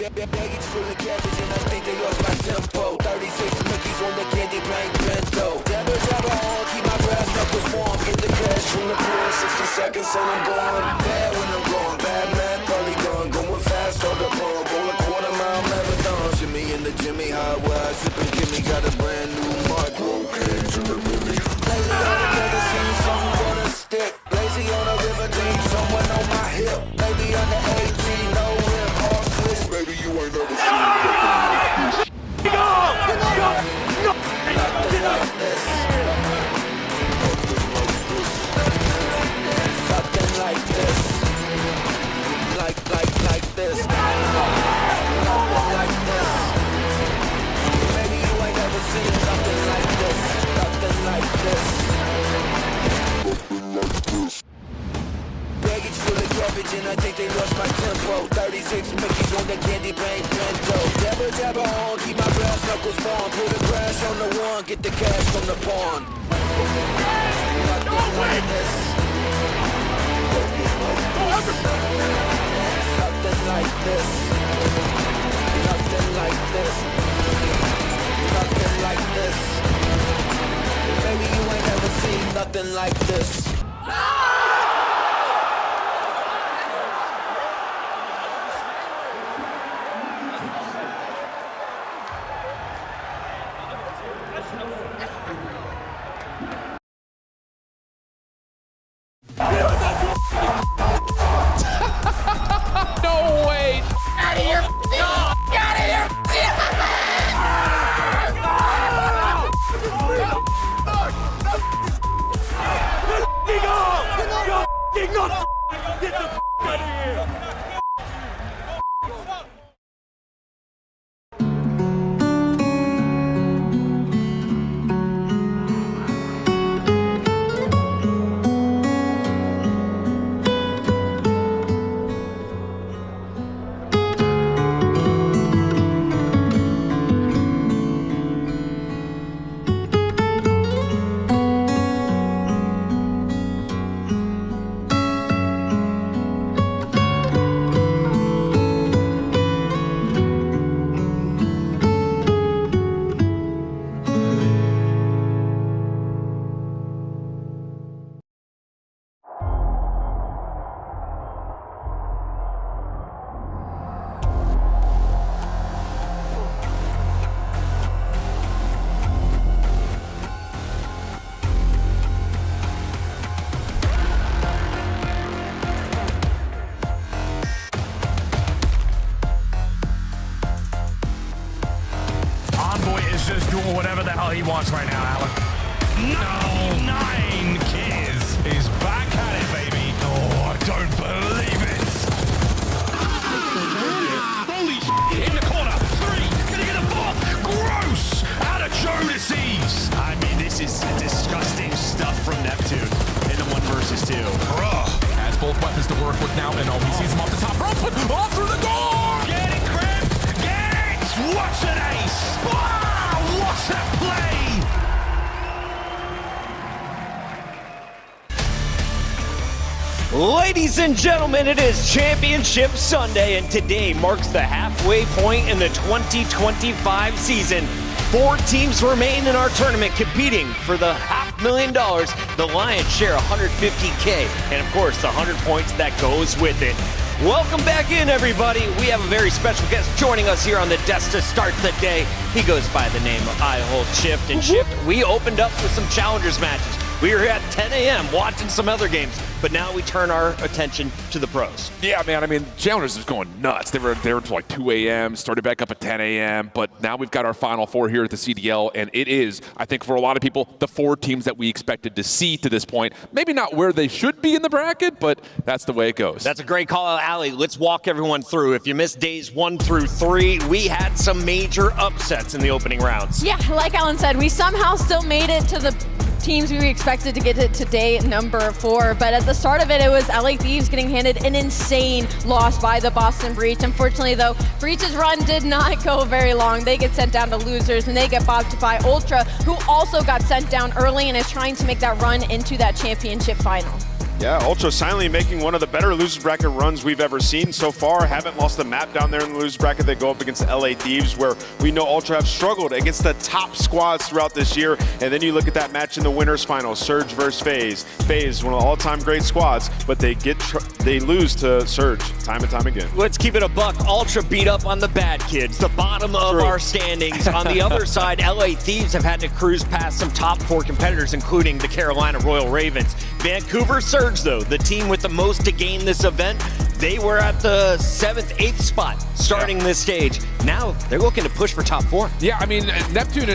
Baggage full of cabbage and I think they lost my tempo. 36 Mickeys on the candy paint bento. Dabba dabba on, keep my brass knuckles warm. Get the cash from the pool, 60 seconds and I'm gone. Bad when I'm gone, bad man, probably gone. Going fast on the pump, roll a quarter-mile marathon. Jimmy in the Jimmy high wide, sipping Jimmy got a brand new mark. Cocaine to the Millie. Lazy on together, see something gonna stick. Lazy on a river, dream someone on my hip. Maybe on the AT, no rim, all switch. Baby, you ain't never seen nothing like this. Nothing like this. Like this. Nothing like this. Baby, you ain't never seen nothing like this. Nothing like this. Baggage full of cabbage and I think they lost my tempo. 36 Mickeys on the candy paint bento. Dabba dabba on, keep my brass knuckles warm. Put a crash on the one, get the cash from the pawn. Nothing like this. Nothing like this. Nothing like this. Nothing like this. Baby, you ain't never seen nothing like this. No way! Out of here! Get out of here! Get the out of here! Just doing whatever the hell he wants right now, Alec. No, 9 Kids is back at it, baby. Oh, I don't believe it. Holy shit, in the corner. 3, gonna get a 4th. Gross! Out of Joe deceives. I mean, this is disgusting stuff from Neptune in the 1 versus 2. Has both weapons to work with now, and he sees him off the top rope, but off through the door! Get it, Crib! Get it! What's an ace? Wow! What's that play? Ladies and gentlemen, it is Championship Sunday, and today marks the halfway point in the 2025 season. 4 teams remain in our tournament competing for the $500,000, the lion's share $150K, and of course the 100 points that goes with it. Welcome back in, everybody. We have a very special guest joining us here on the desk to start the day. He goes by the name of I Hold Shift. And Shift, we opened up with some challengers matches. We were at 10 a.m. watching some other games, but now we turn our attention to the pros. Yeah, man, I mean, Challengers was going nuts. They were there until like 2 a.m., started back up at 10 a.m., but now we've got our Final Four here at the CDL, and it is, I think for a lot of people, the 4 teams that we expected to see to this point. Maybe not where they should be in the bracket, but that's the way it goes. That's a great call out, Allie. Let's walk everyone through. If you missed days 1 through 3, we had some major upsets in the opening rounds. Yeah, like Alan said, we somehow still made it to the teams we expected to get it to day number 4, but at the start of it, it was LA Thieves getting handed an insane loss by the Boston Breach. Unfortunately, though, Breach's run did not go very long. They get sent down to losers, and they get bopped by Ultra, who also got sent down early and is trying to make that run into that championship final. Yeah, Ultra silently making one of the better loser bracket runs we've ever seen so far. Haven't lost the map down there in the loser bracket. They go up against the LA Thieves, where we know Ultra have struggled against the top squads throughout this year. And then you look at that match in the winners final, Surge versus FaZe. FaZe, one of the all-time great squads, but they lose to Surge time and time again. Let's keep it a buck. Ultra beat up on the bad kids, the bottom of our standings. On the other side, LA Thieves have had to cruise past some top 4 competitors, including the Carolina Royal Ravens. Vancouver Surge, though, the team with the most to gain this event, they were at the 7th, 8th spot starting this stage. Now they're looking to push for top 4. Yeah, I mean, Neptune,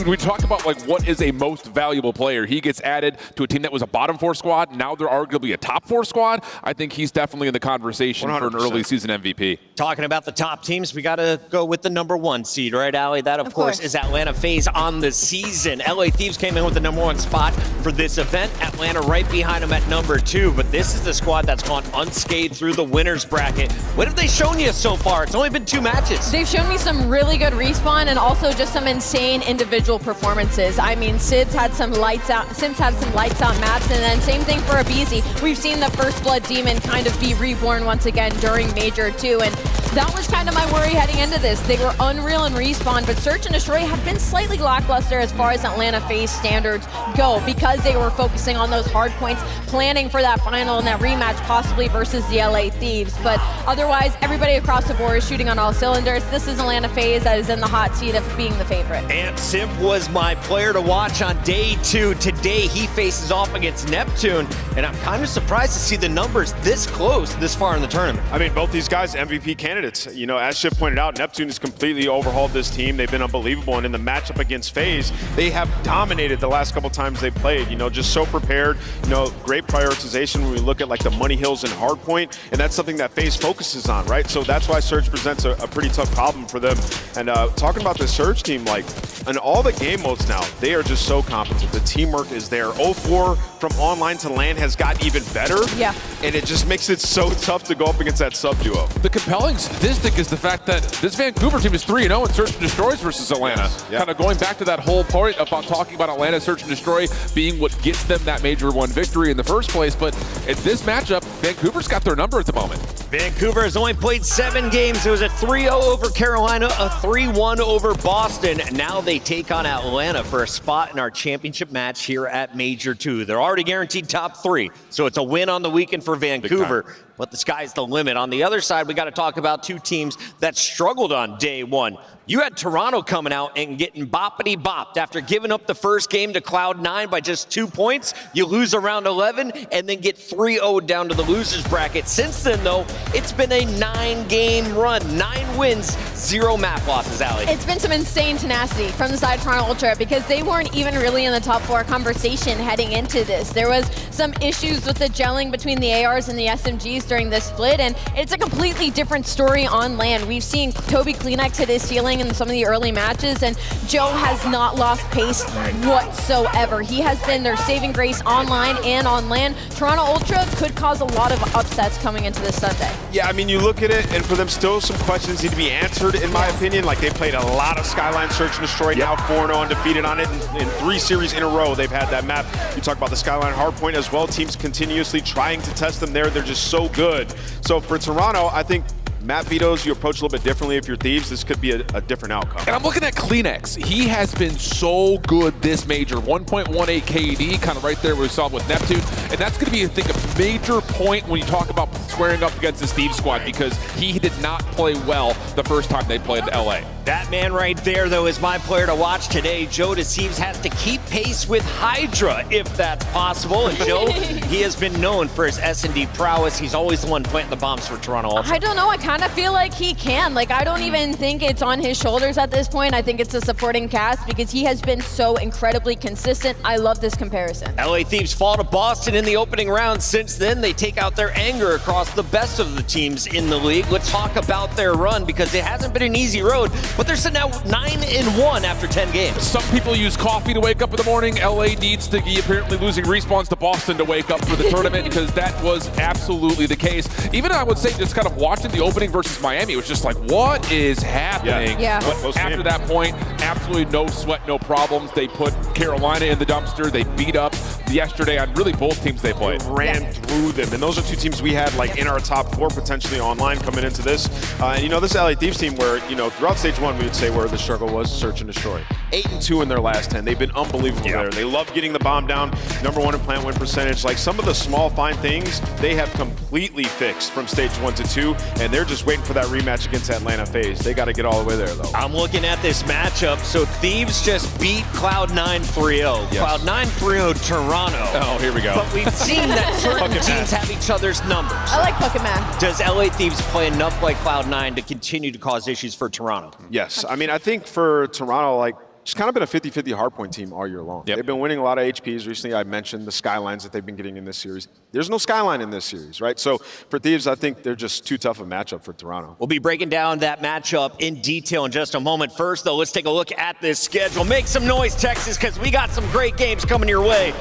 we talk about like what is a most valuable player. He gets added to a team that was a bottom 4 squad. Now they're arguably a top 4 squad. I think he's definitely in the conversation 100%. For an early season MVP. Talking about the top teams, we got to go with the number 1 seed, right, Allie? That, of course, is Atlanta FaZe on the season. LA Thieves came in with the number 1 spot for this event. Atlanta right behind them at number 2, but this is the squad that's gone unscathed through the winners bracket. What have they shown you so far? It's only been 2 matches. They've shown me some really good respawn and also just some insane individual performances. I mean, Sims had some lights out maps, and then same thing for Abizi. We've seen the First Blood Demon kind of be reborn once again during Major 2, and that was kind of my worry heading into this. They were unreal in respawn, but Search and Destroy have been slightly lackluster as far as Atlanta FaZe standards go, because they were focusing on those hard points, planning for that final and that rematch possibly versus the LA Thieves. But otherwise, everybody across the board is shooting on all cylinders. This is Atlanta FaZe that is in the hot seat of being the favorite. And Simp was my player to watch on day 2. Today, he faces off against Neptune, and I'm kind of surprised to see the numbers this close, this far in the tournament. I mean, both these guys, MVP candidates. You know, as Shiv pointed out, Neptune has completely overhauled this team. They've been unbelievable, and in the matchup against FaZe, they have dominated the last couple times they played. You know, just so prepared. You know, great prioritization when we look at like the Money Hills and Hardpoint, and that's something that FaZe focuses on, right? So that's why Surge presents a pretty tough problem for them. And talking about the Surge team, like, in all the game modes now, they are just so competent. The teamwork is there. 0-4 from online to LAN has gotten even better. Yeah. And it just makes it so tough to go up against that sub-duo. The compelling statistic is the fact that this Vancouver team is 3-0 in Search and Destroys versus Atlanta. Yes. Yeah. Kind of going back to that whole point about talking about Atlanta Search and Destroy being what gets them that Major 1 victory in the first place. But in this matchup, Vancouver's got their number at the moment. Vancouver has only played 7 games. It was a 3-0 over Carolina, a 3-1 over Boston. Now they take on Atlanta for a spot in our championship match here at Major 2. They're already guaranteed top 3, so it's a win on the weekend for Vancouver. But the sky's the limit. On the other side, we got to talk about 2 teams that struggled on day 1. You had Toronto coming out and getting boppity-bopped after giving up the first game to Cloud9 by just 2 points. You lose around 11 and then get 3-0 down to the losers bracket. Since then, though, it's been a 9-game run. 9 wins, 0 map losses, Allie. It's been some insane tenacity from the side of Toronto Ultra, because they weren't even really in the top 4 conversation heading into this. There was some issues with the gelling between the ARs and the SMGs during this split, and it's a completely different story on LAN. We've seen Toby Kleenex hit his ceiling in some of the early matches, and Joe has not lost pace whatsoever. He has been their saving grace online and on LAN. Toronto Ultra could cause a lot of upsets coming into this Sunday. Yeah, I mean, you look at it, and for them still some questions need to be answered, in my opinion. Like, they played a lot of Skyline Search and Destroy, now 4-0 undefeated on it, in 3 series in a row they've had that map. You talk about the Skyline Hardpoint as well. Teams continuously trying to test them there. They're just so good. So for Toronto, I think map vetoes, you approach a little bit differently. If you're Thieves, this could be a different outcome. And I'm looking at Kleenex. He has been so good this Major. 1.18 KD, kind of right there where we saw with Neptune. And that's going to be, I think, a major point when you talk about squaring up against this Thieves squad, because he did not play well the first time they played LA. That man right there, though, is my player to watch today. Joe Deceives has to keep pace with Hydra, if that's possible. And Joe, he has been known for his S&D prowess. He's always the one planting the bombs for Toronto Ultra. I don't know. I kind of feel like he can. Like, I don't even think it's on his shoulders at this point. I think it's a supporting cast, because he has been so incredibly consistent. I love this comparison. LA Thieves fall to Boston in the opening round. Since then, they take out their anger across the best of the teams in the league. Let's talk about their run, because it hasn't been an easy road, but they're sitting now 9-1 after 10 games. Some people use coffee to wake up in the morning. LA needs to be apparently losing respawns to Boston to wake up for the tournament, because that was absolutely the case. Even I would say just kind of watching the opening versus Miami, it was just like, what is happening? Yeah. But after that point, absolutely no sweat, no problems. They put Carolina in the dumpster. They beat up yesterday on really both teams they played. Ran through them, and those are two teams we had like in our top 4 potentially online coming into this. And you know, this LA Thieves team where, you know, throughout stage 1 we would say where the struggle was search and destroy. 8-2 in their last 10. They've been unbelievable there. They love getting the bomb down. #1 in plant win percentage. Like some of the small fine things they have completely fixed from stage 1 to 2, and they're just waiting for that rematch against Atlanta FaZe. They got to get all the way there though. I'm looking at this matchup. So Thieves just beat Cloud9 3-0. Yes. Cloud9 3-0 Toronto. Oh, here we go. But we've seen that certain teams have each other's numbers. I like Puck and Math. Does LA Thieves play enough like Cloud9 to continue to cause issues for Toronto? Yes. I mean, I think for Toronto, like, it's kind of been a 50-50 hardpoint team all year long. They've been winning a lot of HPs recently. I mentioned the Skylines that they've been getting in this series. There's no Skyline in this series, right? So for Thieves, I think they're just too tough a matchup for Toronto. We'll be breaking down that matchup in detail in just a moment. First, though, let's take a look at this schedule. Make some noise, Texas, because we got some great games coming your way.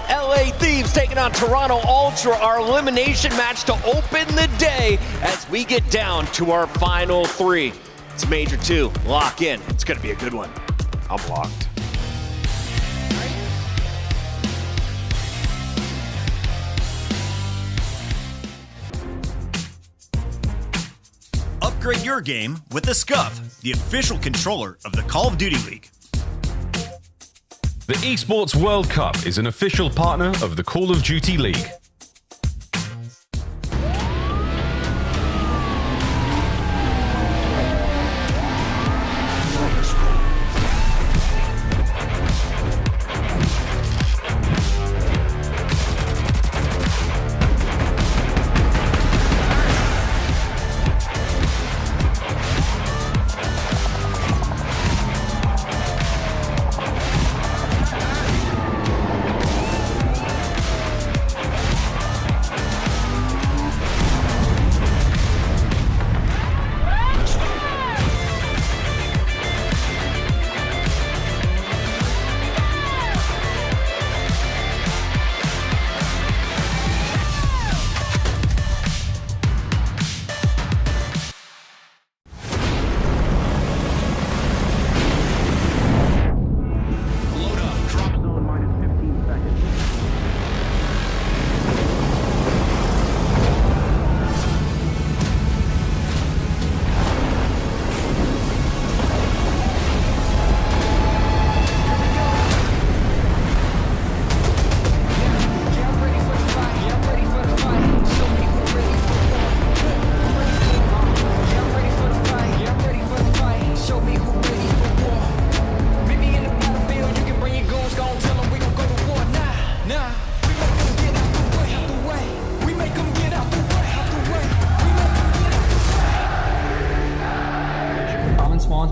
LA Thieves taking on Toronto Ultra, our elimination match to open the day as we get down to our final 3. It's Major 2. Lock in. It's going to be a good one. I'm locked. Upgrade your game with the Scuff, the official controller of the Call of Duty League. The Esports World Cup is an official partner of the Call of Duty League.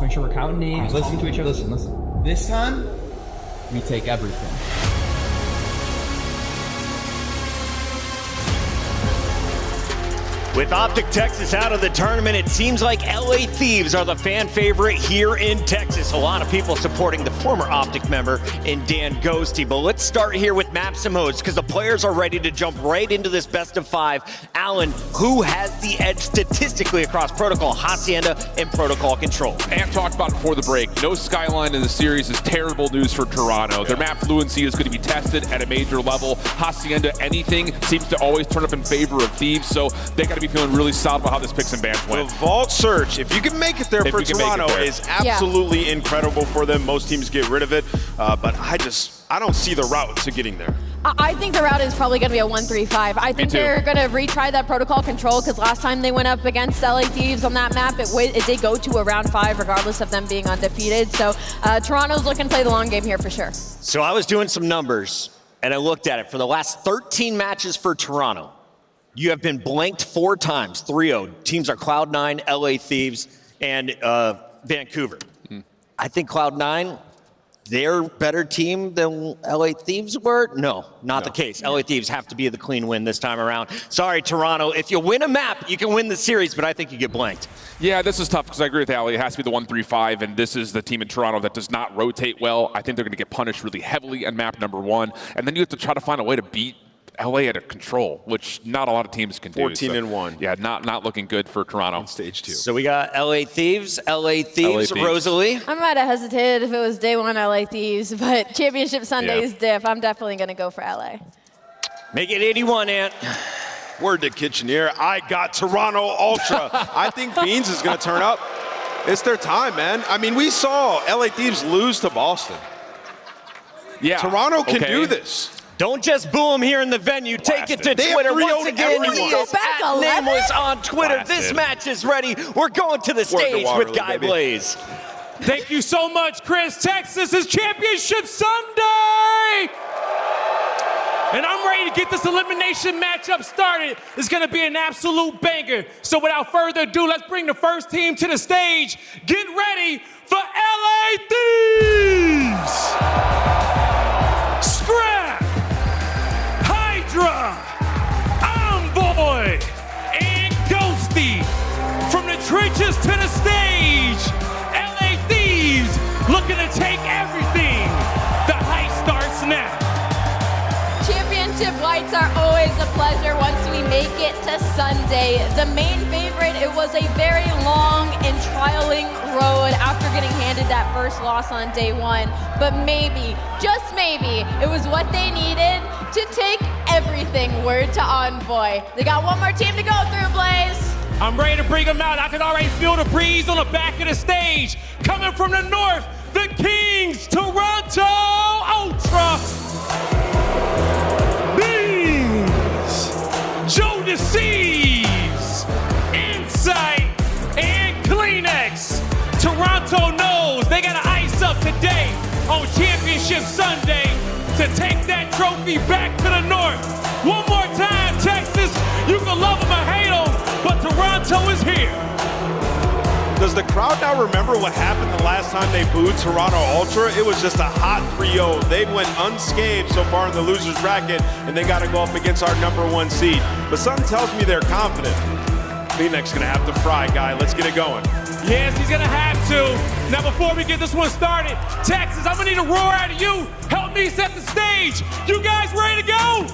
Make sure we're counting names, talking to each other. Listen. This time, we take everything. With Optic Texas out of the tournament, it seems like LA Thieves are the fan favorite here in Texas. A lot of people supporting the former Optic member in Dan Ghosty. But let's start here with maps and modes because the players are ready to jump right into this best of 5. Alan, who has the edge statistically across Protocol, Hacienda, and Protocol Control? Ant talked about it before the break. No Skyline in the series is terrible news for Toronto. Their map fluency is going to be tested at a major level. Hacienda, anything, seems to always turn up in favor of Thieves, so they got to be feeling really solid about how this picks and bans went. The Vault Search, if you can make it there for Toronto, is absolutely incredible for them. Most teams get rid of it, but I don't see the route to getting there. I think the route is probably going to be a 1-3-5. I think they're going to retry that Protocol Control because last time they went up against LA Thieves on that map, it did go to a round 5 regardless of them being undefeated. So Toronto's looking to play the long game here for sure. So I was doing some numbers and I looked at it. For the last 13 matches for Toronto, you have been blanked 4 times, 3-0. Teams are Cloud9, LA Thieves, and Vancouver. I think Cloud9, they're a better team than LA Thieves were? No, not the case. LA Thieves have to be the clean win this time around. Sorry, Toronto. If you win a map, you can win the series, but I think you get blanked. Yeah, this is tough because I agree with Ali. It has to be the 1-3-5, and this is the team in Toronto that does not rotate well. I think they're going to get punished really heavily on map number 1, and then you have to try to find a way to beat LA out of control, which not a lot of teams can do. 14-1. Yeah, not looking good for Toronto. On stage 2. So we got LA Thieves, Rosalie. I might have hesitated if it was day 1 LA Thieves, but Championship Sunday's diff, I'm definitely going to go for LA. Make it 81, Ant. Word to Kitchener. I got Toronto Ultra. I think Beans is going to turn up. It's their time, man. I mean, we saw LA Thieves lose to Boston. Yeah. Toronto can do this. Don't just boo him here in the venue. Take it to They Twitter. have Once again, everyone. he is at Nameless on Twitter. This match is ready. We're going to the stage with Guy Blaze. Thank you so much, Chris. Texas is Championship Sunday! And I'm ready to get this elimination matchup started. It's gonna be an absolute banger. So without further ado, let's bring the first team to the stage. Get ready for LA Thieves! Scrap! Hydra! Envoy! And Ghosty! From the trenches to the stage, LA Thieves looking to take everything. The hype starts now. Championship Whites are always a pleasure once we make it to Sunday. The main favorite, it was a very long and trialing road after getting handed that first loss on day 1. But maybe, just maybe, it was what they needed to take everything. Word to Envoy. They got one more team to go through, Blaze. I'm ready to bring them out. I can already feel the breeze on the back of the stage. Coming from the north, the Kings, Toronto Ultra. Joe Deceives, Insight, and Kleenex. Toronto knows they got to ice up today on Championship Sunday to take that trophy back to the north. One more time, Texas. You can love them or hate them, but Toronto is here. Does the crowd now remember what happened the last time they booed Toronto Ultra? It was just a hot 3-0. They went unscathed so far in the loser's bracket, and they got to go up against our #1 seed. But something tells me they're confident. Kleenex gonna have to fry, Guy. Let's get it going. Yes, he's gonna have to. Now, before we get this one started, Texas, I'm gonna need a roar out of you. Help me set the stage. You guys ready to go?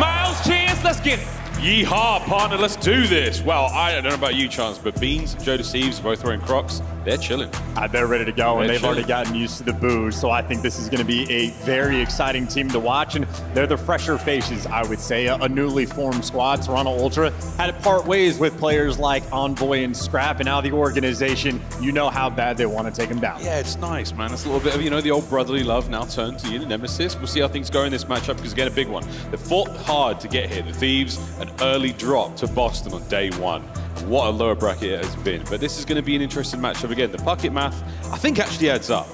Miles, Chance, let's get it. Yeehaw, partner, let's do this. Well, I don't know about you, Chance, but Beans and Joe Deceives are both wearing Crocs. They're chilling. They're ready to go, and they've chilling. already gotten used to the boos, so I think this is going to be a very exciting team to watch, and they're the fresher faces, I would say, a newly formed squad. Toronto Ultra had to part ways with players like Envoy and Scrap, and now the organization, you know how bad they want to take them down. Yeah, it's nice, man. It's a little bit of, the old brotherly love now turned to nemesis. We'll see how things go in this matchup, because again, a big one. They fought hard to get here. The Thieves, an early drop to Boston on day 1. What a lower bracket it has been. But this is going to be an interesting matchup again. The bucket math, I think, actually adds up.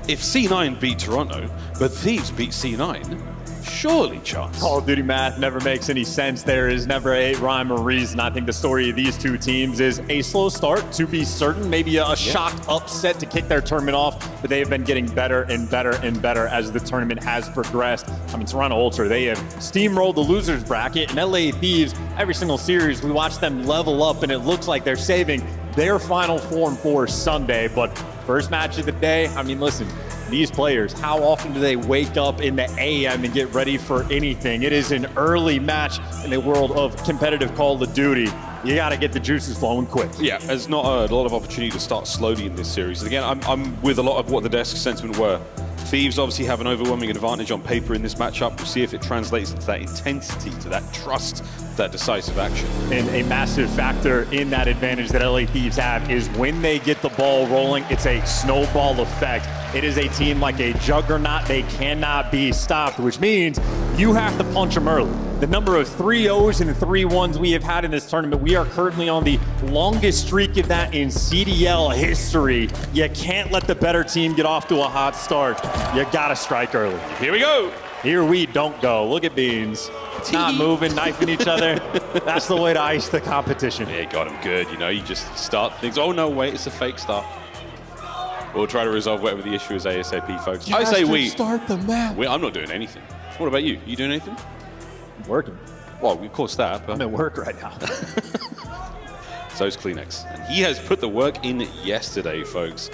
If C9 beat Toronto, but Thieves beat C9, surely, Chance. Call of Duty math never makes any sense. There is never a rhyme or reason. I think the story of these two teams is a slow start, to be certain, maybe a shocked upset to kick their tournament off, but they have been getting better and better and better as the tournament has progressed. I mean, Toronto Ultra, they have steamrolled the losers bracket, and LA Thieves, every single series, we watch them level up, and it looks like they're saving their final form for Sunday. But first match of the day, I mean, listen, these players, how often do they wake up in the AM and get ready for anything? It is an early match in a world of competitive Call of Duty. You got to get the juices flowing quick. Yeah, there's not a lot of opportunity to start slowly in this series. Again, I'm with a lot of what the desk sentiment were. Thieves obviously have an overwhelming advantage on paper in this matchup. We'll see if it translates into that intensity, to that trust, that decisive action. And a massive factor in that advantage that LA Thieves have is when they get the ball rolling, it's a snowball effect. It is a team like a juggernaut. They cannot be stopped, which means you have to punch them early. The number of 3-0s and 3-1s we have had in this tournament, we are currently on the longest streak of that in CDL history. You can't let the better team get off to a hot start. You gotta strike early. Here we go. Here we don't go. Look at Beans. Not moving, knifing each other. That's the way to ice the competition. Yeah, got him good. You just start things. Oh, no, wait, it's a fake start. We'll try to resolve whatever the issue is ASAP, folks. I say we. Start the map. I'm not doing anything. What about you? You doing anything? I'm working. Well, of course that. But I'm at work right now. So's Kleenex. And he has put the work in yesterday, folks.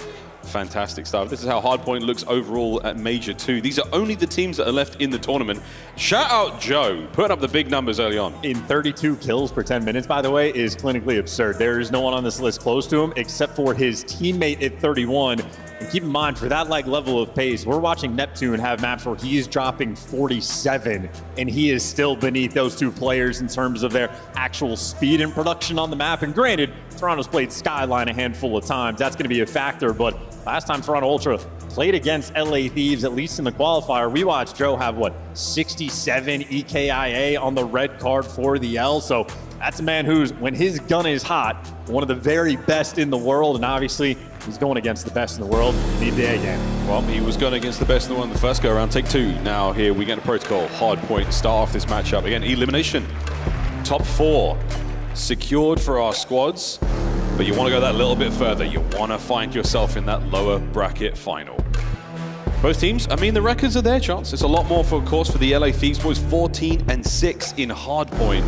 fantastic stuff. This is how Hardpoint looks overall at Major 2. These are only the teams that are left in the tournament. Shout out Joe, putting up the big numbers early on. In 32 kills per 10 minutes, by the way, is clinically absurd. There is no one on this list close to him except for his teammate at 31. And keep in mind, for that level of pace, we're watching Neptune have maps where he is dropping 47, and he is still beneath those two players in terms of their actual speed and production on the map. And granted, Toronto's played Skyline a handful of times. That's going to be a factor, but last time Toronto Ultra played against LA Thieves, at least in the qualifier, we watched Joe have, 67 EKIA on the red card for the L. So that's a man who's, when his gun is hot, one of the very best in the world, and obviously he's going against the best in the world. Need the A game. Well, he was going against the best in the world in the first go around. Take 2. Now here we get a protocol. Hardpoint start off this matchup. Again, elimination. Top 4 secured for our squads, but you want to go that little bit further. You want to find yourself in that lower bracket final. Both teams, I mean, the records are their chance. It's a lot more, of course, for the LA Thieves boys. 14-6 in Hardpoint.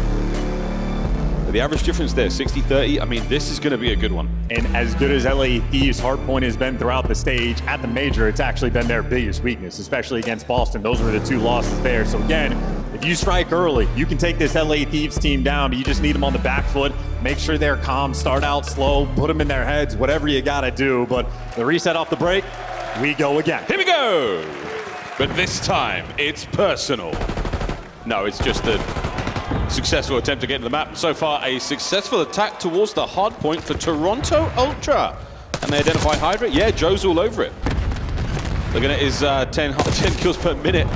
The average difference there, 60-30. I mean, this is going to be a good one. And as good as LA Thieves' Hardpoint has been throughout the stage, at the major, it's actually been their biggest weakness, especially against Boston. Those were the 2 losses there. So again, if you strike early, you can take this LA Thieves team down, but you just need them on the back foot. Make sure they're calm, start out slow, put them in their heads, whatever you got to do. But the reset off the break, we go again. Here we go. But this time, it's personal. No, it's just a successful attempt to get into the map. So far, a successful attack towards the hard point for Toronto Ultra. And they identify Hydra. Yeah, Joe's all over it. Looking at his 10 kills per minute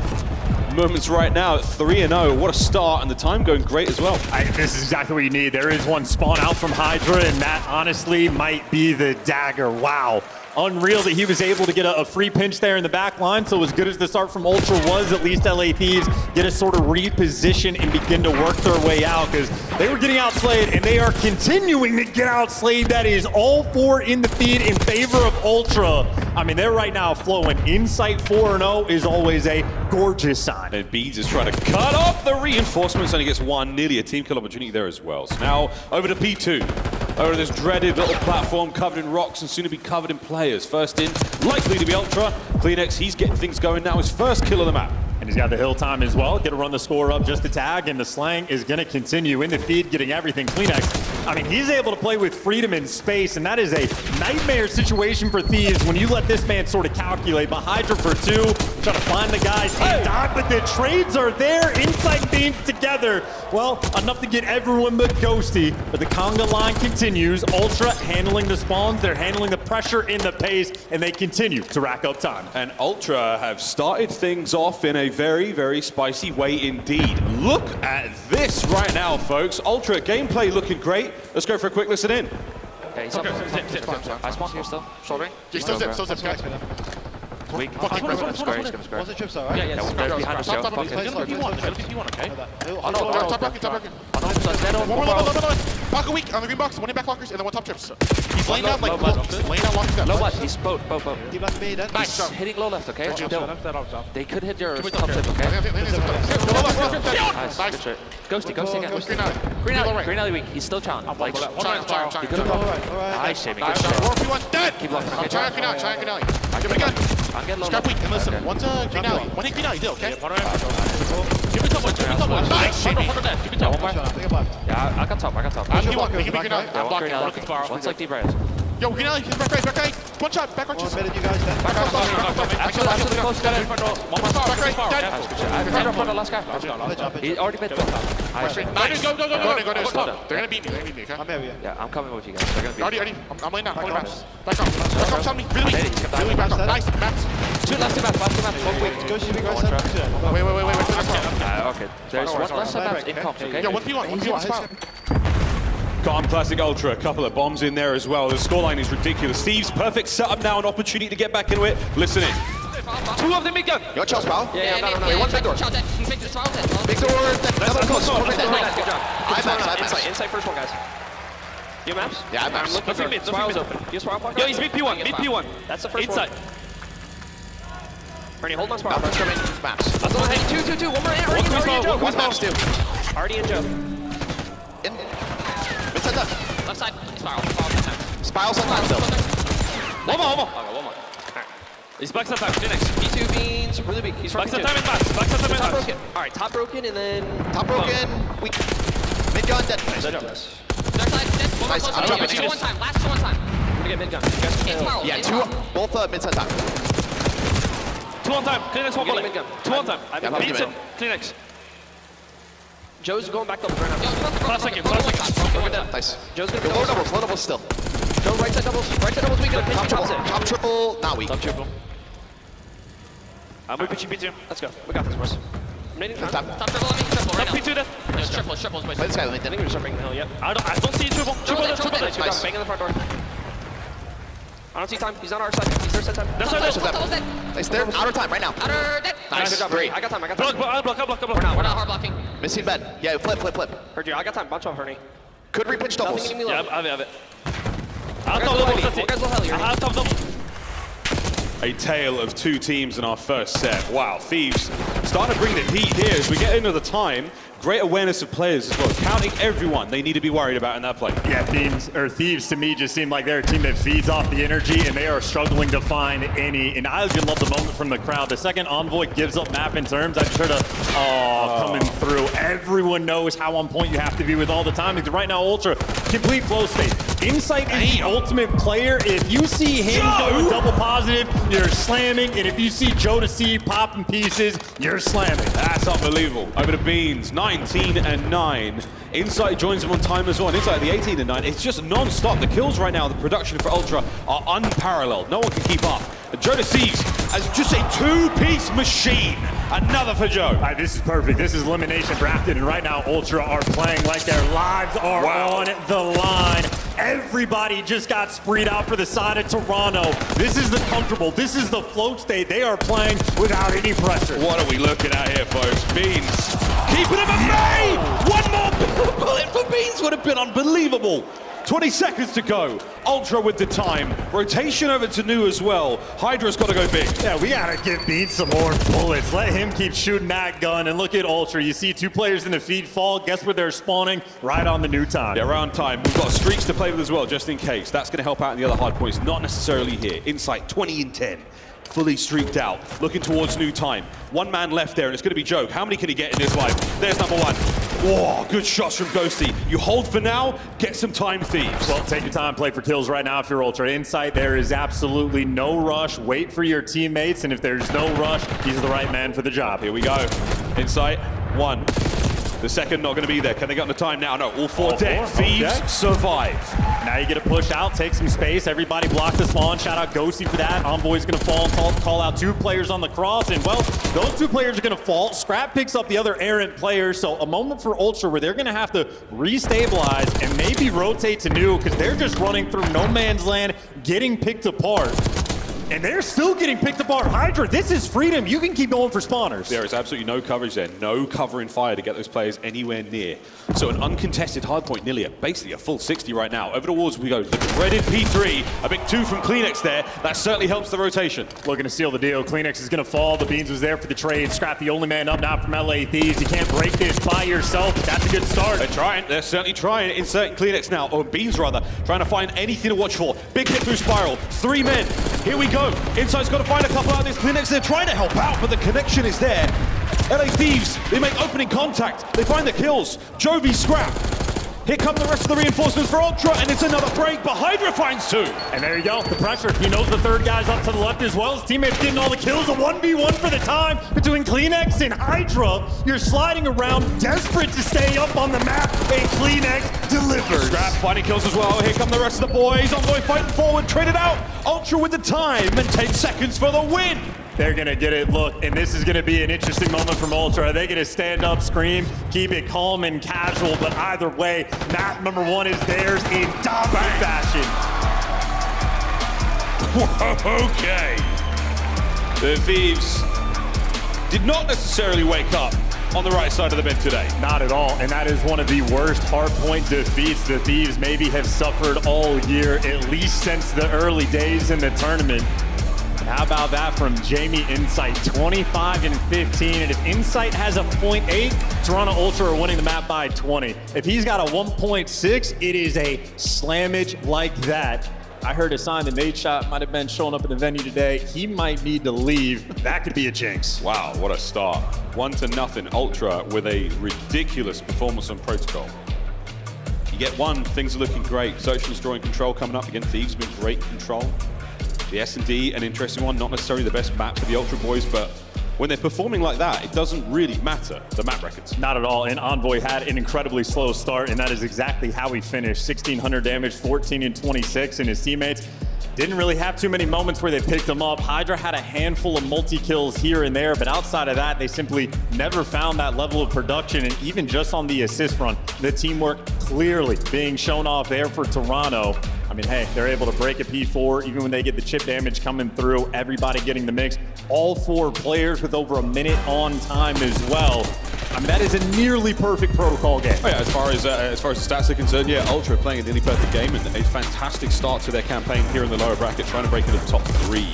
moments right now at 3-0. What a start, and the time going great as well. This is exactly what you need. There is one spawn out from Hydra, and that honestly might be the dagger. Wow. Unreal that he was able to get a free pinch there in the back line. So as good as the start from Ultra was, at least LA Thieves get to sort of reposition and begin to work their way out, because they were getting outslayed and they are continuing to get outslayed. That is all 4 in the feed in favor of Ultra. I mean, they're right now flowing. Insight 4-0 is always a gorgeous sign. And Beads is trying to cut off the reinforcements, and he gets 1, nearly a team kill opportunity there as well. So now over to P2. Over this dreaded little platform covered in rocks and soon to be covered in players. First in, likely to be Ultra. Cleanex, he's getting things going now. His first kill of the map. And he's got the hill time as well. Get to run the score up just to tag, and the slang is going to continue in the feed, getting everything. Cleanex, I mean, he's able to play with freedom and space, and that is a nightmare situation for Thieves when you let this man sort of calculate. But Hydra for 2, trying to find the guys. But the trades are there. Insight beams together. Well, enough to get everyone but Ghosty. But the conga line continues. Ultra handling the spawns. They're handling the pressure in the pace, and they continue to rack up time. And Ultra have started things off in a very, very spicy way indeed. Look at this right now, folks. Ultra gameplay looking great. Let's go for a quick listen in. Okay, he's up. I spawn here still. Shouldering. Still zip, guys. Weak. Square. What's the chips, alright? Yeah, behind us, Joe. Fuck it. Okay. Oh, no, top bracket. One. Back a week on the green box, 1 in back lockers, and then 1 top trips. He's laying down like walking steps. Low left, he's both. Keep left me, then. Nice. He's hitting low left, okay? They could hit your top tip, okay? Nice, good shit. Ghosty again. Green alley weak, he's still challenged. He could have gone. Nice, Jamie, good shit. Keep locking, okay? Try Green alley. Give it again. I'm getting low Scrap weak, and listen, one's Green alley. 1 hit Green alley, deal, okay? Give me top one. Nice, Jamie. Give me top one. Yeah, I got top. Give me Green alley. I'm blocking. One's like deep right. Yo, Green alley, back right. One shot, back right. After the close dead. Back right, dead. Last guy. He already made Nice. Go to spot. They're gonna beat me, okay? I'm here. Yeah, I'm coming with you guys. They're gonna beat me. I'm laying down. Maps. Back up, tell me. Really back up. Nice, Maps. 2 last maps. One quick. Wait. Okay. There's one last maps in comps, okay? Yo, 1v1 spot. Calm Classic Ultra, a couple of bombs in there as well. The scoreline is ridiculous. Thieves, perfect setup now, an opportunity to get back into it. Listen in. 2 of them big gun. Yo, Charles, pal. Yeah. Wait, one big door. Big door, another close. Good job. I have insight. Insight first one, guys. You have maps? Yeah, I have maps. Look for mid. Spiral's open. You spiral block? Yo, he's mid P1. That's the first Inside. one. Ernie, hold my spiral. Maps coming. Maps. That's all I need. 2. One more. Ernie and Joe. One maps, too. Artie and Joe. Inside left. Left side. Spiral. Spiral's on left, though. One more. He's back time. Next. P2 Beans, really weak. He's back time in max. Top broken. All right, top broken and then... Top broken, weak. Mid gun, dead. Nice. Nice. Last two one time. I'm gonna get mid gun. Yeah, two, both mid side top. Two on time. Kleenex one bullet. Two on time. Beats him. Kleenex. Joe's going back double right now. Last second. Nice. Joe's gonna go low doubles still. Joe, right side doubles weak. Top triple, not weak. Top triple. I'm with P2. Let's go. We got this, boys. Top triple, right now. P2 death. It's triples, boys. Play this guy, I think we're starting the hill, yeah. I don't see triple. Triple. Nice. Bang in the front door. I don't see time. He's on our side. He's their side time. Nice there. Outer time, right now. Outer dead. Nice. Good job, Great. I got time. I'll block. We're not hard blocking. Missing bed. Yeah, flip. Heard you. I got time. Bunch off, Ernie. Could repitch doubles. Yeah, I have it. A tale of two teams in our first set. Wow, Thieves starting to bring the heat here as we get into the time. Great awareness of players as well, counting everyone they need to be worried about in that play. Yeah, Thieves to me just seem like they're a team that feeds off the energy, and they are struggling to find any. And I even love the moment from the crowd. The second Envoy gives up map in terms, I just heard coming through. Everyone knows how on point you have to be with all the timing. Right now, Ultra, complete flow state. Insight is the ultimate player. If you see him go double positive, you're slamming. And if you see Joe to see popping pieces, you're slamming. That's unbelievable. Over to Beans, 19-9. Insight joins him on time as well. And Insight the 18-9. It's just non-stop. The kills right now, the production for Ultra are unparalleled. No one can keep up. And Joe deceives as just a two-piece machine. Another for Joe. This is perfect. This is elimination bracket, and right now Ultra are playing like their lives are on the line. Everybody just got spreed out for the side of Toronto. This is the comfortable. This is the float state. They are playing without any pressure. What are we looking at here, folks? Beans keeping him at bay. One more bullet for Beans would have been unbelievable. 20 seconds to go. Ultra with the time. Rotation over to New as well. Hydra's got to go big. Yeah, we got to give Beans some more bullets. Let him keep shooting that gun. And look at Ultra. You see two players in the feed fall. Guess where they're spawning? Right on the new time. Yeah, right on time. We've got streaks to play with as well, just in case. That's going to help out in the other hard points. Not necessarily here. Insight 20-10. Fully streaked out. Looking towards new time. One man left there, and it's going to be Joe. How many can he get in this life? There's number one. Whoa, good shots from Ghosty. You hold for now, get some time, Thieves. Well, take your time, play for kills right now if you're Ultra. Insight, there is absolutely no rush. Wait for your teammates, and if there's no rush, he's the right man for the job. Here we go. Insight, one. The second not going to be there. Can they get on the time now? No, all four dead. Thieves survive. Now you get a push out, take some space. Everybody block the spawn. Shout out Ghosty for that. Envoy's going to fall and call out two players on the cross. And, well, those two players are going to fall. Scrap picks up the other errant player. So a moment for Ultra where they're going to have to restabilize and maybe rotate to New because they're just running through no man's land, getting picked apart. And they're still getting picked apart. Hydra, this is freedom. You can keep going for spawners. There is absolutely no coverage there. No cover in fire to get those players anywhere near. So an uncontested hardpoint nearly basically a full 60 right now. Over the walls we go. The dreaded P3. A big 2 from Kleenex there. That certainly helps the rotation. Looking to seal the deal. Kleenex is going to fall. The Beans was there for the trade. Scrap the only man up now from LA Thieves. You can't break this by yourself. That's a good start. They're trying. They're certainly trying. Inserting Kleenex now. Or Beans rather. Trying to find anything to watch for. Big hit through Spiral. 3 men. Here we go. Inside's got to find a couple out of this Kleenex. They're trying to help out, but the connection is there. LA Thieves, they make opening contact. They find the kills. Jovi Scrap. Here come the rest of the reinforcements for Ultra, and it's another break, but Hydra finds 2. And there you go, the pressure. He knows the third guy's up to the left as well. His teammates getting all the kills. A 1v1 for the time between Kleenex and Hydra. You're sliding around, desperate to stay up on the map, and Kleenex delivers. Scrap finding kills as well. Here come the rest of the boys. Envoy fighting forward, traded out. Ultra with the time, and 10 seconds for the win. They're going to get it. Look, and this is going to be an interesting moment from Ultra. Are they going to stand up, scream, keep it calm and casual? But either way, map number 1 is theirs in dominant fashion. Okay. The Thieves did not necessarily wake up on the right side of the bed today. Not at all, and that is one of the worst hardpoint defeats the Thieves maybe have suffered all year, at least since the early days in the tournament. How about that from Jamie Insight, 25-15, and if Insight has a 0.8, Toronto Ultra are winning the map by 20. If he's got a 1.6, it is a slammage like that. I heard a sign that Nate Shot might have been showing up at the venue today. He might need to leave. That could be a jinx. Wow, what a start. 1-0 Ultra with a ridiculous performance on Protocol. You get one, things are looking great. Social's drawing control coming up. Again, Thieves been great control. The S&D, an interesting one. Not necessarily the best map for the Ultra boys, but when they're performing like that, it doesn't really matter, the map records. Not at all, and Envoy had an incredibly slow start, and that is exactly how he finished. 1,600 damage, 14 and 26, and his teammates didn't really have too many moments where they picked him up. Hydra had a handful of multi-kills here and there, but outside of that, they simply never found that level of production, and even just on the assist front, the teamwork clearly being shown off there for Toronto. I mean, hey, they're able to break a P4 even when they get the chip damage coming through, everybody getting the mix. All 4 players with over a minute on time as well. I mean, that is a nearly perfect Protocol game. Oh yeah, as far as the stats are concerned, yeah, Ultra playing a nearly perfect game and a fantastic start to their campaign here in the lower bracket, trying to break into the top 3.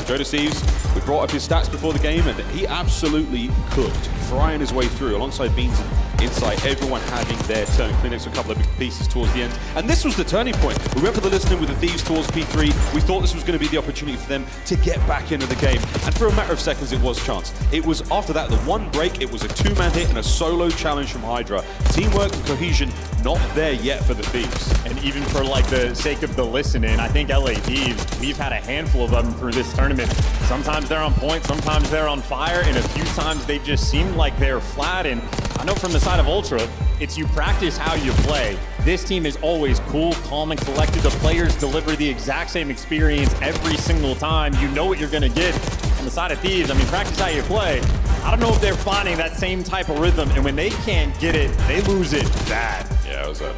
Joe Deceives, we brought up his stats before the game, and he absolutely cooked, frying his way through alongside Beans and Insight, everyone having their turn. Kleenex a couple of big pieces towards the end. And this was the turning point. We went for the listening with the Thieves towards P3. We thought this was going to be the opportunity for them to get back into the game. And for a matter of seconds, it was chance. It was after that, the one break, it was a 2-man hit and a solo challenge from Hydra. Teamwork and cohesion not there yet for the Thieves. And even for like the sake of the listening, I think LA Thieves, we've had a handful of them through this tournament. Sometimes they're on point, sometimes they're on fire, and a few times they just seem like they're flat. And I know from the side of Ultra, it's you practice how you play. This team is always cool, calm, and collected. The players deliver the exact same experience every single time. You know what you're gonna get. On the side of Thieves, I mean, practice how you play. I don't know if they're finding that same type of rhythm, and when they can't get it, they lose it bad. Yeah, it was a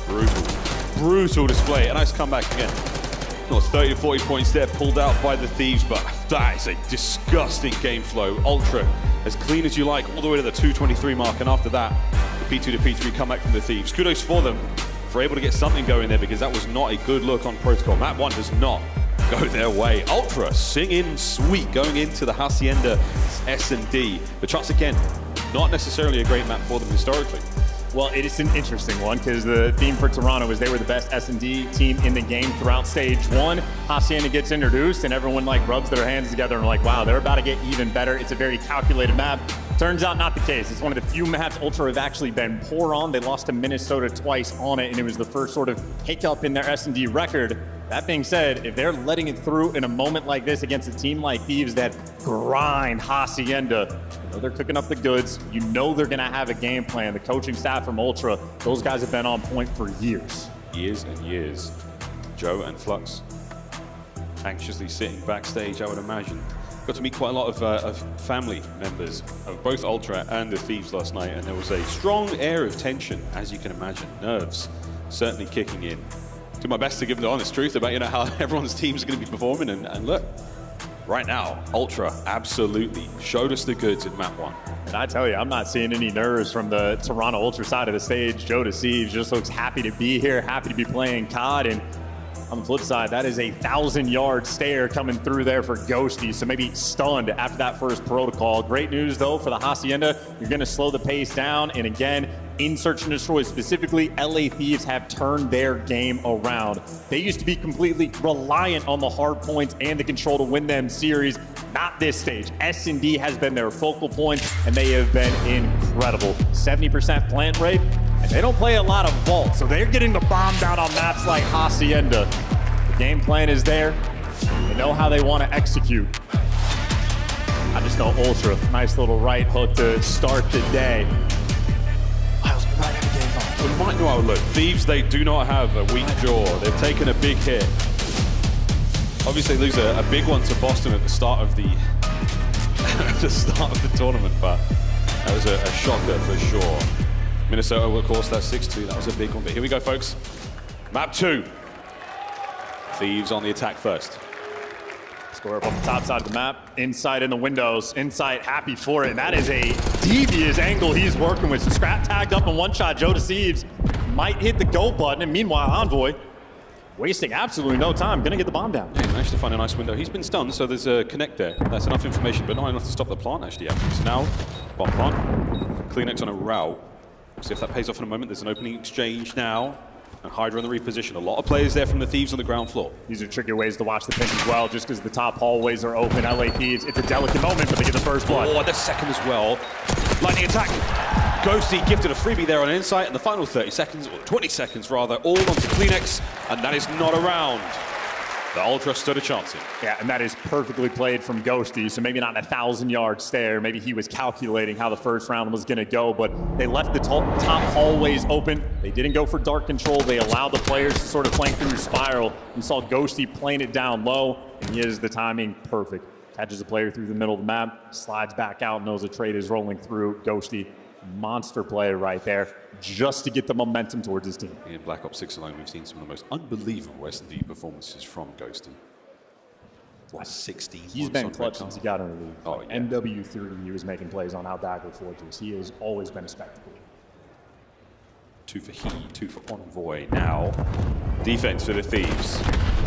brutal display. A nice comeback again. Not 30 to 40 points there, pulled out by the Thieves, but that is a disgusting game flow. Ultra, as clean as you like, all the way to the 223 mark, and after that, the P2 to P3 comeback from the Thieves. Kudos for them for able to get something going there, because that was not a good look on Protocol. Map 1 does not go their way. Ultra singing sweet going into the Hacienda S&D. But once again, not necessarily a great map for them historically. Well, it is an interesting one because the theme for Toronto is they were the best S&D team in the game throughout stage 1. Hacienda gets introduced and everyone like rubs their hands together and like, wow, they're about to get even better. It's a very calculated map. Turns out not the case. It's one of the few maps Ultra have actually been poor on. They lost to Minnesota twice on it, and it was the first sort of hiccup in their S&D record. That being said, if they're letting it through in a moment like this against a team like Thieves that grind Hacienda, you know they're cooking up the goods. You know they're going to have a game plan. The coaching staff from Ultra, those guys have been on point for years. Years and years. Joe and Flux anxiously sitting backstage, I would imagine. Got to meet quite a lot of family members of both Ultra and the Thieves last night, and there was a strong air of tension, as you can imagine. Nerves certainly kicking in. Do my best to give them the honest truth about how everyone's teams are going to be performing, and look, right now, Ultra absolutely showed us the goods in map 1. And I tell you, I'm not seeing any nerves from the Toronto Ultra side of the stage. Joe Deceives just looks happy to be here, happy to be playing COD, and on the flip side, that is a 1,000-yard stare coming through there for Ghosty, so maybe stunned after that first Protocol. Great news, though, for the Hacienda. You're going to slow the pace down, and again, in Search and Destroy specifically, LA Thieves have turned their game around. They used to be completely reliant on the hard points and the control to win them series. Not this stage. S&D has been their focal point, and they have been incredible. 70% plant rate, and they don't play a lot of vault, so they're getting the bomb down on maps like Hacienda. The game plan is there. They know how they want to execute. I just know Ultra, nice little right hook to start the day. We might know how look. Thieves, they do not have a weak jaw. They've taken a big hit. Obviously, they lose a big one to Boston at the start of the tournament, but that was a shocker for sure. Minnesota, of course, that's 6-2. That was a big one. But here we go, folks. Map 2. Thieves on the attack first. Score up on the top side of the map. Insight in the windows. Insight happy for it. And that is a devious angle he's working with. So scrap tagged up in one shot. Joe Deceives might hit the go button. And meanwhile, Envoy wasting absolutely no time. Gonna get the bomb down. Yeah, he managed to find a nice window. He's been stunned, so there's a connect there. That's enough information, but not enough to stop the plant, actually. So now, bomb plant. Kleenex on a route. See if that pays off in a moment. There's an opening exchange now. And Hydra on the reposition. A lot of players there from the Thieves on the ground floor. These are tricky ways to watch the pinch as well, just because the top hallways are open. LA Thieves, it's a delicate moment, but they get the first blood. Oh, the second as well. Lightning attack. Ghosty gifted a freebie there on Insight, and the final 30 seconds, or 20 seconds rather, all onto Kleenex, and that is not a round. The Ultra stood a chance in. Yeah, and that is perfectly played from Ghosty, so maybe not a 1,000-yard stare. Maybe he was calculating how the first round was going to go, but they left the top hallways open. They didn't go for dark control. They allowed the players to sort of flank through Spiral. You saw Ghosty playing it down low, and he is the timing perfect. Catches a player through the middle of the map, slides back out, knows a trade is rolling through. Ghosty, monster player right there, just to get the momentum towards his team. In Black Ops 6 alone, we've seen some of the most unbelievable S&D performances from Ghosty. 16 He's been clutch since he got in the league. Oh, yeah. MW3, he was making plays on Outdagger Forges. He has always been a spectacle. 2 for He, 2 for Envoy. Now, defense for the Thieves.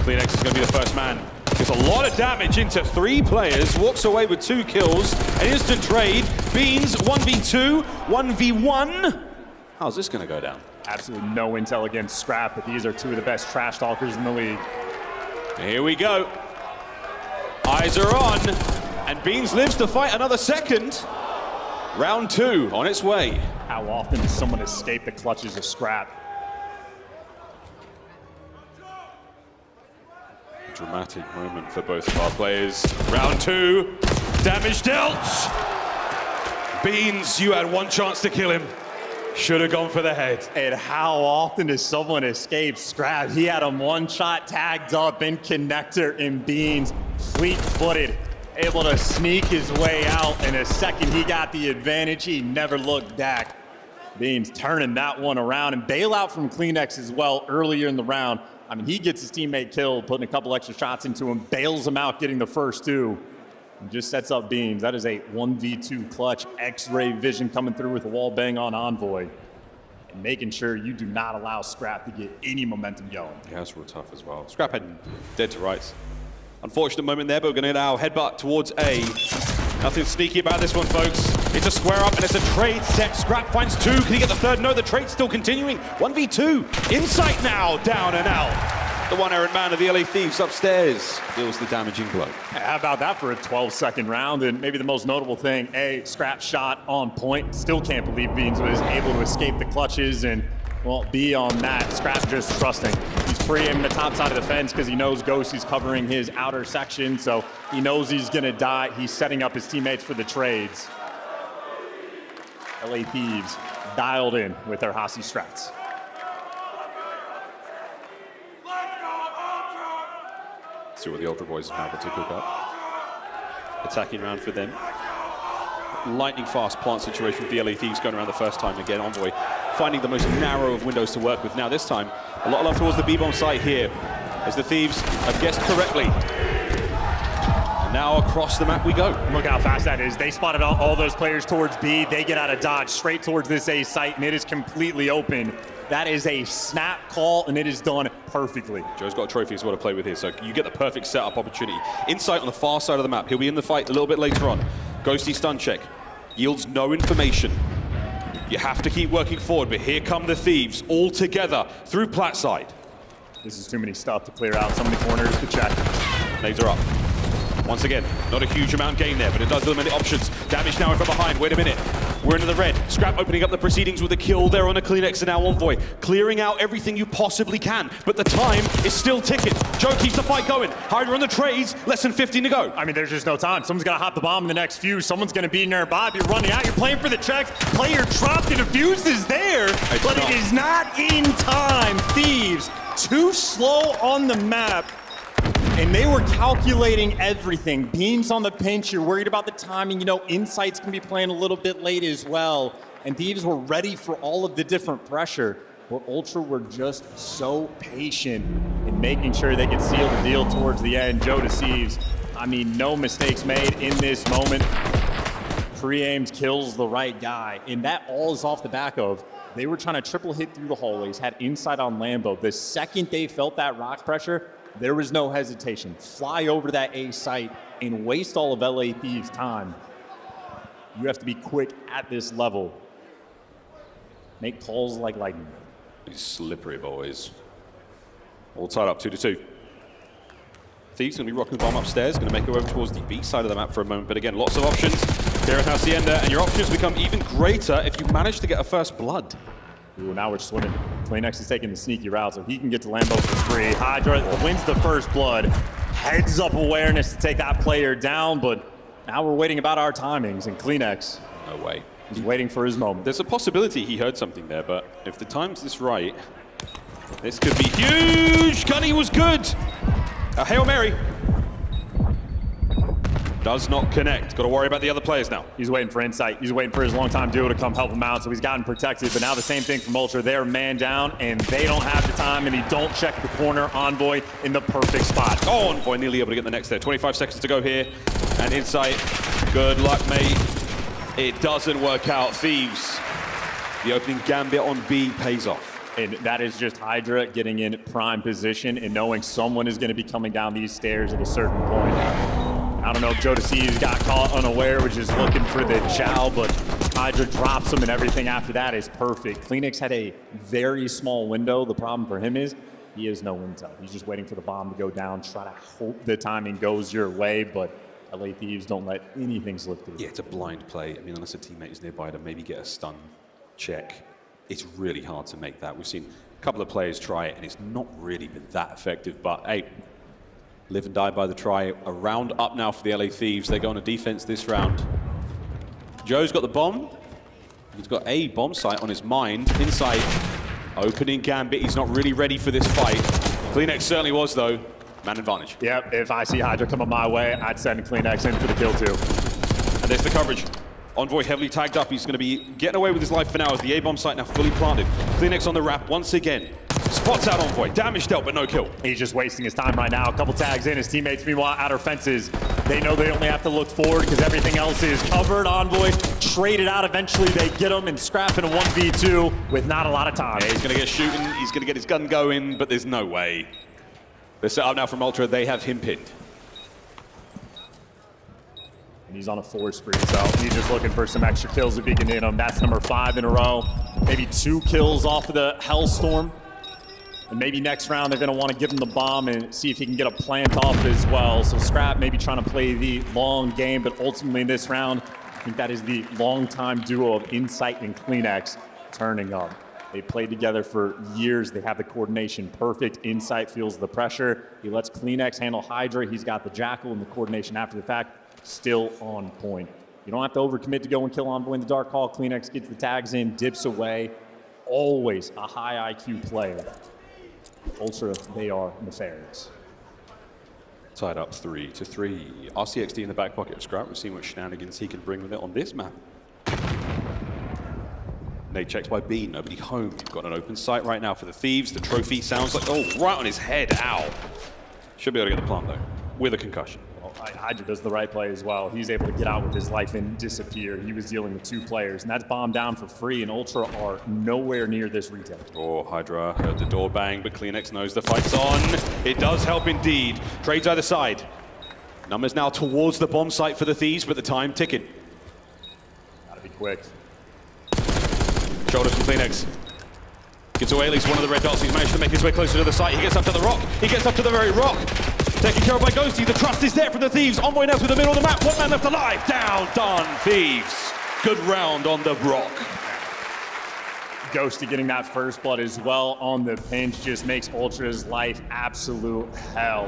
Kleenex is going to be the first man. Gets a lot of damage into 3 players, walks away with 2 kills, an instant trade. Beans, 1v2, 1v1. How's this going to go down? Absolutely no intel against Scrap, but these are 2 of the best trash talkers in the league. Here we go. Eyes are on, and Beans lives to fight another second. Round 2 on its way. How often does someone escape the clutches of Scrap? Dramatic moment for both of our players. Round 2, damage dealt. Beans, you had 1 chance to kill him. Should have gone for the head. And how often does someone escape Scrap? He had him 1 shot tagged up in connector, and Beans, fleet-footed, able to sneak his way out. In a second, he got the advantage. He never looked back. Beans turning that one around, and bailout from Kleenex as well earlier in the round. I mean, he gets his teammate killed, putting a couple extra shots into him, bails him out, getting the first 2, and just sets up Beans. That is a 1v2 clutch. X-ray vision coming through with a wall bang on Envoy, and making sure you do not allow Scrap to get any momentum going. Yeah, that's real tough as well. Scrap had dead to rights. Unfortunate moment there, but we're going to now headbutt towards A. Nothing sneaky about this one, folks. It's a square up, and it's a trade set. Scrap finds 2. Can he get the third? No, the trade's still continuing. 1v2. Insight now, down and out. The one errand man of the LA Thieves upstairs deals the damaging blow. How about that for a 12-second round? And maybe the most notable thing, A, Scrap shot on point. Still can't believe Beans was able to escape the clutches. And, well, B on that, Scrap just trusting. He's pre-aiming the top side of the fence because he knows Ghosty's covering his outer section, so he knows he's going to die. He's setting up his teammates for the trades. LA Thieves dialed in with their Hasi strats. See what the Ultra Boys have able to cook up. Attacking round for them. Lightning fast plant situation with the LA Thieves going around the first time again. Envoy finding the most narrow of windows to work with. Now this time, a lot of love towards the B-bomb site here, as the Thieves have guessed correctly. And now across the map we go. Look how fast that is. They spotted all those players towards B. They get out of dodge straight towards this A site, and it is completely open. That is a snap call, and it is done perfectly. Joe's got a trophy as well to play with here, so you get the perfect setup opportunity. Insight on the far side of the map. He'll be in the fight a little bit later on. Ghosty stun check. Yields no information. You have to keep working forward, but here come the Thieves all together through plat side. This is too many stuff to clear out. So many corners to check. Nades are up. Once again, not a huge amount gain there, but it does eliminate options. Damage now from behind. Wait a minute. We're into the red. Scrap opening up the proceedings with a kill there on a Kleenex and now Envoy. Clearing out everything you possibly can, but the time is still ticking. Joe keeps the fight going. Hydra on the trades, less than 15 to go. I mean, there's just no time. Someone's got to hop the bomb in the next few. Someone's going to be nearby. You're running out. You're playing for the checks. Player dropped. The defuse is there, but it is not in time. Thieves, too slow on the map. And they were calculating everything. Beans on the pinch, you're worried about the timing. You know, Insights can be playing a little bit late as well. And Thieves were ready for all of the different pressure. But Ultra were just so patient in making sure they could seal the deal towards the end. Joe deceives. I mean, no mistakes made in this moment. Pre-aims, kills the right guy. And that all is off the back of, they were trying to triple hit through the hallways, had Insight on Lambo. The second they felt that rock pressure, there was no hesitation. Fly over that A site and waste all of LA Thieves' time. You have to be quick at this level. Make calls like lightning. He's slippery, boys. All tied up 2-2. Thieves going to be rocking the bomb upstairs, going to make her way towards the B side of the map for a moment. But again, lots of options here at Hacienda, and your options become even greater if you manage to get a first blood. Ooh, now we're swimming. CleanX is taking the sneaky route, so he can get to Lambo for free. Hydra wins the first blood. Heads up awareness to take that player down, but now we're waiting about our timings, and CleanX. No way. He's waiting for his moment. There's a possibility he heard something there, but if the time's this right, this could be huge. Gunny was good. A Hail Mary. Does not connect. Got to worry about the other players now. He's waiting for Insight. He's waiting for his longtime duo to come help him out, so he's gotten protected. But now the same thing from Ultra. They're man down, and they don't have the time, and he don't check the corner. Envoy in the perfect spot. Oh, Envoy nearly able to get the next there. 25 seconds to go here. And Insight, good luck, mate. It doesn't work out. Thieves. The opening gambit on B pays off. And that is just Hydra getting in prime position and knowing someone is going to be coming down these stairs at a certain point. I don't know if Jodeci's got caught unaware, which is looking for the chow, but Hydra drops him and everything after that is perfect. CleanX had a very small window. The problem for him is he has no intel. He's just waiting for the bomb to go down, try to hope the timing goes your way, but LA Thieves don't let anything slip through. Yeah, it's a blind play. I mean, unless a teammate is nearby to maybe get a stun check, it's really hard to make that. We've seen a couple of players try it, and it's not really been that effective. But hey, live and die by the try. A round up now for the LA Thieves. They go on a defense this round. Joe's got the bomb. He's got a bomb site on his mind. Inside, opening gambit. He's not really ready for this fight. CleanX certainly was, though. Man advantage. Yep, if I see Hydra coming my way, I'd send CleanX in for the kill, too. And there's the coverage. Envoy heavily tagged up. He's going to be getting away with his life for now as the A-bomb site now fully planted. CleanX on the wrap once again. Spots out Envoy. Damage dealt, but no kill. He's just wasting his time right now. A couple tags in. His teammates, meanwhile, outer fences. They know they only have to look forward because everything else is covered. Envoy traded out. Eventually, they get him and scrap in a 1v2 with not a lot of time. Yeah, he's going to get shooting. He's going to get his gun going, but there's no way. They're set up now from Ultra. They have him pinned. And he's on a 4 spree, so he's just looking for some extra kills if he can hit him. That's number 5 in a row. Maybe 2 kills off of the Hellstorm. And maybe next round they're going to want to give him the bomb and see if he can get a plant off as well. So Scrap maybe trying to play the long game, but ultimately in this round, I think that is the long-time duo of Insight and CleanX turning up. They played together for years. They have the coordination perfect. Insight feels the pressure. He lets CleanX handle Hydra. He's got the Jackal and the coordination after the fact. Still on point. You don't have to overcommit to go and kill Envoy in the Dark Hall. CleanX gets the tags in, dips away. Always a high IQ player. Ultra, they are nefarious. Tied up 3-3. RCXD in the back pocket of Scrap. We've seen what shenanigans he can bring with it on this map. Nate checks by B, nobody home. You've got an open site right now for the Thieves. The trophy sounds like, oh, right on his head, ow. Should be able to get the plant though, with a concussion. Well, Hydra does the right play as well. He's able to get out with his life and disappear. He was dealing with 2 players, and that's bombed down for free, and Ultra are nowhere near this retail. Oh, Hydra heard the door bang, but CleanX knows the fight's on. It does help indeed. Trades either side. Numbers now towards the bomb site for the Thieves, but the time ticking. Gotta be quick. Shoulders from CleanX. Gets away at least one of the red dots. He's managed to make his way closer to the site. He gets up to the rock. He gets up to the very rock. Taken care of by Ghosty. The trust is there from the Thieves. Envoy now to the middle of the map. 1 man left alive. Down, done. Thieves. Good round on the rock. Ghosty getting that first blood as well on the pinch just makes Ultra's life absolute hell.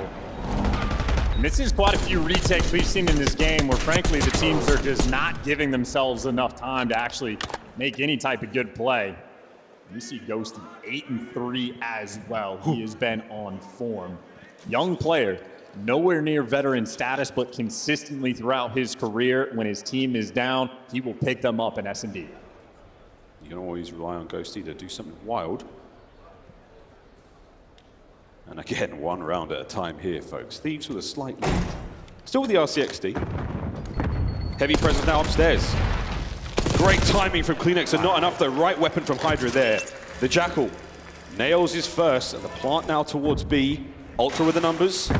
And this is quite a few retakes we've seen in this game where, frankly, the teams are just not giving themselves enough time to actually make any type of good play. You see Ghosty 8-3 as well. He has been on form. Young player, nowhere near veteran status, but consistently throughout his career, when his team is down, he will pick them up in S&D. You can always rely on Ghosty to do something wild. And again, 1 round at a time here, folks. Thieves with a slight lead. Still with the RCXD. Heavy presence now upstairs. Great timing from CleanX, and not enough the right weapon from Hydra there. The Jackal nails his first, and the plant now towards B. Ultra with the numbers.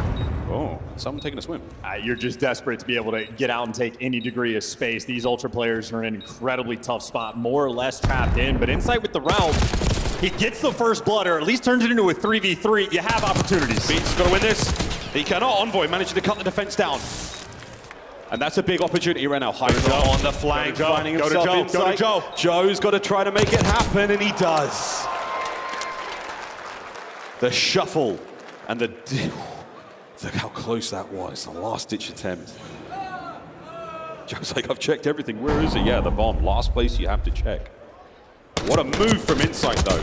Oh, someone taking a swim. You're just desperate to be able to get out and take any degree of space. These Ultra players are in an incredibly tough spot, more or less trapped in, but Insight with the route. he gets the first blood, or at least turns it into a 3v3, you have opportunities. Beats got to win this. He cannot. Envoy managing to cut the defense down. And that's a big opportunity right now. Hydra on the flank, finding himself inside. Go to Joe. Joe's got to try to make it happen, and he does. The shuffle and the... Look how close that was, the last-ditch attempt. Joe's like, I've checked everything. Where is it? Yeah, the bomb. Last place you have to check. What a move from Insight, though.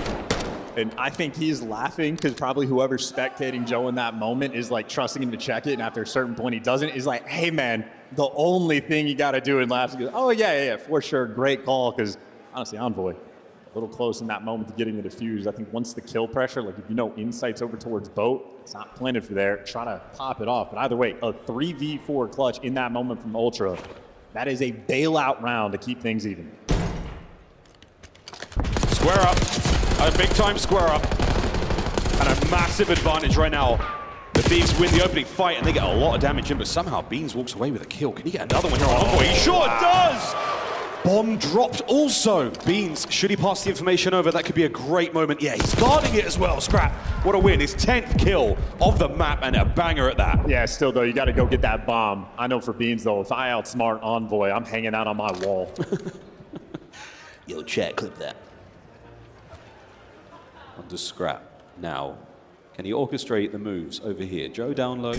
And I think he's laughing because probably whoever's spectating Joe in that moment is like trusting him to check it, and after a certain point he doesn't. He's like, hey man, the only thing you got to do, and laughs. He goes, oh yeah, for sure, great call. Because honestly, Envoy, a little close in that moment to getting the defuse. I think once the kill pressure, like if you know Insight's over towards boat, it's not planted for there. Try to pop it off. But either way, a 3v4 clutch in that moment from Ultra. That is a bailout round to keep things even. Square up. A big-time square up. And a massive advantage right now. The Thieves win the opening fight, and they get a lot of damage in, but somehow Beans walks away with a kill. Can he get another one here on Envoy? He sure does! Bomb dropped also. Beans, should he pass the information over, that could be a great moment. Yeah, he's guarding it as well, Scrap. What a win. His 10th kill of the map, and a banger at that. Yeah, still though, you got to go get that bomb. I know for Beans though, if I outsmart Envoy, I'm hanging out on my wall. Yo, chat, clip that. Onto Scrap. Now, can he orchestrate the moves over here? Joe down low.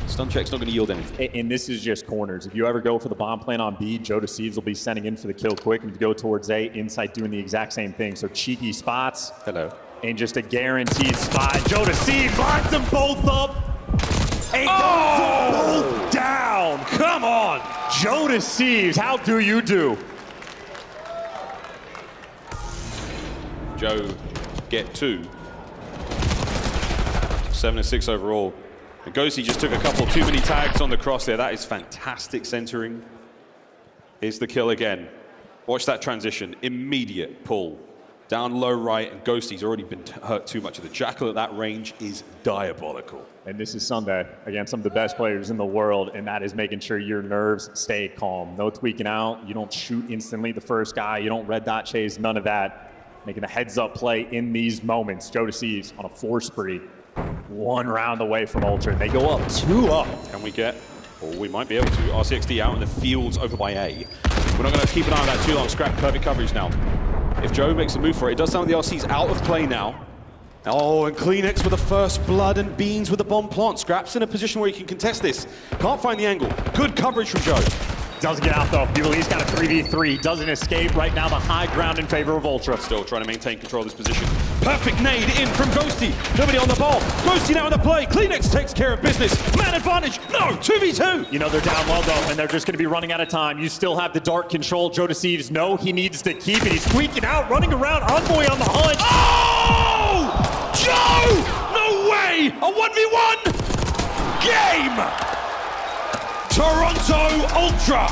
Stun check's not going to yield anything. And this is just corners. If you ever go for the bomb plan on B, Joe Deceives will be sending in for the kill quick. And if you go towards A, Insight doing the exact same thing. So cheeky spots. Hello. And just a guaranteed spot. Joe Deceives lines them both up. And goes both down. Come on. Joe Deceives, how do you do? Joe get 2. 7-6 overall. And Ghosty just took a couple too many tags on the cross there. That is fantastic centering. Here's the kill again. Watch that transition. Immediate pull. Down low right, and Ghosty's already been hurt too much. The Jackal at that range is diabolical. And this is Sunday against some of the best players in the world, and that is making sure your nerves stay calm. No tweaking out. You don't shoot instantly the first guy. You don't red dot chase. None of that. Making a heads-up play in these moments. Joe Deceives on a 4 spree. 1 round away from Ultra. They go up 2 up. Can we get, or we might be able to, RCXD out in the fields over by A. We're not going to keep an eye on that too long. Scrap perfect coverage now. If Joe makes a move for it, it does sound like the RC's out of play now. Oh, and Kleenex with the first blood, and Beans with the bomb plant. Scrap's in a position where he can contest this. Can't find the angle. Good coverage from Joe. Doesn't get out though. You've at least got a 3v3. Doesn't escape. Right now the high ground in favor of Ultra. Still trying to maintain control of this position. Perfect nade in from Ghosty. Nobody on the ball. Ghosty now in the play. Kleenex takes care of business. Man advantage. No, 2v2. You know they're down low though, and they're just going to be running out of time. You still have the dark control. Joe Deceives, no, he needs to keep it. He's tweaking out, running around. Envoy on the hunt. Oh! Joe! No way! A 1v1 game! Toronto Ultra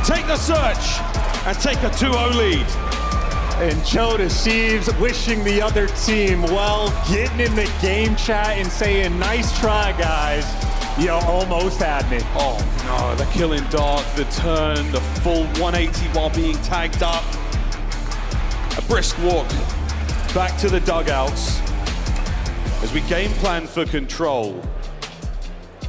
take the search and take a 2-0 lead. And Joe Deceives wishing the other team well, getting in the game chat and saying, nice try, guys. You almost had me. Oh no, the kill in dark, the turn, the full 180 while being tagged up. A brisk walk back to the dugouts as we game plan for control.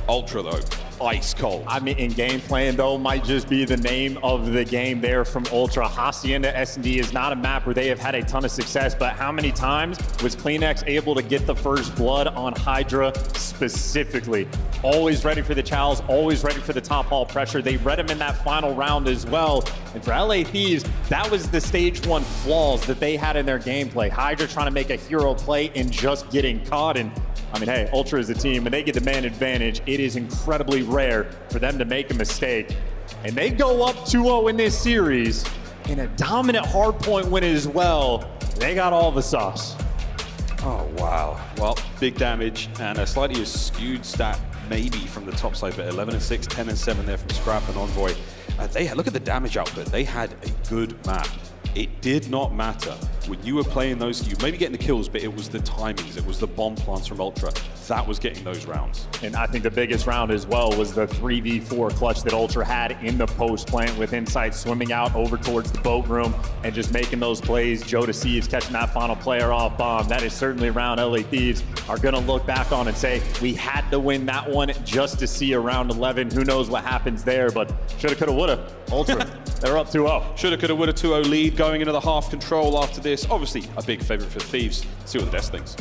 Ultra though, ice cold. I mean, in game plan though, might just be the name of the game there from Ultra. Hacienda S&D is not a map where they have had a ton of success, but how many times was Kleenex able to get the first blood on Hydra specifically? Always ready for the chows, always ready for the top hall pressure. They read him in that final round as well. And for LA Thieves, that was the stage 1 flaws that they had in their gameplay. Hydra trying to make a hero play and just getting caught. And I mean, hey, Ultra is a team, and they get the man advantage. It is incredibly rare for them to make a mistake. And they go up 2-0 in this series, in a dominant hardpoint win as well. They got all the sauce. Oh, wow. Well, big damage and a slightly skewed stat maybe from the top side, but 11-6, 10-7 there from Scrap and Envoy. Look at the damage output. They had a good map. It did not matter when you were playing those, you maybe getting the kills, but it was the timings, it was the bomb plants from Ultra. That was getting those rounds. And I think the biggest round as well was the 3v4 clutch that Ultra had in the post plant with Insight swimming out over towards the boat room and just making those plays. Joe Deceives catching that final player off bomb. That is certainly a round LA Thieves are going to look back on and say, we had to win that one just to see a round 11. Who knows what happens there, but shoulda, coulda, woulda. Ultra, they're up 2-0. Shoulda, coulda, woulda 2-0 lead going into the half control after this. Obviously, a big favorite for the Thieves. See what the best thinks.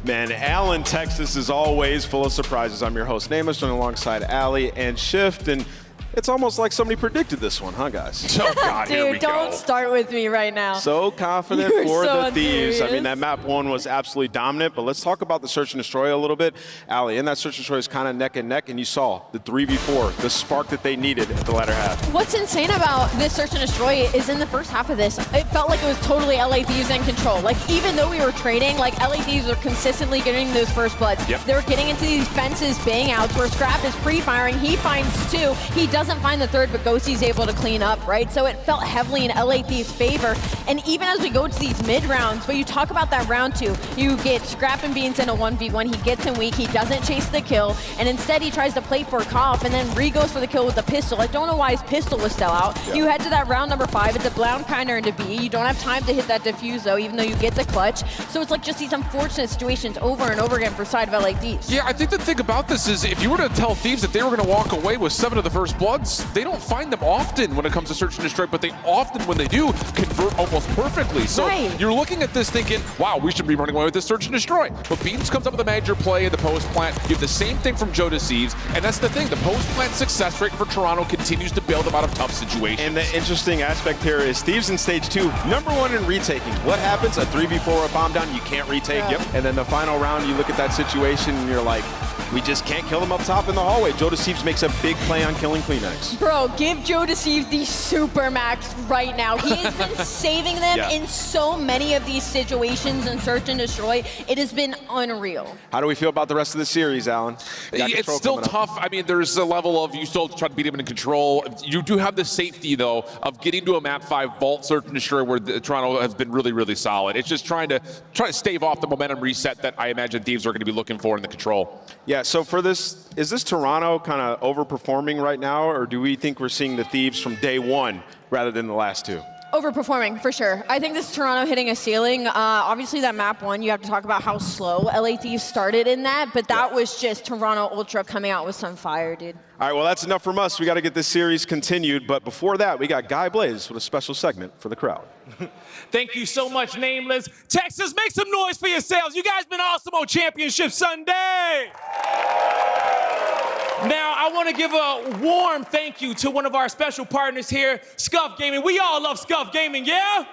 Man, Alan, Texas is always full of surprises. I'm your host, Namus, joined alongside Ali and Shift, and it's almost like somebody predicted this one, huh, guys? Oh, God, Dude, here we don't go. start with me right now. So confident You're for so the Thieves. I mean, unserious. that map one was absolutely dominant, but let's talk about the Search and Destroy a little bit. Ali, in that Search and Destroy is kind of neck and neck, and you saw the 3v4, the spark that they needed at the latter half. What's insane about this Search and Destroy is in the first half of this, it felt like it was totally LA Thieves in control. Like, even though we were trading, like, LA Thieves were consistently getting those first bloods. Yep. They were getting into these fences, bang outs, where Scrap is pre-firing. He finds two. He doesn't find the third, but Ghosty's able to clean up, right? So it felt heavily in LA Thieves' favor. And even as we go to these mid rounds, but you talk about that round two, you get Scrap and Beans in a 1v1. He gets him weak. He doesn't chase the kill. And instead, he tries to play for Koff, and then Ree goes for the kill with the pistol. I don't know why his pistol was still out. Yeah. You head to that round number 5. It's a blound counter into B. You don't have time to hit that defuse, though, even though you get the clutch. So it's like just these unfortunate situations over and over again for side of LA Thieves. Yeah, I think the thing about this is if you were to tell Thieves that they were going to walk away with 7 of the first bloods, they don't find them often when it comes to Search and Destroy, but they often, when they do, convert almost perfectly. So you're looking at this thinking, wow, we should be running away with this Search and Destroy. But Beans comes up with a major play in the post plant. You have the same thing from Joe Deceives, and that's the thing. The post plant success rate for Toronto continues to bail them out of tough situations. And the interesting aspect here is Thieves in stage 2, #1 in retaking. What happens? A 3v4, a bomb down, you can't retake. Yeah. And then the final round, you look at that situation and you're like, we just can't kill them up top in the hallway. Joe Deceives makes a big play on killing Kleenex. Bro, give Joe Deceives the super max right now. He has been saving them in so many of these situations in Search and Destroy. It has been unreal. How do we feel about the rest of the series, Alan? It's still tough. I mean, there's a level of you still try to beat him in control. You do have the safety, though, of getting to a map 5 vault Search and Destroy where Toronto has been really, really solid. It's just trying to stave off the momentum reset that I imagine Thieves are going to be looking for in the control. Yeah, so for this, is this Toronto kind of overperforming right now, or do we think we're seeing the Thieves from day one rather than the last 2? Overperforming, for sure. I think this is Toronto hitting a ceiling. Obviously, that map 1, you have to talk about how slow LA Thieves started in that, but that was just Toronto Ultra coming out with some fire, dude. All right, well, that's enough from us. We got to get this series continued, but before that, we got Guy Blaze with a special segment for the crowd. Thank you so much, Nameless. Texas, make some noise for yourselves. You guys been awesome on Championship Sunday. Now, I want to give a warm thank you to one of our special partners here, Scuff Gaming. We all love Scuff Gaming, yeah?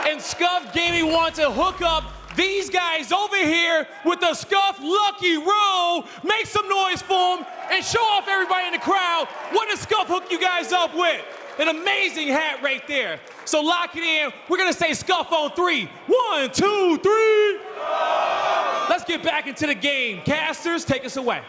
And Scuff Gaming wants to hook up these guys over here with the Scuff Lucky Roll. Make some noise for them and show off everybody in the crowd. What does Scuff hook you guys up with? An amazing hat right there. So lock it in. We're going to say Scuff on 3. 1, 2, 3. Let's get back into the game. Casters, take us away.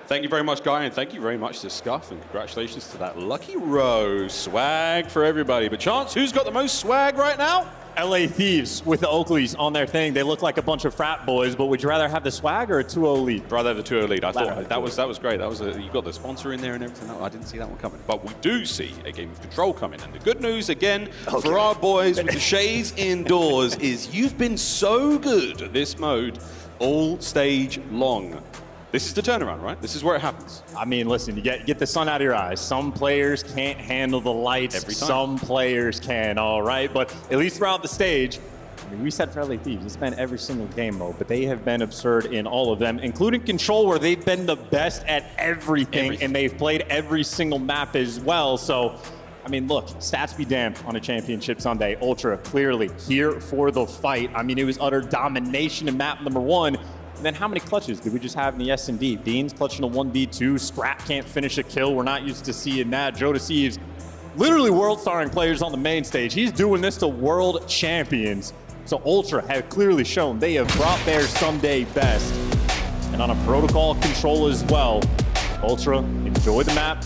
Thank you very much, Guy, and thank you very much to Scuff, and congratulations to that Lucky Rose. Swag for everybody. But Chance, who's got the most swag right now? LA Thieves with the Oakleys on their thing. They look like a bunch of frat boys, but would you rather have the swag or a 2-0 lead? I'd rather have the 2-0 lead. I thought that was great. That was you got the sponsor in there and everything. No, I didn't see that one coming. But we do see a game of Control coming. And the good news, again, for our boys with the shades indoors is you've been so good at this mode all stage long. This is the turnaround, right? This is where it happens. I mean, listen, you get the sun out of your eyes. Some players can't handle the lights. Every time. Some players can, all right? But at least throughout the stage, I mean, we said for LA Thieves, it's been every single game mode, but they have been absurd in all of them, including Control, where they've been the best at everything. And they've played every single map as well. So, I mean, look, stats be damned on a Championship Sunday. Ultra clearly here for the fight. I mean, it was utter domination in map number 1. And then how many clutches did we just have in the S&D? Beans clutching a 1v2. Scrap can't finish a kill. We're not used to seeing that. Joe Deceives, literally world-starring players on the main stage. He's doing this to world champions. So Ultra have clearly shown they have brought their Sunday best. And on a protocol control as well, Ultra enjoy the map.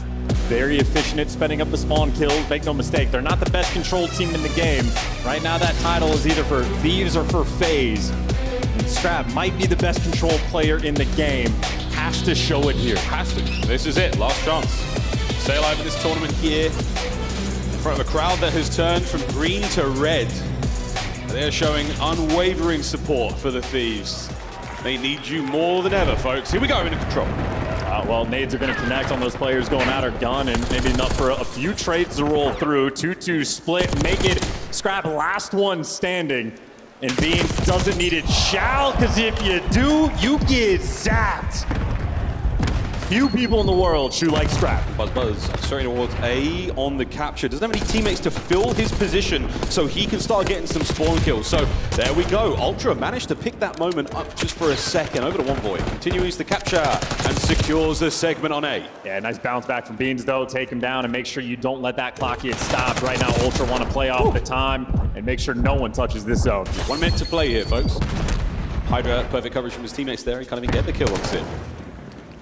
very efficient at spending up the spawn kills. Make no mistake, they're not the best control team in the game. Right now, that title is either for Thieves or for FaZe. And Scrap might be the best control player in the game. Has to show it here. Has to. This is it. Last chance. Stay alive in this tournament here. In front of a crowd that has turned from green to red. They're showing unwavering support for the Thieves. They need you more than ever, folks. Here we go into control. Well, nades are going to connect on those players going out of gun, and maybe enough for a few trades to roll through. 2-2 split, make it Scrap last one standing. And Beans doesn't need it, shall, because if you do, you get zapped. Few people in the world shoot like Scrap. Buzz starting towards A on the capture. Doesn't have any teammates to fill his position so he can start getting some spawn kills. So there we go. Ultra managed to pick that moment up just for a second. Over to Onvoy. Continues the capture and secures the segment on A. Yeah, nice bounce back from Beans, though. Take him down and make sure you don't let that clock get stopped. Right now, Ultra want to play off the time and make sure no one touches this zone. 1 minute to play here, folks. Hydra, perfect coverage from his teammates there. He can't even get the kill on it.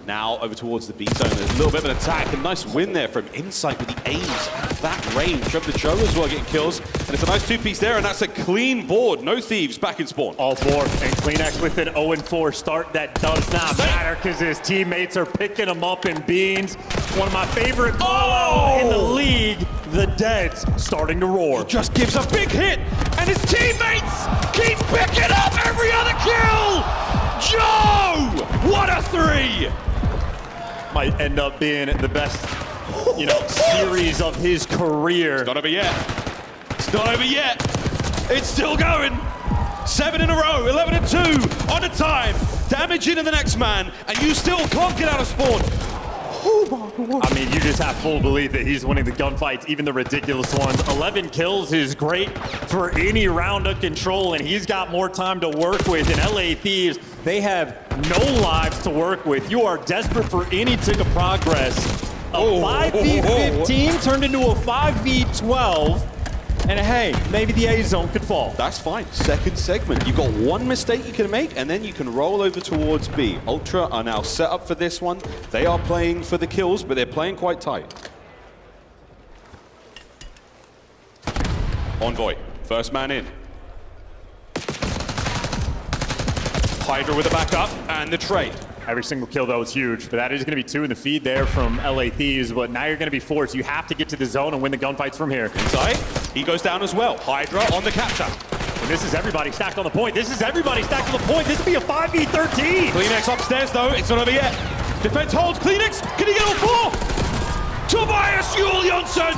Now over towards the B zone. There's a little bit of an attack. A nice win there from Insight with the aims at that range. Of the Joe as well getting kills. And it's a nice two-piece there, and that's a clean board. No Thieves back in spawn. All four. And CleanX with an 0-4 start. That does not matter because his teammates are picking him up in Beans. One of my favorite call-outs in the league. The Deads starting to roar. He just gives a big hit, and his teammates keep picking up every other kill. Joe! What a three! Might end up being the best, series of his career. It's not over yet. It's not over yet. It's still going. 7 in a row, 11-2 on a time. Damage into the next man, and you still can't get out of spawn. I mean, you just have full belief that he's winning the gunfights, even the ridiculous ones. 11 kills is great for any round of control, and he's got more time to work with. And LA Thieves, they have no lives to work with. You are desperate for any tick of progress. A 5v15 turned into a 5v12. And hey, maybe the A zone could fall. That's fine. Second segment. You've got one mistake you can make, and then you can roll over towards B. Ultra are now set up for this one. They are playing for the kills, but they're playing quite tight. Envoy, first man in. Hydra with a backup, and the trade. Every single kill, though, is huge, but that is going to be 2 in the feed there from LA Thieves, but now you're going to be forced. You have to get to the zone and win the gunfights from here. Inside, he goes down as well. Hydra on the capture. And this is everybody stacked on the point. This is everybody stacked on the point. This would be a 5v13. CleanX upstairs, though. It's not over yet. Defense holds. CleanX, can he get all 4? Tobias Julianson!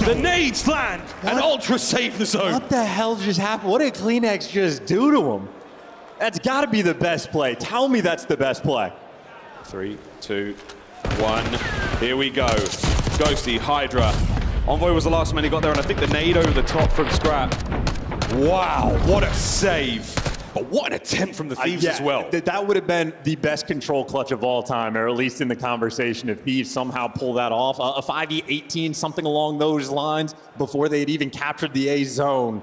The nades land, and Ultra save the zone. What the hell just happened? What did CleanX just do to him? That's got to be the best play. Tell me that's the best play. 3, 2, 1. Here we go. Ghosty, Hydra. Envoy was the last man he got there, and I think the nade over the top from Scrap. Wow, what a save. But what an attempt from the Thieves as well. That would have been the best control clutch of all time, or at least in the conversation if Thieves somehow pull that off. A 5v18, something along those lines, before they had even captured the A zone.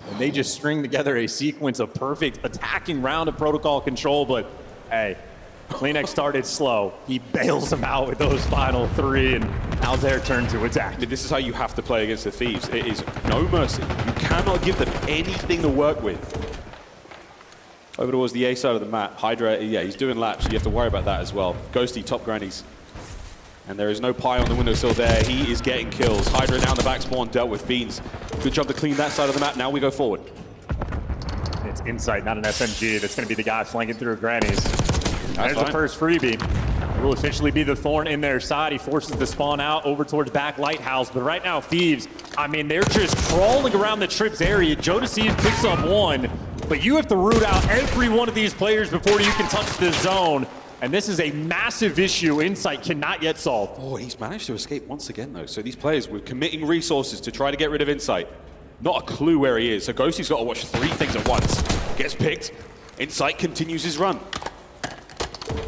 And they just string together a sequence of perfect attacking round of protocol control, but hey, CleanX started slow. He bails them out with those final 3, and now their turn to attack. This is how you have to play against the Thieves. It is no mercy. You cannot give them anything to work with. Over towards the A side of the map. Hydra, yeah, he's doing laps, so you have to worry about that as well. Ghosty, top grannies. And there is no pie on the windowsill there. He is getting kills. Hydra down the back spawn, dealt with Beans. Good job to clean that side of the map. Now we go forward. It's Insight, not an SMG. That's going to be the guy flanking through grannies. There's fine. the first freebie. It will officially be the thorn in their side. He forces the spawn out over towards back Lighthouse. But right now, Thieves, I mean, they're just crawling around the Trips area. Jodeci picks up 1, but you have to root out every one of these players before you can touch the zone. And this is a massive issue Insight cannot yet solve. Oh, he's managed to escape once again, though. So these players were committing resources to try to get rid of Insight. Not a clue where he is. So Ghosty's got to watch 3 things at once. Gets picked. Insight continues his run.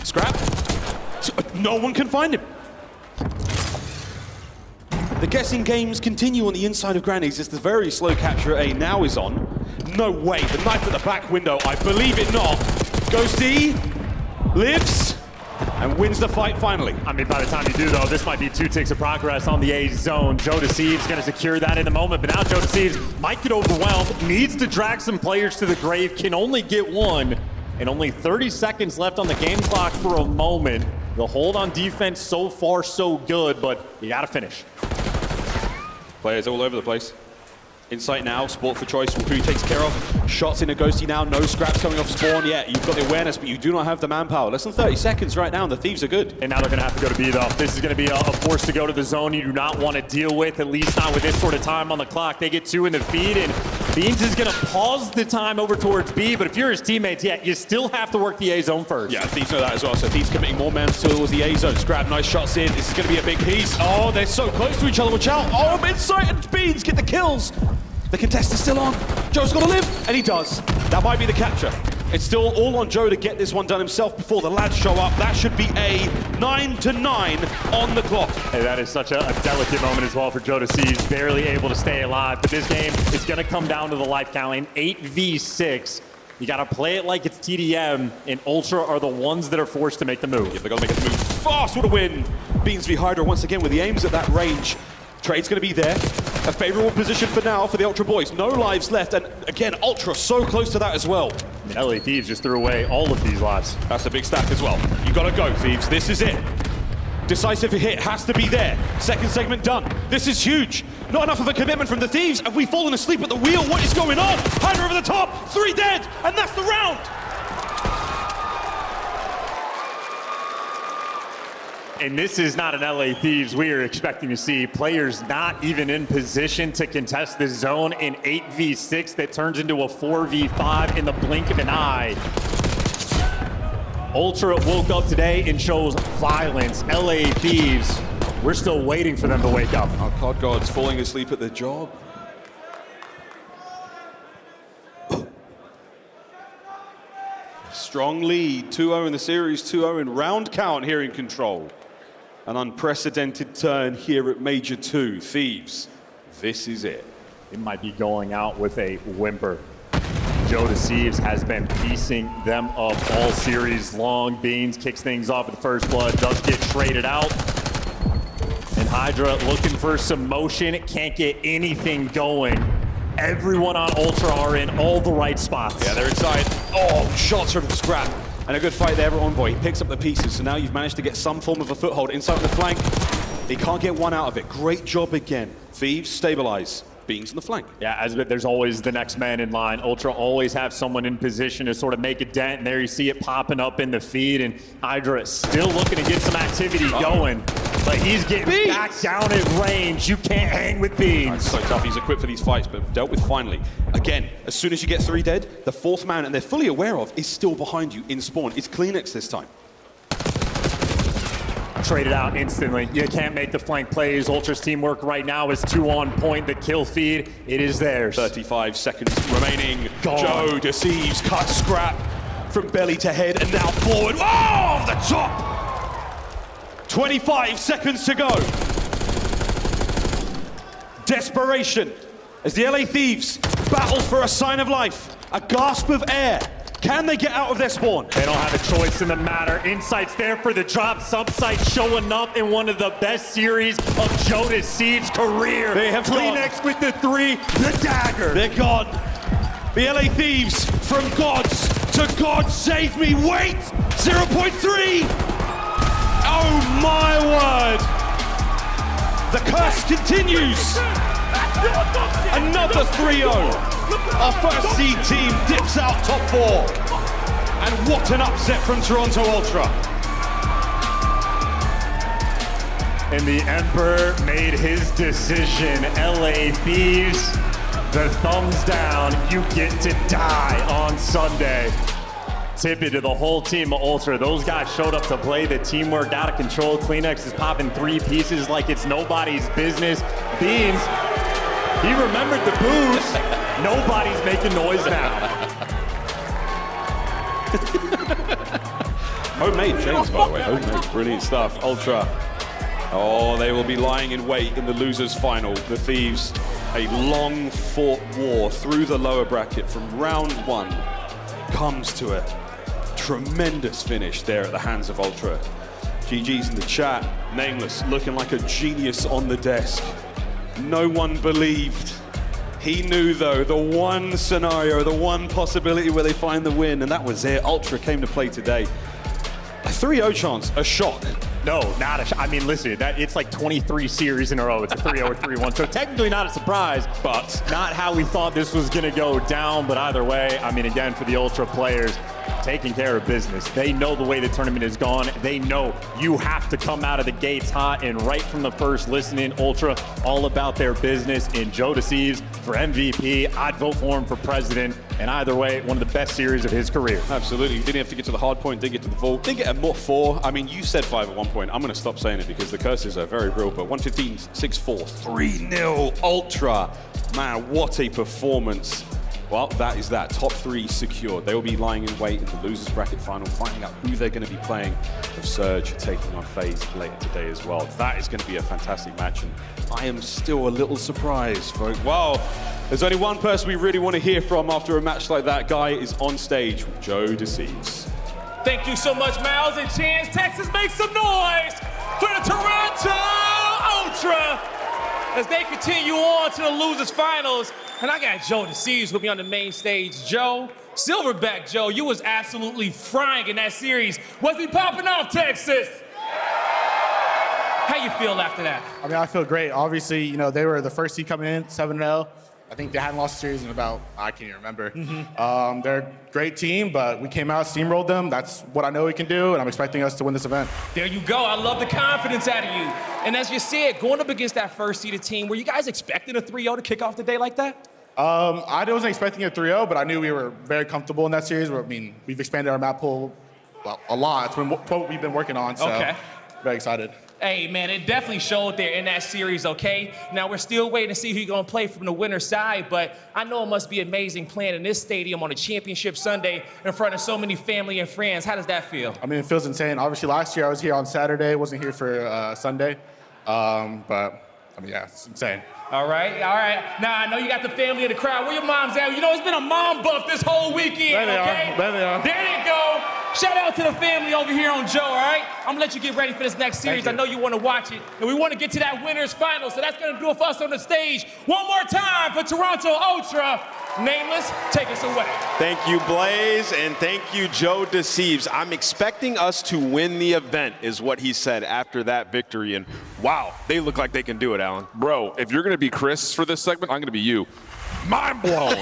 Scrap. No one can find him. The guessing games continue on the inside of Grannies. It's the very slow capture A now is on. No way. The knife at the back window. I believe it not. Ghosty lives. and wins the fight finally. I mean, by the time you do, though, this might be 2 ticks of progress on the A zone. Joe Deceives going to secure that in the moment, but now Joe Deceives might get overwhelmed, needs to drag some players to the grave, can only get one, and only 30 seconds left on the game clock for a moment. The hold on defense so far so good, but you got to finish. Players all over the place. Insight now, sport for choice, who he takes care of. Shots in a ghosty now, no scraps coming off spawn yet. You've got the awareness, but you do not have the manpower. Less than 30 seconds right now, and the Thieves are good. And now they're going to have to go to B, though. This is going to be a force to go to the zone you do not want to deal with, at least not with this sort of time on the clock. They get 2 in the feed, and Beans is going to pause the time over towards B, but if you're his teammates, yeah, you still have to work the A zone first. Yeah, Thieves know that as well, so Thieves committing more men towards the A zone. Scrap, nice shots in. This is going to be a big piece. Oh, they're so close to each other. Watch out. Oh, Insight and Beans get the kills. The contest is still on. Joe's got to live, and he does. That might be the capture. It's still all on Joe to get this one done himself before the lads show up. That should be a 9-9 on the clock. Hey, that is such a delicate moment as well for Joe Deceives, barely able to stay alive. But this game is going to come down to the life counting. 8v6. You got to play it like it's TDM, and Ultra are the ones that are forced to make the move. Yeah, they got to make it move fast. What a win. Beans v Hydra once again with the aims at that range. Trade's going to be there. A favorable position for now for the Ultra boys. No lives left, and again, Ultra so close to that as well. I mean, LA Thieves just threw away all of these lives. That's a big stack as well. You got to go, Thieves. This is it. Decisive hit has to be there. Second segment done. This is huge. Not enough of a commitment from the Thieves. Have we fallen asleep at the wheel? What is going on? Hydra over the top. 3 dead, and that's the round. And this is not an LA Thieves we are expecting to see. Players not even in position to contest the zone in 8v6 that turns into a 4v5 in the blink of an eye. Ultra woke up today and shows violence. LA Thieves, we're still waiting for them to wake up. Our COD gods falling asleep at the job. Strong lead, 2-0 in the series, 2-0 in round count here in control. An unprecedented turn here at Major 2. Thieves, this is it. It might be going out with a whimper. Joe Deceives has been piecing them up all series long. Beans kicks things off at the first blood, does get traded out. And Hydra looking for some motion, can't get anything going. Everyone on Ultra are in all the right spots. Yeah, they're inside. Oh, shots from Scrap. And a good fight there, Envoy. He picks up the pieces, so now you've managed to get some form of a foothold inside the flank. He can't get one out of it. Great job again. Thieves stabilize. Beans in the flank. Yeah, as there's always the next man in line. Ultra always have someone in position to sort of make a dent, and there you see it popping up in the feed, and Hydra still looking to get some activity going. But he's getting back down at range. You can't hang with Beans. So tough. He's equipped for these fights, but dealt with finally. Again, as soon as you get 3 dead, the 4th man, and they're fully aware of, is still behind you in spawn. It's Kleenex this time. Traded out instantly. You can't make the flank plays. Ultra's teamwork right now is 2 on point. The kill feed, it is theirs. 35 seconds remaining. Gone. Joe Deceives, cut Scrap from belly to head, and now forward. Oh, the top! 25 seconds to go. Desperation as the LA Thieves battle for a sign of life, a gasp of air. Can they get out of their spawn? They don't have a choice in the matter. Insight's there for the drop. Subsite showing up in one of the best series of Joe Deceives' career. They have Kleenex with the 3, the dagger. They're gone. The LA Thieves from gods to God save me. Wait, 0.3. Oh my word. The curse continues. Another 3-0. Our first seed team dips out top 4. And what an upset from Toronto Ultra. And the Emperor made his decision. LA Thieves, the thumbs down. You get to die on Sunday. Tip it to the whole team of Ultra. Those guys showed up to play. The teamwork out of control. Kleenex is popping 3 pieces like it's nobody's business. Beans, he remembered the booze. Nobody's making noise now. Homemade chains, by the way. Homemade. Brilliant stuff. Ultra. Oh, they will be lying in wait in the losers final. The Thieves, a long fought war through the lower bracket from round 1 comes to a tremendous finish there at the hands of Ultra. GG's in the chat. Nameless, looking like a genius on the desk. No one believed. He knew, though, the one scenario, the one possibility where they find the win, and that was it. Ultra came to play today. A 3-0 chance, a shock. No, not a I mean, listen, it's like 23 series in a row. It's a 3-0 or 3-1. So technically not a surprise, but not how we thought this was going to go down. But either way, I mean, again, for the Ultra players, taking care of business. They know the way the tournament has gone. They know you have to come out of the gates hot, and right from the first, listening, Ultra, all about their business. And Joe Deceives for MVP. I'd vote for him for president. And either way, one of the best series of his career. Absolutely. Didn't have to get to the hard point, didn't get to the vault, didn't get a more 4. I mean, you said 5 at one point. I'm going to stop saying it because the curses are very real. But 115, 6-4, 3-0 Ultra. Man, what a performance. Well, that is that. Top 3 secured. They will be lying in wait in the losers bracket final, finding out who they're going to be playing. With Surge taking on FaZe later today as well. That is going to be a fantastic match, and I am still a little surprised, folks. Wow, there's only one person we really want to hear from after a match like that. Guy is on stage with Joe Deceives. Thank you so much, Miles and Chance. Texas, make some noise for the Toronto Ultra as they continue on to the losers finals. And I got Joe Deceives with me on the main stage. Joe, Silverback Joe, you was absolutely frying in that series. Was he popping off, Texas? How you feel after that? I mean, I feel great. Obviously, you know, they were the first seed coming in, 7-0. I think they hadn't lost a series in about, I can't even remember. They're a great team, but we came out, steamrolled them. That's what I know we can do, and I'm expecting us to win this event. There you go. I love the confidence out of you. And as you said, going up against that first-seeded team, were you guys expecting a 3-0 to kick off the day like that? I wasn't expecting a 3-0, but I knew we were very comfortable in that series. I mean, we've expanded our map pool a lot. It's what we've been working on, so very excited. Hey, man, it definitely showed there in that series, okay? Now, we're still waiting to see who you're going to play from the winner's side, but I know it must be amazing playing in this stadium on a championship Sunday in front of so many family and friends. How does that feel? I mean, it feels insane. Obviously, last year I was here on Saturday, wasn't here for Sunday, but, I mean, yeah, it's insane. All right. Now, I know you got the family in the crowd. Where your mom's at? You know, it's been a mom buff this whole weekend, okay? There they are. There you go. Shout out to the family over here on Joe, all right? I'm gonna let you get ready for this next series. I know you wanna watch it, and we wanna get to that winner's final, so that's gonna do it for us on the stage. One more time for Toronto Ultra. Nameless, take us away. Thank you, Blaze, and thank you, Joe Deceives. I'm expecting us to win the event, is what he said after that victory, and wow, they look like they can do it, Alan. Bro, if you're going to be Chris for this segment, I'm going to be you. Mind blown.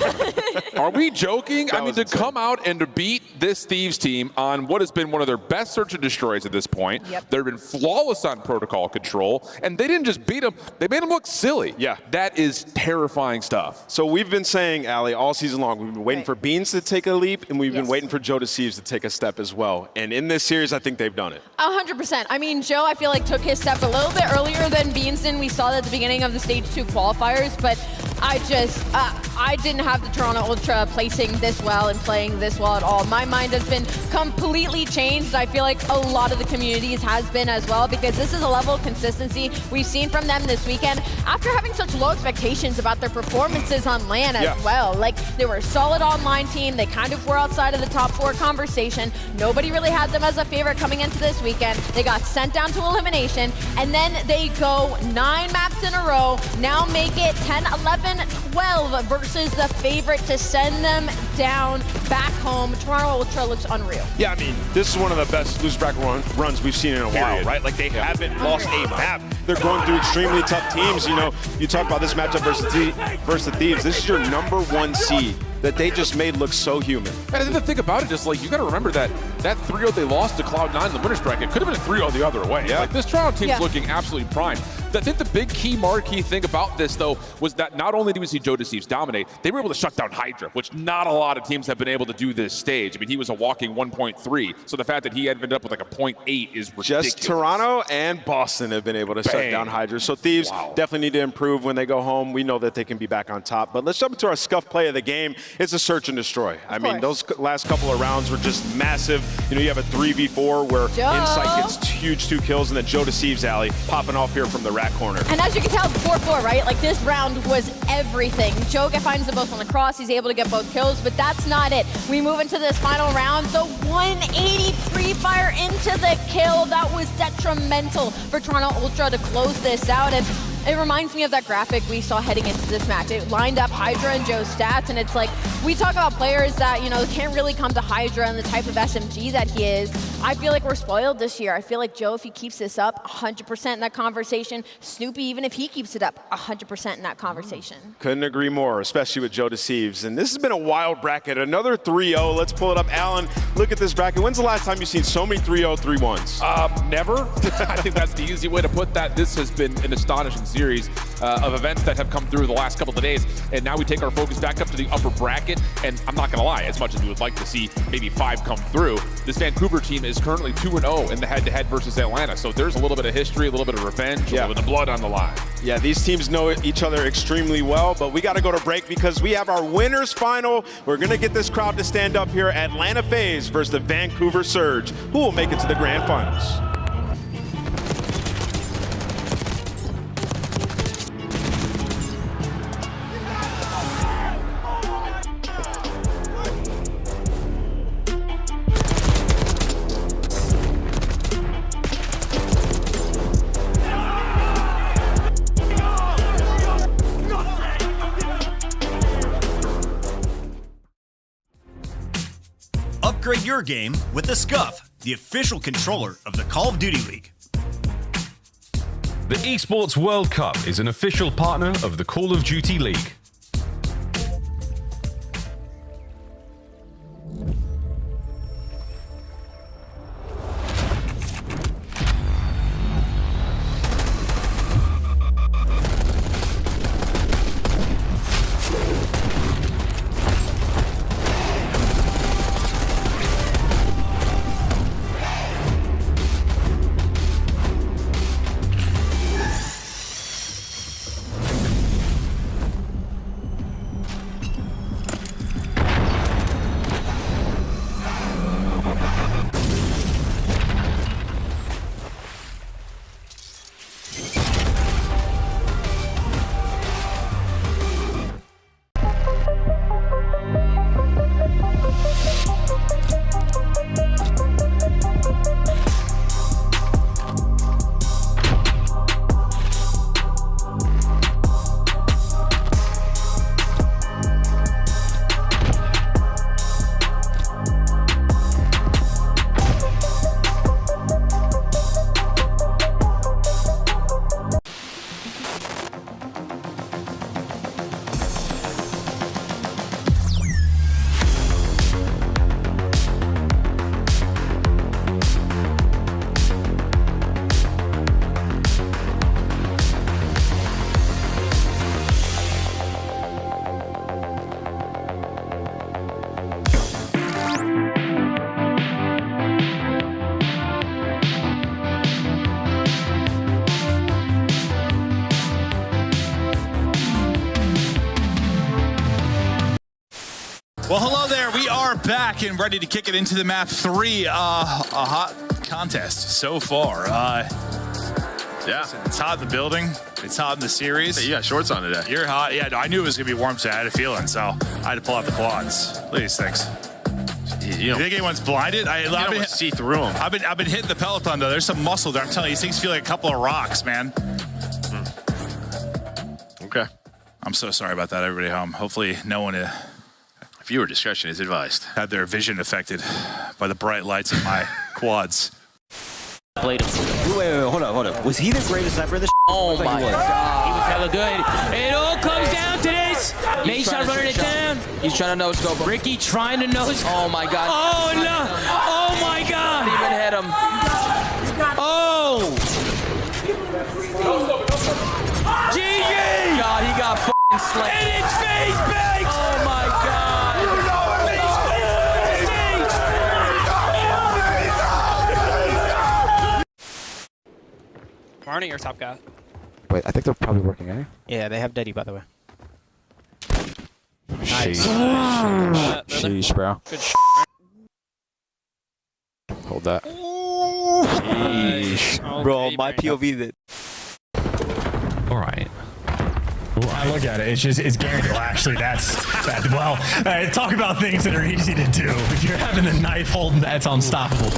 Are we joking? I mean, to come out and to beat this Thieves team on what has been one of their best search and destroys at this point. They've been flawless on protocol control, and they didn't just beat them, they made them look silly. Yeah. That is terrifying stuff. So we've been saying, Allie, all season long, we've been waiting for Beans to take a leap, and we've been waiting for Joe Deceives to take a step as well. And in this series, I think they've done it. 100%. I mean, Joe, I feel like took his step a little bit earlier than Beans did. We saw that at the beginning of the Stage 2 qualifiers, but I didn't have the Toronto Ultra placing this well and playing this well at all. My mind has been completely changed. I feel like a lot of the communities has been as well, because this is a level of consistency we've seen from them this weekend after having such low expectations about their performances on LAN as well. Like, they were a solid online team. They kind of were outside of the top 4 conversation. Nobody really had them as a favorite coming into this weekend. They got sent down to elimination, and then they go 9 maps in a row, now make it 10, 11, 12 versus the favorite to send them down back home. Toronto Ultra looks unreal. Yeah, I mean, this is one of the best loser bracket runs we've seen in a while, right? Like, they haven't lost a map. They're going through extremely tough teams. You know, you talk about this matchup versus the Thieves. This is your #1 seed that they just made look so human. And then the thing about it is, like, you got to remember that 3-0 they lost to Cloud9 in the winner's bracket could have been a 3-0 the other way. Like, this Toronto team's looking absolutely primed. I think the big key marquee thing about this, though, was that not only did we see Joe Deceives dominate, they were able to shut down Hydra, which not a lot of teams have been able to do this stage. I mean, he was a walking 1.3, so the fact that he ended up with like a 0.8 is ridiculous. Just Toronto and Boston have been able to shut down Hydra. So Thieves definitely need to improve when they go home. We know that they can be back on top. But let's jump into our scuff play of the game. It's a search and destroy. I mean, those last couple of rounds were just massive. You know, you have a 3v4 where Insight gets huge 2 kills, and then Joe Deceives, Alley, popping off here from the rat corner. And as you can tell, 4-4, right? Like, this round was everything. Joe finds them both on the cross. He's able to get both kills, but that's not it. We move into this final round. The 180 pre-fire into the kill. That was detrimental for Toronto Ultra to close this out. And it reminds me of that graphic we saw heading into this match. It lined up Hydra and Joe's stats, and it's like, we talk about players that, you know, can't really come to Hydra and the type of SMG that he is. I feel like we're spoiled this year. I feel like Joe, if he keeps this up, 100% in that conversation. Snoopy, even if he keeps it up, 100% in that conversation. Couldn't agree more, especially with Joe Deceives. And this has been a wild bracket. Another 3-0. Let's pull it up. Alan, look at this bracket. When's the last time you've seen so many 3-0, 3-1s? Never. I think that's the easy way to put that. This has been an astonishing series of events that have come through the last couple of days. And now we take our focus back up to the upper bracket. And I'm not going to lie, as much as we would like to see maybe 5 come through, this Vancouver team is currently 2-0 in the head-to-head versus Atlanta. So there's a little bit of history, a little bit of revenge, a little bit of blood on the line. Yeah, these teams know each other extremely well, but we got to go to break because we have our winners final. We're going to get this crowd to stand up here. Atlanta FaZe versus the Vancouver Surge. Who will make it to the grand finals? Upgrade your game with the Scuff, the official controller of the Call of Duty League. The Esports World Cup is an official partner of the Call of Duty League. Well, hello there. We are back and ready to kick it into the map 3. A hot contest so far. Yeah, it's hot in the building. It's hot in the series. Hey, you got shorts on today. You're hot. Yeah, I knew it was going to be warm today. I had a feeling, so I had to pull out the quads. Look at these things. You think anyone's blinded? I've been see through them. I've been hitting the Peloton though. There's some muscle there. I'm telling you, these things feel like a couple of rocks, man. Okay. I'm so sorry about that, everybody home. Hopefully, no one. Viewer discretion is advised. Had their vision affected by the bright lights of my quads. Played him. Wait, hold up. Was he the greatest sniper of the Oh my god. He was hella good. It all comes down to this. Nate shot running it down. He's trying to no-scope him. Ricky trying to no-scope. Oh my god. Oh no. Oh my god. Didn't even hit him. Oh. GG. God, he got f***ing slammed. And it's FaZe Banks. Oh my god. Marnie or top guy? Wait, I think they're probably working, eh? Yeah, they have Deddy, by the way. Sheesh. Sheesh, bro. Good Hold that. Sheesh. Okay, bro, my POV that. All right. I look at it, it's guaranteed. Well, actually, well, talk about things that are easy to do. If you're having the knife holding, that's unstoppable.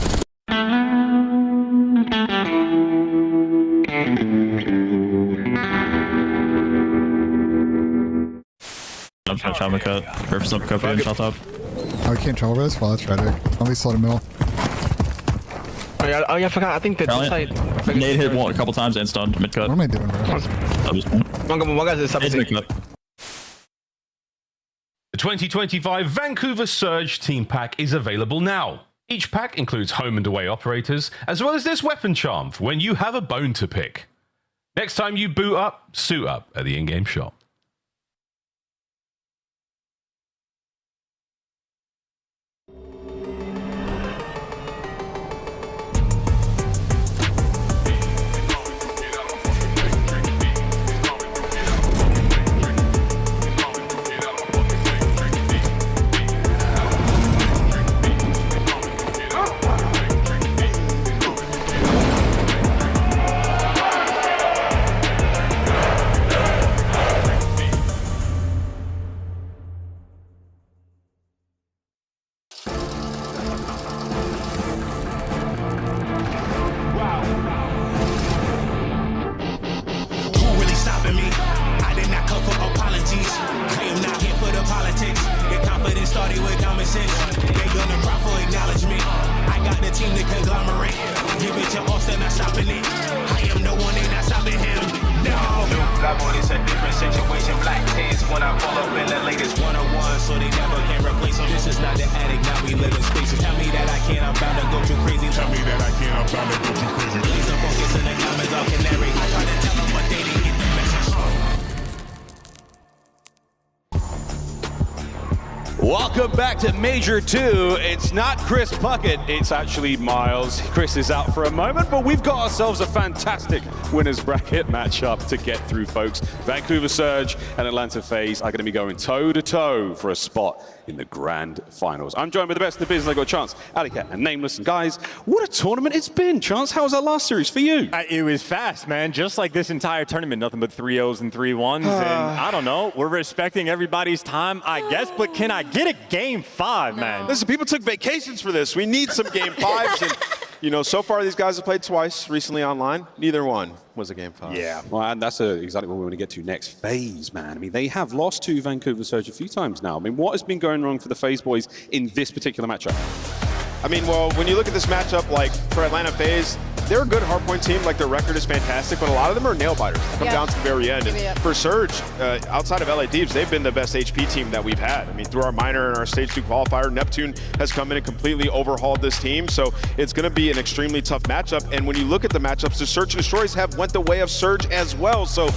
I'm trying to travel cut. Purpose uppercut for shot top. Oh, we can't travel this? Well, that's tragic. At least let him middle. Oh yeah, I forgot. I think that Nade hit one a couple times and stunned mid cut. What am I doing, bro? One guy's mid cut. The 2025 Vancouver Surge Team Pack is available now. Each pack includes home and away operators, as well as this weapon charm for when you have a bone to pick. Next time you boot up, suit up at the in-game shop. Welcome back to Major 2. It's not Chris Puckett, it's actually Miles. Chris is out for a moment, but we've got ourselves a fantastic winners bracket matchup to get through, folks. Vancouver Surge and Atlanta FaZe are going to be going toe-to-toe for a spot in the grand finals. I'm joined with the best in the business. I got Chance, Alicat, and Nameless. And guys, what a tournament it's been. Chance, how was that last series for you? It was fast, man. Just like this entire tournament, nothing but 3-0s and 3-1s. And I don't know, we're respecting everybody's time, I guess, but can I get a game 5, man? Listen, people took vacations for this. We need some game 5s. And, you know, so far these guys have played twice recently online. Neither one was a game 5. Yeah, well, and that's exactly what we want to get to next. FaZe, man. I mean, they have lost to Vancouver Surge a few times now. I mean, what has been going wrong for the FaZe boys in this particular matchup? I mean, well, when you look at this matchup, like for Atlanta FaZe, they're a good hardpoint team. Like their record is fantastic, but a lot of them are nail biters. They come down to the very end. And for Surge, outside of LA Thieves, they've been the best HP team that we've had. I mean, through our minor and our stage 2 qualifier, Neptune has come in and completely overhauled this team. So it's going to be an extremely tough matchup. And when you look at the matchups, the Search and Destroys have went the way of Surge as well. So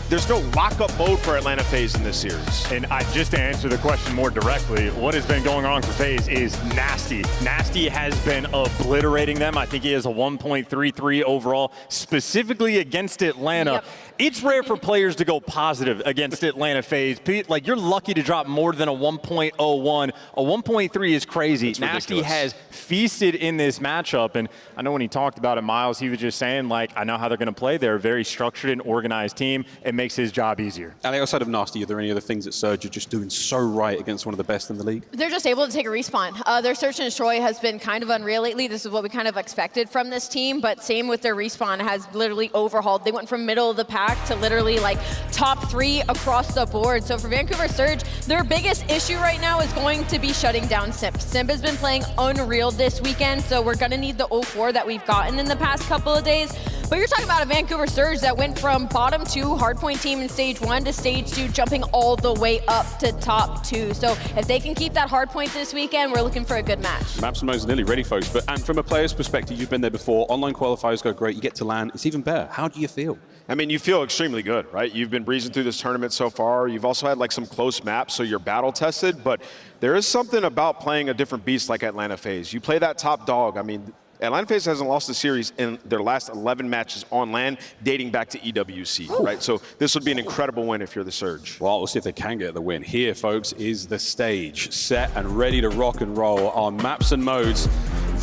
there's no lockup mode for Atlanta FaZe in this series. And just to answer the question more directly, what has been going on for FaZe is Nasty. Nasty has been obliterating them. I think he has a 1.33 overall, specifically against Atlanta. Yep. It's rare for players to go positive against Atlanta FaZe. Like, you're lucky to drop more than a 1.01. A 1.3 is crazy. Nasty has feasted in this matchup. And I know when he talked about it, Miles, he was just saying, like, I know how they're going to play. They're a very structured and organized team. It makes his job easier. And outside of Nasty, are there any other things that Surge are just doing so right against one of the best in the league? They're just able to take a respawn. Their search and destroy has been kind of unreal lately. This is what we kind of expected from this team, but same with their respawn has literally overhauled. They went from middle of the pack to literally like top 3 across the board. So for Vancouver Surge, their biggest issue right now is going to be shutting down Simp. Simp has been playing unreal this weekend, so we're gonna need the 0-4 that we've gotten in the past couple of days. But you're talking about a Vancouver Surge that went from bottom 2 hardpoint team in stage 1 to stage 2, jumping all the way up to top 2. So if they can keep that hardpoint this weekend, we're looking for a good match. Maps and modes are nearly ready, folks. And from a player's perspective, you've been there before. Online qualifiers go great. You get to LAN. It's even better. How do you feel? I mean, you feel extremely good, right? You've been breezing through this tournament so far. You've also had like some close maps, so you're battle tested. But there is something about playing a different beast like Atlanta FaZe. You play that top dog. I mean, Atlanta FaZe hasn't lost a series in their last 11 matches on LAN, dating back to EWC, right? So this would be an incredible win if you're the Surge. Well, we'll see if they can get the win. Here, folks, is the stage set and ready to rock and roll on Maps and Modes.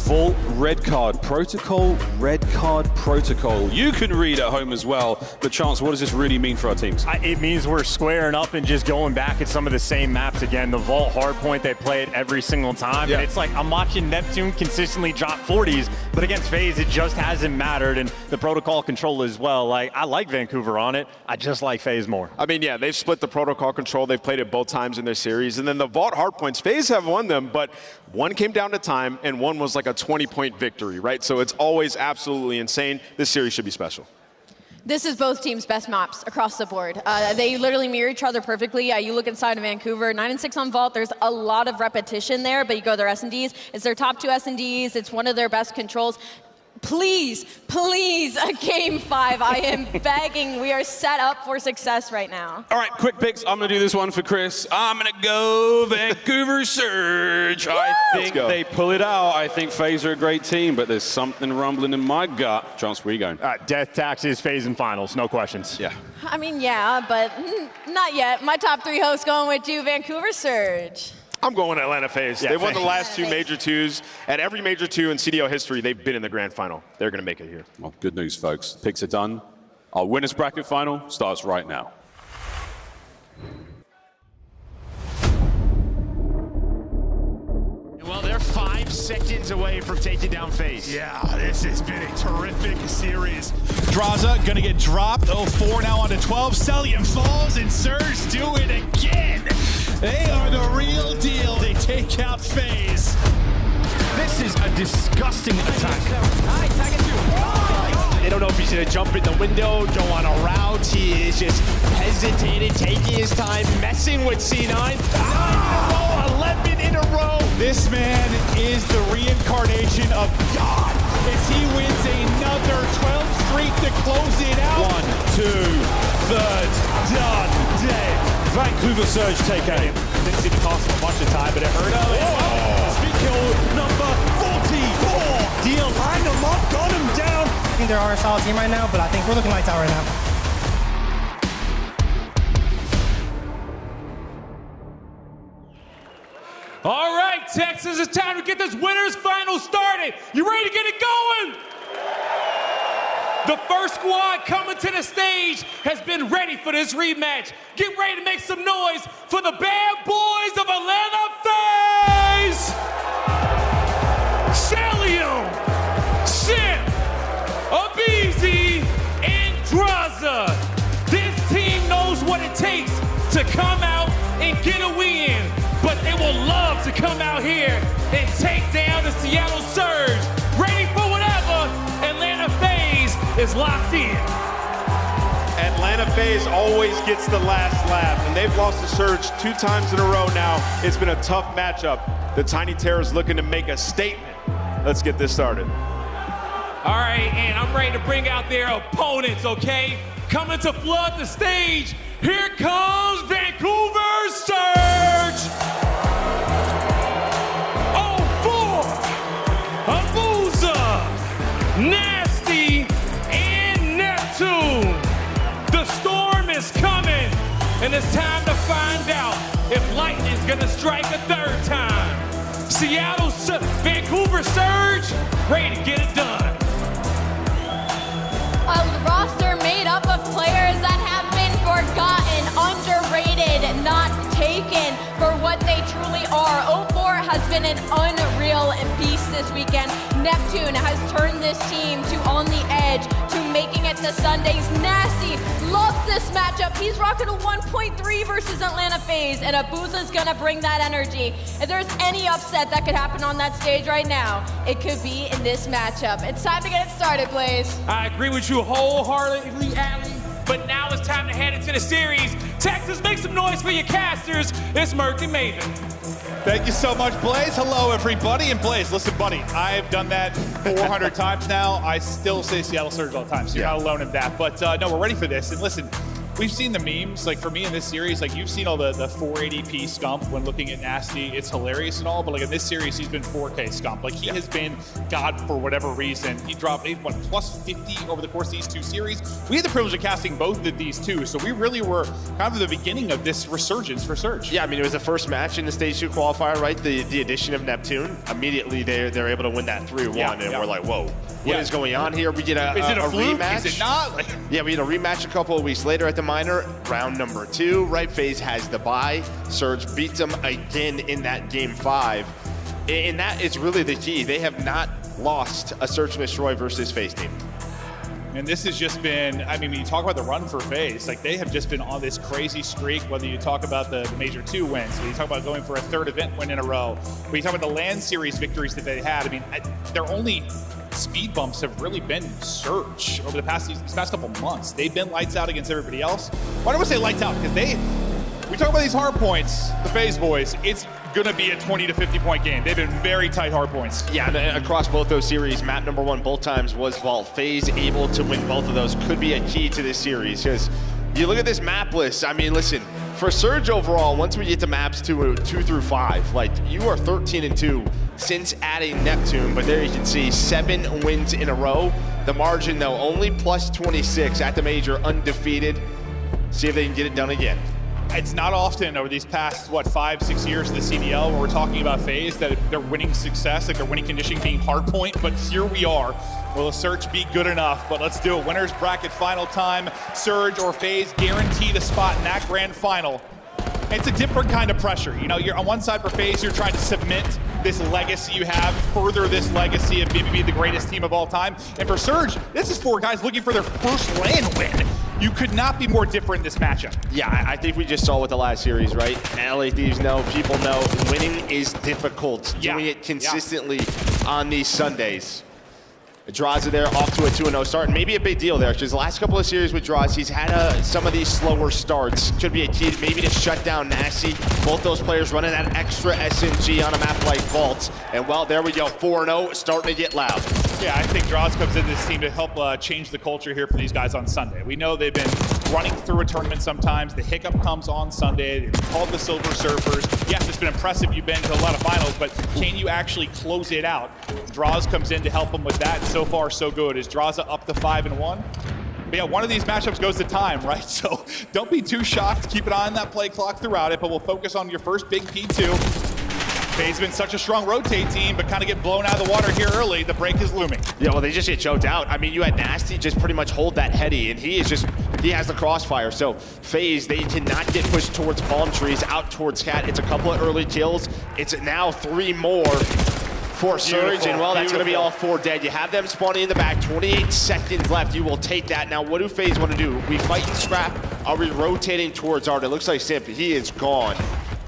Vault red card protocol, red card protocol. You can read at home as well. But Chance, what does this really mean for our teams? It means we're squaring up and just going back at some of the same maps again. The Vault Hardpoint, they play it every single time. Yeah. And it's like I'm watching Neptune consistently drop 40s, but against FaZe, it just hasn't mattered. And the protocol control as well. Like, I like Vancouver on it. I just like FaZe more. I mean, yeah, they've split the protocol control. They've played it both times in their series. And then the Vault Hardpoints, FaZe have won them, but one came down to time and one was like a 20-point victory, right? So it's always absolutely insane. This series should be special. This is both teams' best maps across the board. They literally mirror each other perfectly. You look inside of Vancouver, 9-6 on Vault. There's a lot of repetition there, but you go to their S&Ds. It's their top 2 S&Ds. It's one of their best controls. Please, please, a game 5. I am begging. We are set up for success right now. All right, quick picks. I'm going to do this one for Chris. I'm going to go Vancouver Surge. I think they pull it out. I think FaZe are a great team, but there's something rumbling in my gut. Chance, where are you going? Death Taxes, FaZe in finals, no questions. Yeah. I mean, yeah, but not yet. My top 3 hosts going with you, Vancouver Surge. I'm going Atlanta FaZe. Yeah, they won the FaZe. last 2 Major 2s. At every Major 2 in CDL history, they've been in the grand final. They're going to make it here. Well, good news, folks. Picks are done. Our winners bracket final starts right now. Well, they're 5 seconds away from taking down FaZe. Yeah, this has been a terrific series. Draza gonna get dropped. 4 now onto 12. Cellium falls and Surge do it again. They are the real deal. They take out FaZe. This is a disgusting attack. They don't know if he's going to jump in the window, go on a route. He is just hesitating, taking his time, messing with C9. 11 in a row. This man is the reincarnation of God as he wins another 12th streak to close it out. 1, 2, third, done, dead. Vancouver Surge take aim. Didn't see the cost a bunch of time, but it hurt. Speed kill number 44. Deal, line him up, gun him down. I think they are a solid team right now, but I think we're looking lights out right now. All right, Texas, it's time to get this winners final started. You ready to get it going? The first squad coming to the stage has been ready for this rematch. Get ready to make some noise for the bad boys of Atlanta FaZe! Cellium, Simp, Abizi, and Draza. This team knows what it takes to come out and get a win, but they will love to come out here and take down the Seattle Surge. Ready for whatever, Atlanta FaZe is locked in. Atlanta FaZe always gets the last laugh, and they've lost the Surge 2 times in a row now. It's been a tough matchup. The Tiny Terror's looking to make a statement. Let's get this started. All right, and I'm ready to bring out their opponents, okay? Coming to flood the stage, here comes Vancouver Surge! 04, Abuza, Nasty, and Neptune. The storm is coming, and it's time to find out if lightning's gonna strike a 3rd time. Seattle, Vancouver Surge, ready to get it done. A roster made up of players that have been forgotten, underrated, not taken for what they truly are. 04 has been an unreal beast this weekend. Neptune has turned this team to on the edge, to making it to Sundays. Nasty loves this matchup. He's rocking a 1.3 versus Atlanta FaZe, and Abuza's gonna bring that energy. If there's any upset that could happen on that stage right now, it could be in this matchup. It's time to get it started, Blaze. I agree with you wholeheartedly, Allie, but now it's time to head into the series. Texas, make some noise for your casters. It's Merc and Maven. Thank you so much, Blaze. Hello, everybody. And Blaze, listen, buddy, I've done that 400 times now. I still say Seattle Surge all the time, so you're not alone in that. But no, we're ready for this. And listen, we've seen the memes. Like for me in this series, like you've seen all the 480p scump when looking at Nasty. It's hilarious and all, but like in this series, he's been 4K scump. Like he has been God for whatever reason. He dropped what, plus 50 over the course of these 2 series. We had the privilege of casting both of these two, so we really were kind of the beginning of this resurgence for Surge. Yeah, I mean, it was the first match in the Stage 2 qualifier, right? The addition of Neptune. Immediately, they're able to win that 3-1, and we're like, whoa, what is going on here? We did a rematch. Is it not? Yeah, we had a rematch a couple of weeks later at the minor, round number 2, right? FaZe has the bye. Surge beats them again in that game 5. And that is really the key. They have not lost a Search and Destroy versus FaZe team. And this has just been, I mean, when you talk about the run for FaZe, like they have just been on this crazy streak, whether you talk about the Major 2 wins, whether you talk about going for a 3rd event win in a row, when you talk about the LAN series victories that they had, I mean, their only speed bumps have really been Surge over the past, these past couple months. They've been lights out against everybody else. Why do I say lights out? Because we talk about these hard points, the FaZe boys, it's going to be a 20 to 50 point game. They've been very tight hard points. Yeah, and across both those series, map number 1 both times was Vault. FaZe able to win both of those could be a key to this series, because you look at this map list, I mean, listen, for Surge overall, once we get to maps 2 through 5, like you are 13-2 since adding Neptune, but there you can see 7 wins in a row. The margin though, only plus 26 at the major, undefeated. See if they can get it done again. It's not often over these past, 5-6 years in the CDL where we're talking about FaZe that they're winning success, like their winning condition being Hardpoint, but here we are. Will the Surge be good enough? But let's do it. Winners bracket final time. Surge or FaZe guaranteed a spot in that grand final. It's a different kind of pressure. You know, you're on one side for FaZe, you're trying to cement this legacy you have, further this legacy of maybe being the greatest team of all time. And for Surge, this is 4 guys looking for their first LAN win. You could not be more different in this matchup. Yeah, I think we just saw with the last series, right? LA Thieves know, people know, winning is difficult. Doing it consistently on these Sundays. Draza there off to a 2-0 start, and maybe a big deal there, because the last couple of series with Draza, he's had some of these slower starts. Could be a key maybe to shut down Nasty. Both those players running that extra SMG on a map like Vault. And well, there we go, 4-0, starting to get loud. Yeah, I think Draza comes into this team to help change the culture here for these guys on Sunday. We know they've been running through a tournament sometimes. The hiccup comes on Sunday. It's called the Silver Surfers. Yes, it's been impressive. You've been to a lot of finals, but can you actually close it out? Draza comes in to help them with that. So far, so good. Is Draza up to 5-1? But yeah, one of these matchups goes to time, right? So don't be too shocked. Keep an eye on that play clock throughout it, but we'll focus on your first big P2. FaZe's been such a strong rotate team, but kind of get blown out of the water here early. The break is looming. Yeah, well, they just get choked out. I mean, you had Nasty just pretty much hold that heady, and he has the crossfire. So FaZe, they cannot get pushed towards palm trees, out towards Cat. It's a couple of early kills. It's now 3 more for Surge, and well, that's going to be all 4 dead. You have them spawning in the back, 28 seconds left. You will take that. Now, what do FaZe want to do? We fight and scrap? Are we rotating towards Art? It looks like Simp, he is gone.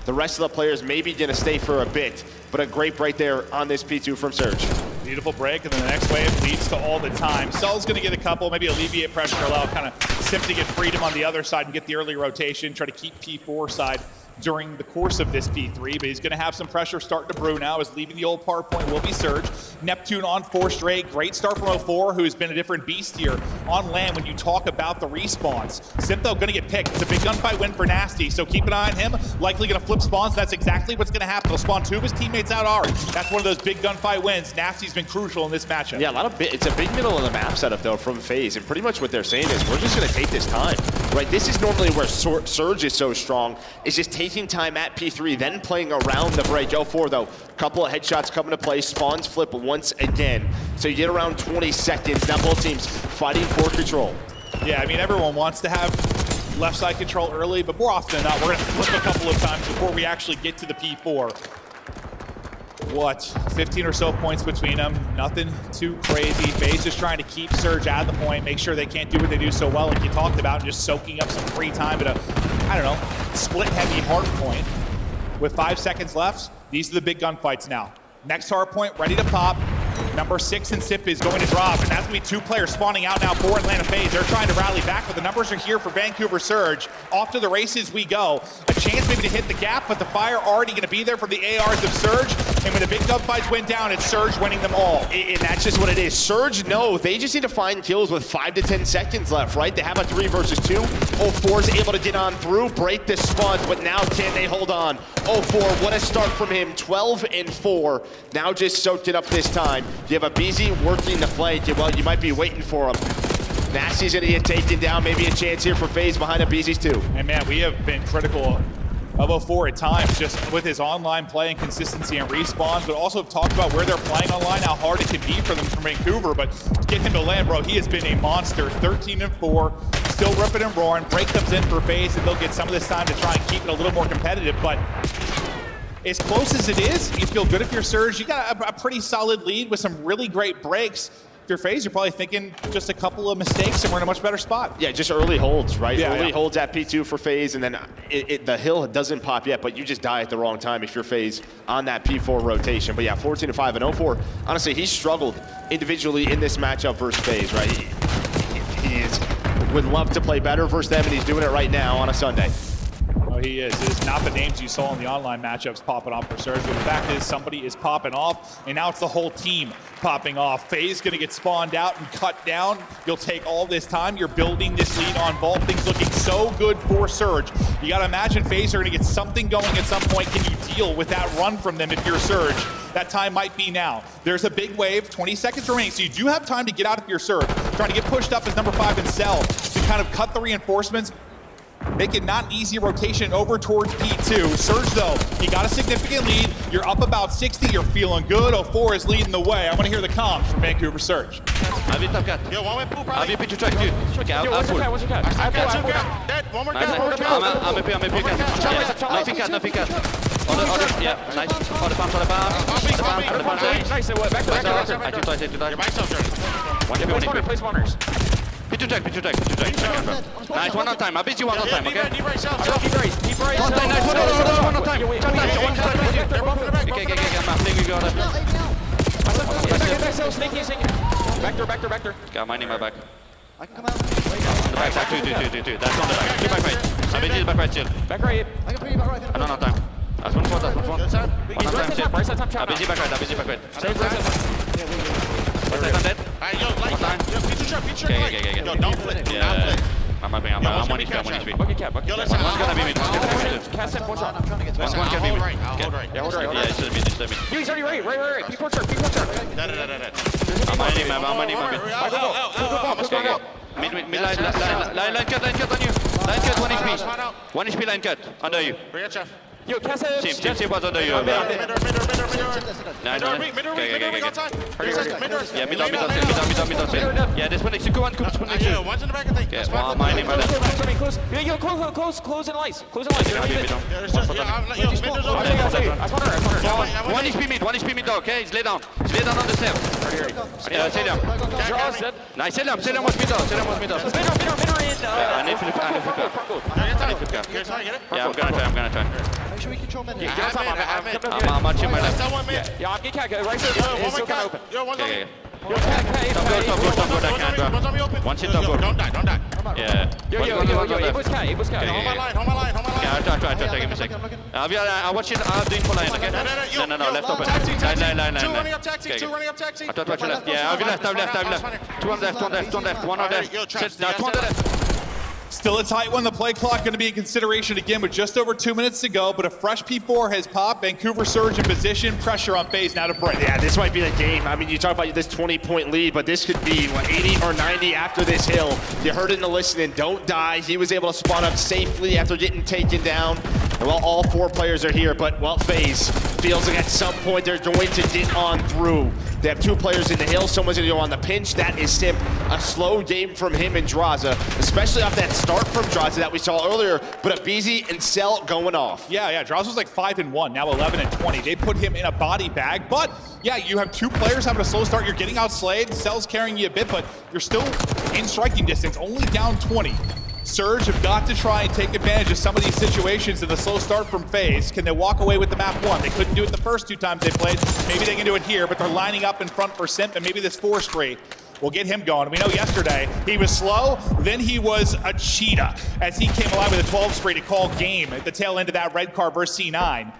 The rest of the players maybe going to stay for a bit, but a great break there on this P2 from Surge. Beautiful break, and then the next wave leads to all the time. Cell's going to get a couple, maybe alleviate pressure, allow kind of Simp to get freedom on the other side and get the early rotation, try to keep P4 side during the course of this P3, but he's going to have some pressure starting to brew now, as leaving the old Hardpoint will be Surge. Neptune on 4 straight. Great start from 04, who's been a different beast here on LAN when you talk about the respawns. Simp, though, going to get picked. It's a big gunfight win for Nasty, so keep an eye on him. Likely going to flip spawns. That's exactly what's going to happen. He'll spawn 2 of his teammates out Art. That's one of those big gunfight wins. Nasty's been crucial in this matchup. Yeah, it's a big middle of the map setup, though, from FaZe, and pretty much what they're saying is we're just going to take this time, right? This is normally where Surge is so strong. It's just taking time at P3, then playing around the break. 04, though, couple of headshots coming to play. Spawns flip once again. So you get around 20 seconds. Now both teams fighting for control. Yeah, I mean, everyone wants to have left side control early, but more often than not, we're going to flip a couple of times before we actually get to the P4. What, 15 or so points between them. Nothing too crazy. FaZe just trying to keep Surge out of the point, make sure they can't do what they do so well, like you talked about, just soaking up some free time at a, I don't know, split-heavy Hardpoint. With 5 seconds left, these are the big gunfights now. Next Hardpoint ready to pop. Number 6 and Sip is going to drop, and that's going to be 2 players spawning out now for Atlanta FaZe. They're trying to rally back, but the numbers are here for Vancouver Surge. Off to the races we go. A chance maybe to hit the gap, but the fire already going to be there from the ARs of Surge. And when the big gunfights went down, it's Surge winning them all. And that's just what it is. Surge, no, they just need to find kills with 5 to 10 seconds left, right? They have a 3 versus 2. 04 is able to get on through, break the sponge, but now can they hold on? 04, what a start from him, 12 and 4. Now just soaked it up this time. You have a BZ working the flank, well, you might be waiting for him. Nasty's gonna get taken down, maybe a chance here for FaZe behind the BZs too. And man, we have been critical of 04 at times, just with his online play and consistency and respawns, but also talked about where they're playing online, how hard it can be for them from Vancouver, but to get him to land, bro, he has been a monster. 13 and 4, still ripping and roaring. Break comes in for FaZe, and they'll get some of this time to try and keep it a little more competitive, but as close as it is, you feel good if you're Surge. You got a pretty solid lead with some really great breaks. If you're FaZe, you're probably thinking just a couple of mistakes and we're in a much better spot. Yeah, just early holds, right? Yeah, early holds at P2 for FaZe, and then the hill doesn't pop yet, but you just die at the wrong time if you're FaZe on that P4 rotation. But yeah, 14 and 5 and 04. Honestly, he struggled individually in this matchup versus FaZe, right? He would love to play better versus them, and he's doing it right now on a Sunday. Oh, he is. It is not the names you saw in the online matchups popping off for Surge, but the fact is somebody is popping off, and now it's the whole team popping off. FaZe going to get spawned out and cut down. You'll take all this time. You're building this lead on Vault. Things looking so good for Surge. You got to imagine FaZe are going to get something going at some point. Can you deal with that run from them if you're Surge? That time might be now. There's a big wave, 20 seconds remaining, so you do have time to get out of your Surge. Trying to get pushed up as number 5 and Cell to kind of cut the reinforcements. Make it not an easy rotation over towards P2. Surge, though, you got a significant lead. You're up about 60. You're feeling good. 04 is leading the way. I want to hear the comms from Vancouver Surge. Yo, one way pool, probably. I'll be track, dude. Yo, what's your cat? What's your cat? I cat. Dead. One more cat. I'm a P cat. Nothing cat. Yeah, nice. On the pump. Nice, back to. I do try. Place spawners. P2 tech. Nice, one on time. I'll beat you one on time, okay? Keep right. One time, nice. One on time. Okay. I'm not thinking you got it. Back door. Got mine in my back. I can come out. On the back side, two. That's on the back. Keep back right. I'll beat you back right, chill. Back right. I can put you back right. I don't know time. That's one. One on time, chill. I'll beat you back right. Save right. I'm dead. One time. Okay. Yo, don't flip. Yeah. I'm one HP. Bucket cap. One's gonna be me. Cast it, one shot. I'm trying to get one can be me. Hold right. Yeah, it should be me. Yo, he's already right. Keep torture. I'm on him. Go. Mid line cut on you. Line cut, 1 HP. 1 HP line cut. Under you. Yo, cast it. Team was under you. No, I don't. Okay. Yeah, mid on. Yeah, this one next to go on. Yeah, one's in the back, I think. Yeah, well, mine in my left. Close. Yo, close and lights. Close and lights. One HP mid, okay? He's lay down. on the step. Yeah, stay down. Nice, stay down. Stay down, watch mid up. I need flip cap. Yeah, I'm gonna try. Make sure we control mid. I'm watching my left. Yeah, I'm getting cat. Right side. It's still kind of open. Okay. Top go, that can. One shit, top go. Don't die. Yeah. Yo, Able's cat. Hold my line. Yeah, I'll try, give me a second. I'll watch it, I'll do it for line, okay? No, left open. Line. Two running up taxi. I'll try to left. Yeah, I'll be left. Two on left, one on left. Now, two on the left. Still a tight one. The play clock going to be in consideration again with just over 2 minutes to go, but a fresh P4 has popped. Vancouver Surge in position. Pressure on FaZe now to break. Yeah, this might be the game. I mean, you talk about this 20-point lead, but this could be, 80 or 90 after this hill. You heard it in the listening. Don't die. He was able to spawn up safely after getting taken down. And well, all 4 players are here, but well, FaZe feels like at some point they're going to get on through. They have 2 players in the hill. Someone's going to go on the pinch. That is Simp. A slow game from him and Draza, especially off that start from Draza that we saw earlier, but a BZ and Cell going off. Yeah, Draza was like 5-1, now 11-20. They put him in a body bag, but yeah, you have 2 players having a slow start. You're getting outslayed. Cell's carrying you a bit, but you're still in striking distance, only down 20. Surge have got to try and take advantage of some of these situations in the slow start from FaZe. Can they walk away with the map 1? They couldn't do it the first 2 times they played. Maybe they can do it here, but they're lining up in front for Simp, and maybe this 4 spree will get him going. We know yesterday he was slow, then he was a cheetah as he came alive with a 12 spree to call game at the tail end of that red card versus C9.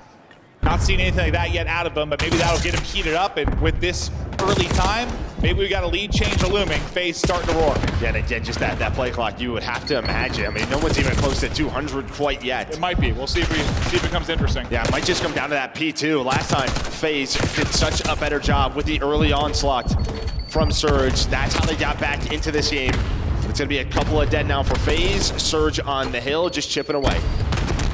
Not seen anything like that yet out of him, but maybe that'll get him heated up, and with this early time, maybe we got a lead change looming. FaZe starting to roar. Yeah, and again, just that play clock, you would have to imagine. I mean, no one's even close to 200 quite yet. It might be. We'll see if it becomes interesting. Yeah, it might just come down to that P2. Last time, FaZe did such a better job with the early onslaught from Surge. That's how they got back into this game. It's going to be a couple of dead now for FaZe. Surge on the hill, just chipping away.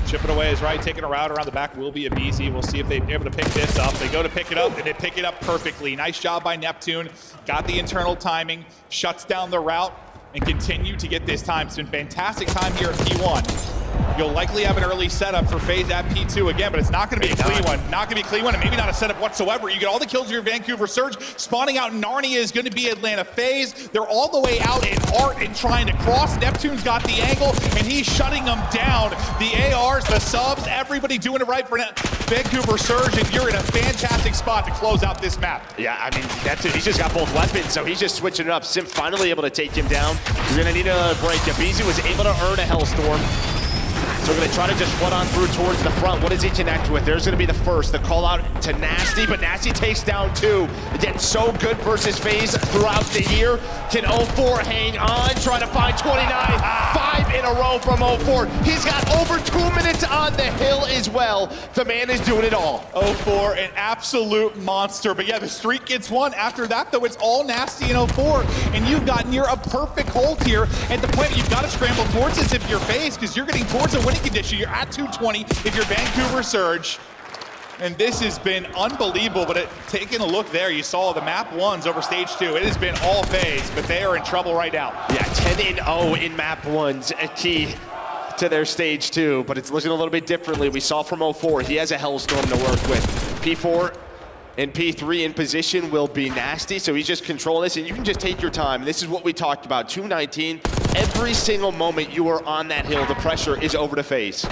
Chipping away is right. Taking a route around the back will be a BZ. We'll see if they're able to pick this up. They go to pick it up, and they pick it up perfectly. Nice job by Neptune. Got the internal timing, shuts down the route, and continue to get this time. It's been fantastic time here at P1. You'll likely have an early setup for FaZe at P2 again, but it's not going to be a clean one. Not going to be a clean one, and maybe not a setup whatsoever. You get all the kills of your Vancouver Surge. Spawning out Narnia is going to be Atlanta FaZe. They're all the way out in Art and trying to cross. Neptune's got the angle, and he's shutting them down. The ARs, the subs, everybody doing it right for Vancouver Surge, and you're in a fantastic spot to close out this map. Yeah, I mean, Neptune, he's just got both weapons, so he's just switching it up. Simp finally able to take him down. You're going to need a break. Abizi was able to earn a Hellstorm. So we're going to try to just flood on through towards the front. What does he connect with? There's going to be the first. The call out to Nasty, but Nasty takes down 2. Again, so good versus FaZe throughout the year. Can 04 hang on? Trying to find 29. 5 in a row from 04. He's got over 2 minutes on the hill as well. The man is doing it all. 04, an absolute monster. But yeah, the streak gets one. After that, though, it's all Nasty in 04. And you've got near a perfect hold here at the point. You've got to scramble towards this if you're FaZe, because you're getting towards a winning condition. You're at 220 if you're Vancouver Surge. And this has been unbelievable, but taking a look there, you saw the map 1s over stage 2. It has been all FaZe, but they are in trouble right now. Yeah, 10-0 in map 1s, a key to their stage 2, but it's looking a little bit differently. We saw from 04, he has a Hellstorm to work with. P4 and P3 in position will be Nasty, so he's just controlling this, and you can just take your time. This is what we talked about, 219. Every single moment you are on that hill, the pressure is over to FaZe.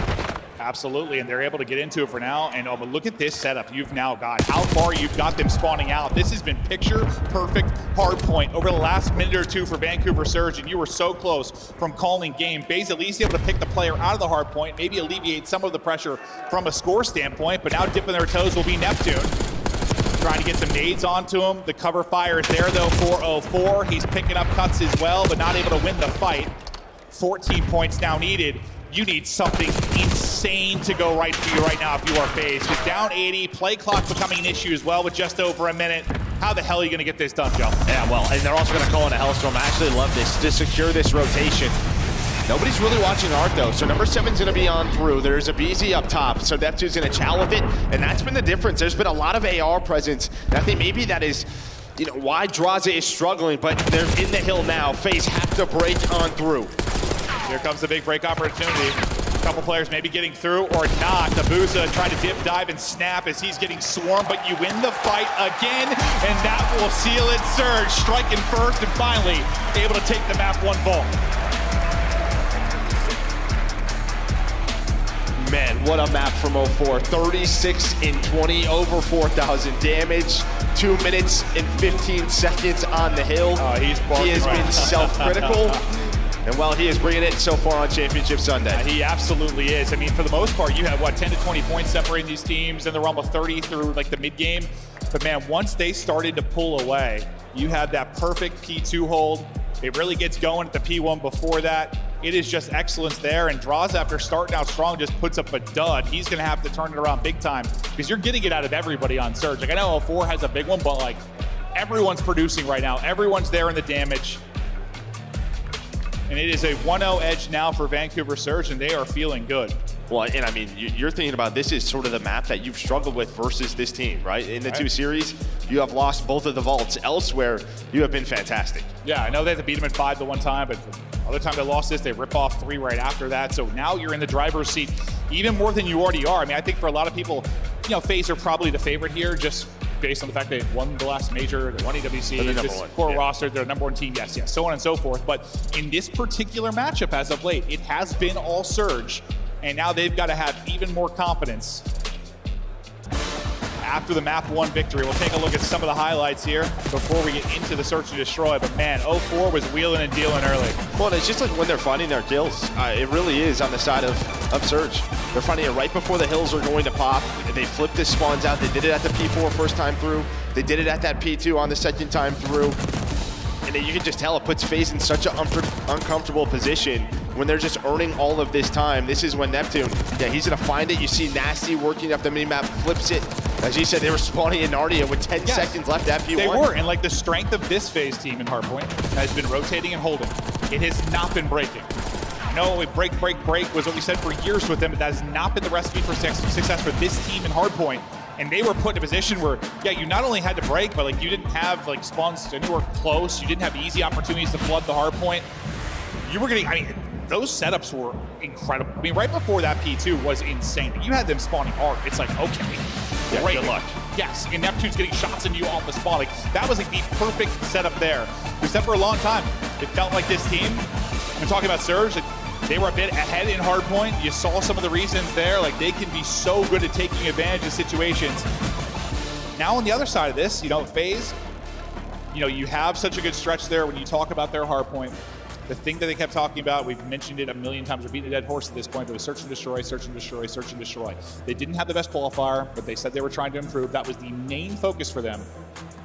Absolutely, and they're able to get into it for now. And but look at this setup you've now got. How far you've got them spawning out. This has been picture-perfect Hardpoint over the last minute or 2 for Vancouver Surge, and you were so close from calling game. FaZe at least able to pick the player out of the Hardpoint, maybe alleviate some of the pressure from a score standpoint, but now dipping their toes will be Neptune. Trying to get some nades onto him. The cover fire is there, though, for 04. He's picking up cuts as well, but not able to win the fight. 14 points now needed. You need something insane to go right for you right now if you are FaZe. Because down 80, play clock becoming an issue as well with just over a minute. How the hell are you going to get this done, Joe? Yeah, well, and they're also going to call in a Hellstorm. I actually love this to secure this rotation. Nobody's really watching Art, though, so number 7's going to be on through. There's a BZ up top, so Neptune's going to chow with it, and that's been the difference. There's been a lot of AR presence, and I think maybe that is, you know, why Draza is struggling, but they're in the hill now. FaZe have to break on through. Here comes the big break opportunity. A couple players maybe getting through or not. Abuza trying to dip, dive, and snap as he's getting swarmed, but you win the fight again, and that will seal it. Surge striking first and finally able to take the map 1 vault. Man, what a map from 04. 36 in 20, over 4,000 damage. 2 minutes and 15 seconds on the hill. He has been self-critical. And while he is bringing it so far on Championship Sunday. He absolutely is. I mean, for the most part, you have, 10 to 20 points separating these teams, and they're almost 30 through, like, the mid-game. But, man, once they started to pull away, you had that perfect P2 hold. It really gets going at the P1 before that. It is just excellence there, and Draws, after starting out strong, just puts up a dud. He's going to have to turn it around big time because you're getting it out of everybody on Surge. Like, I know 04 has a big one, but, like, everyone's producing right now. Everyone's there in the damage. And it is a 1-0 edge now for Vancouver Surge, and they are feeling good. Well, and I mean, you're thinking about this is sort of the map that you've struggled with versus this team, right? In the 2 series, you have lost both of the vaults. Elsewhere, you have been fantastic. Yeah, I know they had to beat them at 5 the one time, but the other time they lost this, they rip off 3 right after that. So now you're in the driver's seat even more than you already are. I mean, I think for a lot of people, FaZe are probably the favorite here, just based on the fact they won the last major, they won EWC, They're the number this one. core Yeah. roster, they're the number one team, yes, so on and so forth. But in this particular matchup as of late, it has been all Surge, and now they've got to have even more confidence after the map 1 victory. We'll take a look at some of the highlights here before we get into the search and destroy. But man, 0-4 was wheeling and dealing early. Well, it's just like when they're finding their kills. It really is on the side of Surge. They're finding it right before the hills are going to pop. They flipped the spawns out. They did it at the P4 first time through. They did it at that P2 on the second time through. And then you can just tell it puts FaZe in such an uncomfortable position when they're just earning all of this time. This is when Neptune, he's gonna find it. You see Nasty working up the minimap, flips it. As you said, they were spawning in Narnia with 10 seconds left at P1. They were, and like the strength of this FaZe team in Hardpoint has been rotating and holding. It has not been breaking. No, break was what we said for years with them, but that has not been the recipe for success for this team in Hardpoint. And they were put in a position where, you not only had to break, but like you didn't have like spawns anywhere close. You didn't have easy opportunities to flood the Hardpoint. You were getting, those setups were incredible. Right before that P2 was insane. You had them spawning hard. It's like, okay, great. Good luck. Yes, and Neptune's getting shots into you off the spawn. Like, that was like the perfect setup there. We said for a long time, it felt like this team, when talking about Surge, they were a bit ahead in Hardpoint. You saw some of the reasons there. Like, they can be so good at taking advantage of situations. Now on the other side of this, FaZe, you have such a good stretch there when you talk about their Hardpoint. The thing that they kept talking about, we've mentioned it a million times, we're beating a dead horse at this point, but it was search and destroy, search and destroy, search and destroy. They didn't have the best qualifier, but they said they were trying to improve. That was the main focus for them.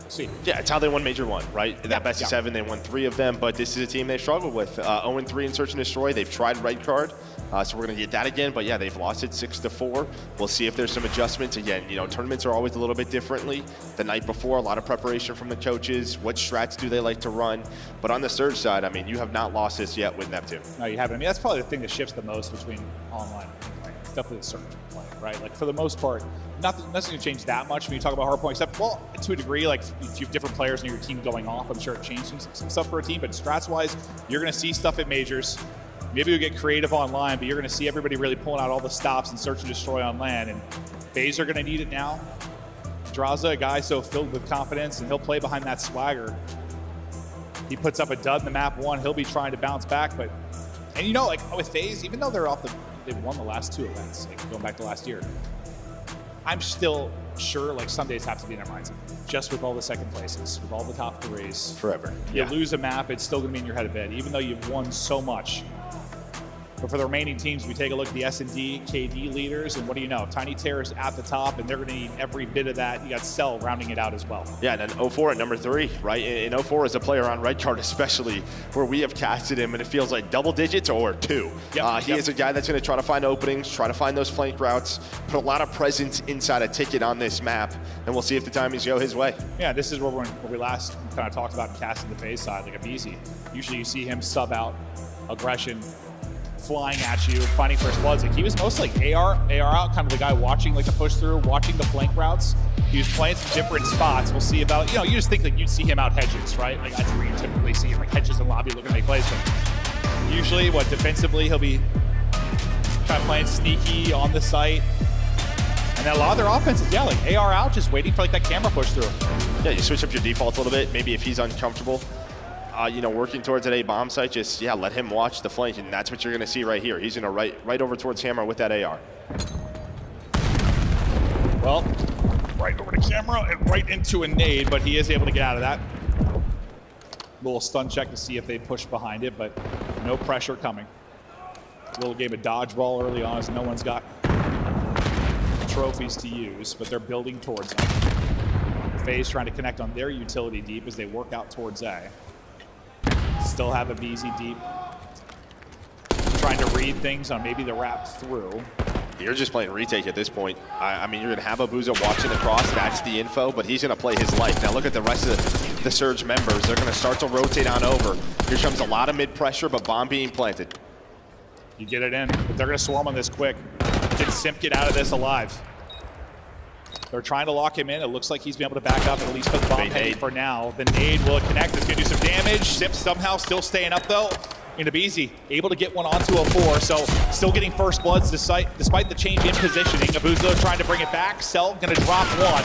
See. Yeah, it's how they won Major 1, right? That best of 7, they won 3 of them, but this is a team they've struggled with. 0-3 in Search and Destroy. They've tried Red Card, so we're going to get that again, but yeah, they've lost it 6-4. We'll see if there's some adjustments. Again, tournaments are always a little bit differently. The night before, a lot of preparation from the coaches. What strats do they like to run? But on the Surge side, you have not lost this yet with Neptune. No, you haven't. That's probably the thing that shifts the most between online and it's definitely the Surge play, right? Like, for the most part, nothing's going to change that much when you talk about Hardpoint, except, well, to a degree, like, if you have different players in your team going off, I'm sure it changed some stuff for a team, but strats-wise, you're going to see stuff at majors. Maybe you'll get creative online, but you're going to see everybody really pulling out all the stops and search and destroy on land, and FaZe are going to need it now. Draza, a guy so filled with confidence, and he'll play behind that swagger. He puts up a dud in the map 1, he'll be trying to bounce back, and like, with FaZe, even though they've won the last 2 events, like, going back to last year, I'm still sure, like, some days have to be in their minds. Just with all the second places, with all the top 3s. Forever. You lose a map, it's still going to be in your head a bit, even though you've won so much. But for the remaining teams, we take a look at the S&D, KD leaders, and what do you know? Tiny Terror's at the top, and they're going to need every bit of that. You got Cell rounding it out as well. Yeah, and then 0-4 at number 3, right? And 0-4 is a player on Red Card, especially where we have casted him, and it feels like double digits or 2. He is a guy that's going to try to find openings, try to find those flank routes, put a lot of presence inside a ticket on this map, and we'll see if the timings go his way. Yeah, this is where we last kind of talked about casting the FaZe side, like Abizi. Usually you see him sub out aggression, flying at you, finding first bloods. Like, he was mostly like AR out, kind of the guy watching like the push through, watching the flank routes. He was playing some different spots. We'll see about, you just think like you'd see him out hedges, right? Like, that's where you typically see him, like hedges and lobby looking to make plays. But usually, defensively, he'll be kind of playing sneaky on the site. And then a lot of their offenses, like AR out, just waiting for like that camera push through. Yeah, you switch up your defaults a little bit. Maybe if he's uncomfortable, working towards that A bomb site, just, let him watch the flank, and that's what you're going to see right here. He's going to right over towards Hammer with that AR. Well, right over the camera and right into a nade, but he is able to get out of that. Little stun check to see if they push behind it, but no pressure coming. Little game of dodgeball early on as no one's got trophies to use, but they're building towards it. FaZe trying to connect on their utility deep as they work out towards A. Still have a BZ deep. Trying to read things on maybe the wrap through. You're just playing retake at this point. You're going to have Abuza watching across. That's the info, but he's going to play his life. Now look at the rest of the Surge members. They're going to start to rotate on over. Here comes a lot of mid-pressure, but bomb being planted. You get it in, but they're going to swarm on this quick. Did Simp get out of this alive? They're trying to lock him in. It looks like he's been able to back up and at least put the bomb heavy for now. The nade will connect. It's going to do some damage. Simp somehow still staying up, though. Inabizi able to get one onto a 4, so still getting first bloods despite the change in positioning. Abuza trying to bring it back. Cell going to drop one.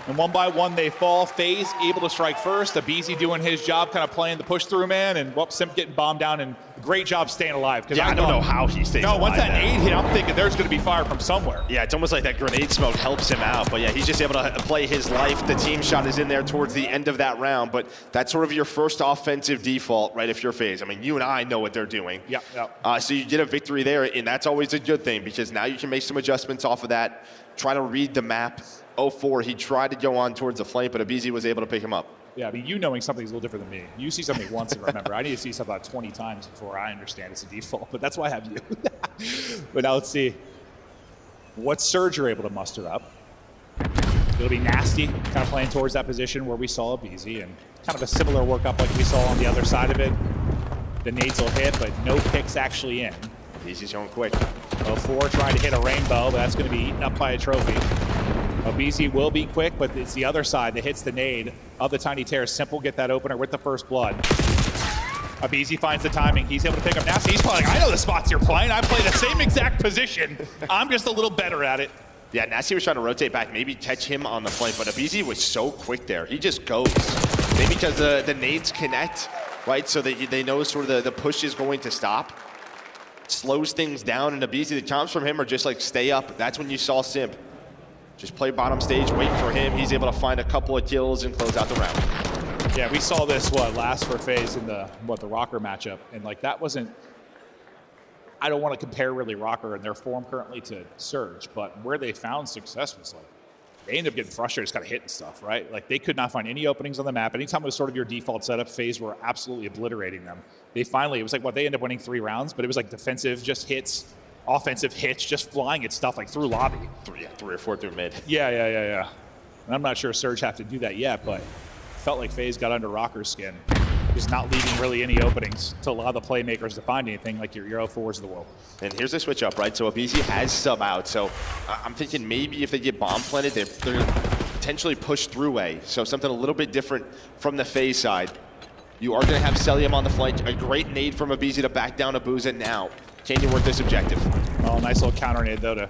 And one by one they fall. FaZe able to strike first. aBeZy doing his job, kind of playing the push-through man, and Simp getting bombed down, and great job staying alive. Yeah, I don't know how he stays alive. No, once that nade hit, I'm thinking there's going to be fire from somewhere. Yeah, it's almost like that grenade smoke helps him out. But yeah, he's just able to play his life. The team shot is in there towards the end of that round, but that's sort of your first offensive default, right, if you're FaZe. I mean, you and I know what they're doing. Yeah. So you get a victory there, and that's always a good thing because now you can make some adjustments off of that, try to read the map. 0-4, he tried to go on towards the flank, but aBeZy was able to pick him up. Yeah, I mean, you knowing something's a little different than me. You see something once and remember. I need to see something about 20 times before I understand it's a default, but that's why I have you. But now let's see what Surge are able to muster up. It'll be Nasty, kind of playing towards that position where we saw aBeZy, and kind of a similar workup like we saw on the other side of it. The nades will hit, but no picks actually in. aBeZy's going quick. 0-4 trying to hit a rainbow, but that's going to be eaten up by a trophy. aBeZy will be quick, but it's the other side that hits the nade of the Tiny Terror. Simple get that opener with the first blood. aBeZy finds the timing. He's able to pick up Nasty. He's probably like, I know the spots you're playing. I play the same exact position. I'm just a little better at it. Yeah, Nasty was trying to rotate back, maybe catch him on the flank, but aBeZy was so quick there. He just goes. Maybe because the nades connect, right? So they know sort of the push is going to stop. Slows things down, and aBeZy, the comms from him are just like, stay up. That's when you saw Simp. Just play bottom stage, wait for him. He's able to find a couple of kills and close out the round. Yeah, we saw this, last for FaZe in the Rocker matchup. And like that wasn't, I don't want to compare really Rocker and their form currently to Surge, but where they found success was like, they ended up getting frustrated, just kind of hitting stuff, right? Like they could not find any openings on the map. Anytime it was sort of your default setup, FaZe were absolutely obliterating them. They finally, it was like, they ended up winning 3 rounds, but it was like defensive, just hits, offensive hits, just flying at stuff like through lobby. 3 or 4 through mid. Yeah. And I'm not sure Surge have to do that yet, but felt like FaZe got under Rocker's skin. Just not leaving really any openings to allow the playmakers to find anything like your 0-4s of the world. And here's the switch up, right? So aBeZy has sub out. So I'm thinking maybe if they get bomb planted, they're potentially pushed through A. So something a little bit different from the FaZe side. You are going to have Celium on the flank. A great nade from aBeZy to back down aBuza now. Can you work this objective? Oh, nice little counter nade, though, to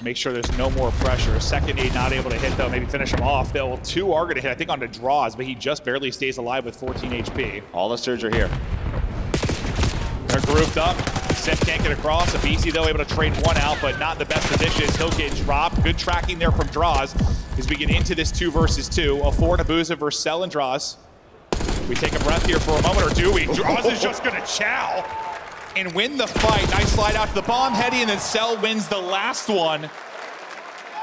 make sure there's no more pressure. Second nade not able to hit, though. Maybe finish him off. Well, 2 are going to hit, I think, onto draws, but he just barely stays alive with 14 HP. All the Surge are here. They're grouped up. Simp can't get across. aBeZy, though, able to trade 1 out, but not in the best positions. He'll get dropped. Good tracking there from draws as we get into this 2 versus 2. A 4 and aBuza versus Cell and draws. We take a breath here for a moment, or do we? Draws is just going to chow and win the fight. Nice slide out to the bomb, Heady, and then Cell wins the last one.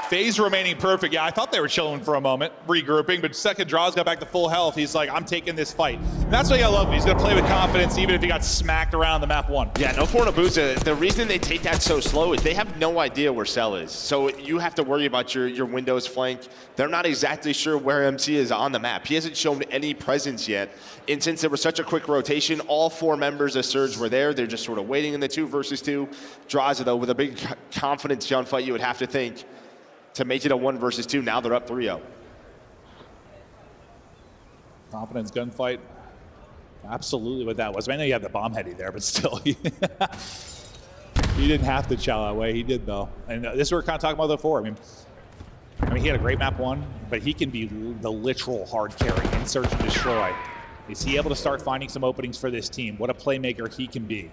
FaZe remaining perfect. Yeah, I thought they were chilling for a moment, regrouping, but second draws got back to full health. He's like, I'm taking this fight. And that's what I love. He's going to play with confidence, even if he got smacked around the map 1. Yeah, no 4 and aBuza. The reason they take that so slow is they have no idea where Cell is. So you have to worry about your Windows flank. They're not exactly sure where MC is on the map. He hasn't shown any presence yet. And since there was such a quick rotation, all 4 members of Surge were there. They're just sort of waiting in the 2 versus 2. Draws, though, with a big confidence gunfight, you would have to think, to make it a 1 versus 2. Now they're up 3-0. Confidence gunfight. Absolutely what that was. I know you have the bomb Heady there, but still. He didn't have to chow that way. He did, though. And this is what we're kind of talking about before. I mean, he had a great map 1, but he can be the literal hard carry in Search and Destroy. Is he able to start finding some openings for this team? What a playmaker he can be.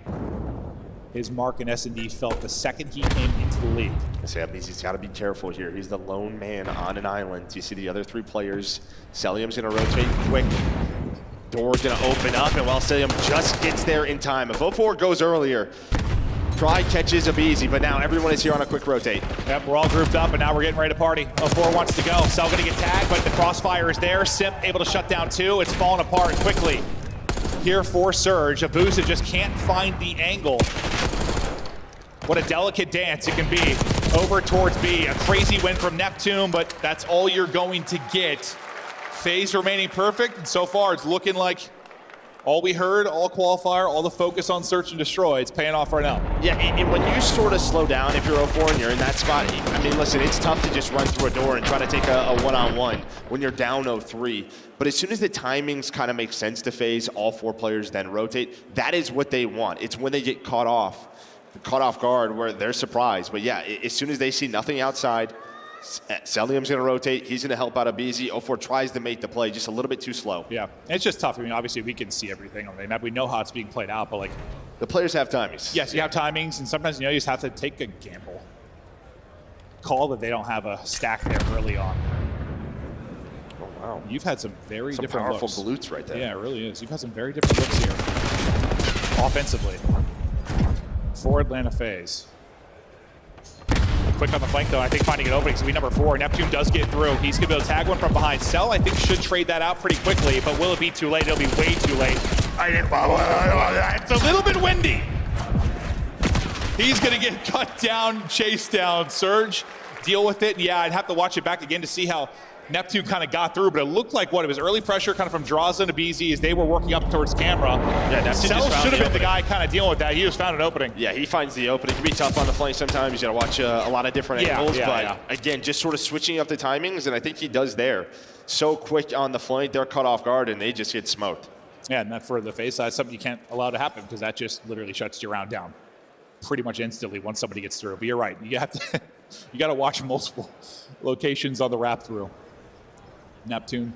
His mark in S&D felt the second he came into the league. He's got to be careful here. He's the lone man on an island. You see the other 3 players. Celium's going to rotate quick. Door's going to open up, and while Celium just gets there in time. If 0-4 goes earlier, Pride catches aBeZy, but now everyone is here on a quick rotate. Yep, we're all grouped up, and now we're getting ready to party. 0-4 wants to go. Cell going to get tagged, but the crossfire is there. Simp able to shut down 2. It's falling apart quickly here for Surge. aBuza just can't find the angle. What a delicate dance it can be over towards B. A crazy win from Neptune, but that's all you're going to get. FaZe remaining perfect, and so far it's looking like all we heard, all qualifier, all the focus on Search and Destroy, it's paying off right now. Yeah, and when you sort of slow down, if you're 0-4 and you're in that spot, I mean, listen, it's tough to just run through a door and try to take a one-on-one when you're down 0-3. But as soon as the timings kind of make sense to FaZe, all 4 players then rotate. That is what they want. It's when they get caught off guard where they're surprised. But yeah, as soon as they see nothing outside, Celium's going to rotate. He's going to help out Abizi. 04 tries to make the play, just a little bit too slow. Yeah, and it's just tough. I mean, obviously we can see everything on the map. We know how it's being played out, but like the players have timings. Yes, you have timings, and sometimes you just have to take a gamble. Call that they don't have a stack there early on. Oh wow, you've had some different powerful looks. glutes right there. Yeah, it really is. You've had some very different looks here offensively for Atlanta FaZe. Quick on the flank, though. I think finding an opening. So we number 4. Neptune does get through. He's going to be able to tag one from behind. Cell, I think, should trade that out pretty quickly, but will it be too late? It'll be way too late. It's a little bit windy. He's going to get cut down, chased down. Surge, deal with it. Yeah, I'd have to watch it back again to see how Neptune kind of got through, but it looked like it was early pressure kind of from Draza and Abizi as they were working up towards camera. Yeah, Cell should have been the guy kind of dealing with that. He just found an opening. Yeah, he finds the opening. It can be tough on the flank sometimes. You got to watch a lot of different angles, but again, just sort of switching up the timings, and I think he does there. So quick on the flank, they're caught off guard, and they just get smoked. Yeah, and that for the FaZe side, something you can't allow to happen because that just literally shuts your round down pretty much instantly once somebody gets through. But you're right, you have to, you got to watch multiple locations on the wrap through. Neptune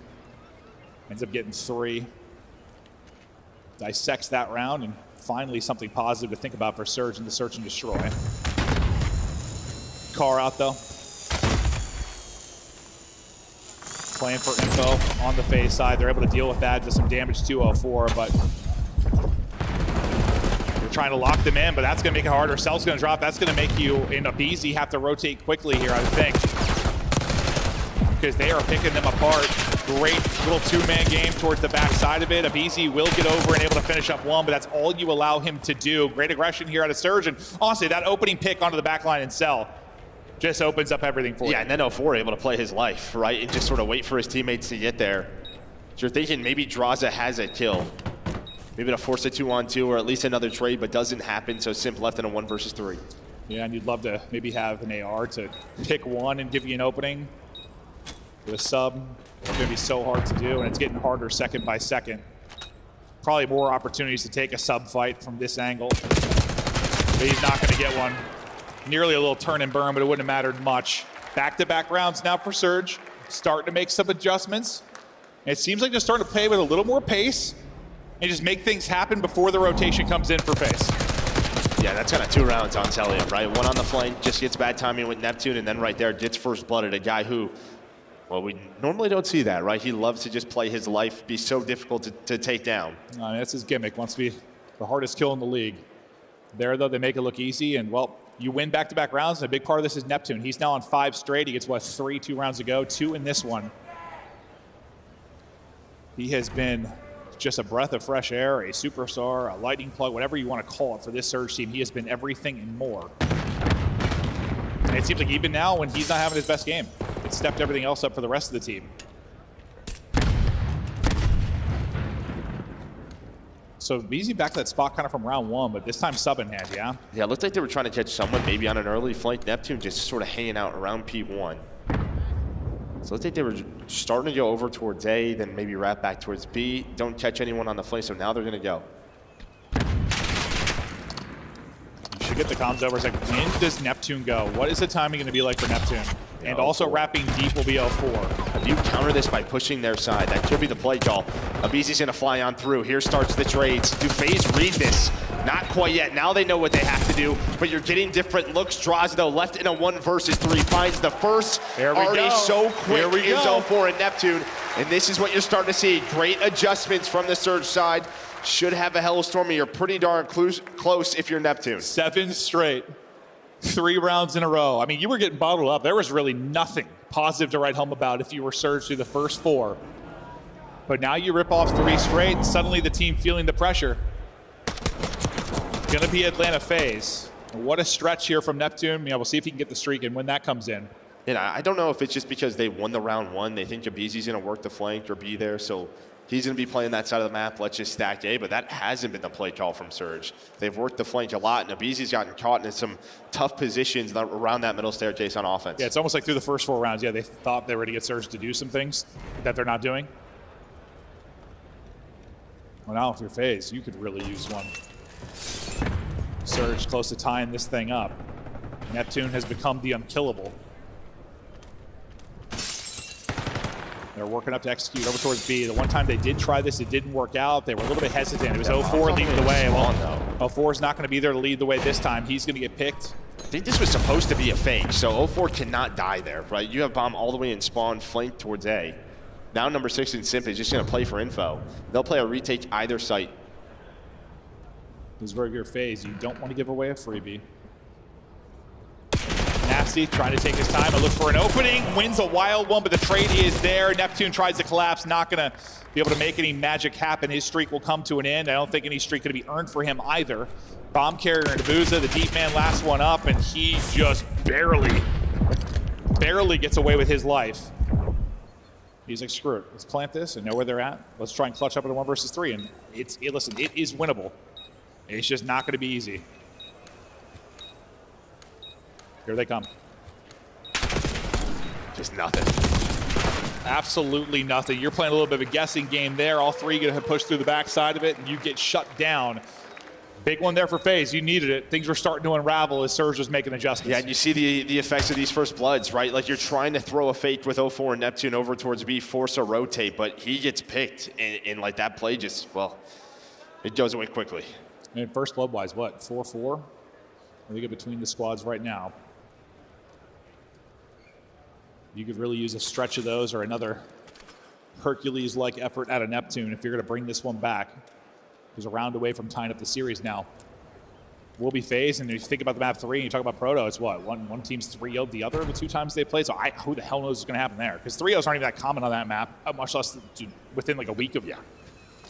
ends up getting 3. Dissects that round, and finally something positive to think about for Surge in the search and destroy. Car out though. Playing for info on the FaZe side. They're able to deal with that. Does some damage to 04, but they're trying to lock them in, but that's going to make it harder. Cell's going to drop. That's going to make you in Abizi have to rotate quickly here, I would think, because they are picking them apart. Great little 2-man game towards the back side of it. Abizi will get over and able to finish up 1, but that's all you allow him to do. Great aggression here out of Surge, and honestly, that opening pick onto the back line and Cell just opens up everything for you. Yeah, and then 04 able to play his life, right? And just sort of wait for his teammates to get there. So you're thinking maybe Draza has a kill. Maybe to force a 2-on-2 or at least another trade, but doesn't happen, so Simp left in a 1 versus 3. Yeah, and you'd love to maybe have an AR to pick one and give you an opening. With a sub, it's going to be so hard to do, and it's getting harder second by second. Probably more opportunities to take a sub fight from this angle, but he's not going to get one. Nearly a little turn and burn, but it wouldn't have mattered much. Back-to-back rounds now for Surge, starting to make some adjustments. And it seems like they're starting to play with a little more pace and just make things happen before the rotation comes in for FaZe. Yeah, that's kind of 2 rounds on Celium, right? 1 on the flank, just gets bad timing with Neptune, and then right there gets first blooded, a guy who, well, we normally don't see that, right? He loves to just play his life, be so difficult to take down. That's his gimmick, wants to be the hardest kill in the league. There, though, they make it look easy, and, well, you win back-to-back rounds, and a big part of this is Neptune. He's now on 5 straight. He gets, 3 2 rounds ago, 2 in this one. He has been just a breath of fresh air, a superstar, a lightning plug, whatever you want to call it for this Surge team. He has been everything and more. And it seems like even now, when he's not having his best game, it stepped everything else up for the rest of the team. So easy back to that spot kind of from round 1, but this time sub in hand, yeah? Yeah, it looked like they were trying to catch someone maybe on an early flank. Neptune just sort of hanging out around P1. So it looked like they were starting to go over towards A, then maybe wrap back towards B. Don't catch anyone on the flank, so now they're going to go. You should get the comms over. It's like, when does Neptune go? What is the timing going to be like for Neptune? And also wrapping deep will be 04. If you counter this by pushing their side, that could be the play call. Abizi's going to fly on through. Here starts the trades. Do FaZe read this? Not quite yet. Now they know what they have to do, but you're getting different looks. Draws, though, left in a 1 versus 3. Finds the first. There we already go. so quick is go. 04 and Neptune. And this is what you're starting to see. Great adjustments from the Surge side. Should have a Hellstorm, and you're pretty darn close if you're Neptune. 7 straight. 3 rounds in a row. I mean, you were getting bottled up. There was really nothing positive to write home about if you were Surge through the first 4. But now you rip off 3 straight, and suddenly the team feeling the pressure. Gonna be Atlanta FaZe. What a stretch here from Neptune. Yeah, we'll see if he can get the streak and when that comes in. And I don't know if it's just because they won the round 1. They think Abizi's gonna work the flank or be there, so he's going to be playing that side of the map. Let's just stack A, but that hasn't been the play call from Surge. They've worked the flank a lot, and Abizi's gotten caught in some tough positions around that middle staircase on offense. Yeah, it's almost like through the first 4 rounds, yeah, they thought they were to get Surge to do some things that they're not doing. Well, now if you're FaZe, you could really use one. Surge close to tying this thing up. Neptune has become the unkillable. They're working up to execute over towards B. The one time they did try this, it didn't work out. They were a little bit hesitant. It was 0-4 leading the way. Well, 0-4 is not going to be there to lead the way this time. He's going to get picked. I think this was supposed to be a fake, so 0-4 cannot die there, right? You have bomb all the way in spawn, flank towards A. Now number 6 in Simp is just going to play for info. They'll play a retake either site. This is where your phase. You don't want to give away a freebie. Nasty trying to take his time and look for an opening. Wins a wild one, but the trade is there. Neptune tries to collapse. Not going to be able to make any magic happen. His streak will come to an end. I don't think any streak going to be earned for him either. Bomb carrier into Booza. The deep man last one up, and he just barely gets away with his life. He's like, screw it. Let's plant this and know where they're at. Let's try and clutch up in a 1 versus 3. And listen, it is winnable. It's just not going to be easy. Here they come. Just nothing. Absolutely nothing. You're playing a little bit of a guessing game there. All three going to push through the backside of it, and you get shut down. Big one there for FaZe. You needed it. Things were starting to unravel as Surge was making adjustments. Yeah, and you see the effects of these first bloods, right? Like you're trying to throw a fake with 0-4 and Neptune over towards B, force a rotate, but he gets picked, and like that play just, well, it goes away quickly. And first blood-wise, what, 4-4? I think between the squads right now. You could really use a stretch of those or another Hercules-like effort out of Neptune if you're going to bring this one back. He's a round away from tying up the series now. Will be FaZe, and if you think about the map 3 and you talk about Proto, it's what? One team's 3-0'd the other the 2 times they played, so who the hell knows what's going to happen there? Because 3-0s aren't even that common on that map, much less within like a week of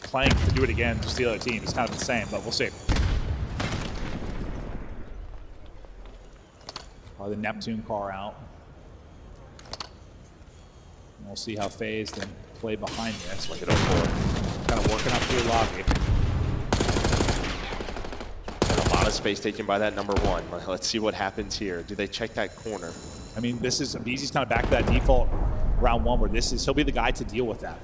playing to do it again, just the other team. It's kind of insane, but we'll see. The Neptune car out. And we'll see how FaZe then play behind this. Like it 0-4. Kind of working up through lobby. And a lot of space taken by that number 1. Let's see what happens here. Do they check that corner? I mean, this is Beezy's kind of back to that default round 1 where he'll be the guy to deal with that.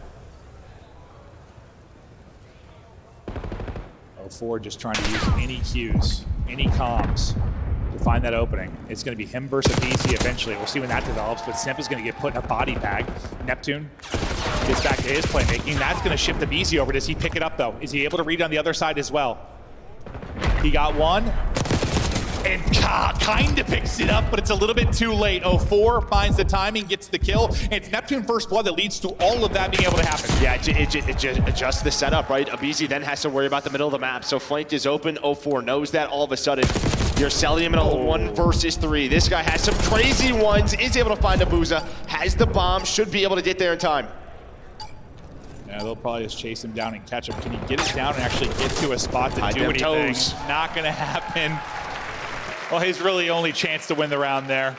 0-4 just trying to use any cues, any comms to find that opening. It's going to be him versus BC eventually. We'll see when that develops, but Simp is going to get put in a body bag. Neptune gets back to his playmaking. That's going to shift the BC over. Does he pick it up, though? Is he able to read on the other side as well? He got one. And kind of picks it up, but it's a little bit too late. 0-4 finds the timing, gets the kill. And it's Neptune first blood that leads to all of that being able to happen. Yeah, it just adjusts the setup, right? Abizi then has to worry about the middle of the map. So flank is open. 0-4 knows that all of a sudden. You're selling him in a 1 versus 3. This guy has some crazy ones, is able to find Abuza, has the bomb, should be able to get there in time. Yeah, they'll probably just chase him down and catch him. Can he get it down and actually get to a spot to do anything? Toes. Not going to happen. Well, his really only chance to win the round there.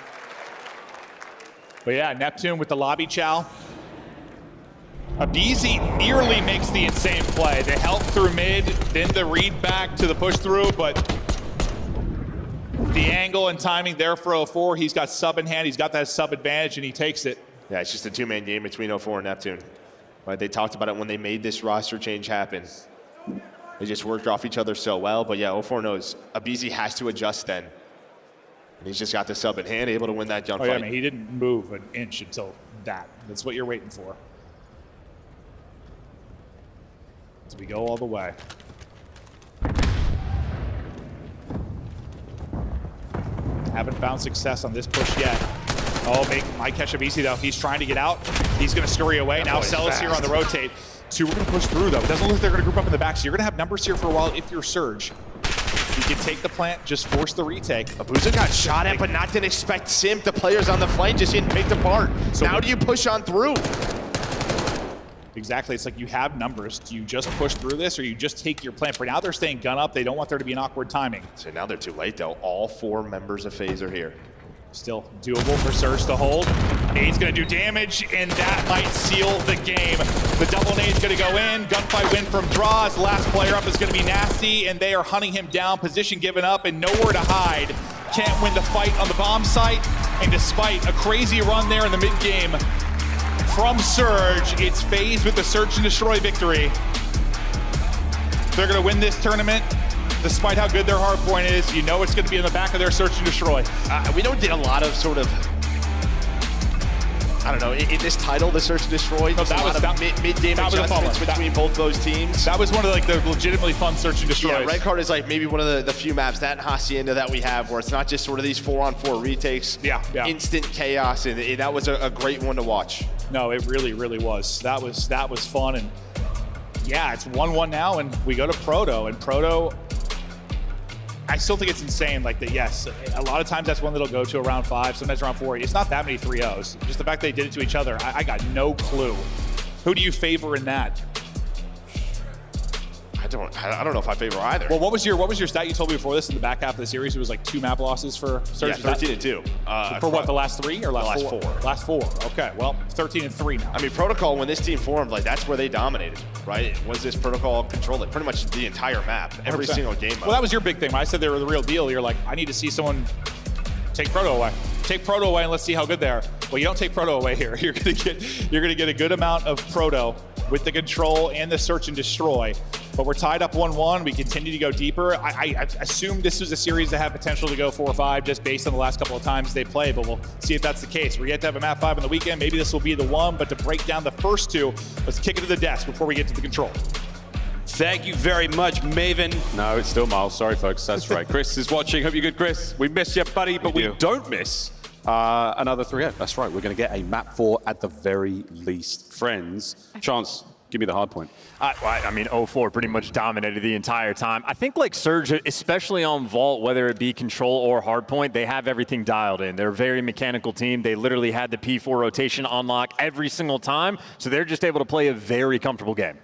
But yeah, Neptune with the lobby chow. Abizi nearly makes the insane play. The help through mid, then the read back to the push through, but the angle and timing there for 0-4. He's got sub in hand. He's got that sub advantage, and he takes it. Yeah, it's just a 2-man game between 0-4 and Neptune. Right, they talked about it when they made this roster change happen. They just worked off each other so well. But yeah, 0-4 knows Abizi has to adjust then. And he's just got the sub in hand, able to win that gunfight. Yeah, I mean, he didn't move an inch until that. That's what you're waiting for. So we go all the way. Haven't found success on this push yet. Oh, might catch Abizi though. He's trying to get out. He's going to scurry away. Now Celis here on the rotate. 2 are going to push through though. It doesn't look like they're going to group up in the back, so you're going to have numbers here for a while if you're Surge. You can take the plant, just force the retake. Abuza got shot at, but not didn't expect Simp. The players on the flank just getting picked apart. So now do you push on through? Exactly. It's like you have numbers. Do you just push through this or you just take your plant? For now, they're staying gun up. They don't want there to be an awkward timing. So now they're too late, though. All 4 members of FaZe are here. Still doable for Surge to hold. Nade's going to do damage, and that might seal the game. The double nade's going to go in. Gunfight win from draws. Last player up is going to be Nasty, and they are hunting him down. Position given up and nowhere to hide. Can't win the fight on the bomb site. And despite a crazy run there in the mid-game from Surge, it's FaZe with the Search and Destroy victory. They're going to win this tournament. Despite how good their hardpoint is, you know it's going to be in the back of their Search and Destroy. We don't get a lot of sort of, I don't know, in this title, the Search and Destroy, No, that was mid-game that was a fun adjustments one. between both those teams. That was one of like the legitimately fun Search and Destroys. Yeah, Red Card is like maybe one of the few maps, that and Hacienda, that we have where it's not just sort of these 4-on-4 retakes, instant chaos, and that was a great one to watch. No, it really, really was. That was fun, and yeah, it's 1-1 now, and we go to Proto, and Proto, I still think it's insane, like that. Yes, a lot of times that's one that'll go to around 5, sometimes around 4. It's not that many 3-0s. Just the fact they did it to each other, I got no clue. Who do you favor in that? I don't know if I favor either. Well, what was your stat you told me before this in the back half of the series? It was like 2 map losses for Search. Yeah, 13-2. For what, the last 3 or last 4? Last 4. Okay, well, 13-3 now. I mean, Protocol, when this team formed, like that's where they dominated, right? It was this Protocol controlled like pretty much the entire map, every 100%. single game mode. Well, that was your big thing. When I said they were the real deal, you're like, I need to see someone take Proto away. Take Proto away and let's see how good they are. Well, you don't take Proto away here. You're gonna get a good amount of Proto with the control and the Search and Destroy. But we're tied up 1-1. We continue to go deeper. I assume this was a series that had potential to go 4-5 just based on the last couple of times they played, but we'll see if that's the case. We get to have a map 5 on the weekend. Maybe this will be the one, but to break down the first 2, let's kick it to the desk before we get to the control. Thank you very much, Maven. No, it's still Miles. Sorry, folks. That's right. Chris is watching. Hope you're good, Chris. We miss you, buddy, but we don't miss another 3-0. That's right. We're going to get a map 4 at the very least. Friends, Chance, give me the hard point. I mean, 0-4 pretty much dominated the entire time. I think like Surge, especially on Vault, whether it be Control or Hardpoint, they have everything dialed in. They're a very mechanical team. They literally had the P4 rotation on lock every single time, so they're just able to play a very comfortable game.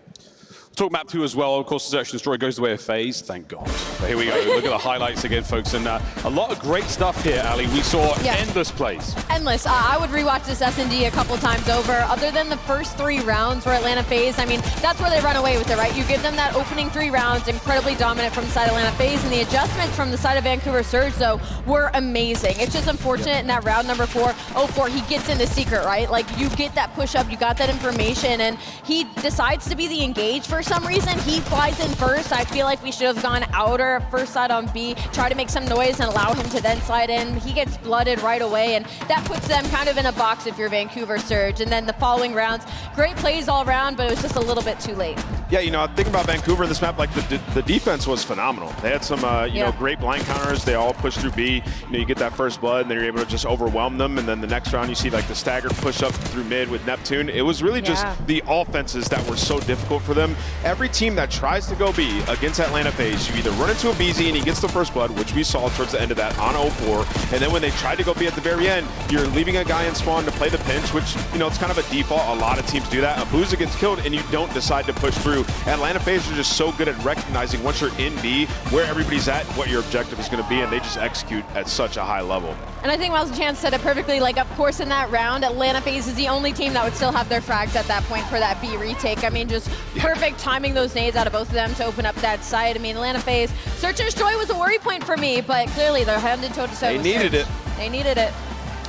Talk map 2 as well. Of course, the Search and Destroy goes the way of FaZe. Thank God. But here we go. Look at the highlights again, folks. And a lot of great stuff here, Ali. We saw endless plays. Endless. I would rewatch this S&D a couple times over. Other than the first 3 rounds for Atlanta FaZe, I mean, that's where they run away with it, right? You give them that opening 3 rounds, incredibly dominant from the side of Atlanta FaZe, and the adjustments from the side of Vancouver Surge, though, were amazing. It's just unfortunate in that round number 4, 0-4, he gets into secret, right? Like, you get that push-up, you got that information, and he decides to be the engage for some reason. He flies in first. I feel like we should have gone outer first side on B, try to make some noise and allow him to then slide in. He gets blooded right away, and that puts them kind of in a box if you're Vancouver Surge. And then the following rounds, great plays all around, but it was just a little bit too late. Yeah, you know, thinking about Vancouver in this map, like the defense was phenomenal. They had some, you know, great blind counters. They all pushed through B. You know, you get that first blood, and then you're able to just overwhelm them. And then the next round, you see like the staggered push up through mid with Neptune. It was really just the offenses that were so difficult for them. Every team that tries to go B against Atlanta FaZe, you either run into a BZ and he gets the first blood, which we saw towards the end of that on 0-4, and then when they tried to go B at the very end, you're leaving a guy in spawn to play the pinch, which, you know, it's kind of a default. A lot of teams do that. Abuza gets killed and you don't decide to push through. Atlanta FaZe are just so good at recognizing once you're in B, where everybody's at, what your objective is going to be, and they just execute at such a high level. And I think Miles Chance said it perfectly. Like, of course, in that round, Atlanta FaZe is the only team that would still have their frags at that point for that B retake. I mean, just perfect timing those nades out of both of them to open up that site. I mean, Atlanta FaZe, Search and Destroy was a worry point for me, but clearly they're handed toe-to-toe. They needed it. They needed it.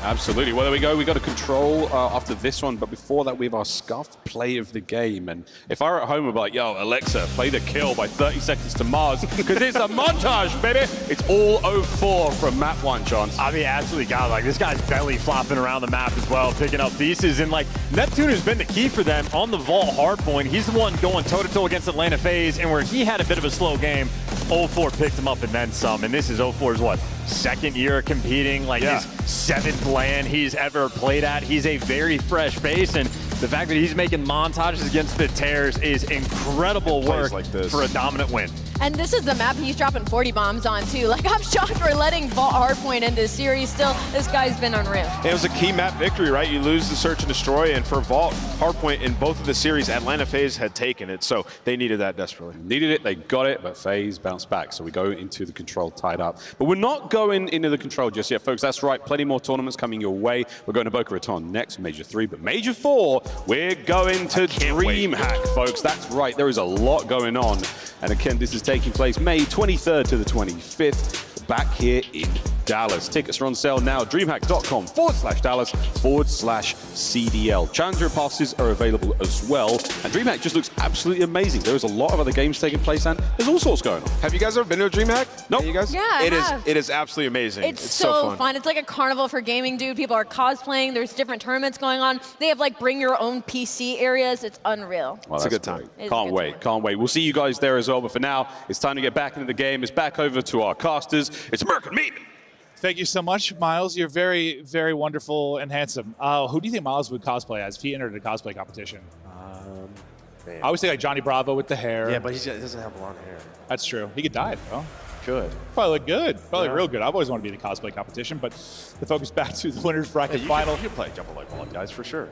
Absolutely. Well, there we go. We got a control after this one, but before that, we have our scuffed play of the game. And if I were at home, I'd be like, yo, Alexa, play the kill by 30 seconds to Mars, because it's a montage, baby. It's all 0-4 from map 1, Chance. I mean, absolutely got it. Like, this guy's belly flopping around the map as well, picking up pieces. And, like, Neptune has been the key for them on the Vault Hardpoint. He's the one going toe-to-toe against Atlanta FaZe, and where he had a bit of a slow game, 0-4 picked him up and then some. And this is 0-4's what? Second year competing, like his 7th LAN he's ever played at. He's a very fresh face, and the fact that he's making montages against the Tears is incredible work for a dominant win. And this is the map he's dropping 40 bombs on, too. Like, I'm shocked we're letting Vault Hardpoint into this series. Still, this guy's been unreal. It was a key map victory, right? You lose the Search and Destroy, and for Vault Hardpoint in both of the series, Atlanta FaZe had taken it, so they needed that desperately. Needed it, they got it, but FaZe bounced back. So we go into the control tied up. But we're not going into the control just yet, folks. That's right, plenty more tournaments coming your way. We're going to Boca Raton next, Major 3, but Major 4, we're going to DreamHack, folks. That's right, there is a lot going on. And again, this is taking place May 23rd to the 25th, back here in Dallas. Tickets are on sale now. DreamHack.com/Dallas/CDL. Challenger passes are available as well. And DreamHack just looks absolutely amazing. There's a lot of other games taking place, and there's all sorts going on. Have you guys ever been to a DreamHack? Nope. You guys? Yeah, I have. It is absolutely amazing. It's so so fun. It's like a carnival for gaming, dude. People are cosplaying. There's different tournaments going on. They have like bring your own PC areas. It's unreal. Well, It's a good time. Can't wait. Can't wait. We'll see you guys there as well. But for now, it's time to get back into the game. It's back over to our casters. It's American Meat. Thank you so much, Miles. You're very, very wonderful and handsome. Who do you think Miles would cosplay as if he entered a cosplay competition? Man. I always think like Johnny Bravo with the hair. Yeah, but he doesn't have blonde hair. That's true. He could dye it, though. Good. Probably look good. Probably Yeah. real good. I've always wanted to be in a cosplay competition, but the focus back to the winners bracket final. You play Jumper Like Ball, guys, for sure.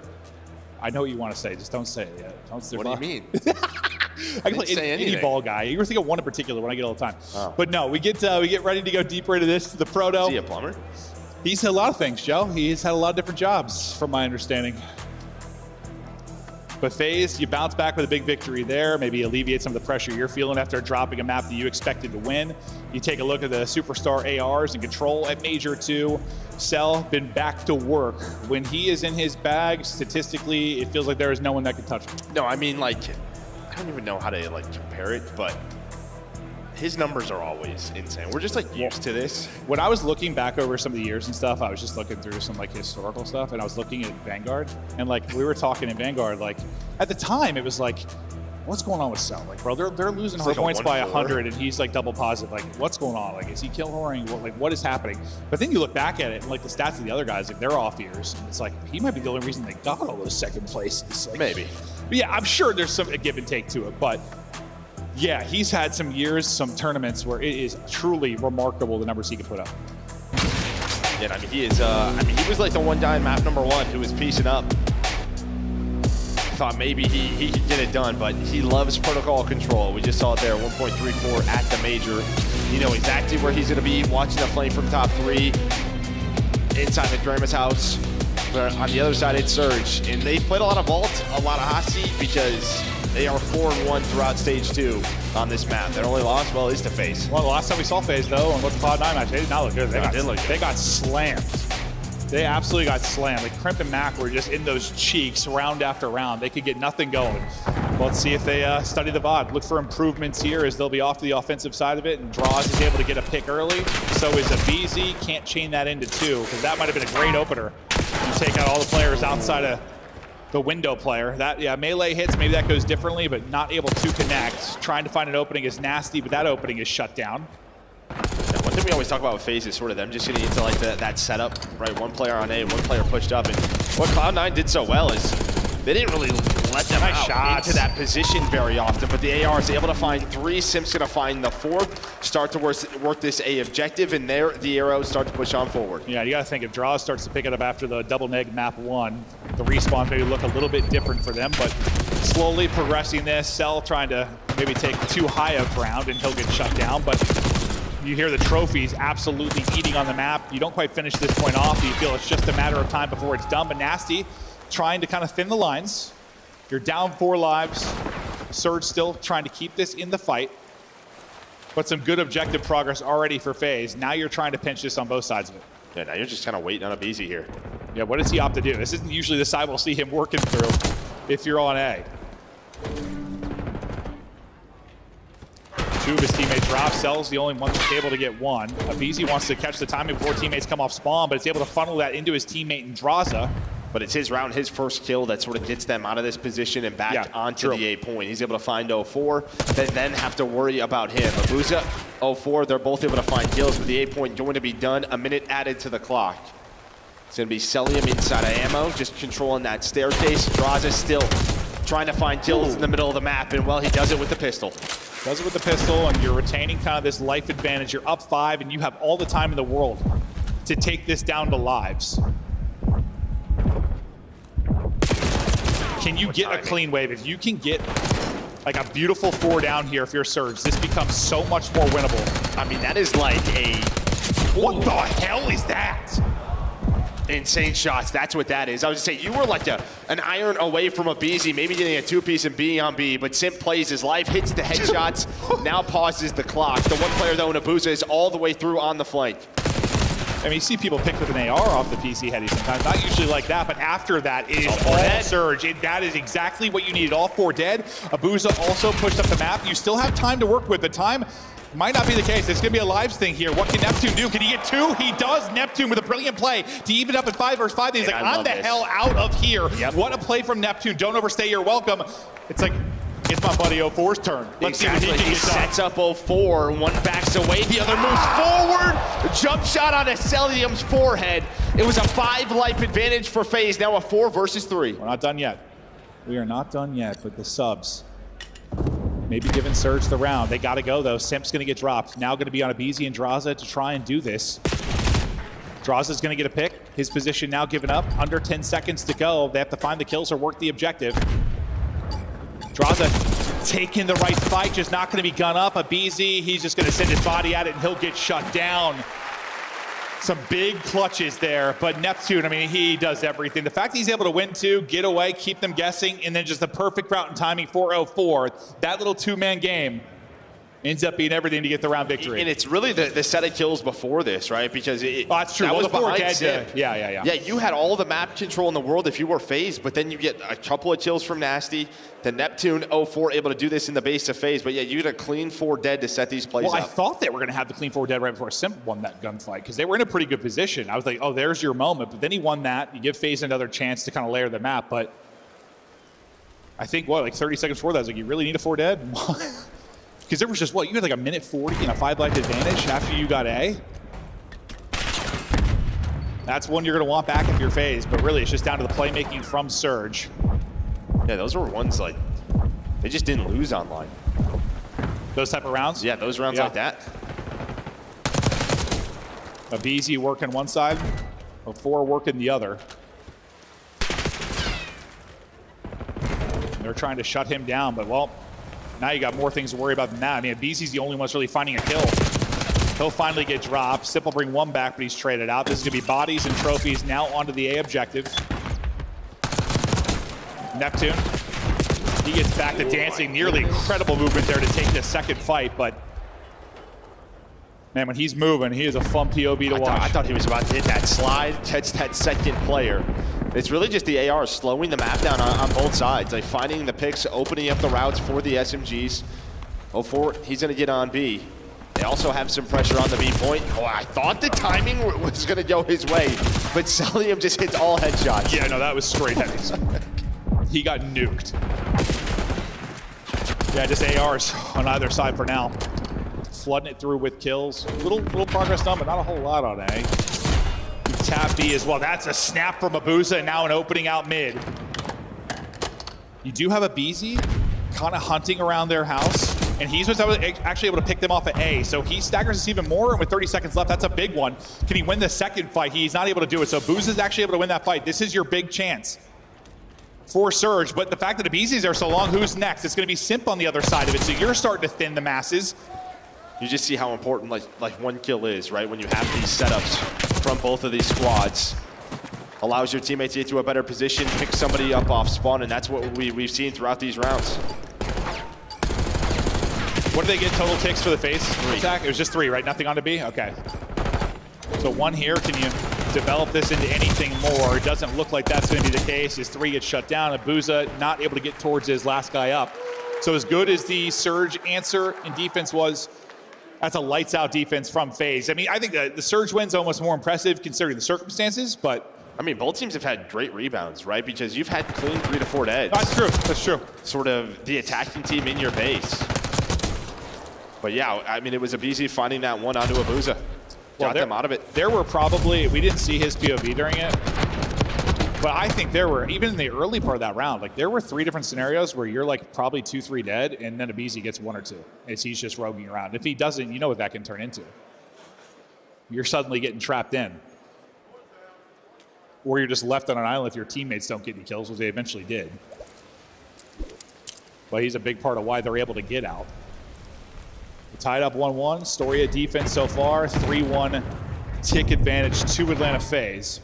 I know what you want to say. Just don't say it yet. Don't say What do you mean? I can play say any anything. ball guy. You were thinking of one in particular when I get all the time. Oh. But no, we get ready to go deeper into this, to the proto. Is he a plumber? He's had a lot of things, Joe. He's had a lot of different jobs, from my understanding. But FaZe, you bounce back with a big victory there. Maybe alleviate some of the pressure you're feeling after dropping a map that you expected to win. You take a look at the superstar ARs and control at Major 2. Cell, been back to work. When he is in his bag, statistically, it feels like there is no one that can touch him. No, I mean, like, I don't even know how to, like, compare it, but his numbers are always insane. We're just, like, used to this. When I was looking back over some of the years and stuff, I was just looking through some like historical stuff, and I was looking at Vanguard, and like we were talking in Vanguard, like at the time it was like, what's going on with Cell? Like, bro, they're losing It's hard like a points by 1-4. 100, and he's like double positive. Like, what's going on? Like, is he kill whoring? What is happening? But then you look back at it, and like the stats of the other guys, like they're off years. And it's like he might be the only reason they got all those second places. Like, Maybe. But yeah, I'm sure there's some give and take to it, but. Yeah, he's had some years, some tournaments where it is truly remarkable the numbers he can put up. Yeah, I mean, he is, he was like the one guy in map number 1 who was piecing up. Thought maybe he could get it done, but he loves protocol control. We just saw it there, 1.34 at the major. You know exactly where he's going to be, watching the flame from top 3, inside the Dramus house. But on the other side, it's Surge. And they played a lot of Vault, a lot of Hasi, because they are 4-1 throughout stage 2 on this map. Their only loss, well, is to FaZe. Well, the last time we saw FaZe, though, and what the Cloud9 match, they did not look good. They got slammed. They absolutely got slammed. Like, Crimp and Mac were just in those cheeks round after round. They could get nothing going. Well, let's see if they study the VOD. Look for improvements here as they'll be off to the offensive side of it, and Draws is able to get a pick early. So is Abizi. Can't chain that into 2, because that might have been a great opener. You take out all the players outside of the window player. That, yeah, melee hits, maybe that goes differently, but not able to connect. Trying to find an opening is nasty, but that opening is shut down. Yeah, one thing we always talk about with FaZe is sort of them just getting into like that setup, right? One player on A, one player pushed up, and what Cloud9 did so well is they didn't really let them out into that position very often, but the AR is able to find 3, Sim's gonna find the 4th, start to work this A objective, and there the arrows start to push on forward. Yeah, you gotta think if Draws starts to pick it up after the double neg map 1, the respawns maybe look a little bit different for them, but slowly progressing this, Cell trying to maybe take too high of ground and he'll get shut down, but you hear the trophies absolutely eating on the map. You don't quite finish this point off, you feel it's just a matter of time before it's done, but Nasty trying to kind of thin the lines. You're down 4 lives. Surge still trying to keep this in the fight. But some good objective progress already for FaZe. Now you're trying to pinch this on both sides of it. Yeah, now you're just kind of waiting on Abizi here. Yeah, what does he opt to do? This isn't usually the side we'll see him working through if you're on A. 2 of his teammates drop. Cell's the only one that's able to get 1. Abizi wants to catch the timing before teammates come off spawn, but it's able to funnel that into his teammate Indraza. But it's his round, his first kill that sort of gets them out of this position and back onto the A point. He's able to find 04, then have to worry about him. Abuza, 04, they're both able to find kills, but the A point going to be done. A minute added to the clock. It's going to be Celium inside of ammo, just controlling that staircase. Draza still trying to find kills in the middle of the map, and well, he does it with the pistol. Does it with the pistol, and you're retaining kind of this life advantage. You're up 5, and you have all the time in the world to take this down to lives. Can you get a clean wave? If you can get like a beautiful 4 down here if you're Surge, this becomes so much more winnable. I mean, that is like a... What the hell is that? Insane shots, that's what that is. I was gonna say, you were like an iron away from Abizi, maybe getting a 2-piece and being on B, but Simp plays his life, hits the headshots, now pauses the clock. The one player though in Abuza is all the way through on the flank. I mean, you see people pick with an AR off the PC heady sometimes. Not usually like that, but after that, it is all Surge. That is exactly what you needed. All 4 dead. Abuza also pushed up the map. You still have time to work with. The time might not be the case. It's going to be a lives thing here. What can Neptune do? Can he get 2? He does. Neptune with a brilliant play to even up at 5 versus 5. He's like, I'm the hell out of here. What a play from Neptune. Don't overstay your welcome. It's like, it's my buddy 04's turn. Let's see what he can get done. Sets up 04, one backs away, the other moves forward. Jump shot on Acelium's forehead. It was a 5 life advantage for FaZe, now a 4 versus 3. We're not done yet. We are not done yet, but the subs maybe giving Surge the round. They got to go, though. Simp's going to get dropped. Now going to be on Abizi and Draza to try and do this. Draza's going to get a pick. His position now given up. Under 10 seconds to go. They have to find the kills or work the objective. Draza taking the right fight, just not going to be gun up. Abizi, he's just going to send his body at it, and he'll get shut down. Some big clutches there, but Neptune, I mean, he does everything. The fact that he's able to win 2, get away, keep them guessing, and then just the perfect route and timing for 04, that little 2-man game ends up being everything to get the round victory. And it's really the set of kills before this, right? Because that's true. That was behind dead. Sim. Yeah. Yeah, you had all the map control in the world if you were FaZe, but then you get a couple of kills from Nasty. The Neptune 04 able to do this in the base of FaZe, but yeah, you had a clean 4 dead to set these plays up. I thought they were going to have the clean 4 dead right before Sim won that gunfight because they were in a pretty good position. I was like, oh, there's your moment. But then he won that. You give FaZe another chance to kind of layer the map. But I think, like 30 seconds before that, I was like, you really need a 4 dead? Because there was just, you had like a minute 40 and a 5 life advantage after you got A. That's one you're going to want back if you're FaZe, but really it's just down to the playmaking from Surge. Yeah, those were ones like, they just didn't lose online. Those type of rounds? Yeah, those rounds like that. Abizi working one side, 04 working the other. They're trying to shut him down, but now you got more things to worry about than that. I mean, Abizi's the only one that's really finding a kill. He'll finally get dropped. Sip will bring 1 back, but he's traded out. This is going to be bodies and trophies now onto the A objective. Neptune, he gets back to dancing. Nearly incredible movement there to take the second fight, but man, when he's moving, he is a fun POV to watch. I thought he was about to hit that slide, catch that second player. It's really just the AR slowing the map down on both sides, like finding the picks, opening up the routes for the SMGs. 04, he's going to get on B. They also have some pressure on the B point. Oh, I thought the timing was going to go his way, but Celium just hits all headshots. Yeah, no, that was straight heavies. He got nuked. Yeah, just ARs on either side for now. Flooding it through with kills. Little progress done, but not a whole lot on A. Tap B as well. That's a snap from Abuza, and now an opening out mid. You do have Abizi kind of hunting around their house, and he's actually able to pick them off at A. So he staggers us even more, and with 30 seconds left, that's a big one. Can he win the second fight? He's not able to do it, so Abuza's actually able to win that fight. This is your big chance for Surge, but the fact that Abizi's there so long, who's next? It's going to be Simp on the other side of it, so you're starting to thin the masses. You just see how important like 1 kill is, right? When you have these setups from both of these squads. Allows your teammates to get to a better position, pick somebody up off spawn, and that's what we've seen throughout these rounds. What did they get total ticks for the FaZe attack? It was just 3, right? Nothing on to B? Okay. So 1 here. Can you develop this into anything more? It doesn't look like that's going to be the case. His 3 gets shut down. Abuza not able to get towards his last guy up. So as good as the Surge answer in defense was, that's a lights-out defense from FaZe. I mean, I think the Surge win's almost more impressive considering the circumstances, but... I mean, both teams have had great rebounds, right? Because you've had clean 3 to 4 deads. That's true. That's true. Sort of the attacking team in your base. But yeah, I mean, it was Abizi finding that one onto Abuza. Got them out of it. There were probably... We didn't see his POV during it. But I think there were, even in the early part of that round, like there were 3 different scenarios where you're like probably 2-3 dead, and then Abizi gets 1 or 2. He's just roguing around. If he doesn't, you know what that can turn into. You're suddenly getting trapped in. Or you're just left on an island if your teammates don't get any kills, which they eventually did. But he's a big part of why they're able to get out. We're tied up 1-1. Story of defense so far. 3-1 tick advantage to Atlanta FaZe.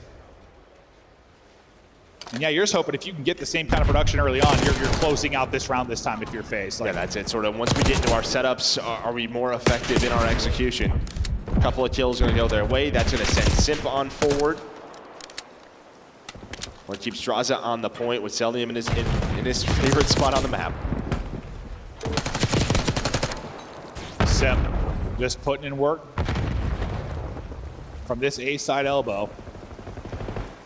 And yeah, you're just hoping if you can get the same kind of production early on, you're closing out this round this time if you're FaZe. Yeah, that's it. Sort of once we get into our setups, are we more effective in our execution? A couple of kills going to go their way. That's going to send Simp on forward. Or keeps Draza on the point with Celium in his favorite spot on the map. Simp just putting in work from this A side elbow.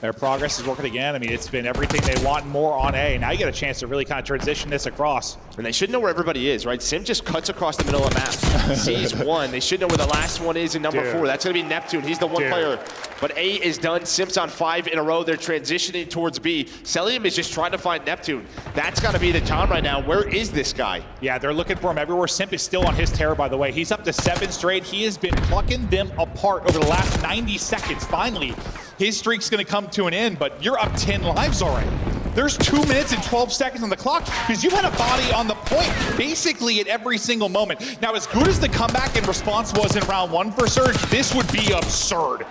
Their progress is working again. I mean, it's been everything they want and more on A. Now you get a chance to really kind of transition this across. And they should know where everybody is, right? Sim just cuts across the middle of the map. Sees one. They should know where the last one is in number 4. That's going to be Neptune. He's the one player. But A is done. Sim's on 5 in a row. They're transitioning towards B. Celium is just trying to find Neptune. That's got to be the time right now. Where is this guy? Yeah, they're looking for him everywhere. Simp is still on his terror, by the way. He's up to 7 straight. He has been plucking them apart over the last 90 seconds. Finally, his streak's going to come to an end, but you're up 10 lives already. There's 2 minutes and 12 seconds on the clock because you had a body on the point basically at every single moment. Now, as good as the comeback and response was in round 1 for Surge, this would be absurd.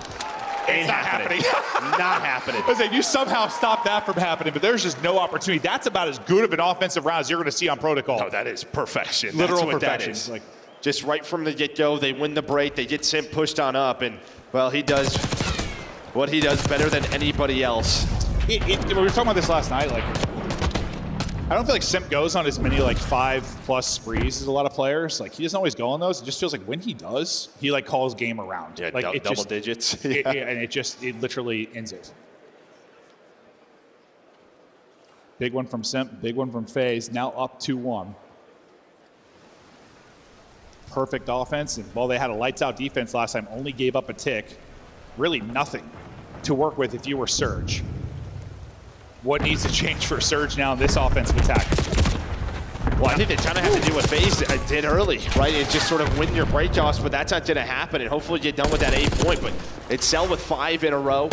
It's not happening. Not happening. I was like, you somehow stopped that from happening, but there's just no opportunity. That's about as good of an offensive round as you're going to see on Protocol. No, that is perfection. Literal That's what perfection. That is. Like, just right from the get-go, they win the break. They get Simp pushed on up, and, well, he does what he does better than anybody else. We were talking about this last night. Like, I don't feel like Simp goes on as many like 5+ sprees as a lot of players. Like, he doesn't always go on those. It just feels like when he does, he like calls game around. Yeah, like double digits. And it literally ends it. Big one from Simp, big one from FaZe. Now up 2-1. Perfect offense, and while they had a lights-out defense last time, only gave up a tick. Really nothing to work with if you were Surge. What needs to change for Surge now in this offensive attack? Well, I think they kind of have to do what FaZe did early, right? It's just sort of win your breakoffs, but that's not going to happen, and hopefully get done with that 8 point. But it's Cell with 5 in a row.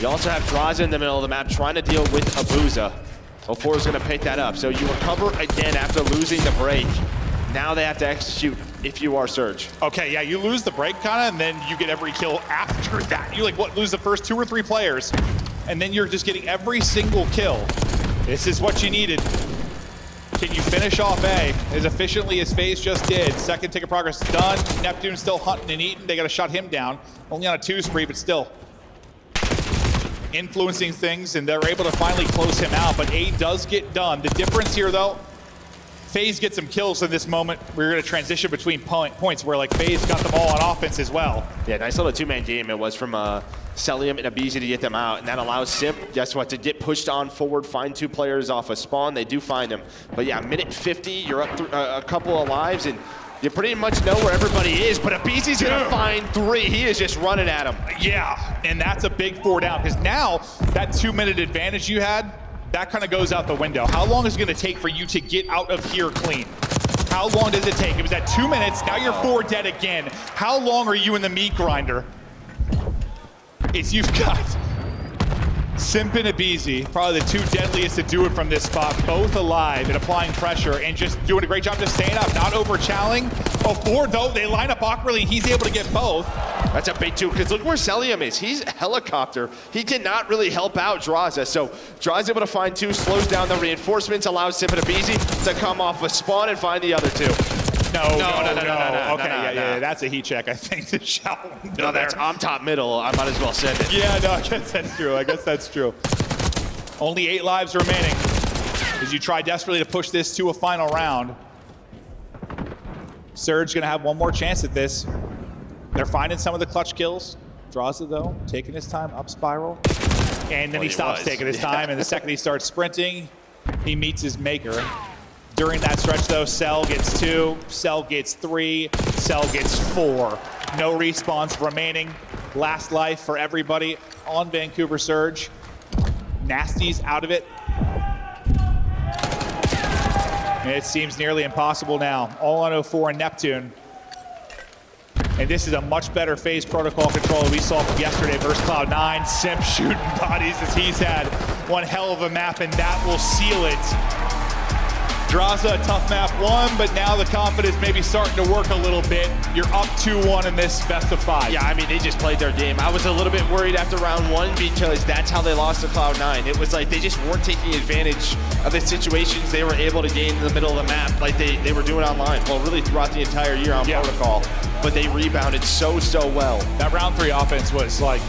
You also have Draza in the middle of the map trying to deal with Abuza. 04 is going to pick that up. So you recover again after losing the break. Now they have to execute if you are Surge. Okay, yeah, you lose the break kind of, and then you get every kill after that. You lose the first 2 or 3 players, and then you're just getting every single kill. This is what you needed. Can you finish off A as efficiently as FaZe just did? Second tick of progress is done. Neptune's still hunting and eating. They got to shut him down. Only on a 2 spree, but still influencing things, and they're able to finally close him out. But A does get done. The difference here, though, FaZe gets some kills in this moment. We're going to transition between points where like FaZe got them all on offense as well. Yeah, nice little 2-man game it was from Celium and Abizi to get them out, and that allows Simp, guess what, to get pushed on forward, find 2 players off a spawn. They do find him. But yeah, minute 50, you're up a couple of lives, and you pretty much know where everybody is, but Abizi's going to find 3. He is just running at him. Yeah, and that's a big 4 down, because now that 2-minute advantage you had, that kind of goes out the window. How long is it going to take for you to get out of here clean? How long does it take? It was at 2 minutes, now you're 4 dead again. How long are you in the meat grinder? You've got Simp and Abizi, probably the 2 deadliest to do it from this spot, both alive and applying pressure and just doing a great job just staying up, not over-challenging. 04, though, they line up awkwardly, and he's able to get both. That's a big 2, because look where Celium is. He's helicopter. He cannot really help out Draza. So Draza's able to find 2, slows down the reinforcements, allows Simp and Abizi to come off a spawn and find the other 2. No. Okay, yeah. That's a heat check, I think. No, that's I'm top middle. I might as well send it. Yeah, no, I guess that's true. Only 8 lives remaining as you try desperately to push this to a final round. Surge gonna have one more chance at this. They're finding some of the clutch kills. Draza, though, taking his time up spiral. And then he stops taking his time, and the second he starts sprinting, he meets his maker. During that stretch, though, Cell gets 2, Cell gets 3, Cell gets 4. No respawns remaining. Last life for everybody on Vancouver Surge. Nasty's out of it. And it seems nearly impossible now. All on 04 and Neptune. And this is a much better FaZe protocol control we saw from yesterday versus Cloud9. Simp shooting bodies as he's had one hell of a map, and that will seal it. Draza, a tough map 1, but now the confidence may be starting to work a little bit. You're up 2-1 in this best of 5. Yeah, I mean, they just played their game. I was a little bit worried after round 1 because that's how they lost to Cloud9. It was like they just weren't taking advantage of the situations they were able to gain in the middle of the map like they were doing online. Well, really throughout the entire year on Protocol. But they rebounded so well. That round 3 offense was like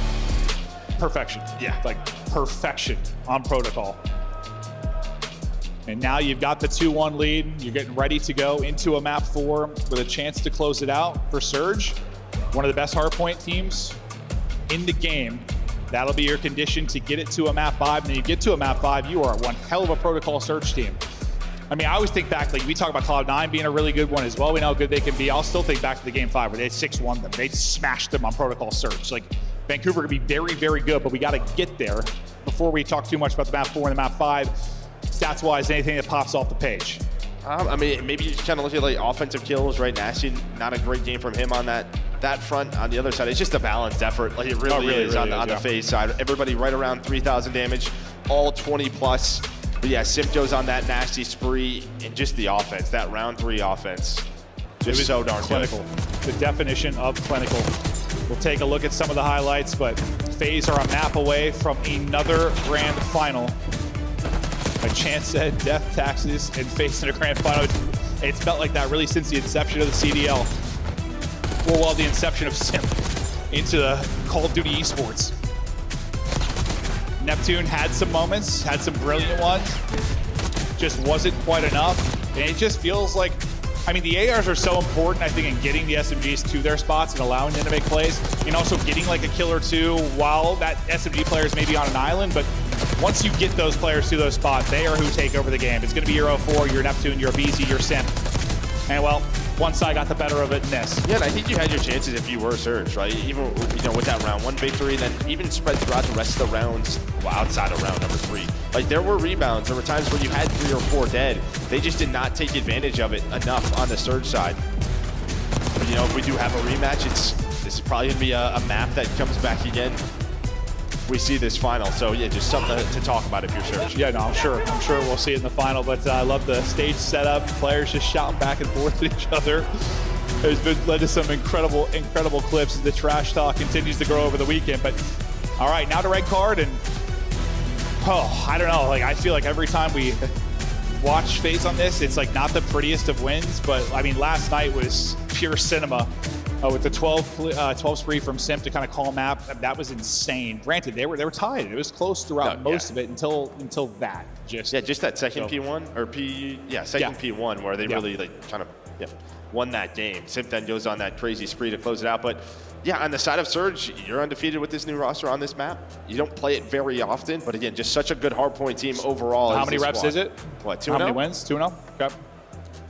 perfection. Yeah. Like perfection on Protocol. And now you've got the 2-1 lead. You're getting ready to go into a map 4 with a chance to close it out for Surge, one of the best hardpoint teams in the game. That'll be your condition to get it to a map 5. And then you get to a map 5, you are one hell of a Protocol Surge team. I mean, I always think back, like we talk about Cloud9 being a really good one as well. We know how good they can be. I'll still think back to the game 5 where they 6-1 them. They smashed them on Protocol Surge. Like Vancouver can be very, very good, but we got to get there before we talk too much about the map 4 and the map 5. Stats-wise, anything that pops off the page. I mean, maybe you just kind of look at like offensive kills, right? Nasty, not a great game from him on that front. On the other side, it's just a balanced effort. Like it really is on the FaZe side. Everybody right around 3,000 damage, all 20 plus. But yeah, Simpto's on that nasty spree, and just the offense, that round 3 offense, just so darn clinical. Good. The definition of clinical. We'll take a look at some of the highlights, but FaZe are a map away from another grand final. Like Chance said, death, taxes, and FaZe in a grand final. It's felt like that really since the inception of the CDL. Or well, the inception of Simp into the Call of Duty esports. Neptune had some moments, had some brilliant ones. Just wasn't quite enough. And it just feels like, I mean, the ARs are so important, I think, in getting the SMGs to their spots and allowing them to make plays. And also getting like a kill or two while that SMG player is maybe on an island. But once you get those players to those spots, they are who take over the game. It's going to be your 04, your Neptune, your BZ, your Simp. And well, one side got the better of it in this. Yeah, and I think you had your chances if you were Surge, right? Even with that round 1 victory, then even spread throughout the rest of the rounds, well, outside of round number 3. Like there were rebounds, there were times where you had 3 or 4 dead. They just did not take advantage of it enough on the Surge side. But if we do have a rematch, this is probably gonna be a map that comes back again. We see this final, so yeah, just something to talk about if you're Surge. Yeah, no, I'm sure we'll see it in the final, but I love the stage setup, players just shouting back and forth at each other. It's been led to some incredible clips. The trash talk continues to grow over the weekend, but all right, now to red card, and I don't know, like I feel like every time we watch FaZe on this, it's like not the prettiest of wins, but I mean, last night was pure cinema. With the 12 spree from Simp to kind of call map, that was insane. Granted, they were tied. It was close throughout most of it until that. Just that second P1 or second P1 where they really like kind of won that game. Simp then goes on that crazy spree to close it out. But yeah, on the side of Surge, you're undefeated with this new roster on this map. You don't play it very often, but again, just such a good hardpoint team overall. How many reps is it? What, 2-0? How many wins? 2-0? Okay.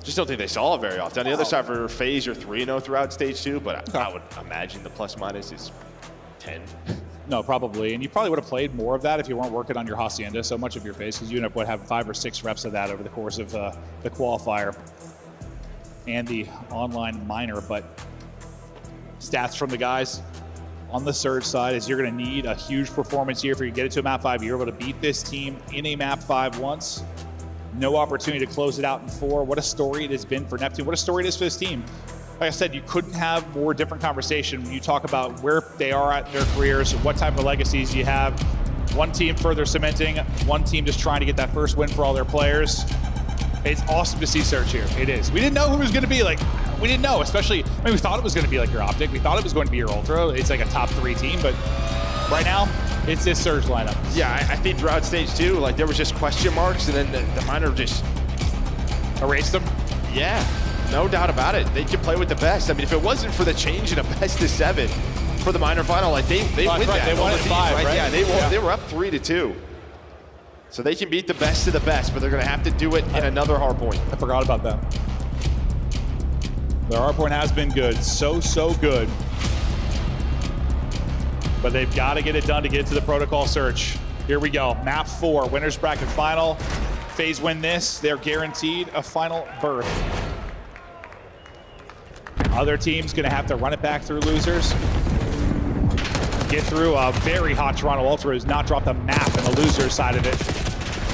Just don't think they saw it very often. On the other side for FaZe, you're 3-0 throughout stage 2, but I would imagine the plus minus is 10. No, probably. And you probably would have played more of that if you weren't working on your Hacienda so much of your FaZe, because you ended up having 5 or 6 reps of that over the course of the qualifier and the online minor. But stats from the guys on the Surge side is you're going to need a huge performance here if you get it to a map 5. You're able to beat this team in a map 5 once. No opportunity to close it out in 4. What a story it has been for Neptune. What a story it is for this team. Like I said, you couldn't have more different conversation when you talk about where they are at in their careers, what type of legacies you have. One team further cementing, one team just trying to get that first win for all their players. It's awesome to see Surge here. It is. We didn't know who was going to be. Like, we didn't know, especially, I mean, we thought it was going to be like your Optic. We thought it was going to be your Ultra. It's like a top 3 team, but right now, it's this Surge lineup. Yeah, I think throughout stage 2, like there was just question marks, and then the minor just erased them. Yeah, no doubt about it. They can play with the best. I mean, if it wasn't for the change in a best of 7 for the minor final, like they win that. They won at 5, right? Yeah, they were up 3-2. So they can beat the best of the best, but they're going to have to do it in another hardpoint. I forgot about that. Their hardpoint has been good, so good. But they've got to get it done to get to the Protocol Search. Here we go, map 4, winners bracket final. FaZe win this, they're guaranteed a final berth. Other teams gonna have to run it back through losers. Get through a very hot Toronto Ultra who's not dropped a map on the loser side of it.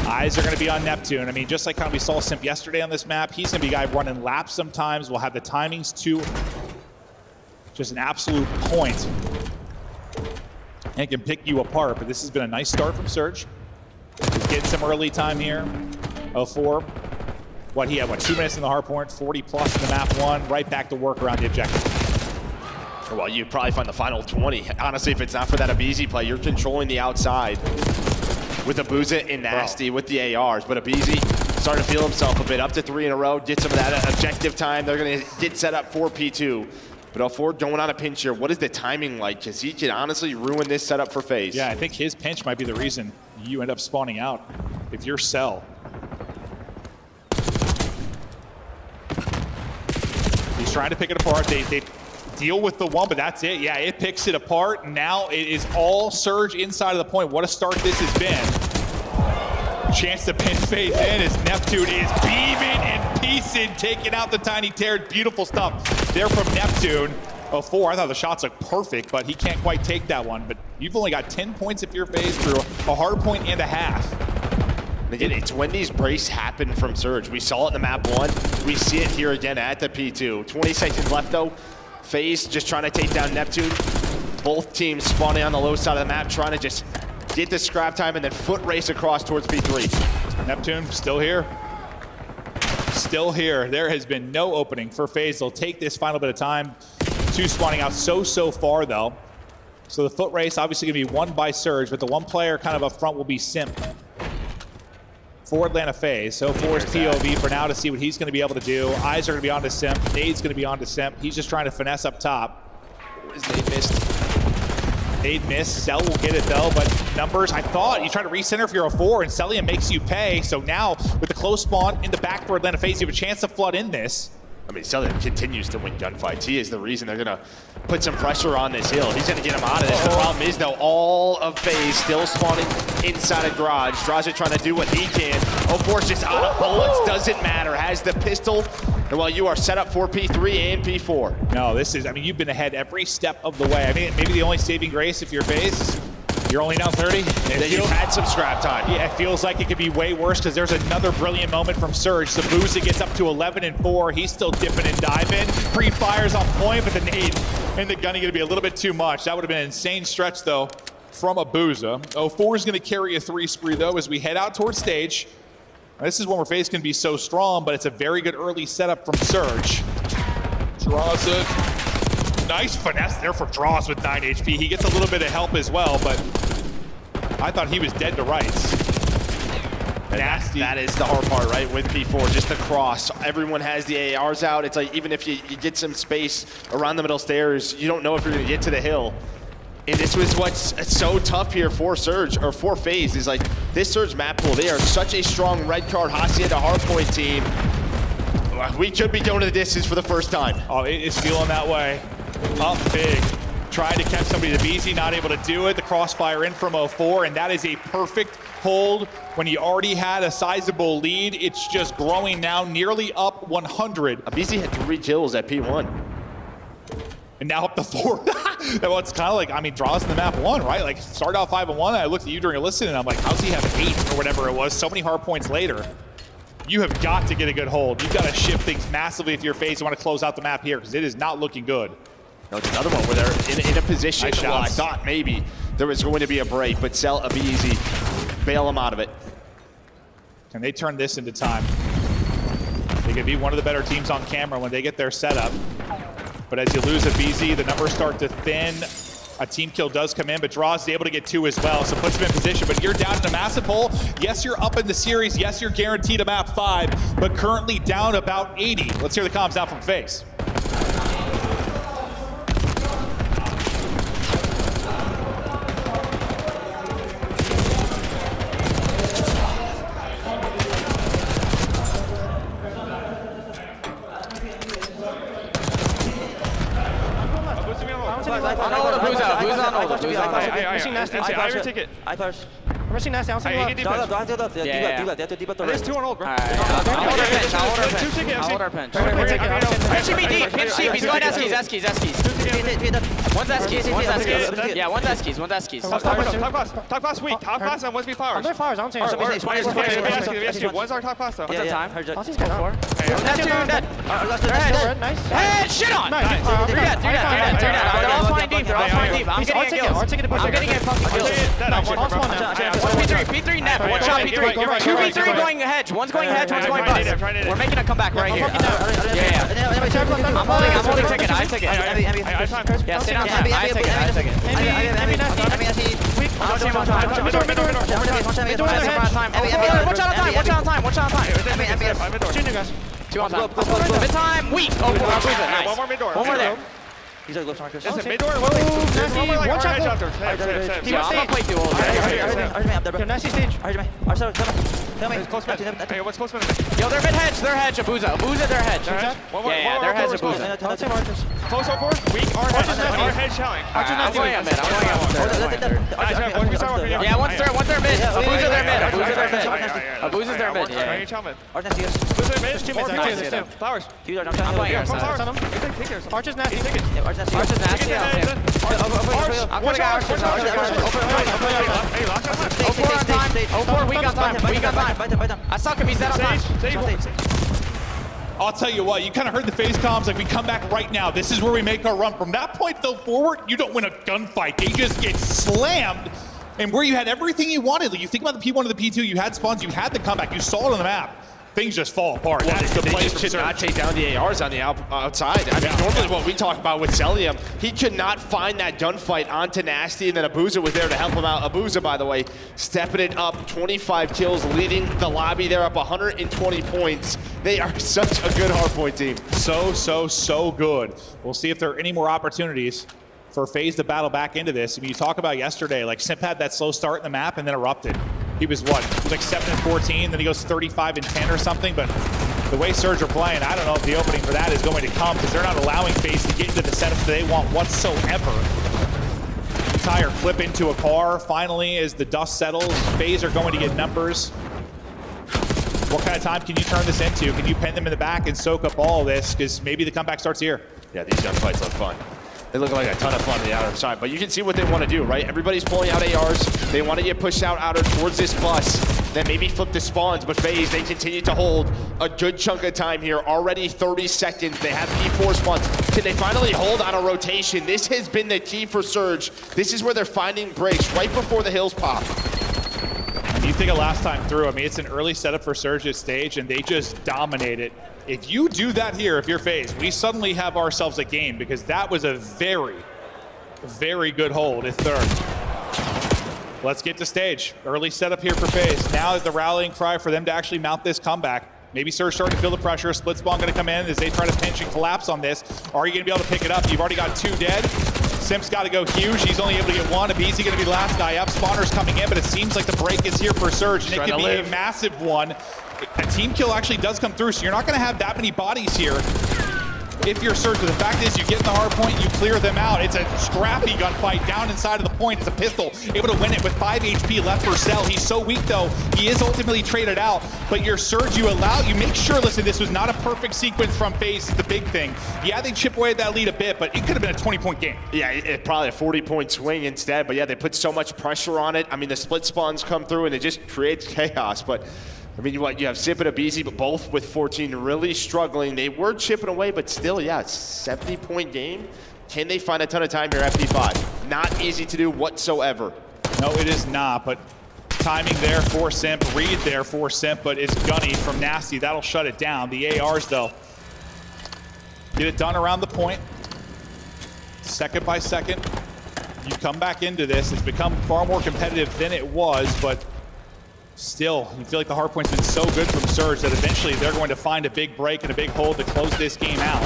Eyes are going to be on Neptune. I mean, just like how we saw Simp yesterday on this map, he's going to be a guy running laps sometimes. Will have the timings to just an absolute point. And can pick you apart. But this has been a nice start from Surge. He's getting some early time here. 04. He had 2 minutes in the hardpoint, 40 plus in the map 1. Right back to work around the objective. Well, you'd probably find the final 20. Honestly, if it's not for that Abizi play, you're controlling the outside with Abuza and Nasty with the ARs. But Abizi starting to feel himself a bit. Up to 3 in a row, get some of that objective time. They're going to get set up for P2. But 04 going on a pinch here. What is the timing like? Because he can honestly ruin this setup for FaZe. Yeah, I think his pinch might be the reason you end up spawning out. If you're Cell. He's trying to pick it apart. They deal with the one, but that's it. Yeah, it picks it apart. Now it is all Surge inside of the point. What a start this has been. Chance to pin FaZe in as Neptune is beaming and piecing, taking out the tiny tear. Beautiful stuff there from Neptune. 04, I thought the shots looked perfect, but he can't quite take that one. But you've only got 10 points if you're FaZe through a hard point and a half. Again, it's when these breaks happen from Surge. We saw it in the map 1. We see it here again at the P2. 20 seconds left though. FaZe just trying to take down Neptune. Both teams spawning on the low side of the map, trying to just get the scrap time and then foot race across towards P3. Neptune still here. Still here. There has been no opening for FaZe. They'll take this final bit of time. 2 spawning out so far though. So the foot race obviously gonna be won by Surge, but the one player kind of up front will be Simp. For Atlanta FaZe. So force POV for now to see what he's going to be able to do. Eyes are going to be on to Simp. Nade's going to be on to Simp. He's just trying to finesse up top. Nade missed. Nade missed. Cell will get it though, but numbers, I thought you try to recenter if you're a 4 and Cellium makes you pay. So now with the close spawn in the back for Atlanta FaZe, you have a chance to flood in this. I mean, Cellium continues to win gunfights. He is the reason they're going to put some pressure on this hill. He's going to get him out of this. The problem is, though, all of FaZe still spawning inside a garage. Draza trying to do what he can. 04's just out of bullets. Doesn't matter. Has the pistol. And while you are set up for P3 and P4. No, this is, I mean, you've been ahead every step of the way. I mean, maybe the only saving grace if you're FaZe, you're only down 30. You've had some scrap time. Yeah, it feels like it could be way worse because there's another brilliant moment from Surge. Sabuza gets up to 11-4. He's still dipping and diving. Pre-fires on point, but the nade and the gunning going to be a little bit too much. That would have been an insane stretch, though, from Abuza. 04 is going to carry a 3 spree, though, as we head out towards stage. Now, this is one where FaZe can be so strong, but it's a very good early setup from Surge. Draza. Nice finesse there for Draws with 9 HP. He gets a little bit of help as well, but I thought he was dead to rights. Nasty. That is the hard part, right, with P4, just the cross. Everyone has the ARs out. It's like even if you get some space around the middle stairs, you don't know if you're going to get to the hill. And this was what's so tough here for Surge, or for FaZe, is like this Surge map pool, they are such a strong red card Hacienda Hardpoint team. We could be going to the distance for the first time. Oh, it's feeling that way. Up big. Tried to catch somebody to BZ, not able to do it. The crossfire in from 04, and that is a perfect hold when you already had a sizable lead. It's just growing now, nearly up 100. BZ had 3 kills at P1. And now up to 4. Well, it's kind of like, I mean, draws in the map 1, right? Like, start out 5-1. I looked at you during a listen, and I'm like, how's he have 8 or whatever it was? So many hard points later. You have got to get a good hold. You've got to shift things massively if you're FaZe. You want to close out the map here because it is not looking good. No, it's another one where they're in a position. Well, I thought maybe there was going to be a break, but Cell Abizi bail him out of it. Can they turn this into time? They could be one of the better teams on camera when they get their setup. But as you lose Abizi, the numbers start to thin. A team kill does come in, but Draws is able to get 2 as well, so puts him in position. But you're down in a massive hole. Yes, you're up in the series. Yes, you're guaranteed a map 5, but currently down about 80. Let's hear the comms now from FaZe. I push. I'm rushing nasty. I'm saying There's 2 on hold, bro. I'll hold our pinch. Pinch me deep. Pinch deep. He's going Eskies. One's S-keys, one's S-keys. Yeah, one's S-keys, one's S-keys. Top class weak. Top class and 1v flowers. I'm flowers, I don't see One's our top class though. What's that time? Let's go. That's two, dead. Head, shit on! Three dead. They're all flying deep, I'm getting it. I'm getting it. P3 net, one shot P3. 2v3 going hedge, one's going hedge, one's going bust. We're making a comeback right here. Yeah. I'm holding ticket, I take it. Yeah, stay down time, I take it. One shot on time. Two on time. Mid time, weak. Oh, nice. One more mid door. One more there. He's like left Marcus. Listen, mid door. One more like edge out there. Yeah, I'm gonna play through all of Nasty stage. Tell me. Hey, what's close man? Yo, they're mid hedge. They're hedge. Abuza, they're hedge. Yeah, they're hedge. Abuza. Close 4. Weak. Our hedge showing. I'm going up mid. Yeah, one's their mid. Abuza, they're mid. Abuza's their mid. Yeah. Flowers. I'm playing outside. Archer's nasty. Archer's nasty. I'm putting Archer's. 04 on time. 04, weak on time. I suck him, he's dead on time. I'll tell you what, you kind of heard the face comms, like we come back right now. This is where we make our run. From that point though forward, you don't win a gunfight. They just get slammed. And where you had everything you wanted, like you think about the P1 to the P2, you had spawns, you had the comeback, you saw it on the map. Things just fall apart. Well, That's the they place just for could Surge. not take down the ARs on the outside. I mean, normally what we talk about with Celium, he could not find that gunfight onto Nasty, and then Abuza was there to help him out. Abuza, by the way, stepping it up, 25 kills, leading the lobby. They're up 120 points. They are such a good Hardpoint team. So good. We'll see if there are any more opportunities for FaZe to battle back into this. I mean, you talk about yesterday, like Simp had that slow start in the map and then erupted. He was what? He was like 7-14, then he goes 35-10 or something, but the way Surge are playing, I don't know if the opening for that is going to come because they're not allowing FaZe to get into the setup that they want whatsoever. Tire flip into a car. Finally, as the dust settles, FaZe are going to get numbers. What kind of time can you turn this into? Can you pen them in the back and soak up all of this? Because maybe the comeback starts here. Yeah, these gunfights look fun. They look like a ton of fun on the outer side, but you can see what they want to do, right? Everybody's pulling out ARs. They want to get pushed out outer towards this bus, then maybe flip the spawns, but FaZe, they continue to hold a good chunk of time here. Already 30 seconds. They have P4 spawns. Can they finally hold on a rotation? This has been the key for Surge. This is where they're finding breaks right before the hills pop. You think of last time through, I mean, it's an early setup for Surge's stage, and they just dominate it. If you do that here, if you're FaZe, we suddenly have ourselves a game because that was a very, very good hold at third. Let's get to stage. Early setup here for FaZe. Now is the rallying cry for them to actually mount this comeback. Maybe Surge starting to feel the pressure. Split spawn going to come in as they try to pinch and collapse on this. Are you going to be able to pick it up? You've already got 2 dead. Simp's got to go huge. He's only able to get 1. Abizi going to be the last guy up. Spawner's coming in, but it seems like the break is here for Surge, and it could be a massive one. A team kill actually does come through, so you're not going to have that many bodies here if you're Surge. But the fact is, you get in the hard point, you clear them out. It's a scrappy gunfight down inside of the point. It's a pistol, able to win it with 5 HP left for Cell. He's so weak, though. He is ultimately traded out, but your Surge, you make sure, listen, this was not a perfect sequence from FaZe. It's the big thing. Yeah, they chip away at that lead a bit, but it could have been a 20-point game. Yeah, probably a 40-point swing instead, but yeah, they put so much pressure on it. I mean, the split spawns come through, and it just creates chaos, but I mean, you have Simp and Abizi, but both with 14 really struggling. They were chipping away, but still, yeah, 70-point game. Can they find a ton of time here at P5? Not easy to do whatsoever. No, it is not, but timing there for Simp, read there for Simp, but it's gunny from Nasty. That'll shut it down. The ARs, though, get it done around the point. Second by second, you come back into this. It's become far more competitive than it was, but still, you feel like the hardpoint's been so good from Surge that eventually they're going to find a big break and a big hold to close this game out.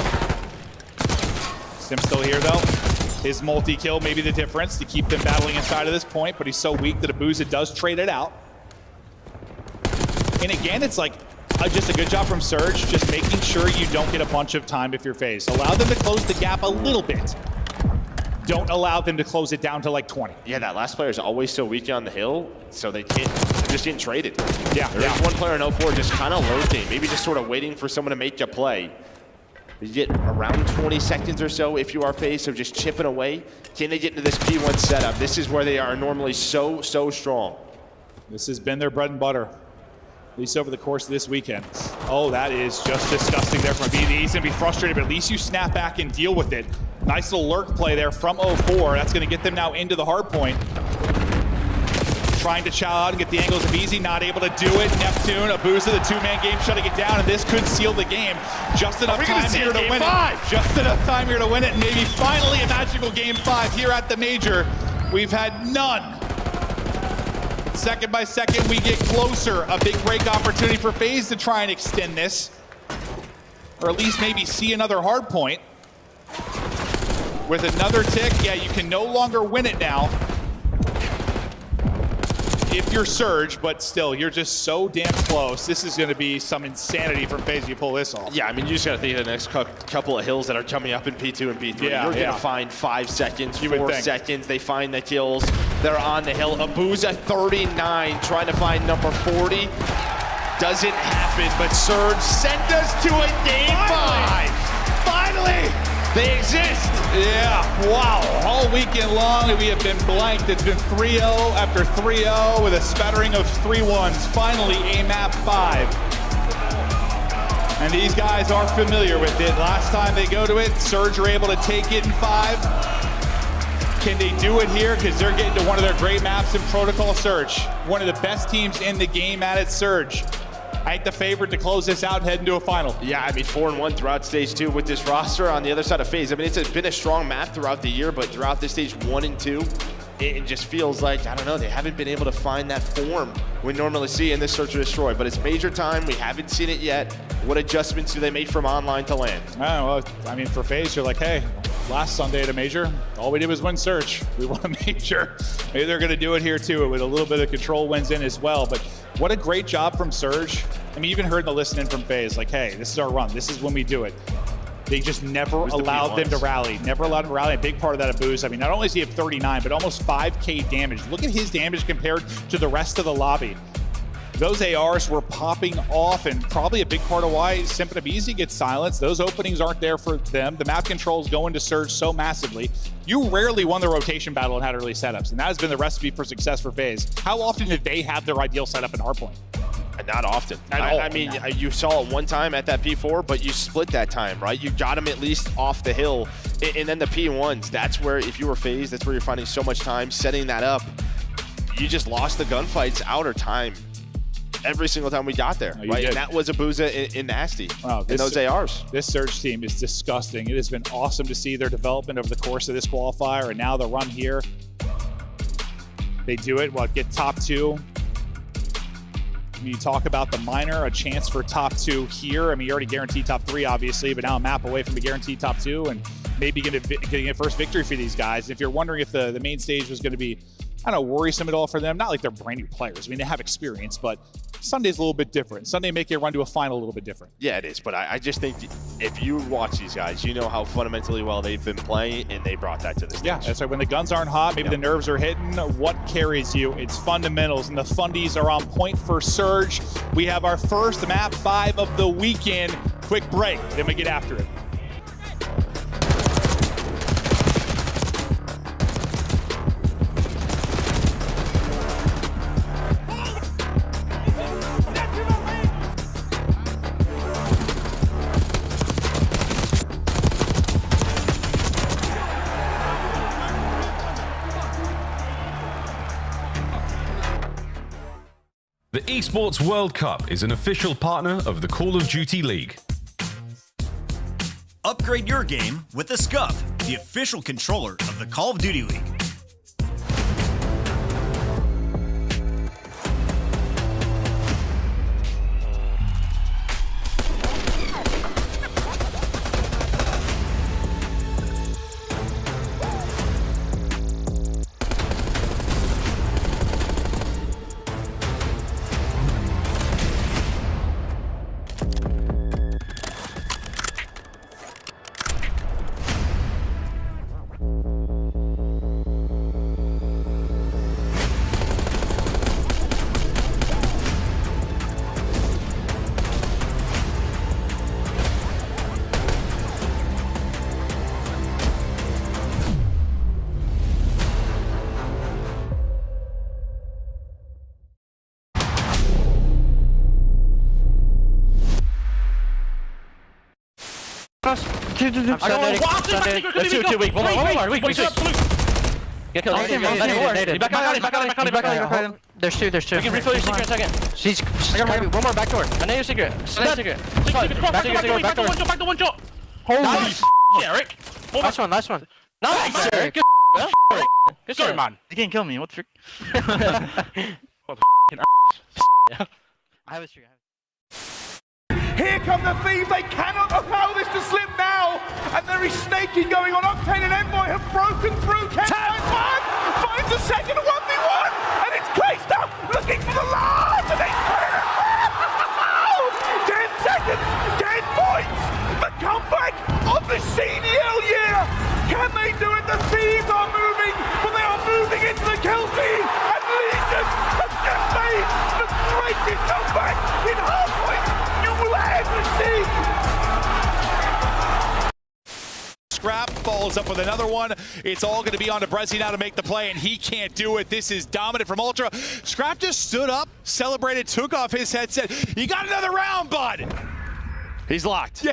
Sim's still here, though. His multi-kill may be the difference to keep them battling inside of this point, but he's so weak that Abuza does trade it out. And again, it's like just a good job from Surge, just making sure you don't get a bunch of time if you're FaZe. Allow them to close the gap a little bit. Don't allow them to close it down to like 20. Yeah, that last player is always so weak on the hill, so they're just getting traded. Yeah, There's one player in 04 just kind of lurking, maybe just sort of waiting for someone to make a play. You get around 20 seconds or so if you are FaZe, so just chipping away. Can they get into this P1 setup? This is where they are normally so strong. This has been their bread and butter, at least over the course of this weekend. Oh, that is just disgusting there from BD. He's going to be frustrated, but at least you snap back and deal with it. Nice little lurk play there from 04. That's going to get them now into the hard point. Trying to chow out and get the angles of Easy, not able to do it. Neptune, Abuza, the two-man game, shutting it down, and this could seal the game. Just enough time here to win it. Just enough time here to win it, and maybe finally a magical game 5 here at the Major. We've had none. Second by second, we get closer. A big break opportunity for FaZe to try and extend this, or at least maybe see another hard point. With another tick, yeah, you can no longer win it now if you're Surge, but still, you're just so damn close. This is going to be some insanity from FaZe if you pull this off. Yeah, I mean, you just got to think of the next couple of hills that are coming up in P2 and P3. Yeah, you're going to find 5 seconds, 4 seconds. They find the kills. They're on the hill. Abuza 39, trying to find number 40. Doesn't happen, but Surge sent us to a game 5. Finally! They exist. Yeah, wow. All weekend long, we have been blanked. It's been 3-0 after 3-0 with a spattering of 3-1s. Finally, a map 5. And these guys are familiar with it. Last time they go to it, Surge are able to take it in 5. Can they do it here? Because they're getting to one of their great maps in Protocol Surge. One of the best teams in the game at it, Surge. I think the favorite to close this out and head into a final. Yeah, I mean, 4-1 throughout stage 2 with this roster on the other side of FaZe. I mean, it's been a strong map throughout the year, but throughout this stage 1 and 2, it just feels like, I don't know, they haven't been able to find that form we normally see in this Search or Destroy. But it's Major time. We haven't seen it yet. What adjustments do they make from online to land? Well, I mean, for FaZe, you're like, hey, last Sunday at a Major, all we did was win Search. We won a Major. Maybe they're going to do it here too, with a little bit of control wins in as well. But what a great job from Surge. I mean, you even heard the listening from FaZe, like, hey, this is our run. This is when we do it. They just never allowed them to rally. Never allowed them to rally. A big part of that Abuza. I mean, not only does he have 39, but almost 5K damage. Look at his damage compared to the rest of the lobby. Those ARs were popping off, and probably a big part of why Simp and Easy gets silenced. Those openings aren't there for them. The map controls go into Surge so massively. You rarely won the rotation battle and had early setups, and that has been the recipe for success for FaZe. How often did they have their ideal setup in Hardpoint? Not often. I mean, you saw it one time at that P4, but you split that time, right? You got him at least off the hill. And then the P1s, that's where, if you were FaZe, that's where you're finding so much time setting that up. You just lost the gunfights outer time every single time we got there, right? And that was Abuza in Nasty and those ARs. This Surge team is disgusting. It has been awesome to see their development over the course of this qualifier, and now the run here. They do it, get top 2. You talk about the minor, a chance for top 2 here. I mean, you already guaranteed top 3, obviously, but now a map away from the guaranteed top 2 and maybe getting a first victory for these guys. If you're wondering if the main stage was going to be, I don't know, worrisome at all for them, not like they're brand new players. I mean, they have experience, but Sunday's a little bit different. Sunday make a run to a final a little bit different. Yeah, it is, but I just think if you watch these guys, you know how fundamentally well they've been playing, and they brought that to the stage. Yeah, that's right. When the guns aren't hot, maybe the nerves are hitting. What carries you? It's fundamentals, and the fundies are on point for Surge. We have our first map 5 of the weekend. Quick break, then we get after it. The Esports World Cup is an official partner of the Call of Duty League. Upgrade your game with the Scuff, the official controller of the Call of Duty League. I'm stunned. There's too weak. One more. Weak. Get killed. Back out. There's two. You can refill your secret in a second. She's one more back door. I know your secret. Secret. Back door. One shot. Holy shit, Eric. Last one. Nice, Eric. Good story, man. You can't kill me. What the frick? I have a streak. Here come the thieves. They cannot allow this to slip now. And there is snaking going on. Octane and Envoy have broken through. Ken finds a second 1v1. And it's Clayster looking for the last. And they put it out. 10 seconds. 10 points. The comeback of the CDL year. Can they do it? The thieves are moving. But they are moving into the kill feed. And Legion have just made the greatest comeback in Hardpoint you will ever see. Scrap follows up with another one. It's all going to be on to Brezzy now to make the play, and he can't do it. This is dominant from Ultra. Scrap just stood up, celebrated, took off his headset. You got another round, bud. He's locked.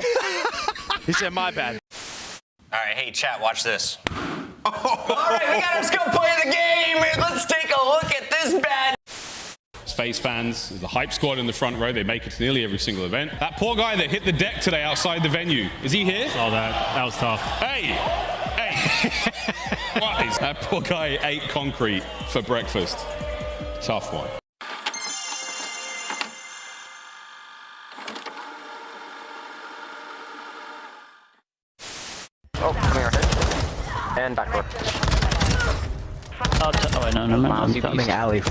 He said, my bad. All right, hey, chat, watch this. All right, let's go play the game. Let's take a look at this bad. FaZe fans, the hype squad in the front row, they make it to nearly every single event. That poor guy that hit the deck today outside the venue, is he here? Saw that. That was tough. Hey! What is that poor guy ate concrete for breakfast? Tough one. Oh, come here. And backward. Oh, no. I'm coming alley.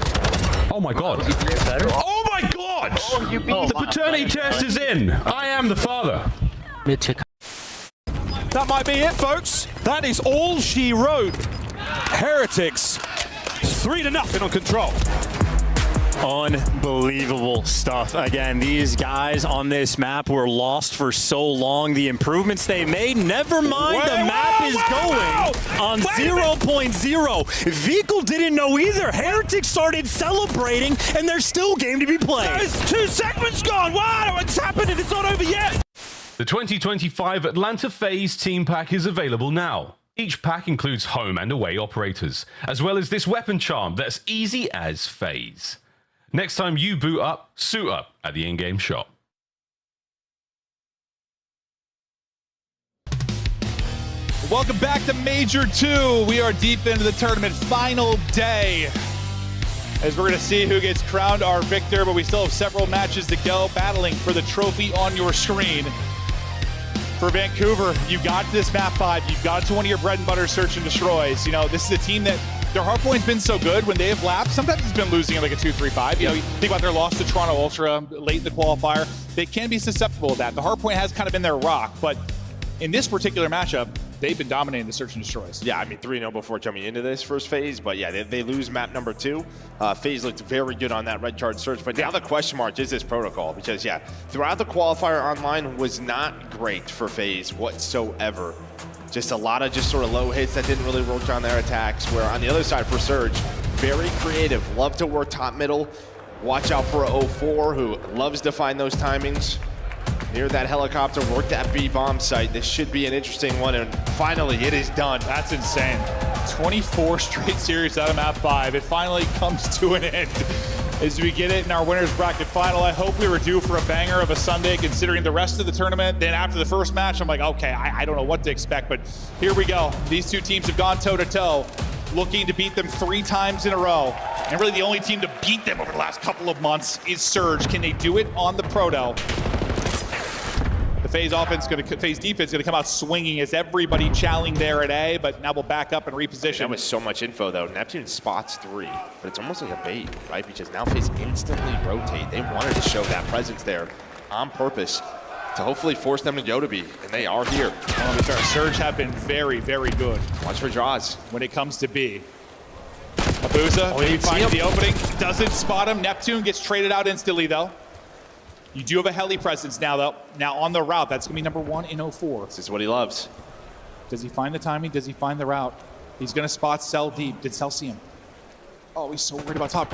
Oh my god. Oh my god! The paternity test is in. I am the father. That might be it, folks. That is all she wrote. Heretics 3-0 on Control. Unbelievable stuff. Again, these guys on this map were lost for so long. The improvements they made, never mind the map is going on 0.0. Vehicle didn't know either. Heretics started celebrating, and there's still game to be played. There's 2 segments gone. Wow, it's happening. It's not over yet. The 2025 Atlanta FaZe Team Pack is available now. Each pack includes home and away operators, as well as this weapon charm that's easy as FaZe. Next time you boot up, suit up at the in-game shop. Welcome back to Major 2. We are deep into the tournament, final day. As we're going to see who gets crowned our victor, but we still have several matches to go, battling for the trophy on your screen. For Vancouver, you got to this map 5, you got to one of your bread and butter search and destroys. You know, this is a team that their hardpoint's been so good when they have lapped. Sometimes it's been losing at like a 2-3-5. You know, you think about their loss to Toronto Ultra late in the qualifier. They can be susceptible to that. The hardpoint has kind of been their rock, but in this particular matchup, they've been dominating the search and destroys. Yeah, I mean, 3-0 before jumping into this first phase, but yeah, they lose map number 2. FaZe looked very good on that red card search, but now the question mark is this protocol, because yeah, throughout the qualifier online was not great for FaZe whatsoever. Just a lot of just sort of low hits that didn't really work on their attacks, where on the other side for Surge, very creative, love to work top middle. Watch out for a 04 who loves to find those timings. Near that helicopter, work that B-bomb site. This should be an interesting one, and finally it is done. That's insane. 24 straight series out of map 5. It finally comes to an end as we get it in our winners bracket final. I hope we were due for a banger of a Sunday considering the rest of the tournament. Then after the first match, I'm like, okay, I don't know what to expect, but here we go. These two teams have gone toe-to-toe, looking to beat them 3 times in a row. And really the only team to beat them over the last couple of months is Surge. Can they do it on the Proto? The FaZe defense gonna come out swinging as everybody challenging there at A, but now we'll back up and reposition. That was so much info though. Neptune spots 3, but it's almost like a bait, right? Because now FaZe instantly rotate. They wanted to show that presence there on purpose to hopefully force them to go to B, and they are here. Well, to be fair, Surge have been very, very good. Watch for draws. When it comes to B. Abuza, he finds the opening, doesn't spot him. Neptune gets traded out instantly though. You do have a heli presence now, though. Now on the route, that's going to be number 1 in 04. This is what he loves. Does he find the timing? Does he find the route? He's going to spot Cell deep. Did Cell see him? Oh, he's so worried about top.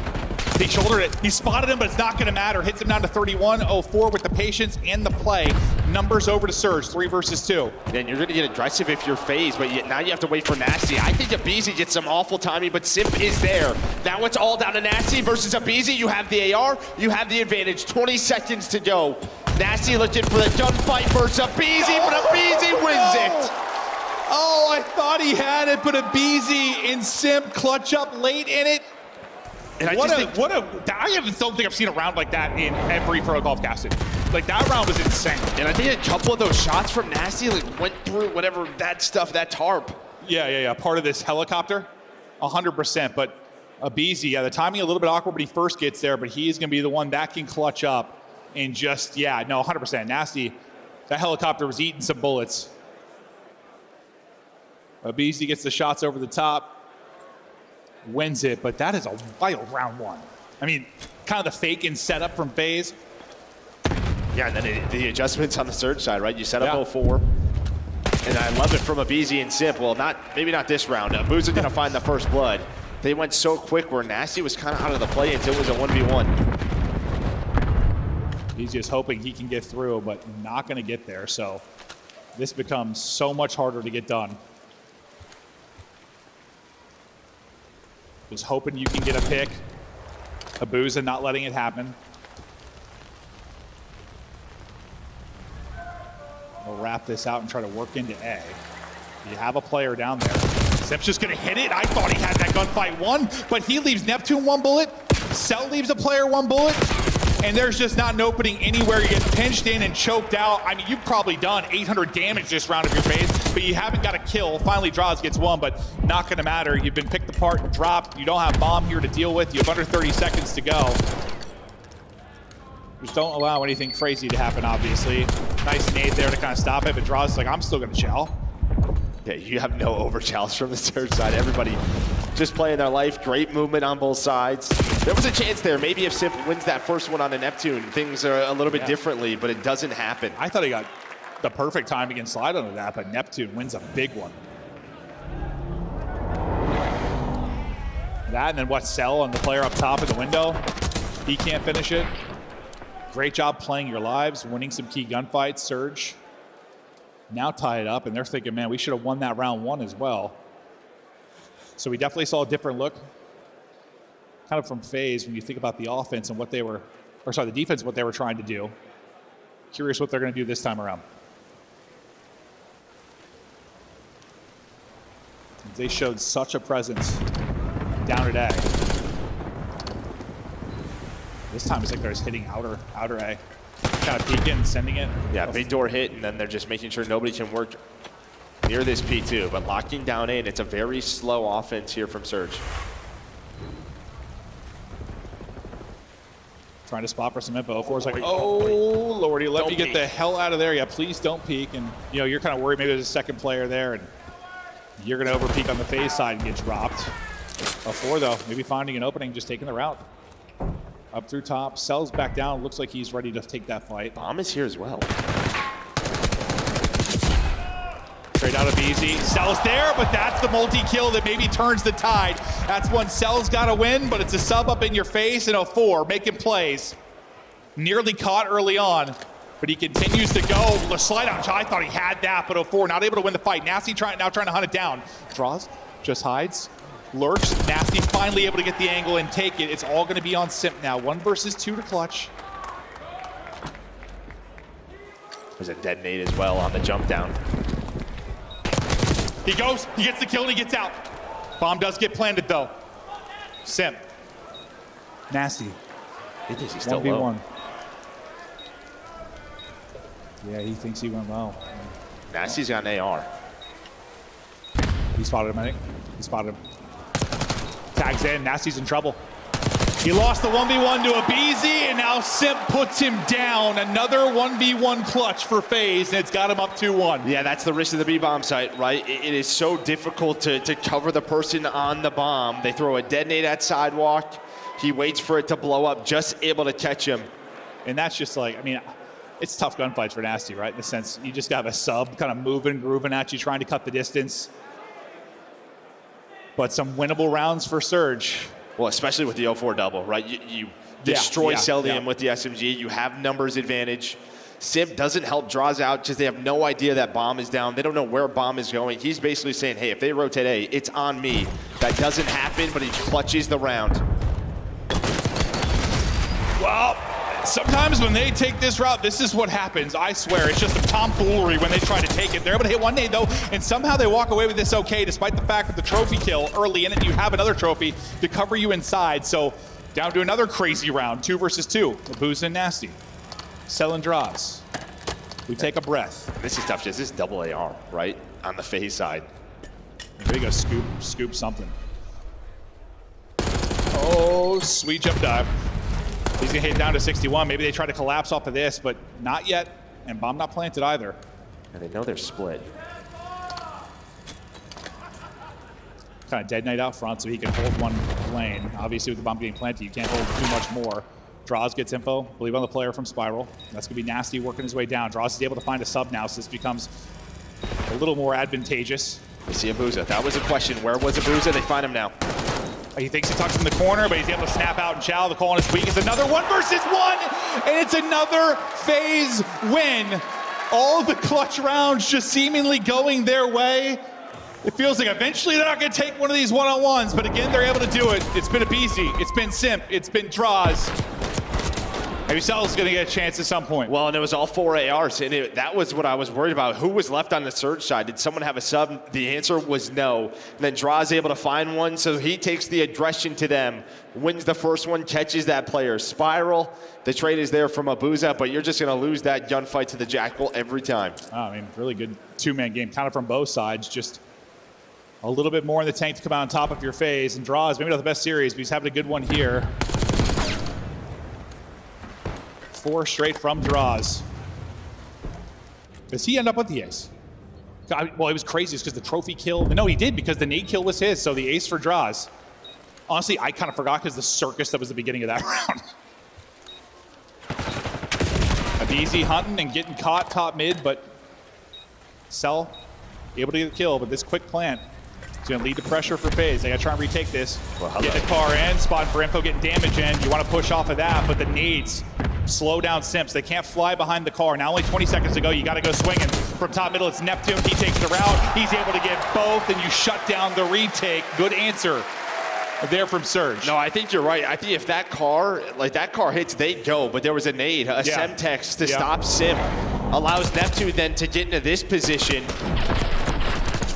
He shouldered it. He spotted him, but it's not going to matter. Hits him down to 31. 04 with the patience and the play. Numbers over to Surge, 3 versus 2. Then you're going to get aggressive if you're FaZe, but now you have to wait for Nasty. I think aBeZy gets some awful timing, but Simp is there. Now it's all down to Nasty versus aBeZy. You have the AR, you have the advantage. 20 seconds to go. Nasty looking for the gunfight versus aBeZy, but aBeZy wins it. Oh, I thought he had it, but aBeZy and Simp clutch up late in it. And I don't think I've seen a round like that in every Pro Golf casted. Like, that round was insane. And I think a couple of those shots from Nasty went through whatever that stuff, that tarp. Yeah. Part of this helicopter, 100%. But aBeZy, the timing a little bit awkward when he first gets there, but he is going to be the one that can clutch up and just, 100%. Nasty, that helicopter was eating some bullets. aBeZy gets the shots over the top, wins it, but that is a wild round one. I mean, kind of the fake and setup from FaZe. Yeah, and then the adjustments on the Surge side, right? You set up 0-4. And I love it from aBeZy and Simp. Well, maybe not this round. Boo's going to find the first blood. They went so quick where Nasty was kind of out of the play until it was a 1v1. He's just hoping he can get through, but not going to get there. So this becomes so much harder to get done. Just hoping you can get a pick. aBuZa not letting it happen. We'll wrap this out and try to work into A. You have a player down there. Simp's just going to hit it. I thought he had that gunfight won, but he leaves Neptune 1 bullet. Cell leaves a player 1 bullet. And there's just not an opening anywhere. You get pinched in and choked out. I mean, you've probably done 800 damage this round of your FaZe, but you haven't got a kill. Finally, Draws gets 1, but not going to matter. You've been picked apart and dropped. You don't have bomb here to deal with. You have under 30 seconds to go. Just don't allow anything crazy to happen, obviously. Nice nade there to kind of stop it, but Draws is like, I'm still going to chow. Yeah, you have no over-challenge from the Surge side. Everybody just playing their life. Great movement on both sides. There was a chance there. Maybe if Simp wins that first one on a Neptune, things are a little bit differently, but it doesn't happen. I thought he got the perfect timing and slide onto that, but Neptune wins a big one. That, and then what, Cell on the player up top in the window. He can't finish it. Great job playing your lives, winning some key gunfights. Surge now tie it up, and they're thinking, man, we should have won that round 1 as well. So we definitely saw a different look kind of from FaZe when you think about the offense and what they were, or sorry, the defense, what they were trying to do. Curious what they're going to do this time around. They showed such a presence down at A. This time it's like they're just hitting outer A. Kind of peeking and sending it. Yeah, big door hit, and then they're just making sure nobody can work near this P2, but locking down A, and it's a very slow offense here from Surge. Trying to spot for some info. 4's like, oh, lordy, let me get the hell out of there. Yeah, please don't peek. And, you know, you're kind of worried maybe there's a second player there, and you're going to over peek on the FaZe side and get dropped. 4, though, maybe finding an opening, just taking the route. Up through top, Cell's back down. Looks like he's ready to take that fight. Bomb is here as well. Straight out of aBeZy. Cell's there, but that's the multi-kill that maybe turns the tide. That's when Cell's got to win, but it's a sub up in your face and 4 making plays. Nearly caught early on, but he continues to go. The slide out, I thought he had that, but 4 not able to win the fight. Nasty now trying to hunt it down. Draws, just hides. Lurks, Nasty finally able to get the angle and take it. It's all going to be on Simp now. 1 versus 2 to clutch. There's a dead nade as well on the jump down. He goes, he gets the kill, and he gets out. Bomb does get planted, though. Simp. Nasty. He thinks he's still 1v1. low. Yeah, he thinks he went low. Nasty's got an AR. He spotted him, I think. He spotted him. Tags in, Nasty's in trouble. He lost the 1v1 to aBeZy, and now Simp puts him down. Another 1v1 clutch for FaZe, and it's got him up 2-1. Yeah, that's the risk of the B-bomb site, right? It is so difficult to cover the person on the bomb. They throw a detonate at sidewalk. He waits for it to blow up, just able to catch him. And that's just like, I mean, it's tough gunfights for Nasty, right? In the sense, you just got a sub kind of moving, grooving at you, trying to cut the distance. But some winnable rounds for Surge. Well, especially with the 0-4 double, right? You destroy Celdium with the SMG. You have numbers advantage. Sim doesn't help draws out because they have no idea that bomb is down. They don't know where bomb is going. He's basically saying, hey, if they rotate A, it's on me. That doesn't happen, but he clutches the round. Well, sometimes when they take this route, this is what happens. I swear, it's just a tomfoolery when they try to take it. They're able to hit one nade, though, and somehow they walk away with this okay, despite the fact that the trophy kill early in it, you have another trophy to cover you inside. So down to another crazy round, 2 versus 2. Abuza and Nasty. Selling draws. We take a breath. This is tough. This is double AR, right? On the FaZe side. There you go, scoop something. Oh, sweet jump dive. He's gonna hit down to 61. Maybe they try to collapse off of this, but not yet. And bomb not planted either. And they know they're split. Kind of dead knight out front so he can hold one lane. Obviously with the bomb being planted, you can't hold too much more. Draws gets info, believe on the player from Spiral. That's gonna be Nasty working his way down. Draws is able to find a sub now, so this becomes a little more advantageous. We see Abuza. That was a question. Where was Abuza? They find him now. He thinks he tucks in the corner, but he's able to snap out and chow. The call on his weak. It's another 1 versus 1, and it's another FaZe win. All the clutch rounds just seemingly going their way. It feels like eventually they're not going to take one of these one-on-ones, but again, they're able to do it. It's been Abizi, it's been Simp, it's been Draws. Maybe Cell's going to get a chance at some point. Well, and it was all 4 ARs, and that was what I was worried about. Who was left on the Surge side? Did someone have a sub? The answer was no. And then Draws able to find one, so he takes the aggression to them, wins the first one, catches that player. Spiral, the trade is there from Abuza, but you're just going to lose that gunfight to the Jackal every time. Oh, I mean, really good two-man game, kind of from both sides. Just a little bit more in the tank to come out on top of your FaZe. And Draws, maybe not the best series, but he's having a good one here. 4 straight from Draws. Does he end up with the ace? Well, it was crazy because the trophy kill. No, he did because the nade kill was his, so the ace for Draws. Honestly, I kind of forgot because the circus that was the beginning of that round. Abizi hunting and getting caught top mid, but Cell able to get the kill, but this quick plant is going to lead to pressure for FaZe. They got to try and retake this. Well, get the car in, spot for info, getting damage in. You want to push off of that, but the nades slow down Simps. They can't fly behind the car. Now only 20 seconds to go. You got to go swinging. From top middle, it's Neptune. He takes the route. He's able to get both, and you shut down the retake. Good answer there from Surge. No, I think you're right. I think if that car hits, they go. But there was a nade, a Semtex to stop Sim. Allows Neptune then to get into this position.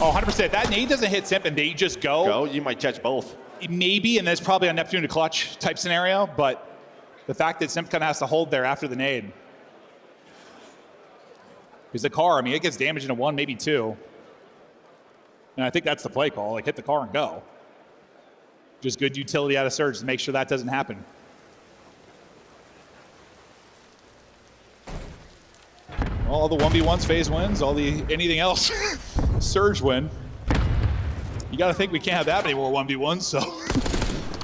Oh, 100%. That nade doesn't hit Simp and they just go. You might catch both. Maybe, and that's probably a Neptune to clutch type scenario, but the fact that Simp kind of has to hold there after the nade. Because the car, I mean, it gets damaged into 1, maybe 2. And I think that's the play call, like hit the car and go. Just good utility out of Surge to make sure that doesn't happen. All the 1v1s, FaZe wins. Anything else, Surge win. You got to think we can't have that many more 1v1s, so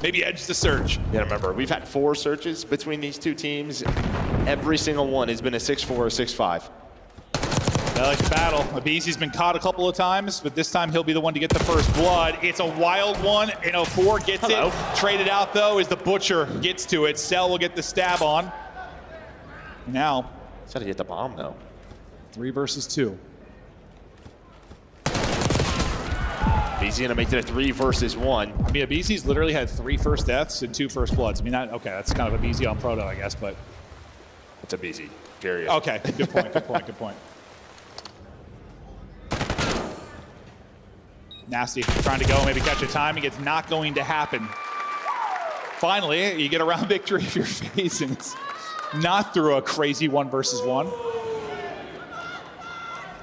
maybe edge the Surge. Yeah, remember, we've had 4 searches between these two teams. Every single one has been a 6-4 or 6-5. I like the battle. Abizi's been caught a couple of times, but this time he'll be the one to get the first blood. It's a wild one, and 04 gets it. Traded out, though, as the Butcher gets to it. Cell will get the stab on. Now, he's got to get the bomb, though. 3 versus 2. Abizi gonna make it a 3 versus 1. I mean, Abizi's literally had 3 first deaths and 2 first bloods. I mean, that's kind of Abizi on Proto, I guess, but. It's Abizi, period. Okay, good point, good point, good point. Nasty trying to go, maybe catch a timing. It's not going to happen. Finally, you get a round victory if you're facing. It's not through a crazy 1 versus 1.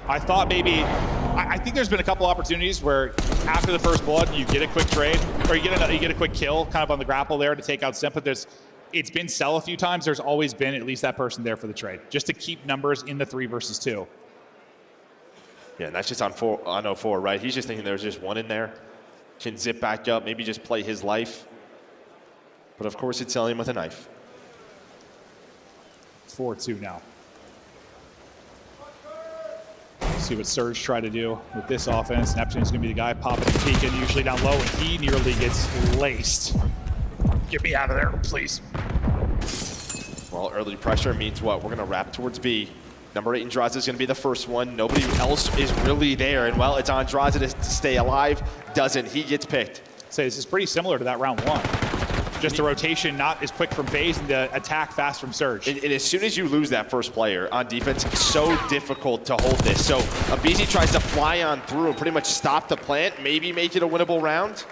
I thought maybe, I think there's been a couple opportunities where after the first blood, you get a quick trade, or you get a quick kill kind of on the grapple there to take out Simp, but it's been Cell a few times. There's always been at least that person there for the trade, just to keep numbers in the 3 versus 2. Yeah, and that's just on 04, right? He's just thinking there's just one in there. Can zip back up, maybe just play his life. But of course, it's selling him with a knife. 4-2 now. See what Surge try to do with this offense. Neptune's going to be the guy popping and peeking, usually down low, and he nearly gets laced. Get me out of there, please. Well, early pressure means what? We're going to wrap towards B. Number 8 Andrade is going to be the first one. Nobody else is really there. And, well, it's Andrade to stay alive. Doesn't. He gets picked. So this is pretty similar to that round 1. Just the rotation not as quick from FaZe and the attack fast from Surge. And as soon as you lose that first player on defense, it's so difficult to hold this. So aBeZy tries to fly on through and pretty much stop the plant, maybe make it a winnable round.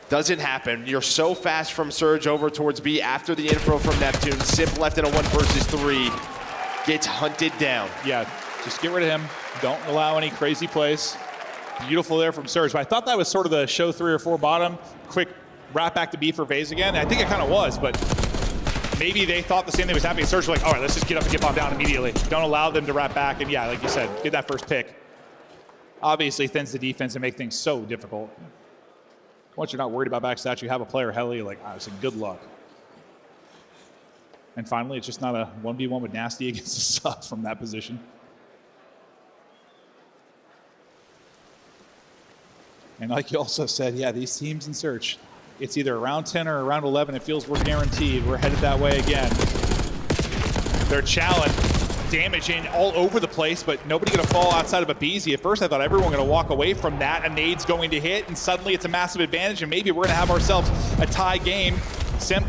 Doesn't happen. You're so fast from Surge over towards B after the info from Neptune. Simp left in a 1 versus 3. Gets hunted down. Yeah, just get rid of him. Don't allow any crazy plays. Beautiful there from Surge. But I thought that was sort of the show 3 or 4 bottom. Quick wrap back to B for FaZe again. I think it kind of was, but maybe they thought the same thing was happening. Surge was like, all right, let's just get up and get bomb down immediately. Don't allow them to wrap back. And yeah, like you said, get that first pick. Obviously thins the defense and make things so difficult. Once you're not worried about backstats, you have a player heli, like, it's good luck. And finally, it's just not a 1v1 with Nasty against a sub from that position. And like you also said, yeah, these teams in Search, it's either around 10 or around 11. It feels we're guaranteed. We're headed that way again. They're challenged, damaging all over the place, but nobody going to fall outside of aBeZy. At first, I thought everyone going to walk away from that. A nade's going to hit, and suddenly it's a massive advantage, and maybe we're going to have ourselves a tie game. Simp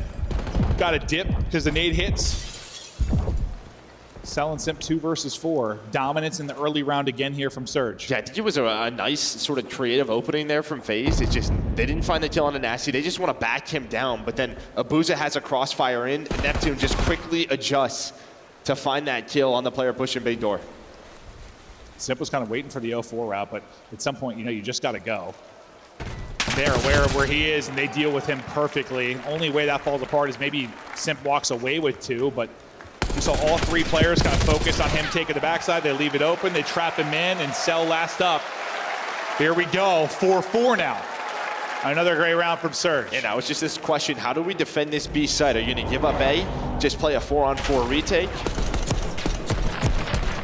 got a dip because the nade hits. Cell and Simp 2 versus 4. Dominance in the early round again here from Surge. Yeah, I think it was a nice sort of creative opening there from FaZe. It's just, they didn't find the kill on a Nasty. They just want to back him down. But then aBeZy has a crossfire in. Neptune just quickly adjusts to find that kill on the player pushing big door. Simp was kind of waiting for the 0-4 route, but at some point, you just got to go. They're aware of where he is, and they deal with him perfectly. Only way that falls apart is maybe Simp walks away with 2, but we saw all 3 players kind of focus on him taking the backside. They leave it open, they trap him in, and Cell last up. Here we go, 4-4 now. Another great round from Surge. And now it's just this question, how do we defend this B side? Are you going to give up A, just play a 4-on-4 retake?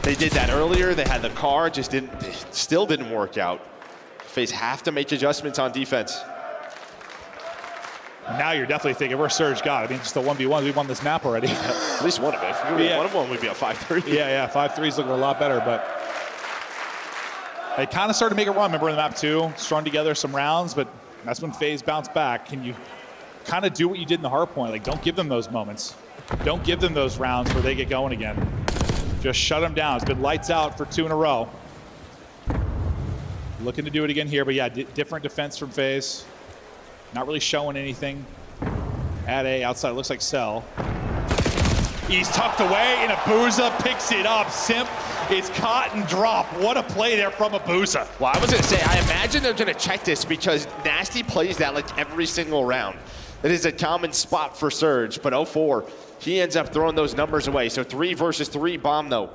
They did that earlier, they had the car, still didn't work out. FaZe have to make adjustments on defense. Now you're definitely thinking, we're Surge God. I mean, just a 1v1, we won this map already. At least one of it. If we won one, we'd be a 5-3. Yeah, 5-3's looking a lot better, but they kind of started to make a run, remember, in the map 2, strung together some rounds, but that's when FaZe bounced back. Can you kind of do what you did in the Hardpoint? Like, don't give them those moments. Don't give them those rounds where they get going again. Just shut them down. It's been lights out for 2 in a row. Looking to do it again here, but yeah, different defense from FaZe. Not really showing anything. At A, outside, looks like Cell. He's tucked away, and aBeZy picks it up. Simp is caught and dropped. What a play there from aBeZy. Well, I was going to say, I imagine they're going to check this because Nasty plays that like every single round. It is a common spot for Surge, but 0-4, he ends up throwing those numbers away. So 3 versus 3 bomb, though.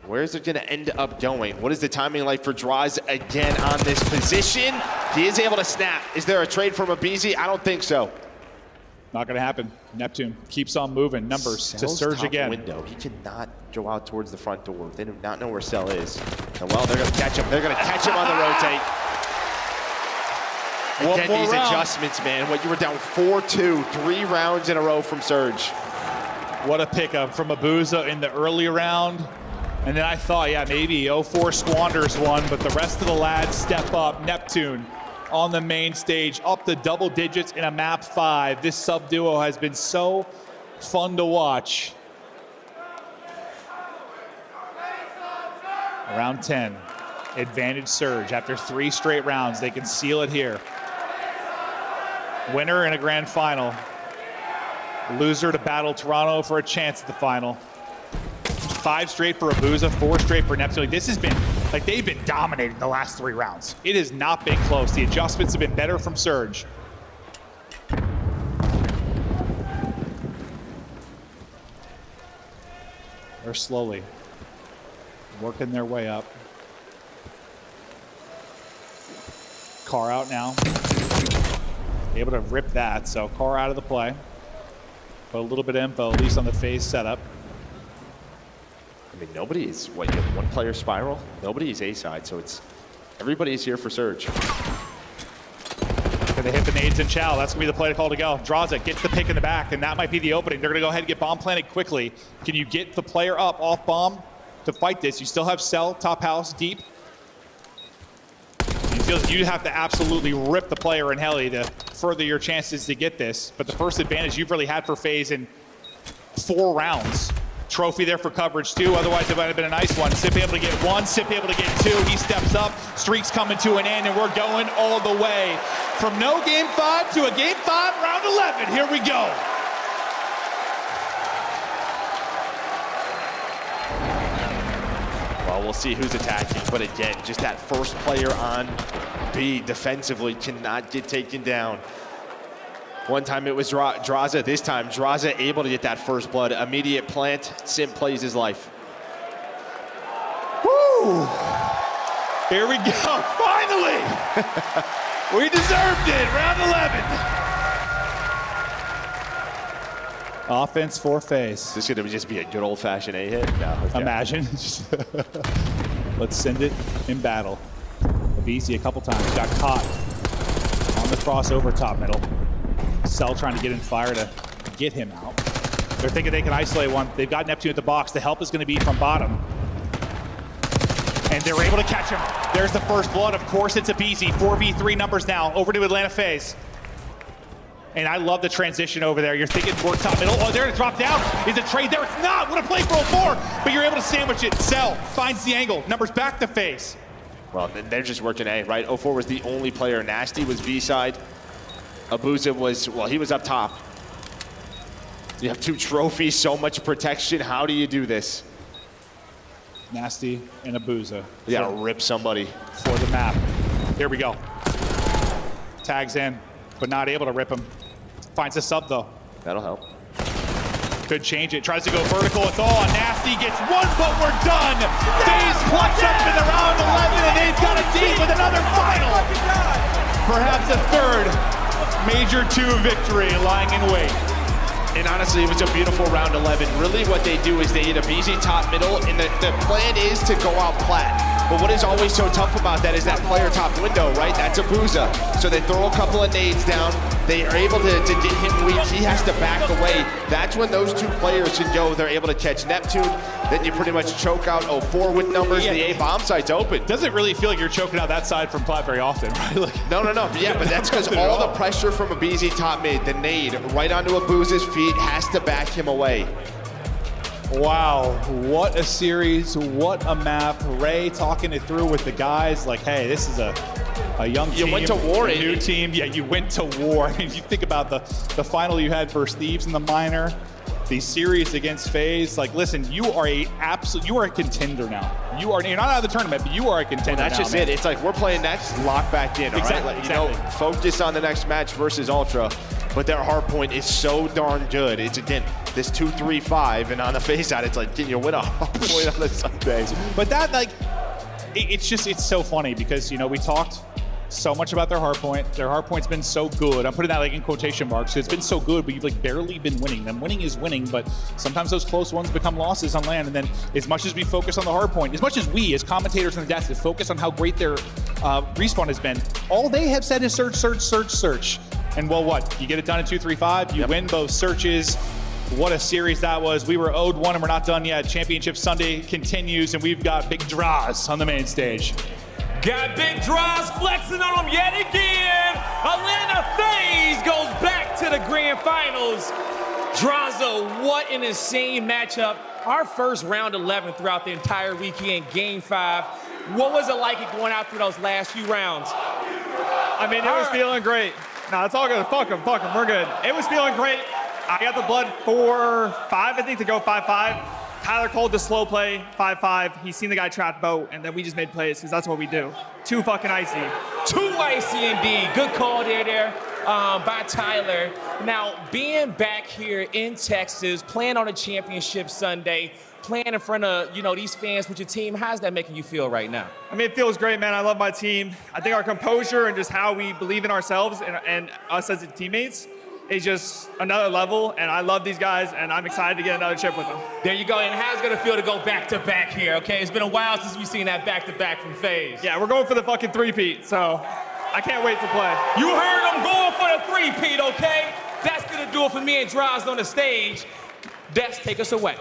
Where is it going to end up going? What is the timing like for Draws again on this position? He is able to snap. Is there a trade from aBeZy? I don't think so. Not going to happen. Neptune keeps on moving. Numbers Cell's to Surge top again. Window. He cannot go out towards the front door. They do not know where Cell is. And well, they're going to catch him. They're going to catch him on the rotate. Again, these adjustments, man. What, you were down 4-2, 3 rounds in a row from Surge. What a pickup from aBeZy in the early round. And then I thought, yeah, maybe 0-4 squanders one, but the rest of the lads step up. Neptune on the main stage, up to double digits in a map 5. This sub duo has been so fun to watch. Round 10, advantage Surge. After 3 straight rounds, they can seal it here. Winner in a grand final. Loser to battle Toronto for a chance at the final. 5 straight for aBeZy, 4 straight for Neptune. Like, this has been, like, they've been dominating the last 3 rounds. It has not been close. The adjustments have been better from Surge. They're slowly working their way up. Car out now. Able to rip that, so car out of the play. But a little bit of info, at least on the FaZe setup. I mean, nobody's, what, you have 1 player spiral? Nobody's A side, so it's, everybody's here for Surge. Gonna hit the nades and Chow. That's gonna be the play to call to go. Draws it, gets the pick in the back, and that might be the opening. They're gonna go ahead and get bomb planted quickly. Can you get the player up off bomb? to fight this. You still have Cell, top house, deep. You have to absolutely rip the player in heli to further your chances to get this. But the first advantage you've really had for FaZe in 4 rounds. Trophy there for coverage too, otherwise it might have been a nice one. Sip able to get 1, Sip able to get 2. He steps up, streak's coming to an end, and we're going all the way. From no game 5 to a game 5, round 11. Here we go. Well, we'll see who's attacking, but again, just that first player on B defensively cannot get taken down. One time it was Draza, this time Draza able to get that first blood. Immediate plant, Sim plays his life. Woo! Here we go, finally! We deserved it, round 11. Offense for FaZe. This is gonna just be a good old-fashioned A hit? No. Imagine. Let's send it in battle. Abisi a couple times, got caught on the crossover top middle. Cell trying to get in fire to get him out. They're thinking they can isolate one. They've got Neptune at the box. The help is going to be from bottom. And they're able to catch him. There's the first blood. Of course, it's Abisi. 4v3 numbers now. Over to Atlanta FaZe. And I love the transition over there. You're thinking work top middle. Oh, they're to drop down. Is it trade there? It's not. What a play for 04. But you're able to sandwich it. Cell finds the angle. Numbers back to FaZe. Well, they're just working A, right? 04 was the only player. Nasty was B side. Abuza was, well, he was up top. You have 2 trophies, so much protection. How do you do this? Nasty and Abuza. You gotta rip somebody. For the map. Here we go. Tags in, but not able to rip him. Finds a sub though. That'll help. Could change it, tries to go vertical, it's all on Nasty, gets 1, but we're done! FaZe clutch up in the round 11, and they've got a D with another final! Perhaps a third Major 2 victory lying in wait. And honestly, it was a beautiful round 11. Really what they do is they hit a easy top middle, and the plan is to go out plat. But what is always so tough about that is that player top window, right? That's Abuza. So they throw a couple of nades down. They are able to get him weak. He has to back away. That's when those 2 players should go. They're able to catch Neptune. Then you pretty much choke out 04 with numbers. Yeah. The A bomb site's open. Doesn't really feel like you're choking out that side from plat very often, right? Like, no. Yeah, but that's because all the pressure from Abisi top mid, the nade right onto Abuza's feet, has to back him away. Wow, what a series, what a map. Ray talking it through with the guys like, hey, this is a young team. You went to war. A new team. Yeah, you went to war. And you think about the final you had versus Thieves in the minor, the series against FaZe. Like, listen, you are a contender now. You're not out of the tournament, but you are a contender. Well, that's now, just man. it. It's like we're playing next, lock back in. Exactly, right? You know, focus on the next match versus Ultra. But their hardpoint is so darn good. It's, again, this 2-3-5, and on the FaZe side, it's like, can you win a hardpoint on the Sunday? But that, like, it's so funny because, you know, we talked so much about their hardpoint. Their hardpoint's been so good. I'm putting that like in quotation marks. It's been so good, but you've like barely been winning. Them winning is winning, but sometimes those close ones become losses on land. And then as much as we focus on the hardpoint, as much as we as commentators on the desk have focused on how great their respawn has been, all they have said is search, search, search, search. And well, what? You get it done in 2-3-5, you win both searches. What a series that was. We were owed 1 and we're not done yet. Championship Sunday continues and we've got big draws on the main stage. Got big draws flexing on them yet again. Atlanta FaZe goes back to the grand finals. Draza, what an insane matchup. Our first round 11 throughout the entire weekend, game 5. What was it like going out through those last few rounds? I mean, it was feeling great. No, it's all good. Fuck them. We're good. It was feeling great. I got the blood 4-5, I think, to go 5-5. Tyler called the slow play, 5-5. He's seen the guy trap boat, and then we just made plays because that's what we do. 2 fucking icy. 2 icy indeed. Good call there by Tyler. Now, being back here in Texas, playing on a championship Sunday, playing in front of, you know, these fans with your team, how's that making you feel right now? I mean, it feels great, man. I love my team. I think our composure and just how we believe in ourselves and us as teammates is just another level, and I love these guys, and I'm excited to get another chip with them. There you go, and how's it gonna feel to go back-to-back here, okay? It's been a while since we've seen that back-to-back from FaZe. Yeah, we're going for the fucking 3-peat, so I can't wait to play. You heard them going for the 3-peat, okay? That's gonna do it for me and Draza on the stage. Des, take us away.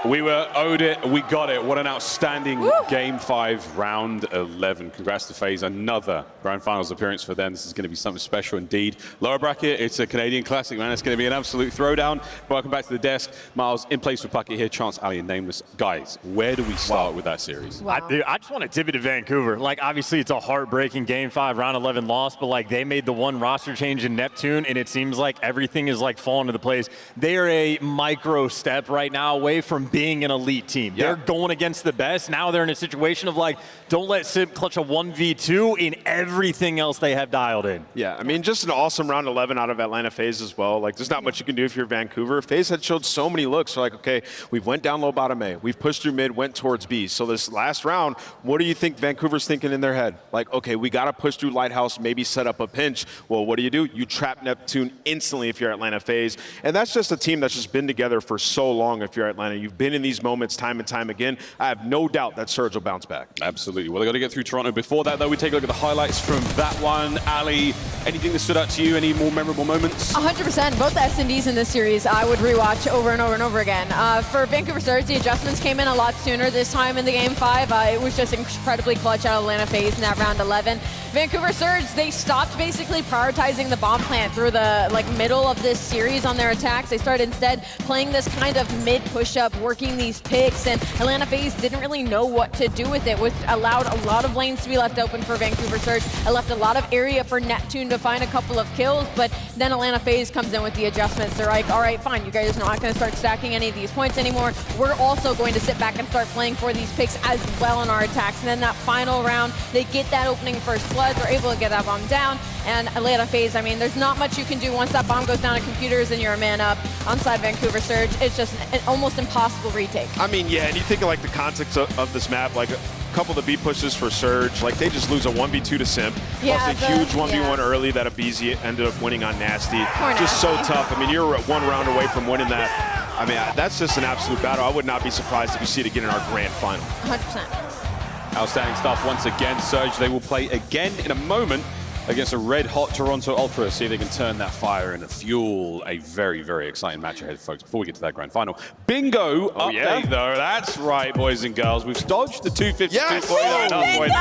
We were owed it. We got it. What an outstanding Game 5, Round 11. Congrats to FaZe. Another Grand Finals appearance for them. This is going to be something special indeed. Lower bracket, it's a Canadian classic, man. It's going to be an absolute throwdown. Welcome back to the desk. Miles, in place with Puckett here. Chance, Ali, and Nameless. Guys, where do we start with that series? Wow. I just want to tip it to Vancouver. Like, obviously, it's a heartbreaking Game 5, Round 11 loss, but, like, they made the one roster change in Neptune, and it seems like everything is, like, falling into place. They are a micro step right now away from being an elite team. They're going against the best. Now they're in a situation of, like, don't let Simp clutch a 1v2 in everything else they have dialed in. Yeah, I mean, just an awesome Round 11 out of Atlanta FaZe as well. Like, there's not much you can do if you're Vancouver. FaZe had showed so many looks. So, like, okay, we've went down low bottom A. We've pushed through mid, went towards B. So this last round, what do you think Vancouver's thinking in their head? Like, okay, we got to push through Lighthouse, maybe set up a pinch. Well, what do? You trap Neptune instantly if you're Atlanta FaZe. And that's just a team that's just been together for so long if you're Atlanta. You've been in these moments time and time again. I have no doubt that Surge will bounce back. Absolutely. Well, they got to get through Toronto. Before that, though, we take a look at the highlights from that one. Ali, anything that stood out to you? Any more memorable moments? 100%. Both the S&Ds in this series I would rewatch over and over and over again. For Vancouver Surge, the adjustments came in a lot sooner this time in the Game 5. It was just incredibly clutch out of Atlanta FaZe in that Round 11. Vancouver Surge, they stopped basically prioritizing the bomb plant through the middle of this series on their attacks. They started instead playing this kind of mid push-up, working these picks, and Atlanta FaZe didn't really know what to do with it, which allowed a lot of lanes to be left open for Vancouver Surge. It left a lot of area for Neptune to find a couple of kills, but then Atlanta FaZe comes in with the adjustments. They're like, all right, fine, you guys are not going to start stacking any of these points anymore. We're also going to sit back and start playing for these picks as well in our attacks. And then that final round, they get that opening first blood. They're able to get that bomb down. And Atlanta FaZe, I mean, there's not much you can do once that bomb goes down to computers and you're a man up onside Vancouver Surge. It's just an almost impossible retake. I mean, yeah, and you think of like the context of this map, like a couple of the B pushes for Surge, like they just lose a 1v2 to Simp. Yeah, plus a huge 1v1 early that Abizi ended up winning on Nasty. Poor Just so Nasty. tough. I mean, you're one round away from winning that. I mean, that's just an absolute battle. I would not be surprised if you see it again in our grand final. 100%. Outstanding stuff once again. Surge, they will play again in a moment against a red-hot Toronto Ultra. See if they can turn that fire and fuel a very, very exciting match ahead, folks, before we get to that grand final. Bingo update, though. That's right, boys and girls. We've dodged the 252.9 point,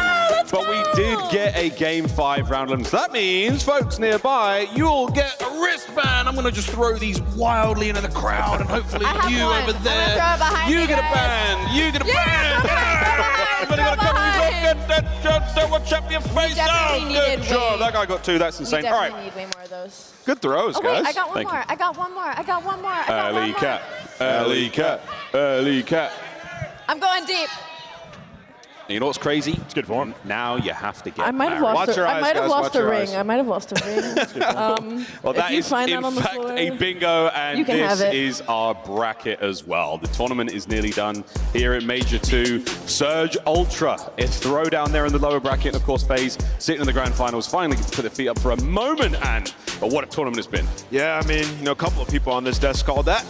but we did get a Game 5 round 11. So that means, folks nearby, you'll get a wristband. I'm going to just throw these wildly into the crowd, and hopefully you over there, you get a band. You get a band. Everybody got to come and get that double check for your face. Oh, good job. That guy got 2. That's insane. We All right. definitely need way more of those. Good throws, Oh, wait, guys. I got one Thank more. you. I got one more. I got one more. I got one Alley more. cat. Alley cat. Alley cat. I'm going deep. You know what's crazy? It's good form. Now you have to get I might have married. lost. I might have lost a ring. eyes. I might have lost a ring. Well, if that you is find in that on the fact floor, a bingo, and you can this have it. is our bracket as well. The tournament is nearly done here at Major 2. Surge Ultra is throw down there in the lower bracket, and of course FaZe sitting in the grand finals, finally get to put their feet up for a moment, and but what a tournament it's been. Yeah, I mean, a couple of people on this desk called that.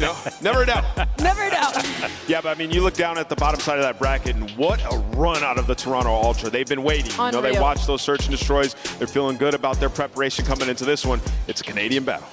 No, never a doubt. Never a doubt. Yeah, but I mean, you look down at the bottom side of that bracket, and what a run out of the Toronto Ultra. They've been waiting. You know, they Unreal. watched those search and destroys. They're feeling good about their preparation coming into this one. It's a Canadian battle.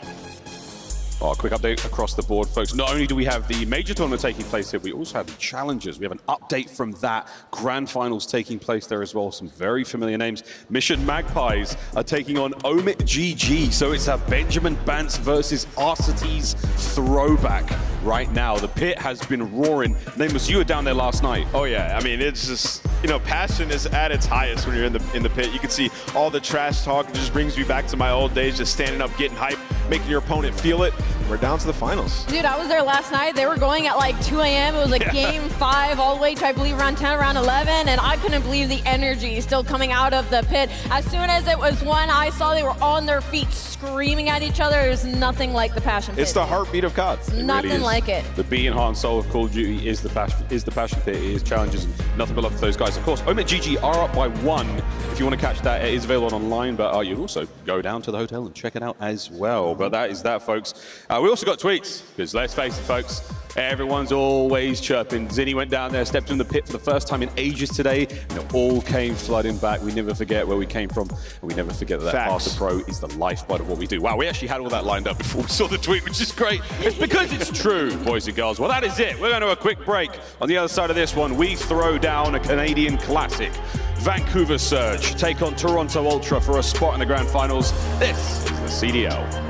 Oh, a quick update across the board, folks. Not only do we have the major tournament taking place here, we also have the challenges. We have an update from that. Grand finals taking place there as well. Some very familiar names. Mission Magpies are taking on Omit GG. So it's a Benjamin Bance versus Arcites throwback right now. The pit has been roaring. Nameless, you were down there last night. Oh yeah, I mean, it's just, you know, passion is at its highest when you're in the pit. You can see all the trash talk. It just brings me back to my old days, just standing up, getting hype, making your opponent feel it. We're down to the finals. Dude, I was there last night. They were going at like 2 a.m. It was like Game 5 all the way to, I believe, around 10, around 11, and I couldn't believe the energy still coming out of the pit. As soon as it was won, I saw they were on their feet screaming at each other. There's nothing like the passion pit. It's the heartbeat of COD. Nothing like it. The beat and heart and soul of Call of Duty is the passion pit. It is challenges, and nothing but love for those guys. Of course, Omit GG are up by 1. If you want to catch that, it is available online, but you can also go down to the hotel and check it out as well. But that is that, folks. We also got tweets, because let's face it, folks, everyone's always chirping. Zinni went down there, stepped in the pit for the first time in ages today, and it all came flooding back. We never forget where we came from, and we never forget that Path to Pro is the lifeblood of what we do. Wow, we actually had all that lined up before we saw the tweet, which is great. It's because it's true, boys and girls. Well, that is it. We're going to a quick break. On the other side of this one, we throw down a Canadian classic. Vancouver Surge take on Toronto Ultra for a spot in the grand finals. This is the CDL.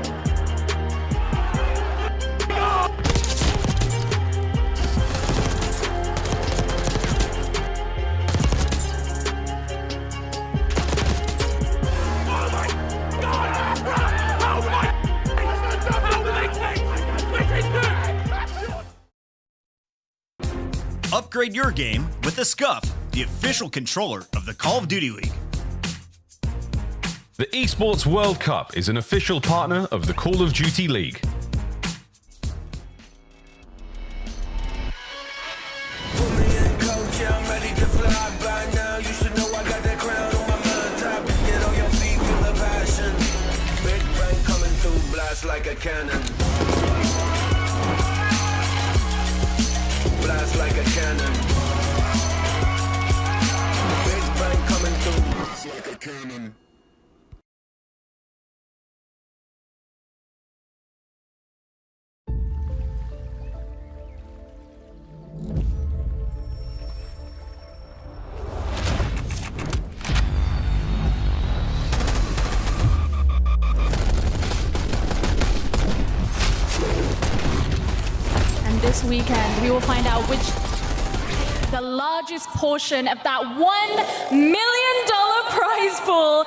Upgrade your game with the Scuff, the official controller of the Call of Duty League. The Esports World Cup is an official partner of the Call of Duty League. Like a cannon. Blast like a cannon. Big bang coming through. Blast like a cannon. This weekend, we will find out which the largest portion of that $1 million prize pool.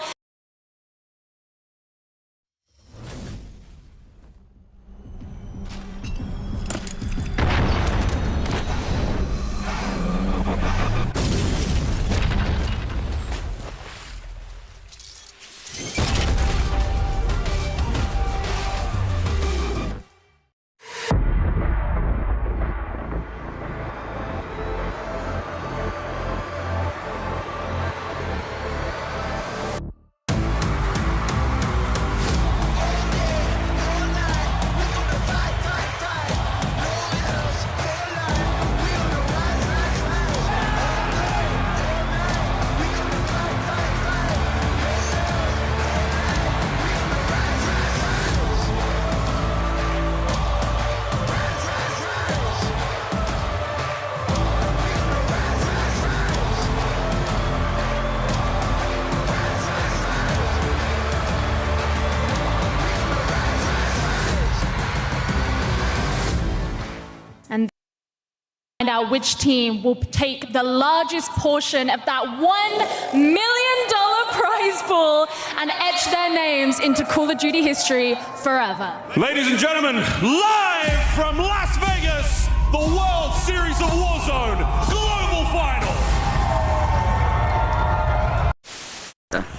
Find out which team will take the largest portion of that $1 million prize pool and etch their names into Call of Duty history forever. Ladies and gentlemen, live from Las Vegas, the World Series of Warzone Global Final.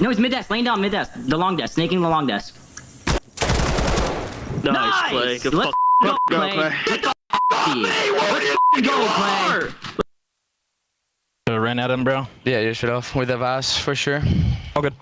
No, he's mid-desk, laying down mid-desk. The long desk, snaking the long desk. Nice play. Good Let's go, Clay. Let's go, Clay. Ran at him, bro. Yeah, you should have with the VAS for sure. All good.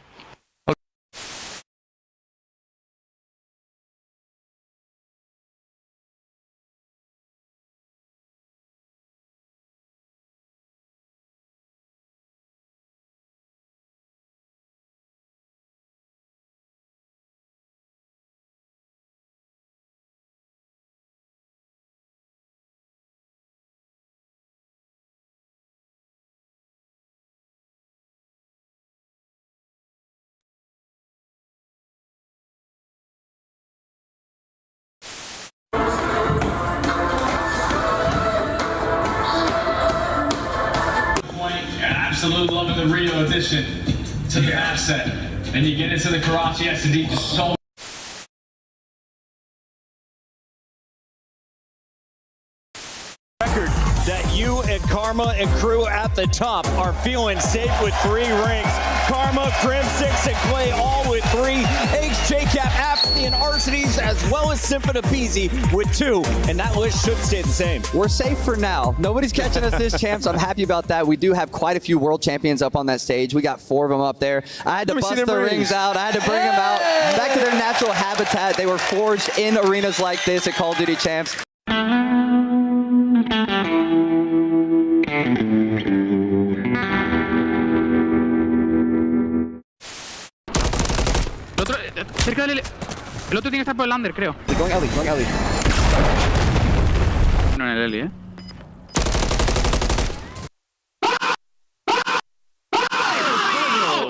Absolute love of the Rio edition to the asset. And you get into the Karachi SD just so Record that you and Karma and crew at the top are feeling safe with 3 rings. Karma, Grim 6, and Clay all with 3. Eggs, JCap, Apathy, and Arsities, as well as Symphona Peasy with 2. And that list should stay the same. We're safe for now. Nobody's catching us this champ, so I'm happy about that. We do have quite a few world champions up on that stage. We got 4 of them up there. I had to bust the rings out. I had to bring them out back to their natural habitat. They were forged in arenas like this at Call of Duty Champs. Cerca del... El otro tiene que estar por el under, creo. Going Ellie, going Ellie. No en el Ellie,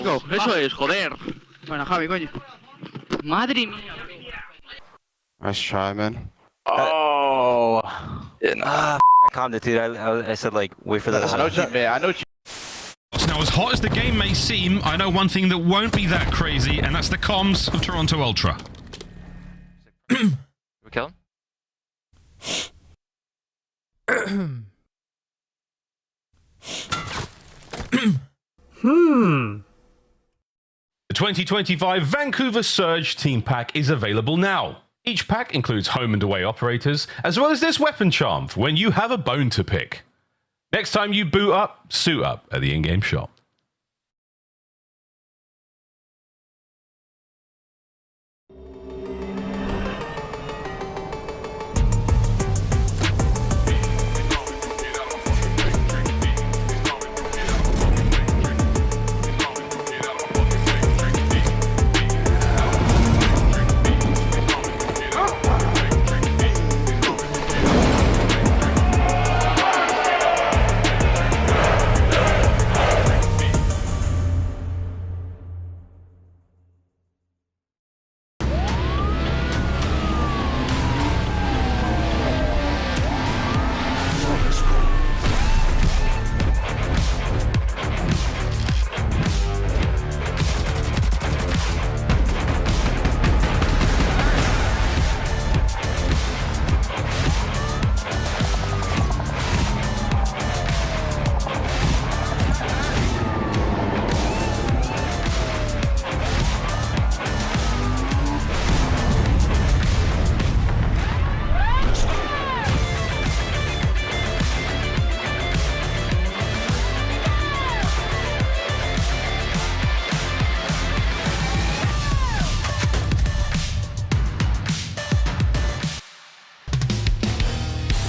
Go, eso es, joder. Bueno, Javi, coño. Madre mía. Nice try, man. Oh. I calmed it, dude. I said, like, wait for that. I know what you meant. I know what you. Now, as hot as the game may seem, I know one thing that won't be that crazy, and that's the comms of Toronto Ultra. We kill him? The 2025 Vancouver Surge Team Pack is available now. Each pack includes home and away operators, as well as this weapon charm for when you have a bone to pick. Next time you boot up, suit up at the in-game shop.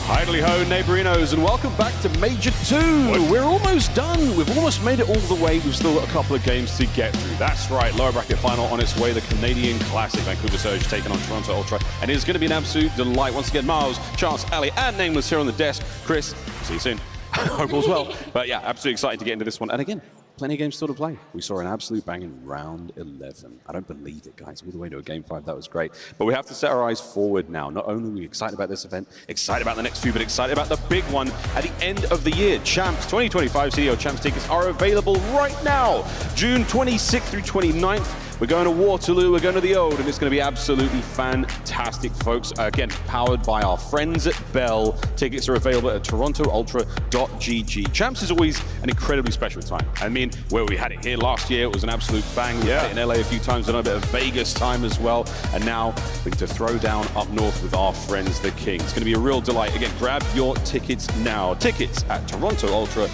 Hi-ho, neighborinos, and welcome back to Major 2. We're almost done. We've almost made it all the way. We've still got a couple of games to get through. That's right, lower bracket final on its way. The Canadian Classic, Vancouver Surge taking on Toronto Ultra. And it is going to be an absolute delight. Once again, Miles, Chance, Ali, and Nameless here on the desk. Chris, see you soon. Hope all's well. But yeah, absolutely excited to get into this one. And again, plenty of games still to play. We saw an absolute bang in round 11. I don't believe it, guys. All the way to a game 5. That was great. But we have to set our eyes forward now. Not only are we excited about this event, excited about the next few, but excited about the big one at the end of the year. Champs 2025 CDO Champs tickets are available right now. June 26th through 29th. We're going to Waterloo, we're going to the Old, and it's going to be absolutely fantastic, folks. Again, powered by our friends at Bell. Tickets are available at torontoultra.gg. Champs is always an incredibly special time. I mean, where we had it here last year, it was an absolute bang. We had it in LA a few times, and a bit of Vegas time as well. And now we get to throw down up north with our friends, the Kings. It's going to be a real delight. Again, grab your tickets now. Tickets at torontoultra.gg.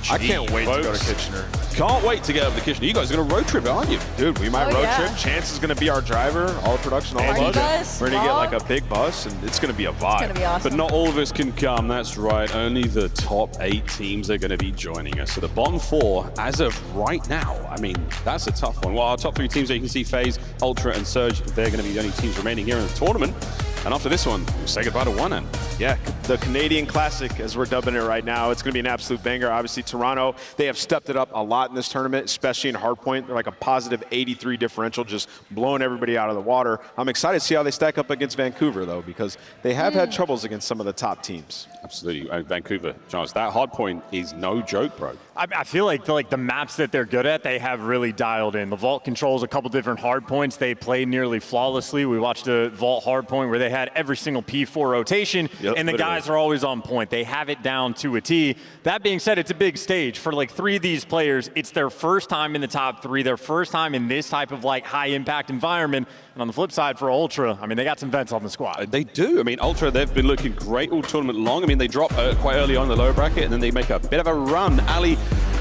I can't wait to go to Kitchener. Can't wait to get up to Kitchener. You guys are going to road trip, aren't you? Dude, we might road trip. Chance is going to be our driver, all production, all budget. We're going to get like a big bus, and it's going to be a vibe. It's going to be awesome. But not all of us can come, that's right. Only the top 8 teams are going to be joining us. So the bottom 4, as of right now, I mean, that's a tough one. Well, our top 3 teams that you can see, FaZe, Ultra, and Surge, they're going to be the only teams remaining here in the tournament. And after this one, we'll say goodbye to one end. Yeah, the Canadian Classic, as we're dubbing it right now, it's going to be an absolute banger. Obviously, Toronto, they have stepped it up a lot in this tournament, especially in Hardpoint. They're like a positive 83 differential, just blowing everybody out of the water. I'm excited to see how they stack up against Vancouver, though, because they have had troubles against some of the top teams. Absolutely. Vancouver, Charles, that Hardpoint is no joke, bro. I feel like the maps that they're good at, they have really dialed in. The Vault controls a couple different hard points. They play nearly flawlessly. We watched a Vault hard point where they had every single P4 rotation, and the guys are always on point. They have it down to a T. That being said, it's a big stage. For like 3 of these players, it's their first time in the top 3, their first time in this type of like high impact environment. And on the flip side for Ultra, I mean, they got some vets on the squad. They do. I mean, Ultra, they've been looking great all tournament long. I mean, they drop quite early on in the lower bracket, and then they make a bit of a run. Ali,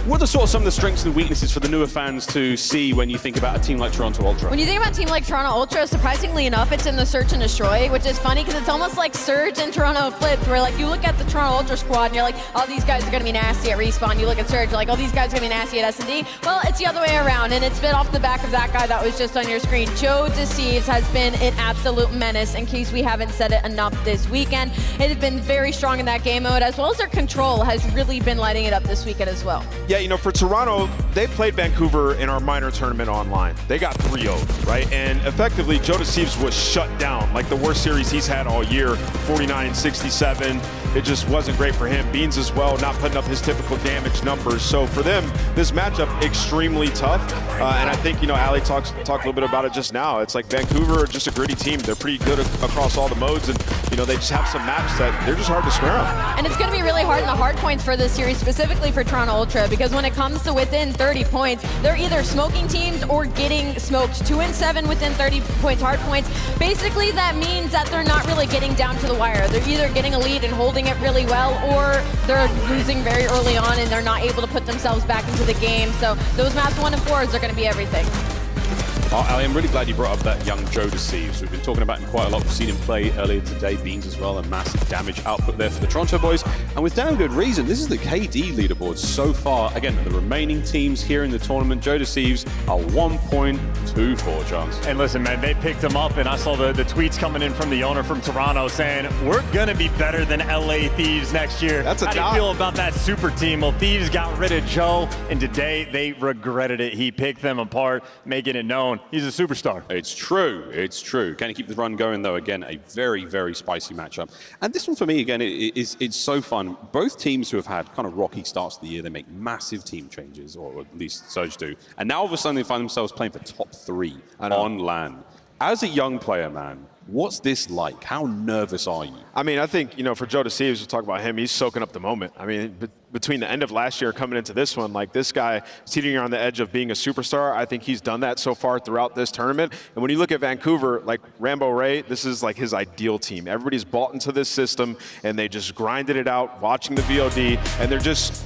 What are sort of some of the strengths and weaknesses for the newer fans to see when you think about a team like Toronto Ultra? When you think about a team like Toronto Ultra, surprisingly enough, it's in the search and destroy, which is funny because it's almost like Surge and Toronto flipped, where like you look at the Toronto Ultra squad and you're like, oh, these guys are going to be nasty at Respawn. You look at Surge, you're like, oh, these guys are going to be nasty at S&D. Well, it's the other way around, and it's been off the back of that guy that was just on your screen. Joe Deceives has been an absolute menace, in case we haven't said it enough this weekend. It has been very strong in that game mode, as well as their control has really been lighting it up this weekend as well. Yeah, you know, for Toronto, they played Vancouver in our minor tournament online. They got 3-0, right? And effectively, Joe Deceives was shut down, like the worst series he's had all year, 49-67. It just wasn't great for him. Beans as well, not putting up his typical damage numbers. So for them, this matchup extremely tough. And I think, you know, Ali talked a little bit about it just now. It's like Vancouver are just a gritty team. They're pretty good across all the modes, and you know, they just have some maps that they're just hard to square up. And it's going to be really hard in the hard points for this series, specifically for Toronto Ultra, because when it comes to within 30 points, they're either smoking teams or getting smoked. 2-7 within 30 points hard points. Basically, that means that they're not really getting down to the wire. They're either getting a lead and holding it really well, or they're losing very early on and they're not able to put themselves back into the game. So those maps 1 and 4s are going to be everything. Ali, I'm really glad you brought up that young Joe Deceives. We've been talking about him quite a lot. We've seen him play earlier today. Beans as well, a massive damage output there for the Toronto boys. And with damn good reason. This is the KD leaderboard so far. Again, the remaining teams here in the tournament, Joe Deceives are 1.24 chance. And listen, man, they picked him up, and I saw the tweets coming in from the owner from Toronto saying, we're going to be better than LA Thieves next year. That's a How do you feel about that super team? Well, Thieves got rid of Joe, and today they regretted it. He picked them apart, making it known he's a superstar. It's true. It's true. Can he keep the run going, though? Again, a very, very spicy matchup. And this one for me, again, it's so fun. Both teams who have had kind of rocky starts to the year, they make massive team changes, or at least Surge do. And now all of a sudden they find themselves playing for top 3 on LAN. As a young player, man, what's this like? How nervous are you? I mean, I think, you know, for Joe Deceives, we'll talk about him, he's soaking up the moment. I mean, between the end of last year coming into this one, like this guy teetering on the edge of being a superstar, I think he's done that so far throughout this tournament. And when you look at Vancouver, like Rambo Ray, this is like his ideal team. Everybody's bought into this system, and they just grinded it out, watching the VOD, and they're just...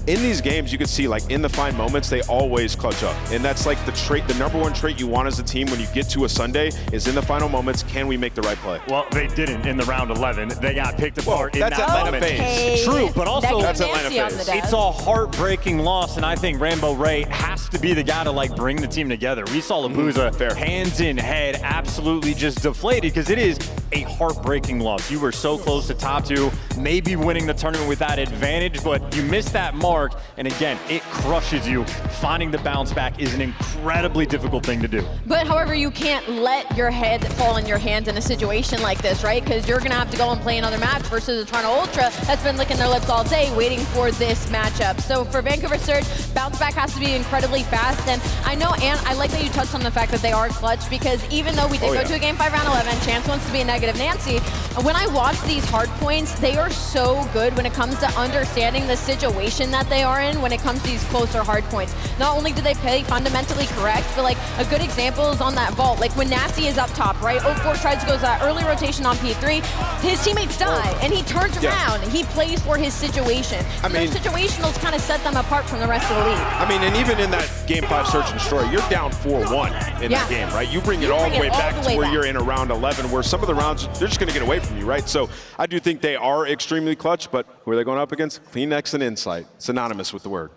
In these games, you can see, like, in the fine moments, they always clutch up. And that's like the trait, the #1 trait you want as a team when you get to a Sunday is in the final moments, can we make the right play? Well, they didn't in the round 11. They got picked apart in that's that Atlanta moment. phase. True, but also that's Atlanta phase. It's a heartbreaking loss, and I think Rambo Ray has to be the guy to like bring the team together. We saw Labuza hands in head, absolutely just deflated, because it is a heartbreaking loss. You were so close to top 2, maybe winning the tournament with that advantage, but you missed that mark. And again, it crushes you. Finding the bounce back is an incredibly difficult thing to do. But however, you can't let your head fall in your hands in a situation like this, right? Because you're going to have to go and play another match versus the Toronto Ultra that's been licking their lips all day waiting for this matchup. So for Vancouver Surge, bounce back has to be incredibly fast. And I know, Ann, I like that you touched on the fact that they are clutch, because even though we did go to a Game 5 round 11, Chance wants to be a negative Nancy, when I watch these hard points, they are so good when it comes to understanding the situation that they are in when it comes to these closer hard points. Not only do they play fundamentally correct, but like a good example is on that vault. Like when Nasty is up top, right? 04 tries to go that early rotation on P3. His teammates die, and he turns around. He plays for his situation. I mean, those situationals kind of set them apart from the rest of the league. I mean, and even in that Game 5 Search and Destroy, you're down 4-1 in that game, right? You bring it all the way back to where you're in a round 11, where some of the rounds, they're just going to get away from you, right? So I do think they are extremely clutch, but who are they going up against? CleanX and Insight. Synonymous with the word.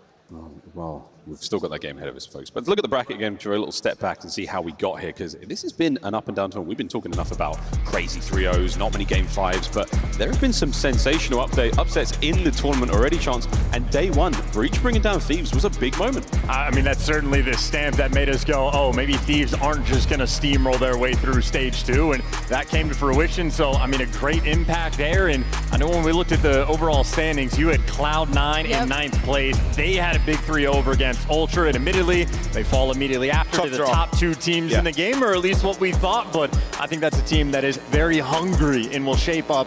Well, we've still got that game ahead of us, folks. But look at the bracket again, for a little step back and see how we got here, because this has been an up and down tournament. We've been talking enough about crazy 3-0s, not many Game 5s, but there have been some sensational upsets in the tournament already, Chance. And day 1, Breach bringing down Thieves was a big moment. I mean, that's certainly the stamp that made us go, oh, maybe Thieves aren't just going to steamroll their way through stage 2, and that came to fruition. So, I mean, a great impact there. And I know when we looked at the overall standings, you had Cloud9 in 9th place. They had a big 3 over against Ultra, and admittedly, they fall immediately after to the top 2 teams in the game, or at least what we thought. But I think that's a team that is very hungry and will shape up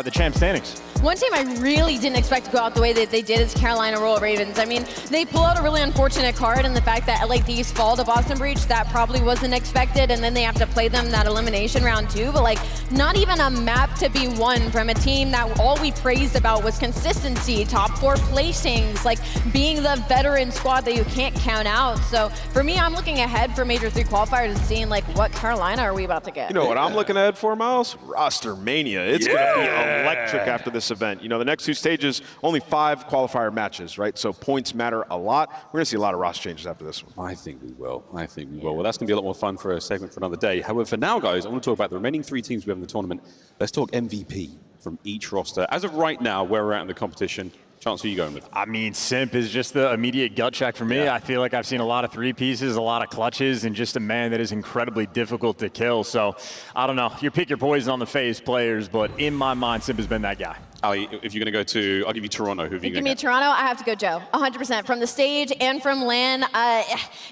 the champ standings. one team I really didn't expect to go out the way that they did is Carolina Royal Ravens. I mean, they pull out a really unfortunate card in the fact that LA Thieves fall to Boston Breach. That probably wasn't expected, and then they have to play them that elimination round 2. But like, not even a map to be won from a team that all we praised about was consistency, top 4 placings, like being the veteran squad that you can't count out. So for me, I'm looking ahead for Major 3 qualifiers and seeing like what Carolina are we about to get. You know what I'm looking ahead for, Miles? Roster mania. It's going to be electric after this event. You know, the next 2 stages, only 5 qualifier matches, right? So points matter a lot. We're going to see a lot of roster changes after this one. I think we will. I think we will. Well, that's going to be a lot more fun for a segment for another day. However, for now, guys, I want to talk about the remaining 3 teams we have in the tournament. Let's talk MVP from each roster. As of right now, where we're at in the competition, Chance, who are you going with? I mean, Simp is just the immediate gut check for me. I feel like I've seen a lot of 3 pieces, a lot of clutches, and just a man that is incredibly difficult to kill. So, I don't know. You pick your poison on the face players, but in my mind, Simp has been that guy. Ali, if you're going to go to, I'll give you Toronto. Who have you Give me Toronto. I have to go Joe. 100% from the stage and from LAN.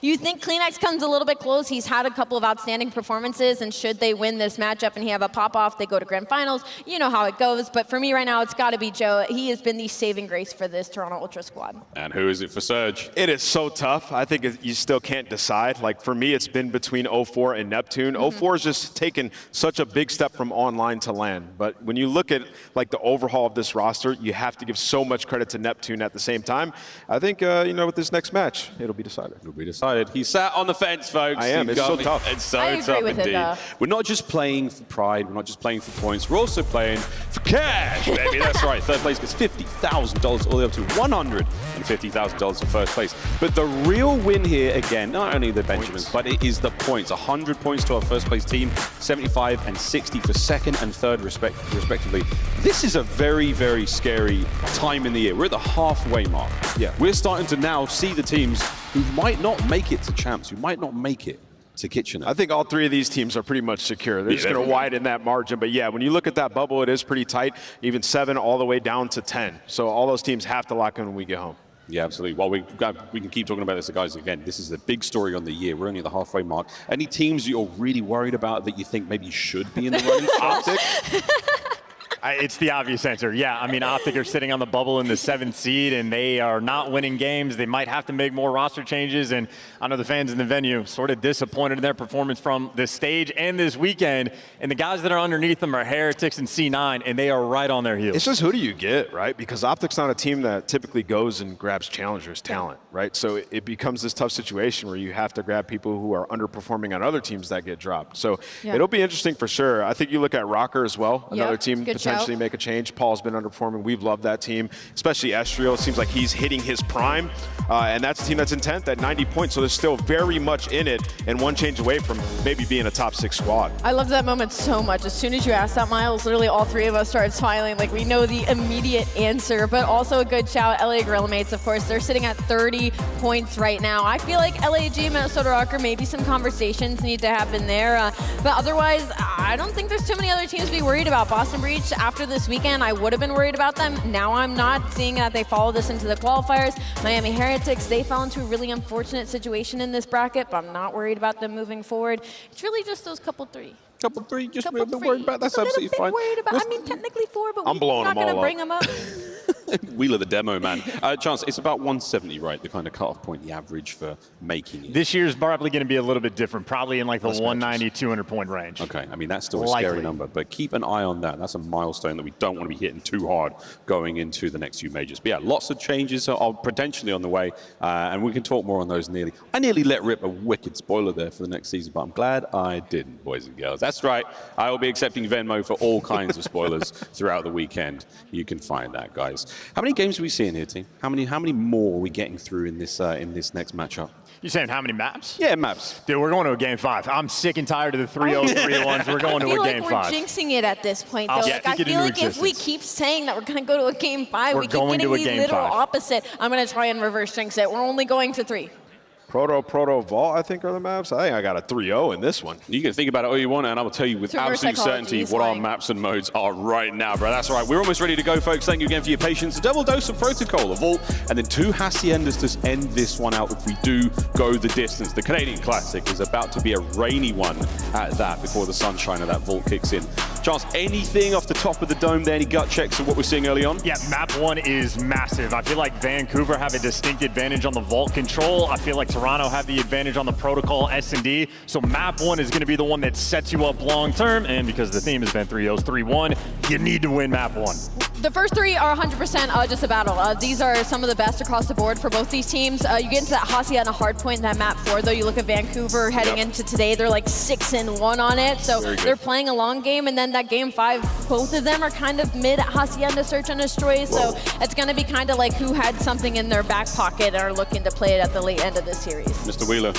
You think Kleenex comes a little bit close. He's had a couple of outstanding performances, and should they win this matchup and he have a pop-off, they go to grand finals. You know how it goes. But for me right now, it's got to be Joe. He has been the saving grace for this Toronto Ultra squad. And who is it for Surge? It is so tough. I think you still can't decide. Like for me, it's been between 04 and Neptune. 04 has just taken such a big step from online to LAN. But when you look at like the overhaul of this roster, you have to give so much credit to Neptune at the same time. I think, you know, with this next match, it'll be decided. It'll be decided. He sat on the fence, folks. I am. It's so tough. It's so I agree tough with it, indeed. though. We're not just playing for pride. We're not just playing for points. We're also playing for cash, baby. That's right. Third place gets $50,000 all the way up to $150,000 for first place. But the real win here, again, not only the Benjamins, but it is the points. 100 points to our first place team, 75 and 60 for second and third respectively. This is a very, very scary time in the year. We're at the halfway mark. Yeah. We're starting to now see the teams who might not make it to champs, who might not make it to Kitchener. I think all 3 of these teams are pretty much secure. They're just going to widen that margin. But yeah, when you look at that bubble, it is pretty tight, even 7 all the way down to 10. So all those teams have to lock in when we get home. Yeah, absolutely. Well, we can keep talking about this, guys. Again, this is the big story on the year. We're only at the halfway mark. Any teams you're really worried about that you think maybe should be in the running for Optic? It's the obvious answer. Yeah, I mean, Optic are sitting on the bubble in the 7th seed, and they are not winning games. They might have to make more roster changes, and I know the fans in the venue sort of disappointed in their performance from this stage and this weekend, and the guys that are underneath them are Heretics and C9, and they are right on their heels. It's just who do you get, right? Because Optic's not a team that typically goes and grabs challengers' talent, right? So it becomes this tough situation where you have to grab people who are underperforming on other teams that get dropped. So it'll be interesting for sure. I think you look at Rocker as well, another team potentially make a change. Paul's been underperforming. We've loved that team, especially Estriel. It seems like he's hitting his prime, and that's a team that's in 10th at 90 points, so they're still very much in it and one change away from maybe being a top 6 squad. I love that moment so much. As soon as you asked that, Miles, literally all 3 of us started smiling like we know the immediate answer, but also a good shout. LA Gorilla Mates, of course, they're sitting at 30 points right now. I feel like LAG, Minnesota Rocker, maybe some conversations need to happen there, but otherwise, I don't think there's too many other teams to be worried about. Boston Breach, after this weekend, I would have been worried about them. Now I'm not, seeing that they followed this into the qualifiers. Miami Heretics, they fell into a really unfortunate situation in this bracket, but I'm not worried about them moving forward. It's really just those couple 3. Couple 3, just a little bit worried about. That's absolutely fine. I mean, technically 4, but I'm blowing we're not going to bring them up. Wheel of the demo, man. Chance, it's about 170, right? The kind of cutoff point, the average for making it. This year's probably going to be a little bit different, probably in like the 190, 200 point range. Okay, I mean, that's still a scary number, but keep an eye on that. That's a milestone that we don't want to be hitting too hard going into the next few majors. But yeah, lots of changes are potentially on the way, and we can talk more on those nearly. I nearly let rip a wicked spoiler there for the next season, but I'm glad I didn't, boys and girls. That's right. I will be accepting Venmo for all kinds of spoilers throughout the weekend. You can find that, guys. How many games are we seeing here, team? How many more are we getting through in this next matchup? You saying how many maps? Yeah, maps. Dude, we're going to a game 5. I'm sick and tired of the 3-0-3 ones. We're going to a game 5. I feel like we're jinxing it at this point, though. I feel like if we keep saying that we're going to go to a game 5, we keep getting the literal opposite. I'm going to try and reverse jinx it. We're only going to 3. Proto, Vault, I think are the maps. I think I got a 3-0 in this one. You can think about it all you want, and I will tell you with absolute certainty what our maps and modes are right now, bro. That's right. We're almost ready to go, folks. Thank you again for your patience. A double dose of Protocol, a Vault, and then 2 Haciendas to end this one out if we do go the distance. The Canadian Classic is about to be a rainy one at that before the sunshine of that Vault kicks in. Chance, anything off the top of the dome there? Any gut checks of what we're seeing early on? Yeah, map 1 is massive. I feel like Vancouver have a distinct advantage on the Vault control. I feel like Toronto have the advantage on the Protocol S&D. So map 1 is going to be the one that sets you up long term. And because the theme has been 3-0s, 3-1, you need to win map 1. The first 3 are 100% just a battle. These are some of the best across the board for both these teams. You get into that Hacienda Hardpoint, that map 4, though. You look at Vancouver heading into today, they're like 6-1 on it. So they're playing a long game. And then that game 5, both of them are kind of mid at Hacienda Search and Destroy. So it's going to be kind of like who had something in their back pocket and are looking to play it at the late end of this series. Mr. Wheeler.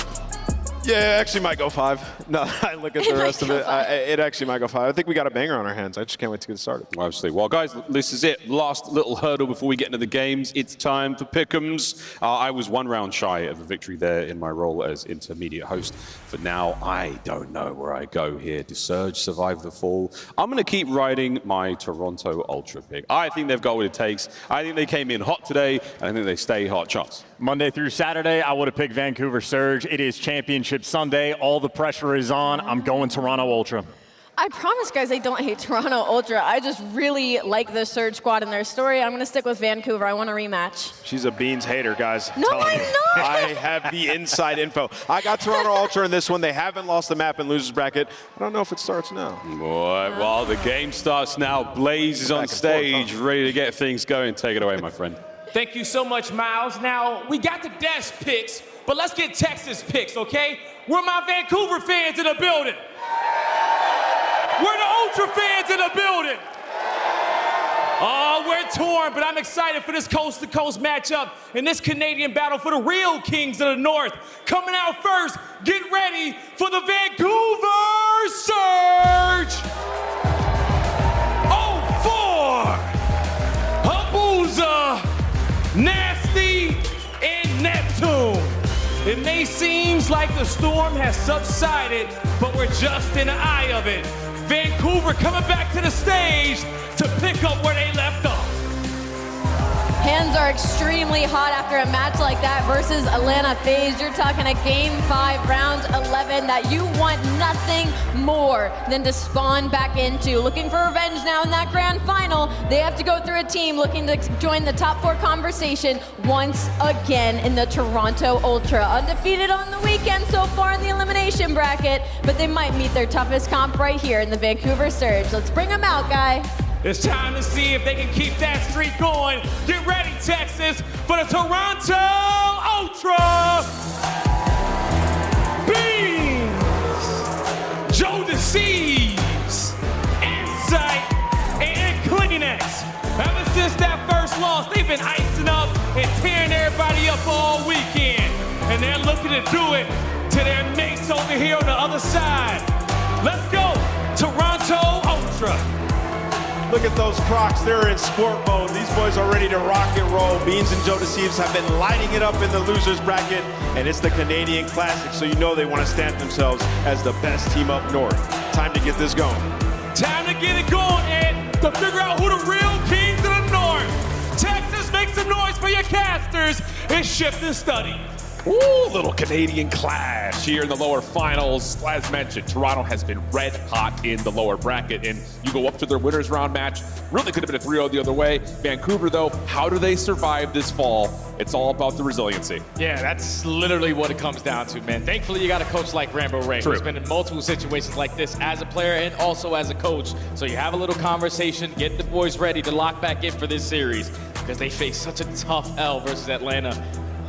Yeah, actually might go 5. No, I look at the rest of it. It actually might go 5. I think we got a banger on our hands. I just can't wait to get started. Obviously. Well, guys, this is it. Last little hurdle before we get into the games. It's time for pick'ems. I was 1 round shy of a victory there in my role as intermediate host. For now, I don't know where I go here. Does Surge survive the fall? I'm going to keep riding my Toronto Ultra pick. I think they've got what it takes. I think they came in hot today, and I think they stay hot. Chance. Monday through Saturday, I would have picked Vancouver Surge. It is Championship Sunday. All the pressure is on. I'm going Toronto Ultra. I promise, guys, I don't hate Toronto Ultra. I just really like the Surge squad and their story. I'm going to stick with Vancouver. I want a rematch. She's a Beans hater, guys. No, I'm not. I have the inside info. I got Toronto Ultra in this one. They haven't lost the map in losers bracket. I don't know if it starts now. Boy, well, the game starts now. Blaze is on stage, ready to get things going. Take it away, my friend. Thank you so much, Miles. Now, we got the Dash picks, but let's get Texas picks, okay? Where my Vancouver fans in the building? Where the Ultra fans in the building? Oh, we're torn, but I'm excited for this coast-to-coast matchup and this Canadian battle for the real kings of the North. Coming out first, get ready for the Vancouver Surge! 04! Habuza, Nasty, and Neptune. It may seem like the storm has subsided, but we're just in the eye of it. Vancouver coming back to the stage to pick up where they left off. Hands are extremely hot after a match like that versus Atlanta FaZe. You're talking a game 5, round 11 that you want nothing more than to spawn back into. Looking for revenge now in that grand final. They have to go through a team looking to join the top 4 conversation once again in the Toronto Ultra. Undefeated on the weekend so far in the elimination bracket, but they might meet their toughest comp right here in the Vancouver Surge. Let's bring them out, guy. It's time to see if they can keep that streak going. Get ready, Texas, for the Toronto Ultra. Beans, Joe Deceives, Insight, and Kleenex. Ever since that first loss, they've been icing up and tearing everybody up all weekend. And they're looking to do it to their mates over here on the other side. Let's go, Toronto Ultra. Look at those Crocs. They're in sport mode. These boys are ready to rock and roll. Beans and Joe Deceives have been lighting it up in the losers bracket, and it's the Canadian Classic, so you know they want to stamp themselves as the best team up north. Time to get this going. Time to get it going, Ed, to figure out who the real kings of the north. Texas, make some noise for your casters. It's Shift and Study. Ooh, little Canadian clash here in the lower finals. As mentioned, Toronto has been red hot in the lower bracket, and you go up to their winners round match. Really could have been a 3-0 the other way. Vancouver, though, how do they survive this fall? It's all about the resiliency. Yeah, that's literally what it comes down to, man. Thankfully, you got a coach like Rambo Ray, who's been in multiple situations like this as a player and also as a coach. So you have a little conversation, get the boys ready to lock back in for this series because they face such a tough L versus Atlanta.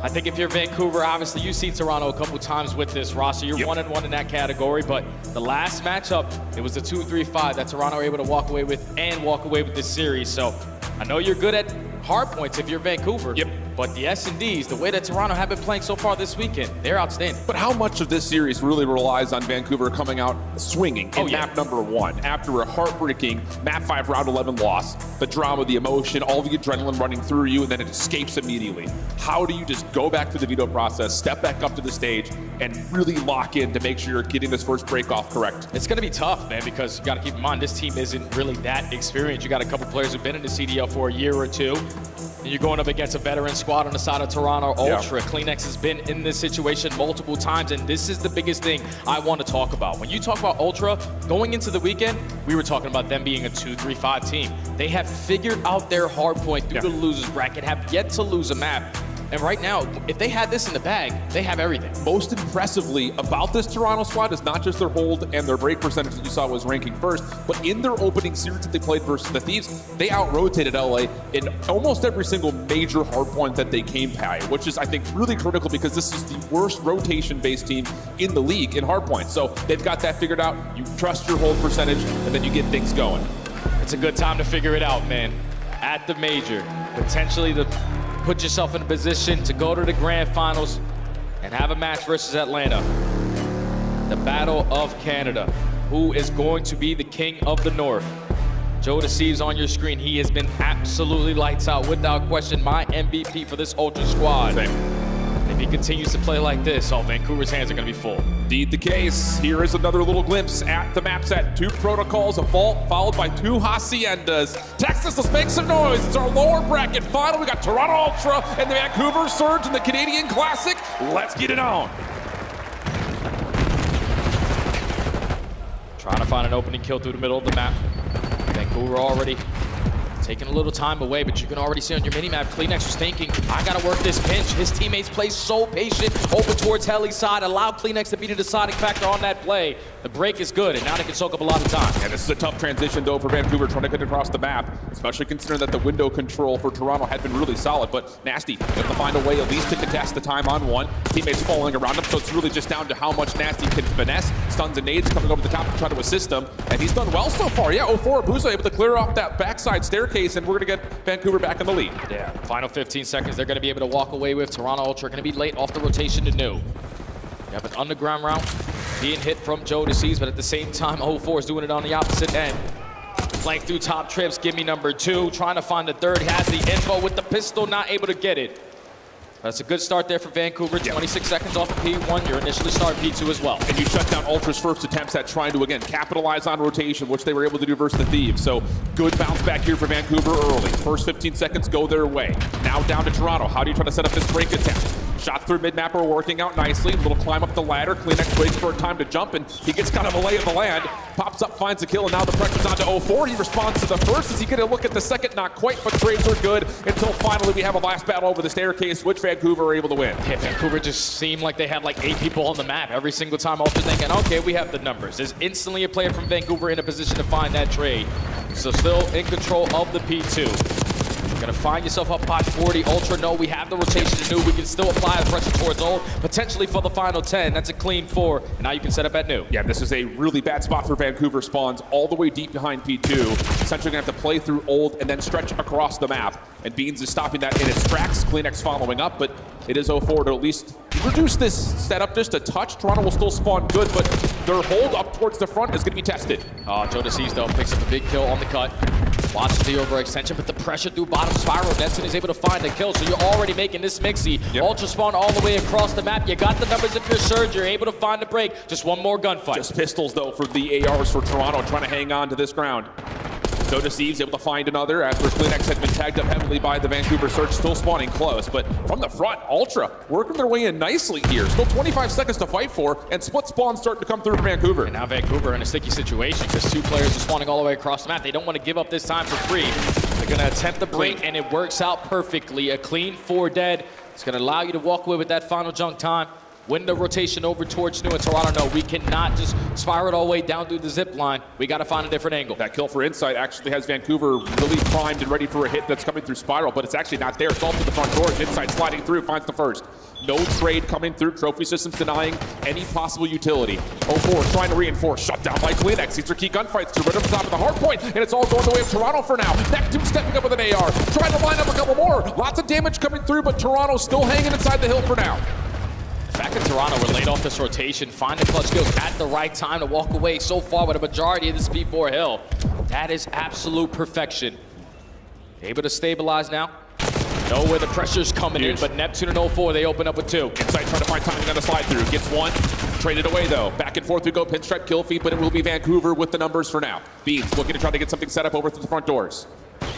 I think if you're Vancouver, obviously you've seen Toronto a couple times with this roster. You're 1-1 in that category, but the last matchup, it was the 2-3-5 that Toronto were able to walk away with this series. So I know you're good at hard points if you're Vancouver. But the S&Ds, the way that Toronto have been playing so far this weekend, they're outstanding. But how much of this series really relies on Vancouver coming out swinging in map number 1 after a heartbreaking map 5 round 11 loss? The drama, the emotion, all the adrenaline running through you, and then it escapes immediately. How do you just go back to the veto process, step back up to the stage, and really lock in to make sure you're getting this first break off correct? It's going to be tough, man, because you got to keep in mind this team isn't really that experienced. You got a couple players who've been in the CDL for a year or two, and you're going up against a veteran squad on the side of Toronto Ultra. Kleenex has been in this situation multiple times, and this is the biggest thing I want to talk about. When you talk about Ultra, going into the weekend, we were talking about them being a 2-3-5 team. They have figured out their hard point through the losers bracket, have yet to lose a map. And right now, if they had this in the bag, they have everything. Most impressively about this Toronto squad is not just their hold and their break percentage that you saw was ranking first, but in their opening series that they played versus the Thieves, they out-rotated LA in almost every single major hardpoint that they came by, which is, I think, really critical because this is the worst rotation-based team in the league in hardpoint. So they've got that figured out. You trust your hold percentage, and then you get things going. It's a good time to figure it out, man. At the major, potentially the put yourself in a position to go to the grand finals and have a match versus Atlanta. The Battle of Canada. Who is going to be the king of the North? Joe Deceives on your screen. He has been absolutely lights out, without question, my MVP for this Ultra squad. If he continues to play like this, Vancouver's hands are going to be full. Indeed the case. Here is another little glimpse at the map set. 2 protocols, a vault, followed by 2 Haciendas. Texas, let's make some noise. It's our lower bracket final. We got Toronto Ultra and the Vancouver Surge in the Canadian Classic. Let's get it on. Trying to find an opening kill through the middle of the map. Vancouver already taking a little time away, but you can already see on your mini-map, Kleenex was thinking, I gotta work this pinch. His teammates play so patient, open towards Heli's side, allow Kleenex to be the deciding factor on that play. The break is good, and now they can soak up a lot of time. And this is a tough transition, though, for Vancouver trying to get across the map, especially considering that the window control for Toronto had been really solid, but Nasty able to find a way at least to contest the time on 1. Teammates following around him, so it's really just down to how much Nasty can finesse. Stuns and nades coming over the top to try to assist him, and he's done well so far. Yeah, 04 Abuso able to clear off that backside staircase, and we're gonna get Vancouver back in the lead. Yeah, final 15 seconds they're going to be able to walk away with. Toronto Ultra going to be late off the rotation to new. You have an underground round being hit from Joe Deceives, but at the same time, 04 is doing it on the opposite end. Flank through top trips, give me number 2. Trying to find the third, has the info with the pistol, not able to get it. That's a good start there for Vancouver. 26 seconds off of P1. You're initially starting P2 as well. And you shut down Ultra's first attempts at trying to, again, capitalize on rotation, which they were able to do versus the Thieves. So good bounce back here for Vancouver early. First 15 seconds go their way. Now down to Toronto. How do you try to set up this break attempt? Shots through mid-map are working out nicely. Little climb up the ladder. Kleenex waits for a time to jump, and he gets kind of a lay of the land. Pops up, finds a kill, and now the pressure's on to 04. He responds to the first. As he get a look at the second? Not quite, but trades are good until finally we have a last battle over the staircase, which Vancouver are able to win. Yeah, Vancouver just seemed like they had like 8 people on the map every single time. Also thinking, okay, we have the numbers. There's instantly a player from Vancouver in a position to find that trade. So still in control of the P2. You're gonna find yourself up pot 40. Ultra, no, we have the rotation to new. We can still apply the pressure towards old, potentially for the final 10. That's a clean 4, and now you can set up at new. Yeah, this is a really bad spot for Vancouver. Spawns all the way deep behind P2. Essentially gonna have to play through old and then stretch across the map. And Beans is stopping that in its tracks. Kleenex following up, but it is 04 to at least reduce this setup just a touch. Toronto will still spawn good, but their hold up towards the front is gonna be tested. Joe Deceives, though, picks up a big kill on the cut. Watches the overextension, but the pressure through bottom spiral. Netson is able to find a kill, so you're already making this mixy. Ultra spawn all the way across the map. You got the numbers of your surge. You're able to find a break. Just one more gunfight. Just pistols, though, for the ARs for Toronto, trying to hang on to this ground. Joe Deceives able to find another after Kleenex had been tagged up heavily by the Vancouver Surge, still spawning close. But from the front, Ultra working their way in nicely here. Still 25 seconds to fight for, and split spawns starting to come through for Vancouver. And now Vancouver in a sticky situation because 2 players are spawning all the way across the map. They don't want to give up this time for free. They're going to attempt the break, and it works out perfectly. A clean 4 dead. It's going to allow you to walk away with that final junk time. win the rotation over towards New and Toronto. No, we cannot just spiral it all the way down through the zip line. We got to find a different angle. That kill for Insight actually has Vancouver really primed and ready for a hit that's coming through Spiral, but it's actually not there. It's all through the front doors. Insight sliding through, finds the first. No trade coming through. Trophy systems denying any possible utility. 04 trying to reinforce. Shut down by Kleenex. These are key gunfights to rid of the top of the hard point, and it's all going the way of Toronto for now. Neptune stepping up with an AR. Trying to line up a couple more. Lots of damage coming through, but Toronto still hanging inside the hill for now. Back in Toronto, we're laid off this rotation. Find the clutch kills at the right time to walk away so far with a majority of this P4 hill. That is absolute perfection. Able to stabilize now. Know where the pressure's coming in, but Neptune and 04, they open up with 2. Insight trying to find timing on the slide through. Gets 1. Traded away though. Back and forth we go. Pinstripe kill feed, but it will be Vancouver with the numbers for now. Beans looking to try to get something set up over through the front doors.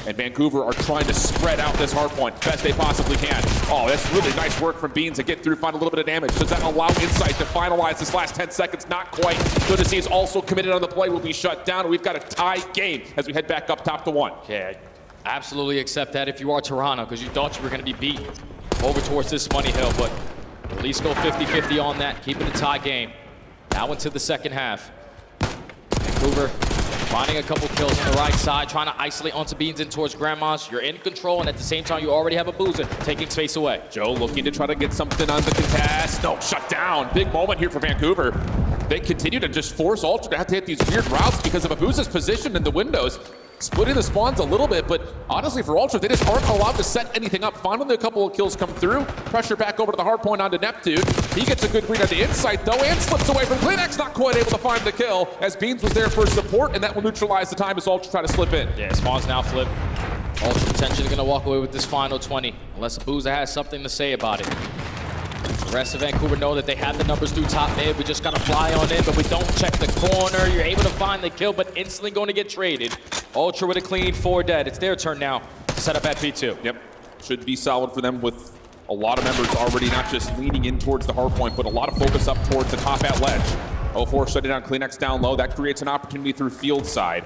And Vancouver are trying to spread out this hard point best they possibly can. Oh, that's really nice work from Beans to get through, find a little bit of damage. Does that allow Insight to finalize this last 10 seconds? Not quite. Good to see is also committed on the play, will be shut down. We've got a tie game as we head back up top to 1. Yeah, absolutely accept that if you are Toronto, because you thought you were going to be beat over towards this money hill, but at least go 50-50 on that, keeping a tie game. Now into the second half. Vancouver finding a couple kills on the right side, trying to isolate onto Beans in towards Grandma's. You're in control, and at the same time, you already have a boozer taking space away. Joe looking to try to get something on the contest. No, shut down. Big moment here for Vancouver. They continue to just force Ultra to have to hit these weird routes because of Abuza's position in the windows. Splitting the spawns a little bit, but honestly for Ultra, they just aren't allowed to set anything up. Finally, a couple of kills come through. Pressure back over to the hard point onto Neptune. He gets a good read on the Insight though, and slips away from Kleenex, not quite able to find the kill, as Beans was there for support, and that will neutralize the time as Ultra try to slip in. Yeah, spawns now flip. Ultra potentially gonna walk away with this final 20, unless Abuza has something to say about it. The rest of Vancouver know that they have the numbers through top mid. We just gotta fly on in, but we don't check the corner. You're able to find the kill, but instantly going to get traded. Ultra with a clean 4 dead. It's their turn now to set up at P2. Yep, should be solid for them with a lot of members already not just leaning in towards the hard point, but a lot of focus up towards the top at ledge. 04 shutting down Kleenex down low. That creates an opportunity through field side.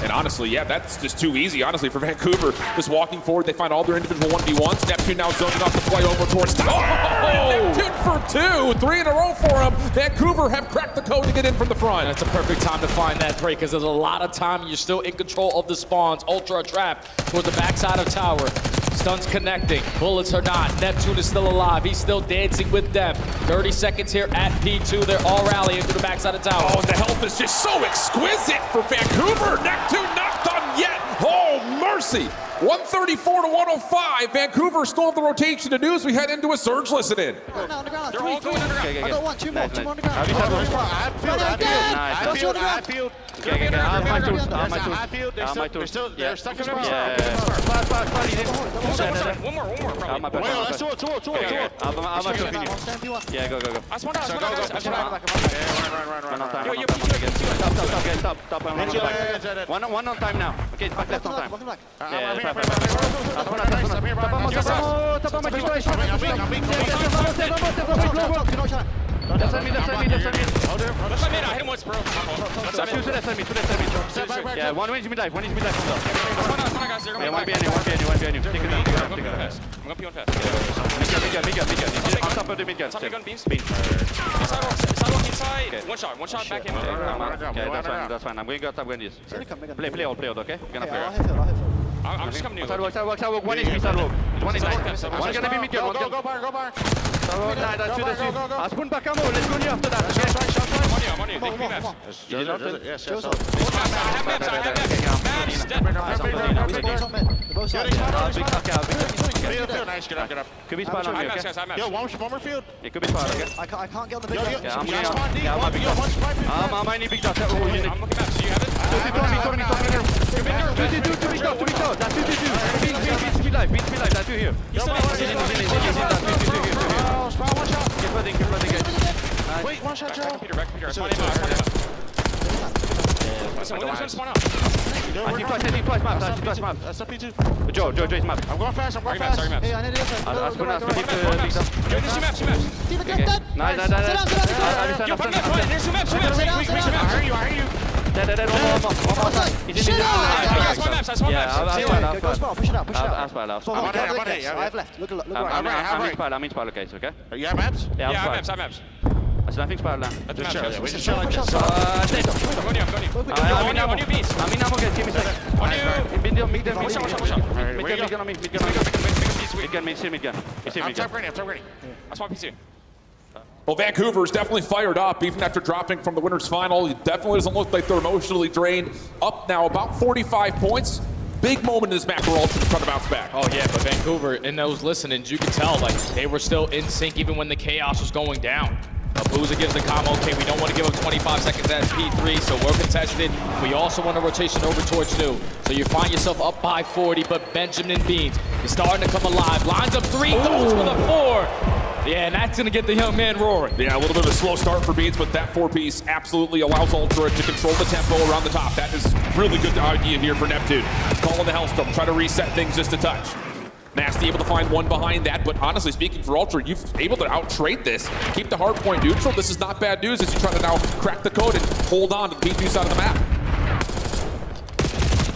And honestly, yeah, that's just too easy, honestly, for Vancouver. Just walking forward, they find all their individual 1v1s. Neptune now zoning off the play over towards... Neptune for 2! 3 in a row for him. Vancouver have cracked the code to get in from the front. That's a perfect time to find that break, because there's a lot of time. You're still in control of the spawns. Ultra are trapped towards the backside of tower. Stuns connecting. Bullets are not. Neptune is still alive. He's still dancing with them. 30 seconds here at P2. They're all rallying to the backside of tower. Oh, and the health is just so exquisite for Vancouver. Neptune not done yet. Oh, mercy. 134 to 105. Vancouver still have the rotation to do as we head into a surge listen in. They're all going underground. I got 1, 2 more. 2 more underground. I feel. Okay. I feel. They're stuck in the ground. One more. Wait, let's do it. Two. Yeah, go. I spawned out. Stop. One on time now. Okay, back left on time. Left side mid. I hit him once, bro. Yeah, one is mid dive. One is mid dive. Yeah, one behind you. Take it down. I'm gonna pee on fast. Mid. On top of the mid guard. Top gun beams. Sidewalk inside. One shot back in. Okay, that's fine. I'm going to top when this. Play all, okay? Gonna play. I'm just coming new. Sidewalk. One is mid sidewalk. One is nice. One's gonna be mid guard. Go bar. Sidewalk, that's two. Spoon back ammo. Let's go new after that. I'm on you. They can Yes. Nice, get up. Could be spot on me, okay? Yo, one more field. It could be spot, okay? I can't get on the big Yeah, I'm big big dot. I'm looking back. So you have it? That's 2. Beats me live. That's 2 here. He's still Keep flooding, guys. Wait, one shot, Joe. Computer. Listen, when one's spawn out. I think twice map. That's a P2. Joe is map. I'm going fast. Sorry, maps. Hey, I need to I'll spin big dot. Joe, there's 2 maps. Nice. Yo, put me up. There's 2 maps. I hear you. Dead. One more. He's in the Yeah, go spot, push it out. I have left. Look right. I'm in spiral location, okay? You have maps? Yeah, I have maps. I said nothing spiral now. Just chill. We just chill like this. I'm on you, beast. I'm in ammo gate. Give me a second. On you. Mid gun. I'm top ready. I spawn PC. Well, Vancouver's definitely fired up, even after dropping from the winners final. It definitely doesn't look like they're emotionally drained. Up now about 45 points. Big moment in this match where Ultra's trying to bounce back. Oh yeah, but Vancouver, in those listenings, you could tell like they were still in sync even when the chaos was going down. Booza gives the combo, okay, we don't want to give up 25 seconds at P3, so we're contested. We also want a rotation over towards new. So you find yourself up by 40, but Benjamin Beans is starting to come alive. Lines up 3, goes for the 4. Yeah, and that's going to get the young man roaring. Yeah, a little bit of a slow start for Beans, but that 4-piece absolutely allows Ultra to control the tempo around the top. That is really good idea here for Neptune. Calling the Hellstorm, try to reset things just a touch. Nasty able to find one behind that, but honestly speaking for Ultra, you've able to out-trade this. Keep the hardpoint neutral. This is not bad news as you try to now crack the code and hold on to the P2 side of the map.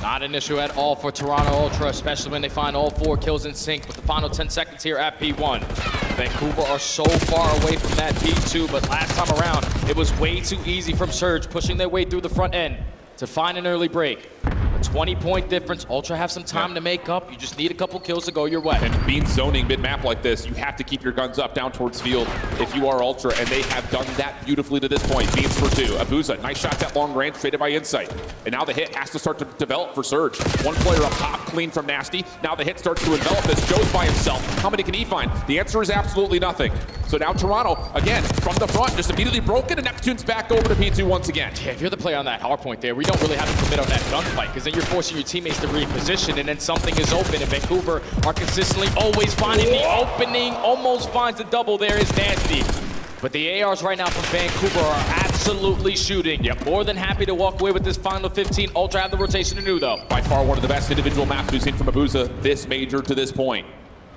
Not an issue at all for Toronto Ultra, especially when they find all 4 kills in sync with the final 10 seconds here at P1. Vancouver are so far away from that P2, but last time around, it was way too easy from Surge, pushing their way through the front end to find an early break. A 20-point difference. Ultra have some time to make up. You just need a couple kills to go your way. And Beans zoning mid-map like this, you have to keep your guns up down towards field if you are Ultra, and they have done that beautifully to this point. Beans for 2. Abuza, nice shot at long range, traded by Insight. And now the hit has to start to develop for Surge. One player up top, clean from Nasty. Now the hit starts to envelop as Joe's by himself. How many can he find? The answer is absolutely nothing. So now Toronto, again, from the front, just immediately broken, and Neptune's back over to P2 once again. Yeah, if you're the player on that hardpoint there, we don't really have to commit on that gunfight, because then you're forcing your teammates to reposition, and then something is open, and Vancouver are consistently always finding the opening. Almost finds the double there is Nasty. But the ARs right now from Vancouver are absolutely shooting. Yep. More than happy to walk away with this final 15. Ultra have the rotation to new, though. By far one of the best individual maps we've seen from Abuza this major to this point.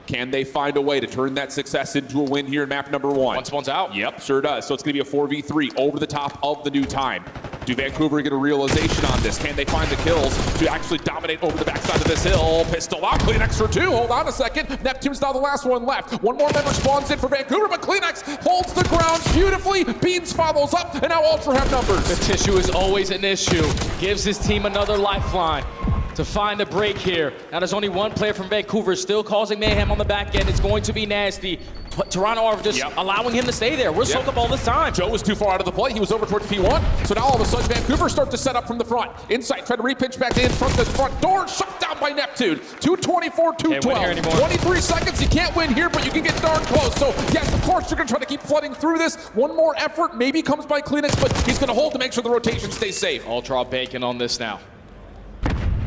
Can they find a way to turn that success into a win here in map number 1? Once one's out. Yep, sure does. So it's going to be a 4v3 over the top of the new time. Do Vancouver get a realization on this? Can they find the kills to actually dominate over the backside of this hill? Pistol out, Kleenex for 2. Hold on a second. Neptune's now the last one left. One more member spawns in for Vancouver, but Kleenex holds the ground beautifully. Beans follows up, and now Ultra have numbers. The tissue is always an issue. Gives his team another lifeline to find a break here. Now there's only one player from Vancouver still causing mayhem on the back end. It's going to be Nasty. But Toronto are just allowing him to stay there. We're soaked up all this time. Joe was too far out of the play. He was over towards P1. So now all of a sudden Vancouver start to set up from the front. Insight trying to repinch back in from the front door. Shut down by Neptune. 224, 212. 23 seconds. You can't win here, but you can get darn close. So yes, of course, you're going to try to keep flooding through this. One more effort maybe comes by Kleenex, but he's going to hold to make sure the rotation stays safe. Ultra banking on this now.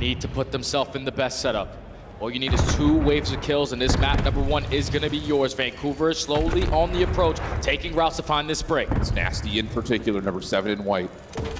Need to put themselves in the best setup. All you need is 2 waves of kills, and this map number 1 is going to be yours. Vancouver is slowly on the approach, taking routes to find this break. It's Nasty in particular, number 7 in white,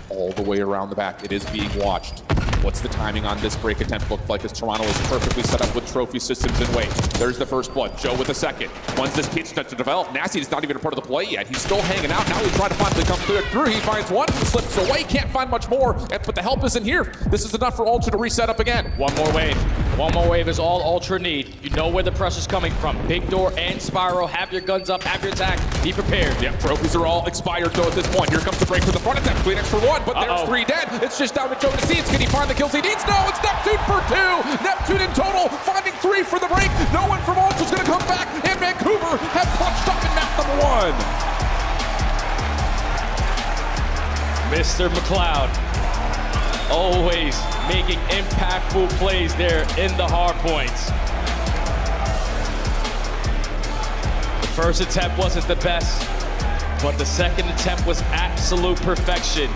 all the way around the back. It is being watched. What's the timing on this break attempt look like as Toronto is perfectly set up with trophy systems in wait? There's the first blood. Joe with the second. Once this pitch starts to develop, Nasty is not even a part of the play yet. He's still hanging out. Now he's trying to finally come clear through. He finds one, slips away, can't find much more, but the help isn't here. This is enough for Ultra to reset up again. One more wave. One more wave is all Ultra need. You know where the pressure's coming from. Big door and Spyro. Have your guns up, have your attack. Be prepared. Yep, trophies are all expired though at this point. Here comes the break for the front attempt. Kleenex for 1, but there's 3 dead. It's just down to Joe to see. Can he find the kills he needs? No, it's Neptune for 2. Neptune in total, finding 3 for the break. No one from Ultra's gonna come back, and Vancouver have punched up in map number 1. Mr. McLeod, always making impactful plays there in the hard points. The first attempt wasn't the best, but the second attempt was absolute perfection.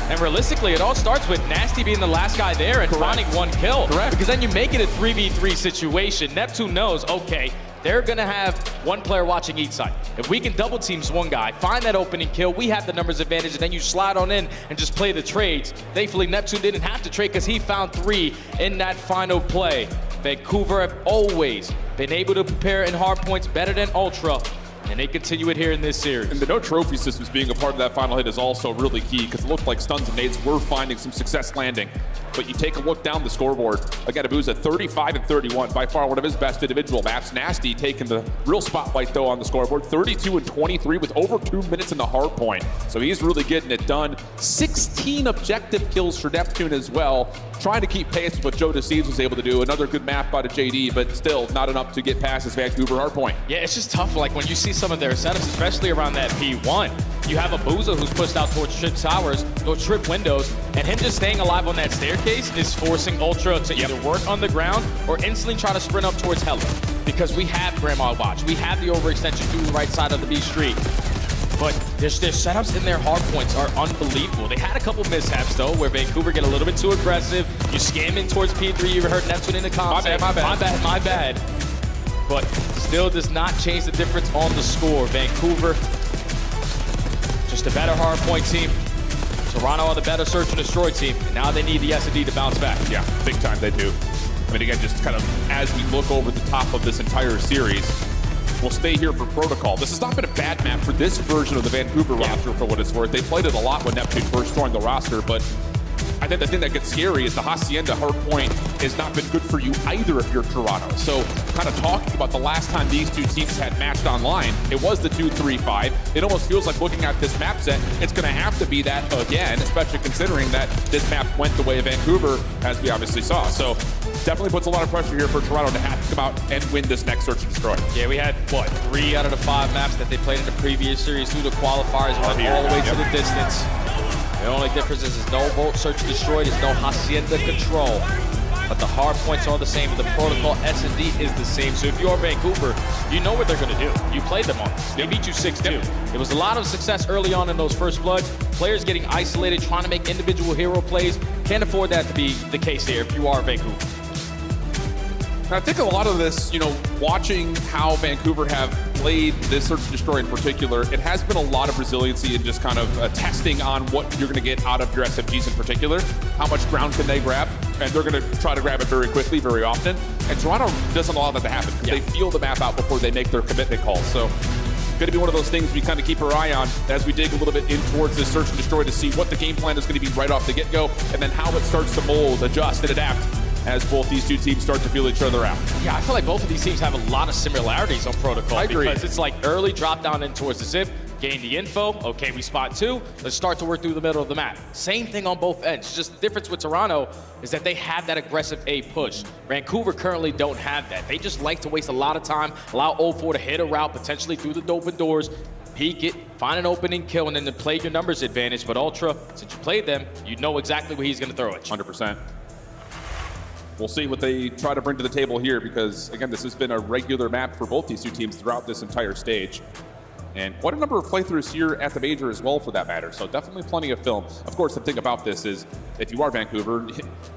And realistically, it all starts with Nasty being the last guy there and finding 1 kill. Correct. Because then you make it a 3v3 situation. Neptune knows, okay, they're gonna have 1 player watching each side. If we can double team one guy, find that opening kill, we have the numbers advantage, and then you slide on in and just play the trades. Thankfully, Neptune didn't have to trade because he found 3 in that final play. Vancouver have always been able to prepare in hard points better than Ultra. and they continue it here in this series. And the no trophy systems being a part of that final hit is also really key because it looked like stuns and nades were finding some success landing. But you take a look down the scoreboard. Again, Abuza 35 and 31, by far one of his best individual maps. Nasty taking the real spotlight though on the scoreboard. 32 and 23 with over 2 minutes in the hard point. So he's really getting it done. 16 objective kills for Neptune as well. Trying to keep pace with what Joe Deceives was able to do. Another good map by the JD, but still not enough to get past his Vancouver hardpoint. Yeah, it's just tough. Like when you see some of their setups, especially around that P1, you have Abuza who's pushed out towards trip towers, those trip windows, and him just staying alive on that staircase is forcing Ultra to either work on the ground or instantly try to sprint up towards Hella. Because we have Grandma Watch, we have the overextension through the right side of the B street. But their setups in their hardpoints are unbelievable. They had a couple mishaps though, where Vancouver get a little bit too aggressive. You scam in towards P3, you heard Neptune in the comms. My bad. But still does not change the difference on the score. Vancouver, just a better hardpoint team. Toronto are the better search and destroy team. And now they need the S&D to bounce back. Yeah, big time they do. I mean, again, just kind of as we look over the top of this entire series, we'll stay here for Protocol. This has not been a bad map for this version of the Vancouver roster for what it's worth. They played it a lot when Neptune first joined the roster, but I think the thing that gets scary is the Hacienda hardpoint has not been good for you either if you're Toronto. So kind of talking about the last time these two teams had matched online, it was the 2-3-5. It almost feels like looking at this map set, it's going to have to be that again, especially considering that this map went the way of Vancouver, as we obviously saw. So definitely puts a lot of pressure here for Toronto to have to come out and win this next search and destroy. Yeah, we had, what, 3 out of the 5 maps that they played in the previous series through the qualifiers went all the way to the distance. The only difference is there's no Volt Search and Destroy, there's no Hacienda Control. But the hard points are the same, and the Protocol S&D is the same. So if you're Vancouver, you know what they're going to do. You played them on this. They beat you 6-2. There was a lot of success early on in those first bloods. Players getting isolated, trying to make individual hero plays. Can't afford that to be the case here if you are Vancouver. I think a lot of this, you know, watching how Vancouver have played this Search and Destroy in particular, it has been a lot of resiliency and just kind of testing on what you're going to get out of your SMGs in particular. How much ground can they grab? And they're going to try to grab it very quickly, very often. And Toronto doesn't allow that to happen because they feel the map out before they make their commitment calls. So going to be one of those things we kind of keep our eye on as we dig a little bit in towards this Search and Destroy to see what the game plan is going to be right off the get-go and then how it starts to mold, adjust, and adapt as both these two teams start to feel each other out. Yeah, I feel like both of these teams have a lot of similarities on Protocol. I agree. Because it's like early drop down in towards the zip, gain the info, okay, we spot 2, let's start to work through the middle of the map. Same thing on both ends. Just the difference with Toronto is that they have that aggressive A push. Vancouver currently don't have that. They just like to waste a lot of time, allow 0-4 to hit a route, potentially through the open doors, peek it, find an opening, kill, and then play your numbers advantage. But Ultra, since you played them, you know exactly where he's going to throw it. 100%. We'll see what they try to bring to the table here because, again, this has been a regular map for both these two teams throughout this entire stage. And quite a number of playthroughs here at the Major as well, for that matter. So definitely plenty of film. Of course, the thing about this is, if you are Vancouver,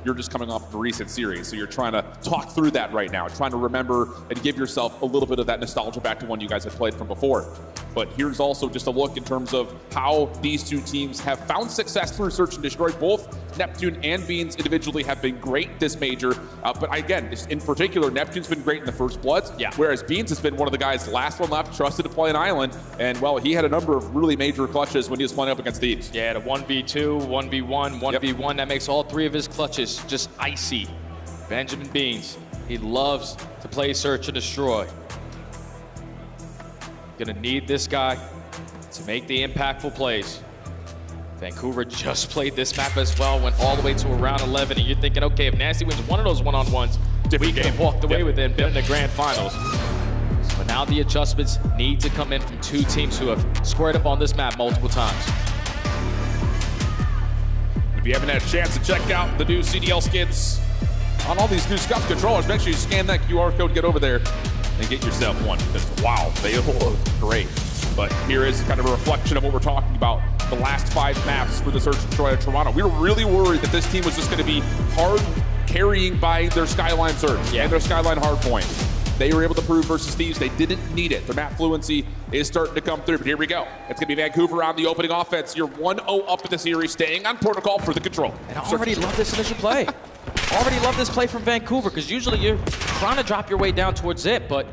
you're just coming off of a recent series. So you're trying to talk through that right now, trying to remember and give yourself a little bit of that nostalgia back to one you guys had played from before. But here's also just a look in terms of how these two teams have found success through Search and Destroy. Both Neptune and Beans individually have been great this Major. But again, in particular, Neptune's been great in the first bloods, whereas Beans has been one of the guys last one left, trusted to play an island. And, well, he had a number of really major clutches when he was playing up against Thieves. Yeah, the 1v2, 1v1, 1v1. That makes all 3 of his clutches just icy. Benjamin Beans, he loves to play Search and Destroy. Gonna need this guy to make the impactful plays. Vancouver just played this map as well, went all the way to around 11, and you're thinking, okay, if Nasty wins one of those one-on-ones, we could have walked away with it and been in the grand finals. But now the adjustments need to come in from 2 teams who have squared up on this map multiple times. If you haven't had a chance to check out the new CDL skins on all these new Scuff controllers, make sure you scan that QR code, get over there, and get yourself one, because wow, they look great. But here is kind of a reflection of what we're talking about. The last 5 maps for the Search and Destroy of Toronto. We were really worried that this team was just going to be hard carrying by their Skyline Search and their Skyline Hardpoint. They were able to prove versus Thieves they didn't need it. Their map fluency is starting to come through, but here we go. It's going to be Vancouver on the opening offense. You're 1-0 up in the series, staying on Protocol for the control. And I already love this initial play. Already love this play from Vancouver, because usually you're trying to drop your way down towards Zip, but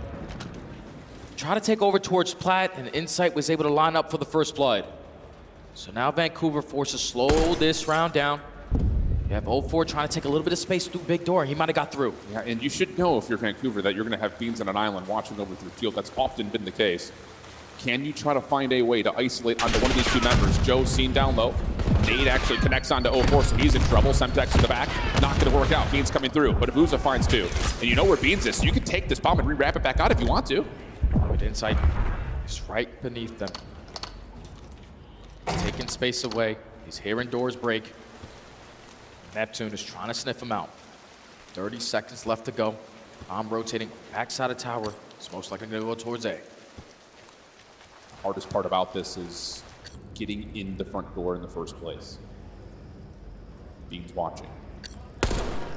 try to take over towards Platt, and Insight was able to line up for the first blood. So now Vancouver forced to slow this round down. You have 0-4 trying to take a little bit of space through big door. He might have got through. Yeah, and you should know if you're Vancouver that you're going to have Beans on an island watching over through the field. That's often been the case. Can you try to find a way to isolate onto one of these two members? Joe's seen down low. Nate actually connects onto 0-4, so he's in trouble. Semtex in the back. Not going to work out. Beans coming through, but Abuza finds two. And you know where Beans is, so you can take this bomb and re-wrap it back out if you want to. But Insight is right beneath them. He's taking space away. He's hearing doors break. Neptune is trying to sniff him out. 30 seconds left to go. Bomb rotating backside of tower. It's most likely going to go towards A. Hardest part about this is getting in the front door in the first place. Beans watching.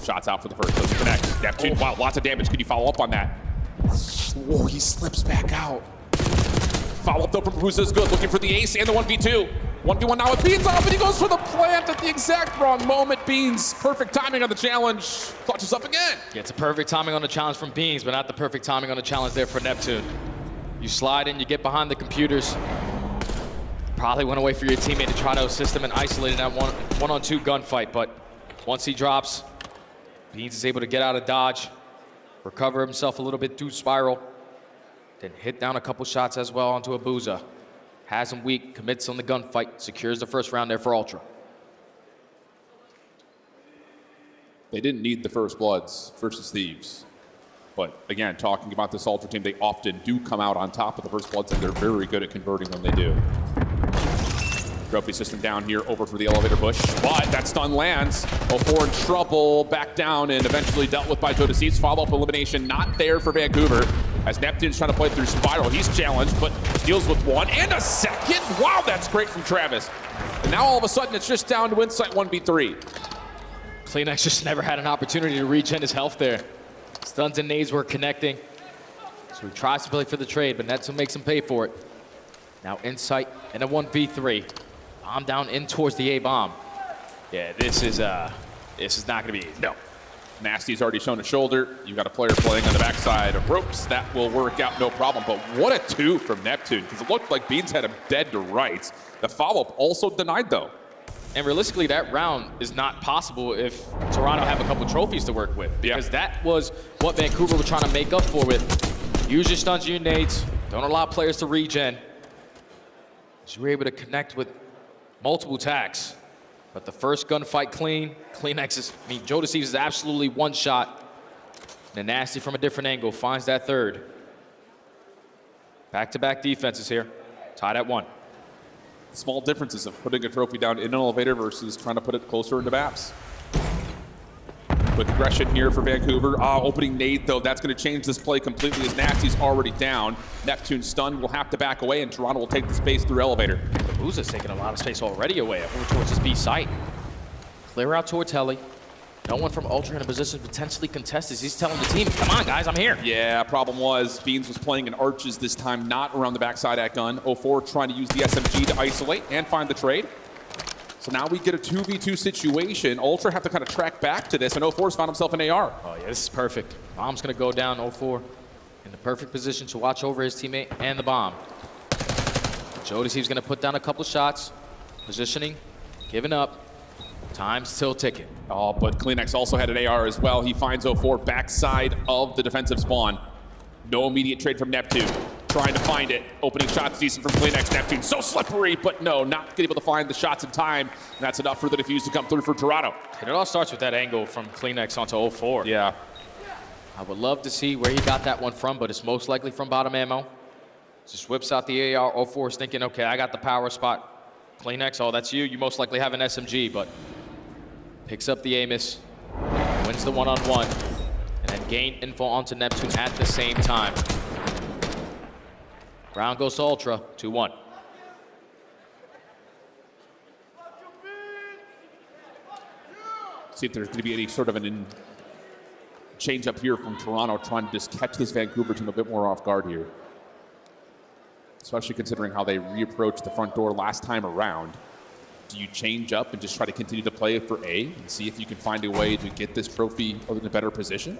Shots out for the first. Doesn't connect. Neptune, wow, lots of damage. Can you follow up on that? Whoa, he slips back out. Follow up though from Bruce is good. Looking for the ace and the 1v2. 1v1 now with Beans off, and he goes for the plant at the exact wrong moment. Beans, perfect timing on the challenge. Clutches up again. Yeah, it's a perfect timing on the challenge from Beans, but not the perfect timing on the challenge there for Neptune. You slide in, you get behind the computers. Probably went away for your teammate to try to assist him and isolate in that one-on-two gunfight, but once he drops, Beans is able to get out of dodge, recover himself a little bit through spiral, then hit down a couple shots as well onto Abuza. Has him weak, commits on the gunfight, secures the first round there for Ultra. They didn't need the first bloods versus Thieves. But again, talking about this Ultra team, they often do come out on top of the first bloods, and they're very good at converting when they do. Trophy system down here over for the elevator bush, but that stun lands. 0-4 in trouble, back down, and eventually dealt with by Joe Deceased. Follow-up elimination not there for Vancouver, as Neptune's trying to play through Spiral. He's challenged, but deals with one and a second. Wow, that's great from Travis. And now all of a sudden, it's just down to Insight 1v3. Kleenex just never had an opportunity to regen his health there. Stuns and nades were connecting. So he tries to play for the trade, but Neptune makes him pay for it. Now Insight in a 1v3. Bomb down in towards the A bomb. Yeah, this is not gonna be easy. No. Nasty's already shown a shoulder. You got a player playing on the backside of ropes. That will work out no problem. But what a two from Neptune, because it looked like Beans had him dead to rights. The follow-up also denied though. And realistically, that round is not possible if Toronto have a couple trophies to work with, because that was what Vancouver were trying to make up for with. Use your stuns, your nades. Don't allow players to regen. So you were able to connect with multiple attacks. But the first gunfight clean. Kleenex is, Joe Deceased is absolutely one shot. And Nasty from a different angle finds that third. Back-to-back defenses here. Tied at 1. Small differences of putting a trophy down in an elevator versus trying to put it closer into maps. With aggression here for Vancouver. Opening nade, though, that's going to change this play completely as Nasty's already down. Neptune stun will have to back away, and Toronto will take the space through elevator. Abuza's taking a lot of space already away over towards his B site. Clear out towards Heli. No one from Ultra in a position to potentially contest this. He's telling the team, come on, guys, I'm here. Yeah, problem was Beans was playing in arches this time, not around the backside at gun. 0-4 trying to use the SMG to isolate and find the trade. So now we get a 2v2 situation. Ultra have to kind of track back to this, and 0-4's found himself an AR. Oh, yeah, this is perfect. Bomb's going to go down 0-4 in the perfect position to watch over his teammate and the bomb. Joe Deceased going to put down a couple shots. Positioning, giving up. Time's still ticking. Oh, but Kleenex also had an AR as well. He finds 0-4 backside of the defensive spawn. No immediate trade from Neptune. Trying to find it. Opening shots decent from Kleenex. Neptune so slippery, but no, not able to find the shots in time. And that's enough for the defuse to come through for Toronto. And it all starts with that angle from Kleenex onto 0-4. Yeah. I would love to see where he got that one from, but it's most likely from bottom ammo. Just whips out the AR. 0-4 is thinking, okay, I got the power spot. Kleenex, oh, that's you. You most likely have an SMG, but picks up the Amos, wins the one-on-one, and then gain info onto Neptune at the same time. Round goes to Ultra, 2-1. See if there's going to be any sort of an change up here from Toronto, trying to just catch this Vancouver team a bit more off guard here. Especially considering how they reapproached the front door last time around. Do you change up and just try to continue to play for A and see if you can find a way to get this trophy in a better position?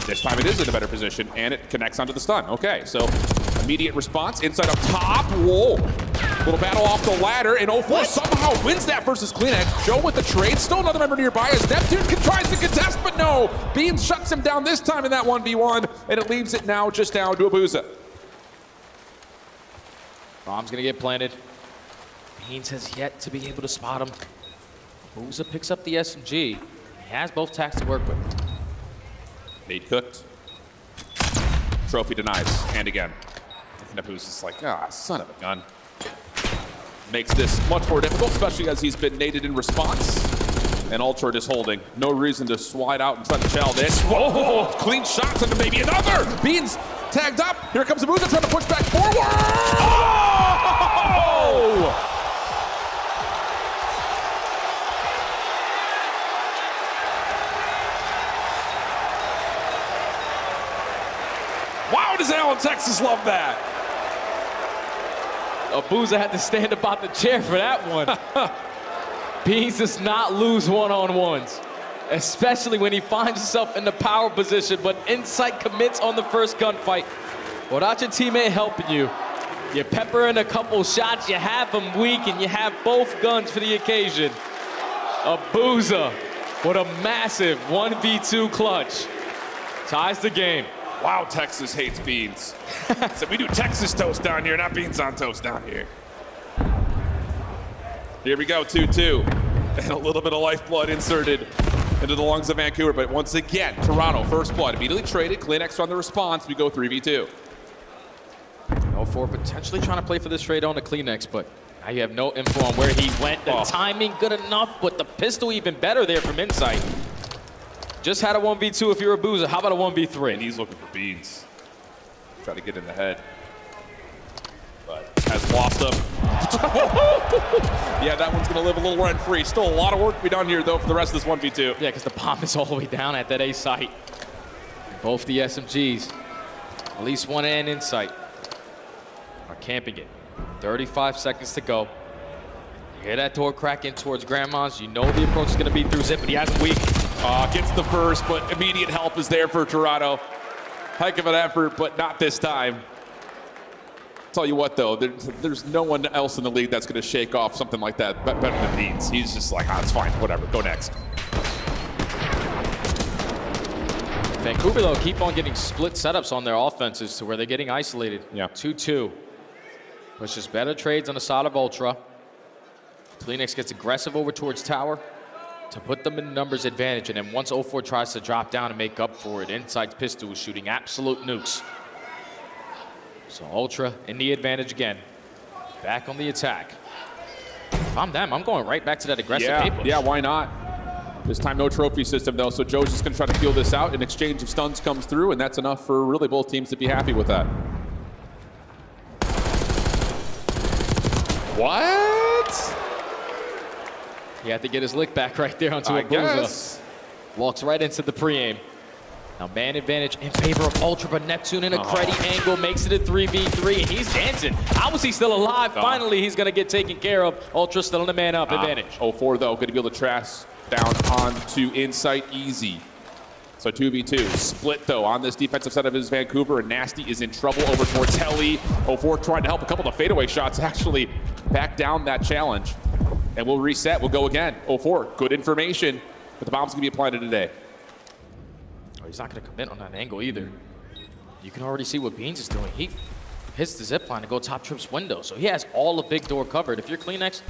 This time it is in a better position, and it connects onto the stun. Okay, so Immediate response, inside up top. Whoa. Little battle off the ladder, and 04 somehow wins that versus Kleenex. Joe with the trade, still another member nearby as Neptune tries to contest, but no. Beans shuts him down this time in that 1v1, and it leaves it now just down to Abuza. Bomb's gonna get planted. Beans has yet to be able to spot him. Abuza picks up the SMG. He has both tacks to work with. Nate cooked. Trophy denies, and again. And Abuza's like, son of a gun. Makes this much more difficult, especially as he's been naded in response. And Ultra just holding. No reason to slide out and try to shell this. Whoa, clean shots into maybe another. Beans tagged up. Here comes Abuza trying to push back forward. Oh! Wow, does Allen, Texas love that? Abuza had to stand about the chair for that one. Beans does not lose one-on-ones, especially when he finds himself in the power position, but Insight commits on the first gunfight. Without your teammate helping you, you pepper in a couple shots, you have them weak, and you have both guns for the occasion. Abuza with a massive 1v2 clutch. Ties the game. Wow, Texas hates beans. So we do Texas toast down here, not beans on toast down here. Here we go, 2-2. And a little bit of lifeblood inserted into the lungs of Vancouver. But once again, Toronto, first blood, immediately traded. Kleenex on the response. We go 3v2. 04 potentially trying to play for this trade on the Kleenex, but now you have no info on where he went. The timing good enough, but the pistol even better there from Insight. Just had a 1v2 if you're Abuza. How about a 1v3? And he's looking for beans. Try to get in the head. But has lost him. Yeah, that one's going to live a little rent-free. Still a lot of work to be done here, though, for the rest of this 1v2. Yeah, because the bomb is all the way down at that A site. Both the SMGs, at least one and Insight, are camping it. 35 seconds to go. You hear that door crack in towards Grandma's. You know the approach is going to be through Zip, but he has him weak. Gets the first, but immediate help is there for Toronto. Heck of an effort, but not this time. Tell you what, though, there's no one else in the league that's going to shake off something like that better than Beans. He's just like, it's fine, whatever, go next. Vancouver, though, keep on getting split setups on their offenses to where they're getting isolated. Yeah. 2-2. Pushes better trades on the side of Ultra. Kleenex gets aggressive over towards Tower to put them in numbers advantage, and then once 04 tries to drop down and make up for it, Insight's pistol is shooting absolute nukes. So Ultra in the advantage again. Back on the attack. If I'm them, I'm going right back to that aggressive A push. Yeah, why not? This time no trophy system, though, so Joe's just going to try to feel this out. An exchange of stuns comes through, and that's enough for really both teams to be happy with that. What? He had to get his lick back right there onto Abuza. Walks right into the pre-aim. Now man advantage in favor of Ultra, but Neptune in a cruddy angle makes it a 3v3, and he's dancing. How is he still alive? Finally, he's gonna get taken care of. Ultra still in the man up advantage. 04 though, gonna be able to trash down onto Insight easy. So 2v2, split though on this defensive side of his Vancouver, and Nasty is in trouble over towards Heli. 04 trying to help a couple of fadeaway shots, actually back down that challenge. And we'll reset, we'll go again. 04, good information, but the bomb's gonna be applied today. Oh, he's not gonna commit on that angle either. You can already see what Beans is doing. He hits the zip line to go top trip's window, so he has all the big door covered. If you're Kleenex,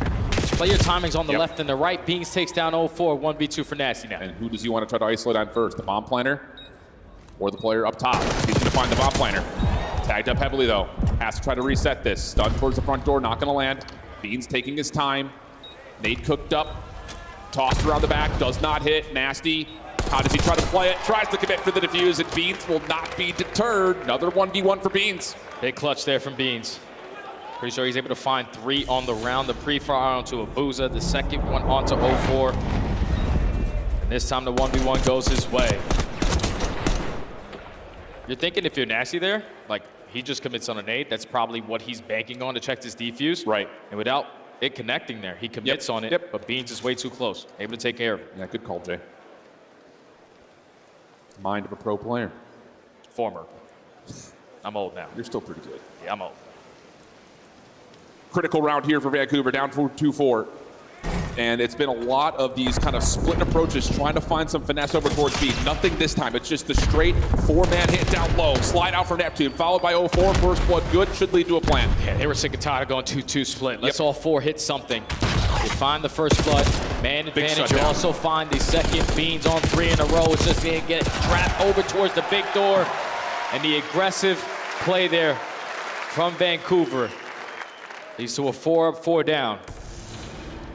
play your timings on the left and the right. Beans takes down 04, 1v2 for Nasty now. And who does he want to try to isolate on first? The bomb planner or the player up top? He's gonna find the bomb planner. Tagged up heavily though. Has to try to reset this. Stun towards the front door, not gonna land. Beans taking his time. Nate cooked up, tossed around the back, does not hit. Nasty, how does he try to play it? Tries to commit for the defuse, and Beans will not be deterred. Another 1v1 for Beans. Big clutch there from Beans. Pretty sure he's able to find 3 on the round. The pre-fire onto Abuza, the second one onto 04. And this time the 1v1 goes his way. You're thinking if you're Nasty there, like he just commits on a nade, that's probably what he's banking on to check this defuse. Right. And without it connecting there, he commits on it, but Beans is way too close. Able to take care of it. Yeah, good call, Jay. Mind of a pro player. Former. I'm old now. You're still pretty good. Yeah, I'm old. Critical round here for Vancouver, down 2-4. And it's been a lot of these kind of split approaches, trying to find some finesse over towards B. Nothing this time. It's just the straight 4-man hit down low. Slide out for Neptune, followed by 0-4. First blood good, should lead to a plan. Yeah, they were sick and tired of going 2-2 split. Let's all four hit something. You find the first blood, man advantage. You also find the second. Beans on 3 in a row. It's just going to get trapped over towards the big door. And the aggressive play there from Vancouver leads to a 4-up, 4-down.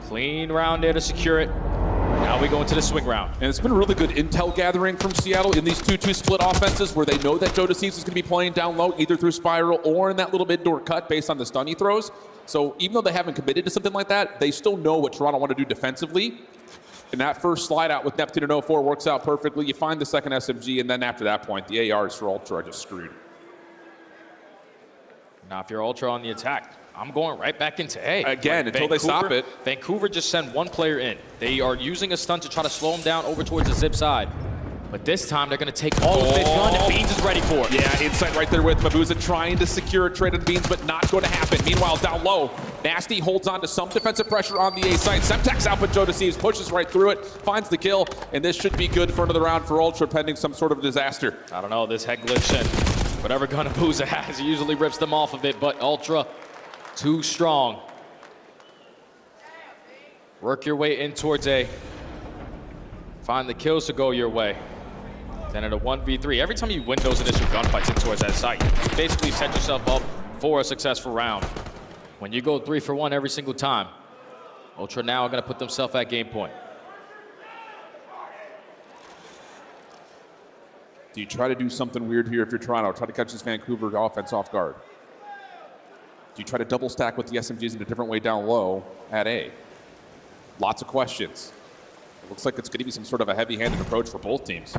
Clean round there to secure it. Now we go into the swing round. And it's been a really good intel gathering from Seattle in these 2-2 split offenses where they know that Joe DeCeves is going to be playing down low, either through spiral or in that little mid-door cut based on the stun he throws. So even though they haven't committed to something like that, they still know what Toronto want to do defensively. And that first slide out with Neptune and 0-4 works out perfectly. You find the second SMG, and then after that point, the ARs for Ultra are just screwed. Now if you're Ultra on the attack, I'm going right back into A. Again, until they stop it. Vancouver just sent one player in. They are using a stun to try to slow him down over towards the zip side. But this time, they're going to take all of it gun, and Beans is ready for it. Yeah, insight right there with Mabuza trying to secure a trade on Beans, but not going to happen. Meanwhile, down low, Nasty holds on to some defensive pressure on the A side. Semtex out, but Joe DeCeves pushes right through it, finds the kill, and this should be good for another round for Ultra, pending some sort of disaster. I don't know, this head glitch and whatever gun Mabuza has, he usually rips them off of it, but Ultra too strong. Work your way in towards A. Find the kills to go your way. Then at a 1v3, every time you win those initial gunfights in towards that site, you basically set yourself up for a successful round. When you go 3 for 1 every single time, Ultra now are going to put themselves at game point. Do you try to do something weird here if you're Toronto? Try to catch this Vancouver offense off guard? Do you try to double stack with the SMGs in a different way down low at A? Lots of questions. It looks like it's going to be some sort of a heavy-handed approach for both teams.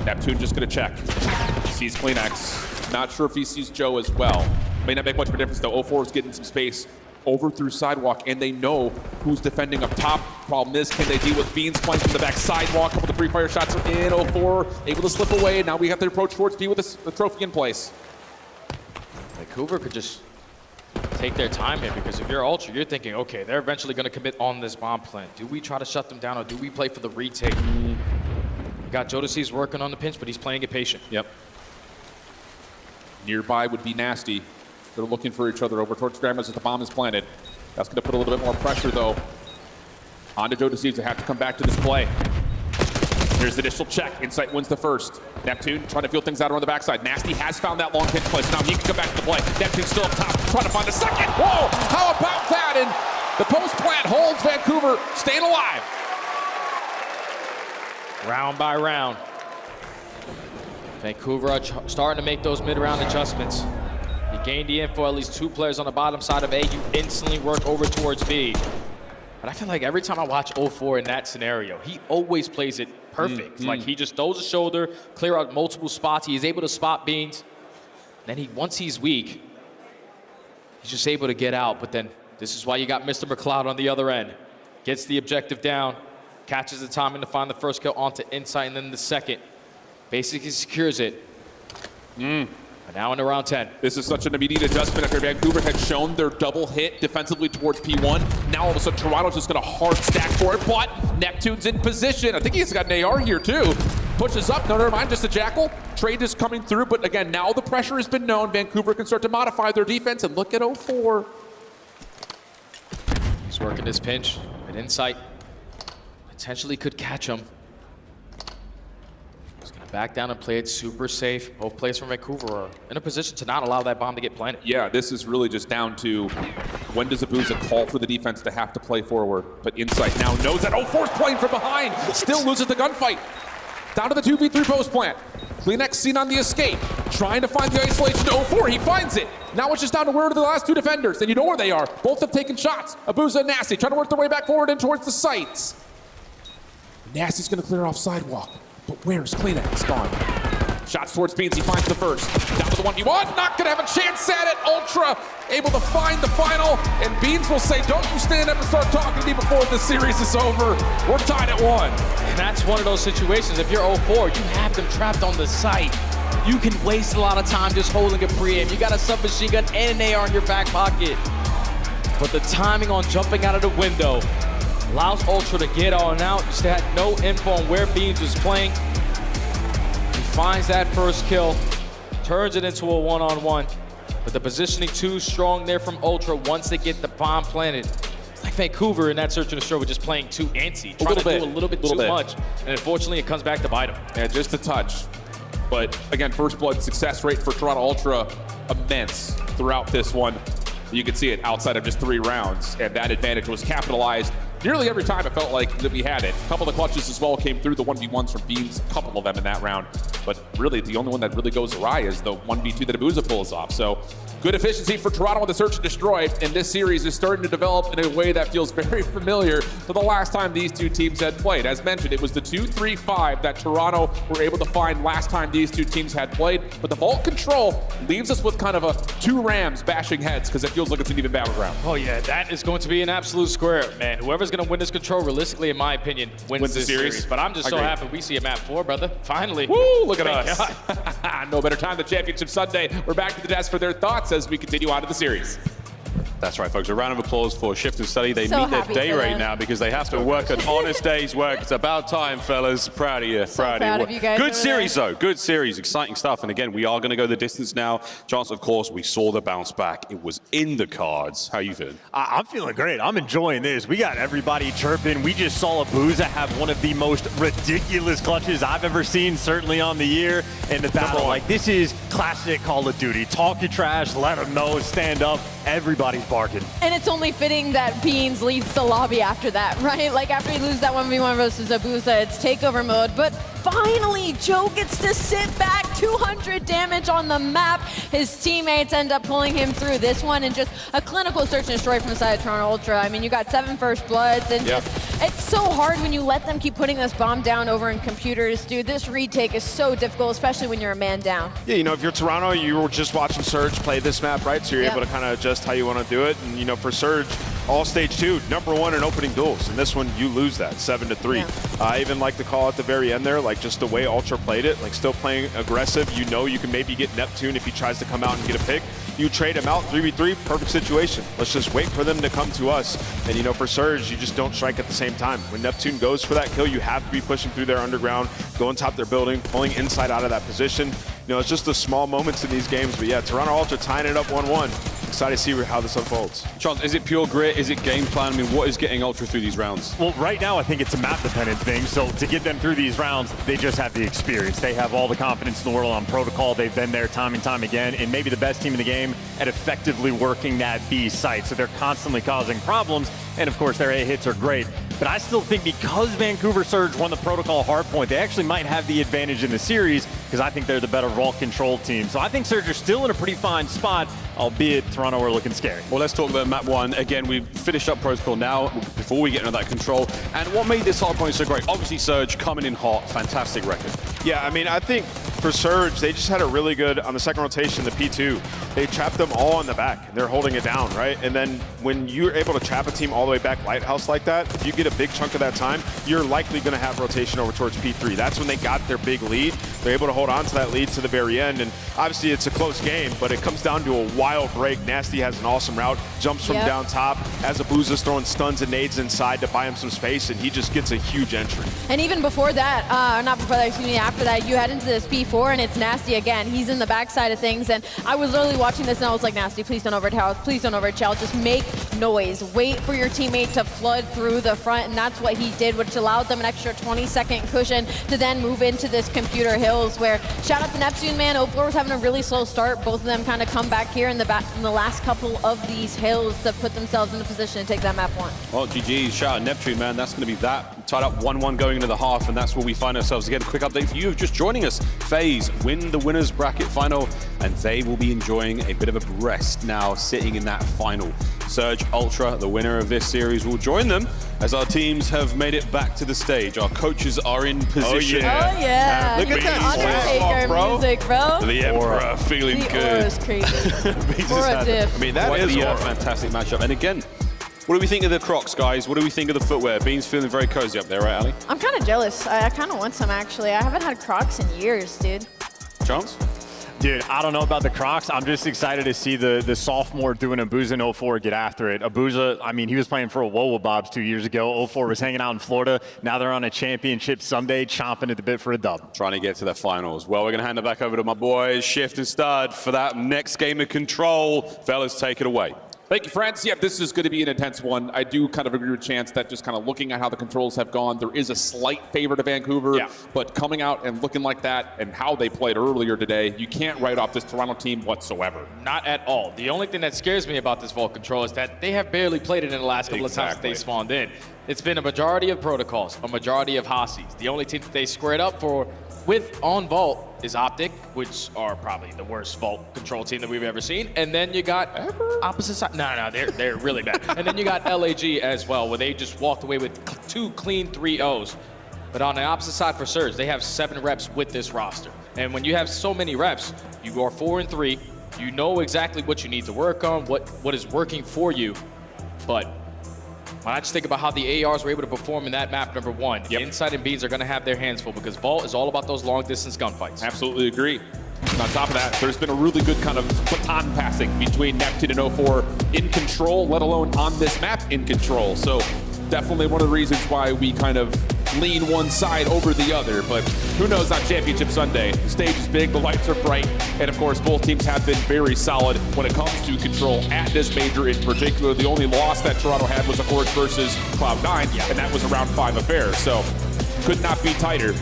Neptune just going to check. Sees CleanX. Not sure if he sees Joe as well. May not make much of a difference, though. 0-4 is getting some space over through sidewalk, and they know who's defending up top. Problem is, can they deal with Beans playing from the back sidewalk? A couple of the pre-fire shots are in. 0-4 able to slip away. Now we have to approach towards B with the trophy in place. Vancouver could just take their time here, because if you're Ultra, you're thinking, okay, they're eventually going to commit on this bomb plant. Do we try to shut them down, or do we play for the retake? You got Joe DeCeves working on the pinch, but he's playing it patient. Yep. Nearby would be Nasty. They're looking for each other over towards Grandma's as the bomb is planted. That's going to put a little bit more pressure, though, onto Joe DeCeves to have to come back to this play. Here's the initial check. Insight wins the first. Neptune trying to feel things out around the backside. Nasty has found that long pinch place. Now he can come back to the play. Neptune still up top, trying to find the second. Whoa! How about that? And the post plant holds Vancouver staying alive. Round by round. Vancouver are starting to make those mid-round adjustments. You gain the info, at least 2 players on the bottom side of A. You instantly work over towards B. But I feel like every time I watch 0-4 in that scenario, he always plays it perfect. Like, he just throws a shoulder, clear out multiple spots. He is able to spot Beans. Then once he's weak, he's just able to get out. But then this is why you got Mr. McLeod on the other end. Gets the objective down, catches the timing to find the first kill onto Insight, and then the second. Basically secures it. But now into round 10. This is such an immediate adjustment after Vancouver had shown their double hit defensively towards P1. Now all of a sudden Toronto's just going to hard stack for it, but Neptune's in position. I think he's got an AR here too. Pushes up, no, never mind, just a Jackal. Trade is coming through, but again, now the pressure has been known. Vancouver can start to modify their defense, and look at 0-4. He's working this pinch, an Insight. Potentially could catch him. Back down and play it super safe. Both players from Vancouver are in a position to not allow that bomb to get planted. Yeah, this is really just down to when does Abuza call for the defense to have to play forward. But Insight now knows that 0-4's playing from behind. Still loses the gunfight. Down to the 2v3 post plant. CleanX seen on the escape. Trying to find the isolation to 0-4. He finds it. Now it's just down to where are the last 2 defenders. And you know where they are. Both have taken shots. Abuza and Nasty trying to work their way back forward and towards the sites. Nasty's going to clear off sidewalk. But where's CleanX gone? Shots towards Beans, he finds the first. Down to the 1v1, not gonna have a chance at it. Ultra able to find the final, and Beans will say, don't you stand up and start talking to me before this series is over. We're tied at 1. And that's one of those situations, if you're 0-4, you have them trapped on the site. you can waste a lot of time just holding a pre-aim. You got a submachine gun and an AR in your back pocket. But the timing on jumping out of the window allows Ultra to get on out. You still had no info on where Beans was playing. He finds that first kill, turns it into a one-on-one. But the positioning too strong there from Ultra once they get the bomb planted. It's like Vancouver in that search and destroy, just playing too antsy, trying to do a little bit too much. And unfortunately, it comes back to bite them. Yeah, just a touch. But again, first blood success rate for Toronto Ultra immense throughout this one. You can see it outside of just 3 rounds, and that advantage was capitalized nearly every time it felt like that we had it. A couple of the clutches as well came through, the 1v1s from Beans, a couple of them in that round. But really, the only one that really goes awry is the 1v2 that Abuza pulls off. So good efficiency for Toronto on the search and destroy, and this series is starting to develop in a way that feels very familiar to the last time these two teams had played. As mentioned, it was the 2-3-5 that Toronto were able to find last time these two teams had played, but the vault control leaves us with kind of a 2 Rams bashing heads because it feels like it's an even battleground. Oh yeah, that is going to be an absolute square, man. Whoever's going to win this control, realistically, in my opinion, wins this series. But I'm just so happy we see a map 4, brother. Finally. Woo, look at us. No better time than Championship Sunday. We're back to the desk for their thoughts as we continue on to the series. That's right, folks. A round of applause for Shift and Study. They meet their day rate now because they have to work an honest day's work. It's about time, fellas. Proud of you. Proud of you guys. Good series, though. Good series. Exciting stuff. And again, we are going to go the distance now. Chance, of course, we saw the bounce back. It was in the cards. How you feeling? I'm feeling great. I'm enjoying this. We got everybody chirping. We just saw Abuza have one of the most ridiculous clutches I've ever seen, certainly on the year in the battle. Like, this is classic Call of Duty. Talk your trash, let them know, stand up. Everybody's barking. And it's only fitting that Beans leads the lobby after that, right? Like after he loses that 1v1 versus Abuza, it's takeover mode. But finally, Joe gets to sit back, 200 damage on the map. His teammates end up pulling him through this one, and just a clinical search and destroy from the side of Toronto Ultra. I mean, you got 7 first bloods, and just, it's so hard when you let them keep putting this bomb down over in computers. Dude, this retake is so difficult, especially when you're a man down. Yeah, you know, if you're Toronto, you were just watching Surge play this map, right? So you're able to kind of adjust how you want to do it. And, you know, for Surge, all stage 2, #1 in opening duels. And this one, you lose that 7-3. I even like to call at the very end there, like just the way Ultra played it, like still playing aggressive. You know you can maybe get Neptune if he tries to come out and get a pick. You trade him out, 3v3, perfect situation. Let's just wait for them to come to us. And, you know, for Surge, you just don't strike at the same time. When Neptune goes for that kill, you have to be pushing through their underground, going top their building, pulling inside out of that position. You know, it's just the small moments in these games. But yeah, Toronto Ultra tying it up 1-1. Excited to see how this unfolds. Chance, is it pure grit? Is it game plan? I mean, what is getting Ultra through these rounds? Well, right now, I think it's a map-dependent thing. So to get them through these rounds, they just have the experience. They have all the confidence in the world on protocol. They've been there time and time again, and maybe the best team in the game at effectively working that B site. So they're constantly causing problems, and of course, their A hits are great. But I still think because Vancouver Surge won the protocol hardpoint, they actually might have the advantage in the series because I think they're the better vault control team. So I think Surge are still in a pretty fine spot, albeit Toronto are looking scary. Well, let's talk about map 1. Again, we've finished up protocol now before we get into that control. And what made this hardpoint so great? Obviously, Surge coming in hot, fantastic record. Yeah, I mean, I think for Surge, they just had a really good, on the second rotation, the P2, they trapped them all in the back. They're holding it down, right? And then when you're able to trap a team all the way back Lighthouse like that, if you get a big chunk of that time, you're likely going to have rotation over towards P3. That's when they got their big lead. They're able to hold on to that lead to the very end. And obviously, it's a close game, but it comes down to a wild break. Nasty has an awesome route, jumps from down top, as Abuza's throwing stuns and nades inside to buy him some space, and he just gets a huge entry. And even before that, not before that, excuse me, after that, you head into this P4, and it's Nasty again. He's in the backside of things, and I was literally watching this, and I was like, Nasty, please don't overtell, please don't overchill, just make noise. Wait for your teammate to flood through the front, and that's what he did, which allowed them an extra 20-second cushion to then move into this computer hills, where shout out to Neptune, man. O4 was having a really slow start. Both of them kind of come back here in the last couple of these hills to put themselves in a position to take that map 1. Well, GG, shout out Neptune, man. That's going to be that. Tied up 1-1 going into the half, and that's where we find ourselves. Again, quick update for you just joining us. FaZe win the winners bracket final, and they will be enjoying a bit of a rest now, sitting in that final. Surge Ultra, the winner of this series, will join them as our teams have made it back to the stage. Our coaches are in position. Oh yeah. Look at that Undertaker music, bro. The Emperor feeling the good. Aura's crazy. Aura diff. I mean, that is a fantastic matchup. And again, what do we think of the Crocs, guys? What do we think of the footwear? Beans feeling very cozy up there, right, Ali? I'm kind of jealous. I kind of want some, actually. I haven't had Crocs in years, dude. Chance? Dude, I don't know about the Crocs. I'm just excited to see the sophomore doing Abuja in 04 get after it. Abuja, I mean, he was playing for Wowo Bobs 2 years ago. 04 was hanging out in Florida. Now they're on a championship Sunday, chomping at the bit for a dub. Trying to get to the finals. Well, we're going to hand it back over to my boys, Shift and Stud, for that next game of Control. Fellas, take it away. Thank you, friends. Yeah, this is going to be an intense one. I do kind of agree with Chance that just kind of looking at how the controls have gone, there is a slight favor to Vancouver, but coming out and looking like that and how they played earlier today, you can't write off this Toronto team whatsoever. Not at all. The only thing that scares me about this Vault Control is that they have barely played it in the last couple of times that they spawned in. It's been a majority of protocols, a majority of Hacis. The only team that they squared up with on Vault is Optic, which are probably the worst Vault Control team that we've ever seen. And then you got opposite side. No, they're really bad. And then you got LAG as well, where they just walked away with 2 clean 3-0s. But on the opposite side for Surge, they have 7 reps with this roster. And when you have so many reps, you go 4-3. You know exactly what you need to work on, what is working for you. But when I just think about how the ARs were able to perform in that map, number 1, Inside and Beans are going to have their hands full because Vault is all about those long-distance gunfights. Absolutely agree. And on top of that, there's been a really good kind of baton passing between Neptune and 04 in Control, let alone on this map in Control. So definitely one of the reasons why we kind of lean one side over the other, but who knows on Championship Sunday. The stage is big, the lights are bright, and of course both teams have been very solid when it comes to Control at this major in particular. The only loss that Toronto had was of course versus Cloud9, and that was a round 5 affair, so could not be tighter.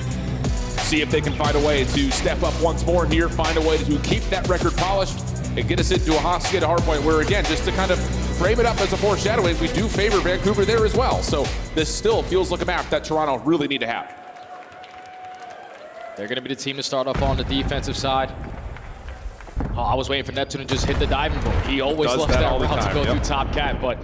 See if they can find a way to step up once more here, find a way to keep that record polished, and get us into a Hacienda Hardpoint where, again, just to kind of frame it up as a foreshadowing, we do favor Vancouver there as well. So this still feels like a map that Toronto really need to have. They're going to be the team to start off on the defensive side. Oh, I was waiting for Neptune to just hit the diving board. He always loves that route to go through top cat, but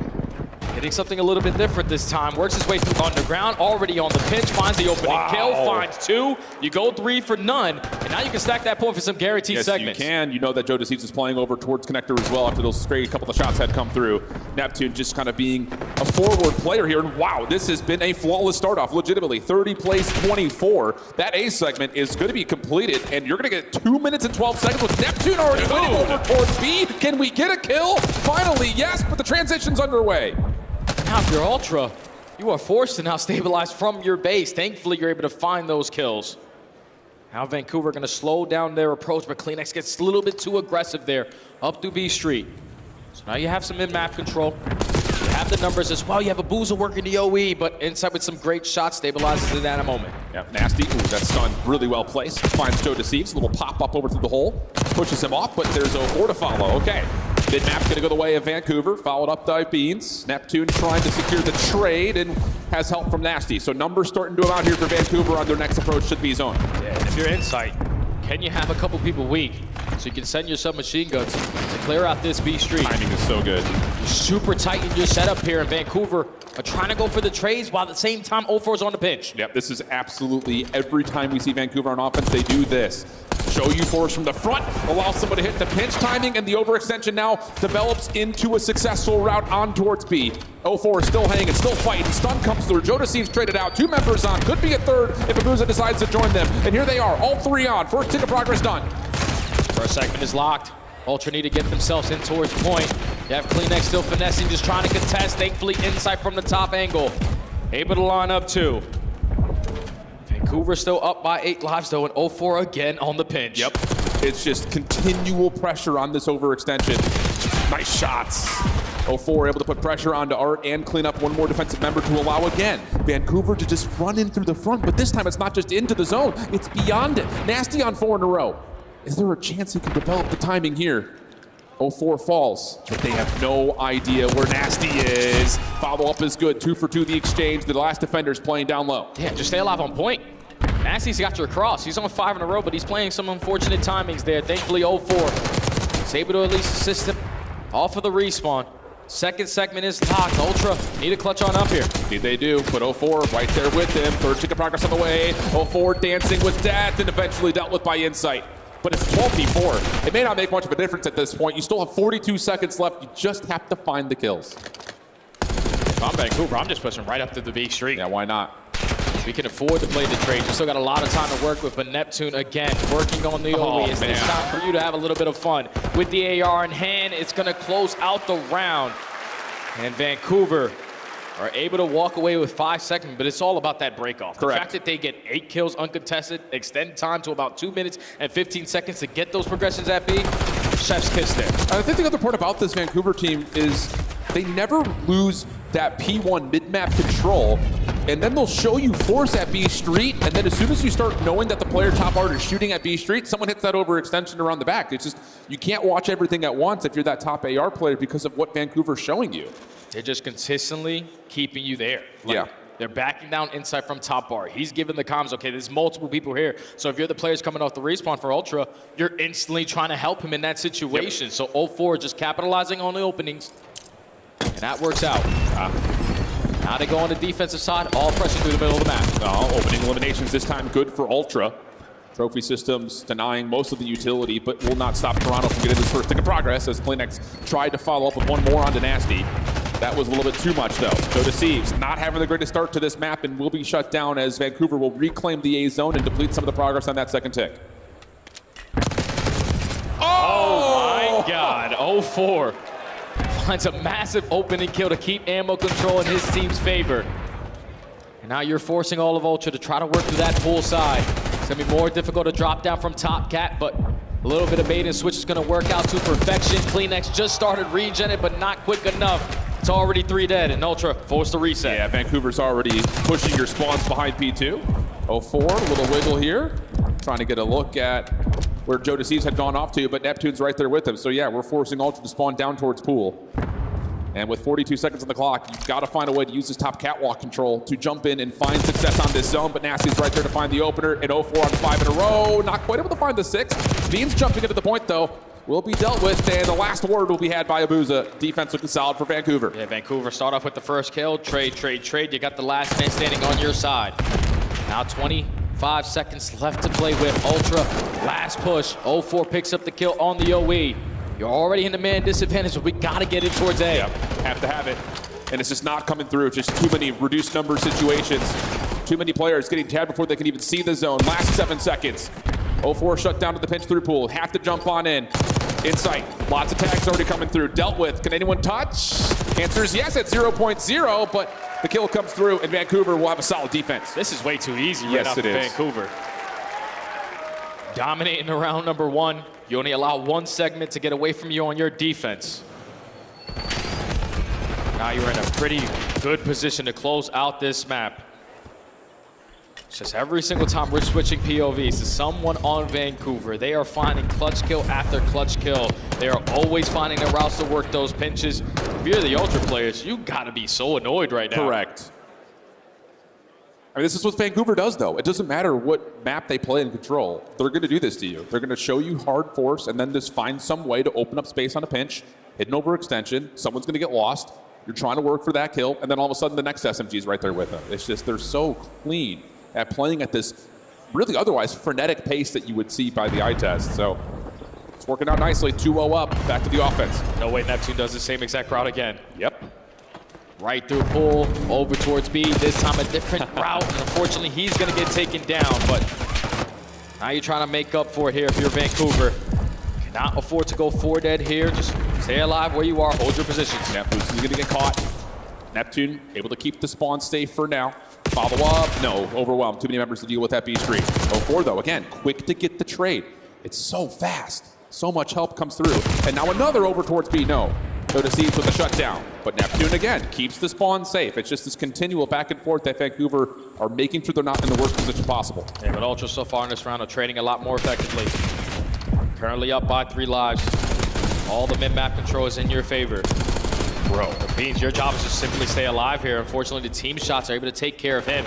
hitting something a little bit different this time. Works his way through underground, already on the pinch, finds the opening kill, finds 2. You go 3 for none, and now you can stack that point for some guaranteed segments. Yes, you can. You know that Joe DeCeves is playing over towards Connector as well after those straight couple of shots had come through. Neptune just kind of being a forward player here, and wow, this has been a flawless start off, legitimately. 30 plays 24. That A segment is going to be completed, and you're going to get 2 minutes and 12 seconds with Neptune already winning over towards B. Can we get a kill? Finally, yes, but the transition's underway. Now if you're Ultra, you are forced to now stabilize from your base. Thankfully, you're able to find those kills. Now Vancouver going to slow down their approach, but CleanX gets a little bit too aggressive there up through B Street. So now you have some in-map control. You have the numbers as well. You have a Boozer working the OE, but inside with some great shots, stabilizes it at a moment. Yeah, nasty. Ooh, that stun really well placed. Finds Joe DeCeves, a little pop-up over through the hole. Pushes him off, but there's 04 to follow. Okay. Mid-map's going to go the way of Vancouver, followed up by Beans. Neptune trying to secure the trade and has help from Nasty. So numbers starting to come out here for Vancouver on their next approach to the B zone. Yeah, and if you're Insight, can you have a couple people weak so you can send your submachine guns to clear out this B Street? Timing is so good. You're super tight in your setup here, and Vancouver are trying to go for the trades while at the same time 04's on the pinch. Yep, this is absolutely every time we see Vancouver on offense, they do this. Show you force from the front, allow someone to hit the pinch timing, and the overextension now develops into a successful route on towards B. 04 is still hanging, still fighting. Stun comes through. Joe DeCeves traded out. 2 members on. Could be a third if Abuza decides to join them. And here they are, all 3 on. First tick of progress done. First segment is locked. Ultra need to get themselves in towards point. You have CleanX still finessing, just trying to contest. Thankfully, Insight from the top angle. Able to line up 2. Vancouver still up by 8 lives though, and 04 again on the pinch. Yep, it's just continual pressure on this overextension. Nice shots. 04 able to put pressure onto Art and clean up one more defensive member to allow again Vancouver to just run in through the front, but this time it's not just into the zone, it's beyond it. Nasty on 4 in a row. Is there a chance he can develop the timing here? 04 falls, but they have no idea where Nasty is. Follow-up is good, 2 for 2 the exchange. The last defender's playing down low. Yeah, just stay alive on point. Nasty's got your cross. He's on 5 in a row, but he's playing some unfortunate timings there. Thankfully, 04 is able to at least assist him off of the respawn. Second segment is locked. Ultra need to clutch on up here. Indeed they do, but 04 right there with him. Third tick of progress on the way. 04 dancing with death and eventually dealt with by Insight. But it's 12v4. It may not make much of a difference at this point. You still have 42 seconds left. You just have to find the kills. If I'm Vancouver, I'm just pushing right up to the B Street. Yeah, why not? We can afford to play the trade. We still got a lot of time to work with, but Neptune, again, working on the OE. It's time for you to have a little bit of fun. With the AR in hand, it's going to close out the round. And Vancouver are able to walk away with 5 seconds, but it's all about that break-off. The fact that they get 8 kills uncontested, extend time to about 2 minutes and 15 seconds to get those progressions at B, chef's kiss there. I think the other part about this Vancouver team is they never lose that P1 mid-map control, and then they'll show you force at B Street, and then as soon as you start knowing that the player top art is shooting at B Street, someone hits that overextension around the back. It's just, you can't watch everything at once if you're that top AR player because of what Vancouver's showing you. They're just consistently keeping you there. Yeah. They're backing down inside from top bar. He's giving the comms, okay, there's multiple people here. So if you're the players coming off the respawn for Ultra, you're instantly trying to help him in that situation. So 0-4 just capitalizing on the openings. And that works out. Now they go on the defensive side, all pressure through the middle of the map. Opening eliminations this time good for Ultra. Trophy Systems denying most of the utility, but will not stop Toronto from getting this first thing of progress as Kleenex tried to follow up with one more onto Nasty. That was a little bit too much, though. So Deceives not having the greatest start to this map and will be shut down as Vancouver will reclaim the A zone and deplete some of the progress on that second tick. Oh my God, 0-4. Finds a massive opening kill to keep ammo control in his team's favor. And now you're forcing all of Ultra to try to work through that pool side. It's gonna be more difficult to drop down from Top Cat, but a little bit of bait and switch is gonna work out to perfection. Kleenex just started regenning, but not quick enough. It's already 3 dead, and Ultra forced to reset. Yeah, Vancouver's already pushing your spawns behind P2. 0-4, a little wiggle here. Trying to get a look at where Joe Deceives had gone off to, but Neptune's right there with him. So yeah, we're forcing Ultra to spawn down towards pool. And with 42 seconds on the clock, you've got to find a way to use this top catwalk control to jump in and find success on this zone. But Nasty's right there to find the opener. And 0-4 on 5 in a row. Not quite able to find the 6. Beans jumping into the point, though, will be dealt with. And the last word will be had by Abuza. Defense looking solid for Vancouver. Yeah, Vancouver start off with the first kill. Trade. You got the last man standing on your side. Now 25 seconds left to play with. Ultra, last push. 0-4 picks up the kill on the OE. You're already in the man disadvantage, but we got to get it towards A. Yep, have to have it. And it's just not coming through. Just too many reduced number situations. Too many players getting tagged before they can even see the zone. Last 7 seconds. 0-4 shut down to the pinch through pool. Have to jump on in. Insight. Lots of tags already coming through. Dealt with. Can anyone touch? Answer is yes at 0.0, but the kill comes through, and Vancouver will have a solid defense. This is way too easy right off of Vancouver. Dominating the round number 1. You only allow 1 segment to get away from you on your defense. Now you're in a pretty good position to close out this map. It's just every single time we're switching POVs to someone on Vancouver, they are finding clutch kill after clutch kill. They are always finding their routes to work those pinches. If you're the Ultra players, you gotta be so annoyed right now. Correct. I mean, this is what Vancouver does, though. It doesn't matter what map they play and control. They're going to do this to you. They're going to show you hard force and then just find some way to open up space on a pinch, hit an overextension, someone's going to get lost. You're trying to work for that kill, and then all of a sudden the next SMG is right there with them. It's just, they're so clean at playing at this really otherwise frenetic pace that you would see by the eye test. So it's working out nicely. 2-0 up, back to the offense. No way Neptune does the same exact route again. Yep. Right through pool, over towards B. This time a different route, and unfortunately he's gonna get taken down, but now you're trying to make up for it here if you're Vancouver. Cannot afford to go 4 dead here. Just stay alive where you are, hold your positions. Yeah, Boost is gonna get caught. Neptune able to keep the spawn safe for now. Follow up, no, overwhelmed. Too many members to deal with that B Street. 0-4 though, again, quick to get the trade. It's so fast. So much help comes through. And now another over towards B, no. So Deceives with a shutdown. But Neptune again keeps the spawn safe. It's just this continual back and forth that Vancouver are making sure they're not in the worst position possible. Yeah, but Ultra so far in this round are trading a lot more effectively. Currently up by 3 lives. All the mid-map control is in your favor. Bro, Beans, your job is to simply stay alive here. Unfortunately, the team shots are able to take care of him.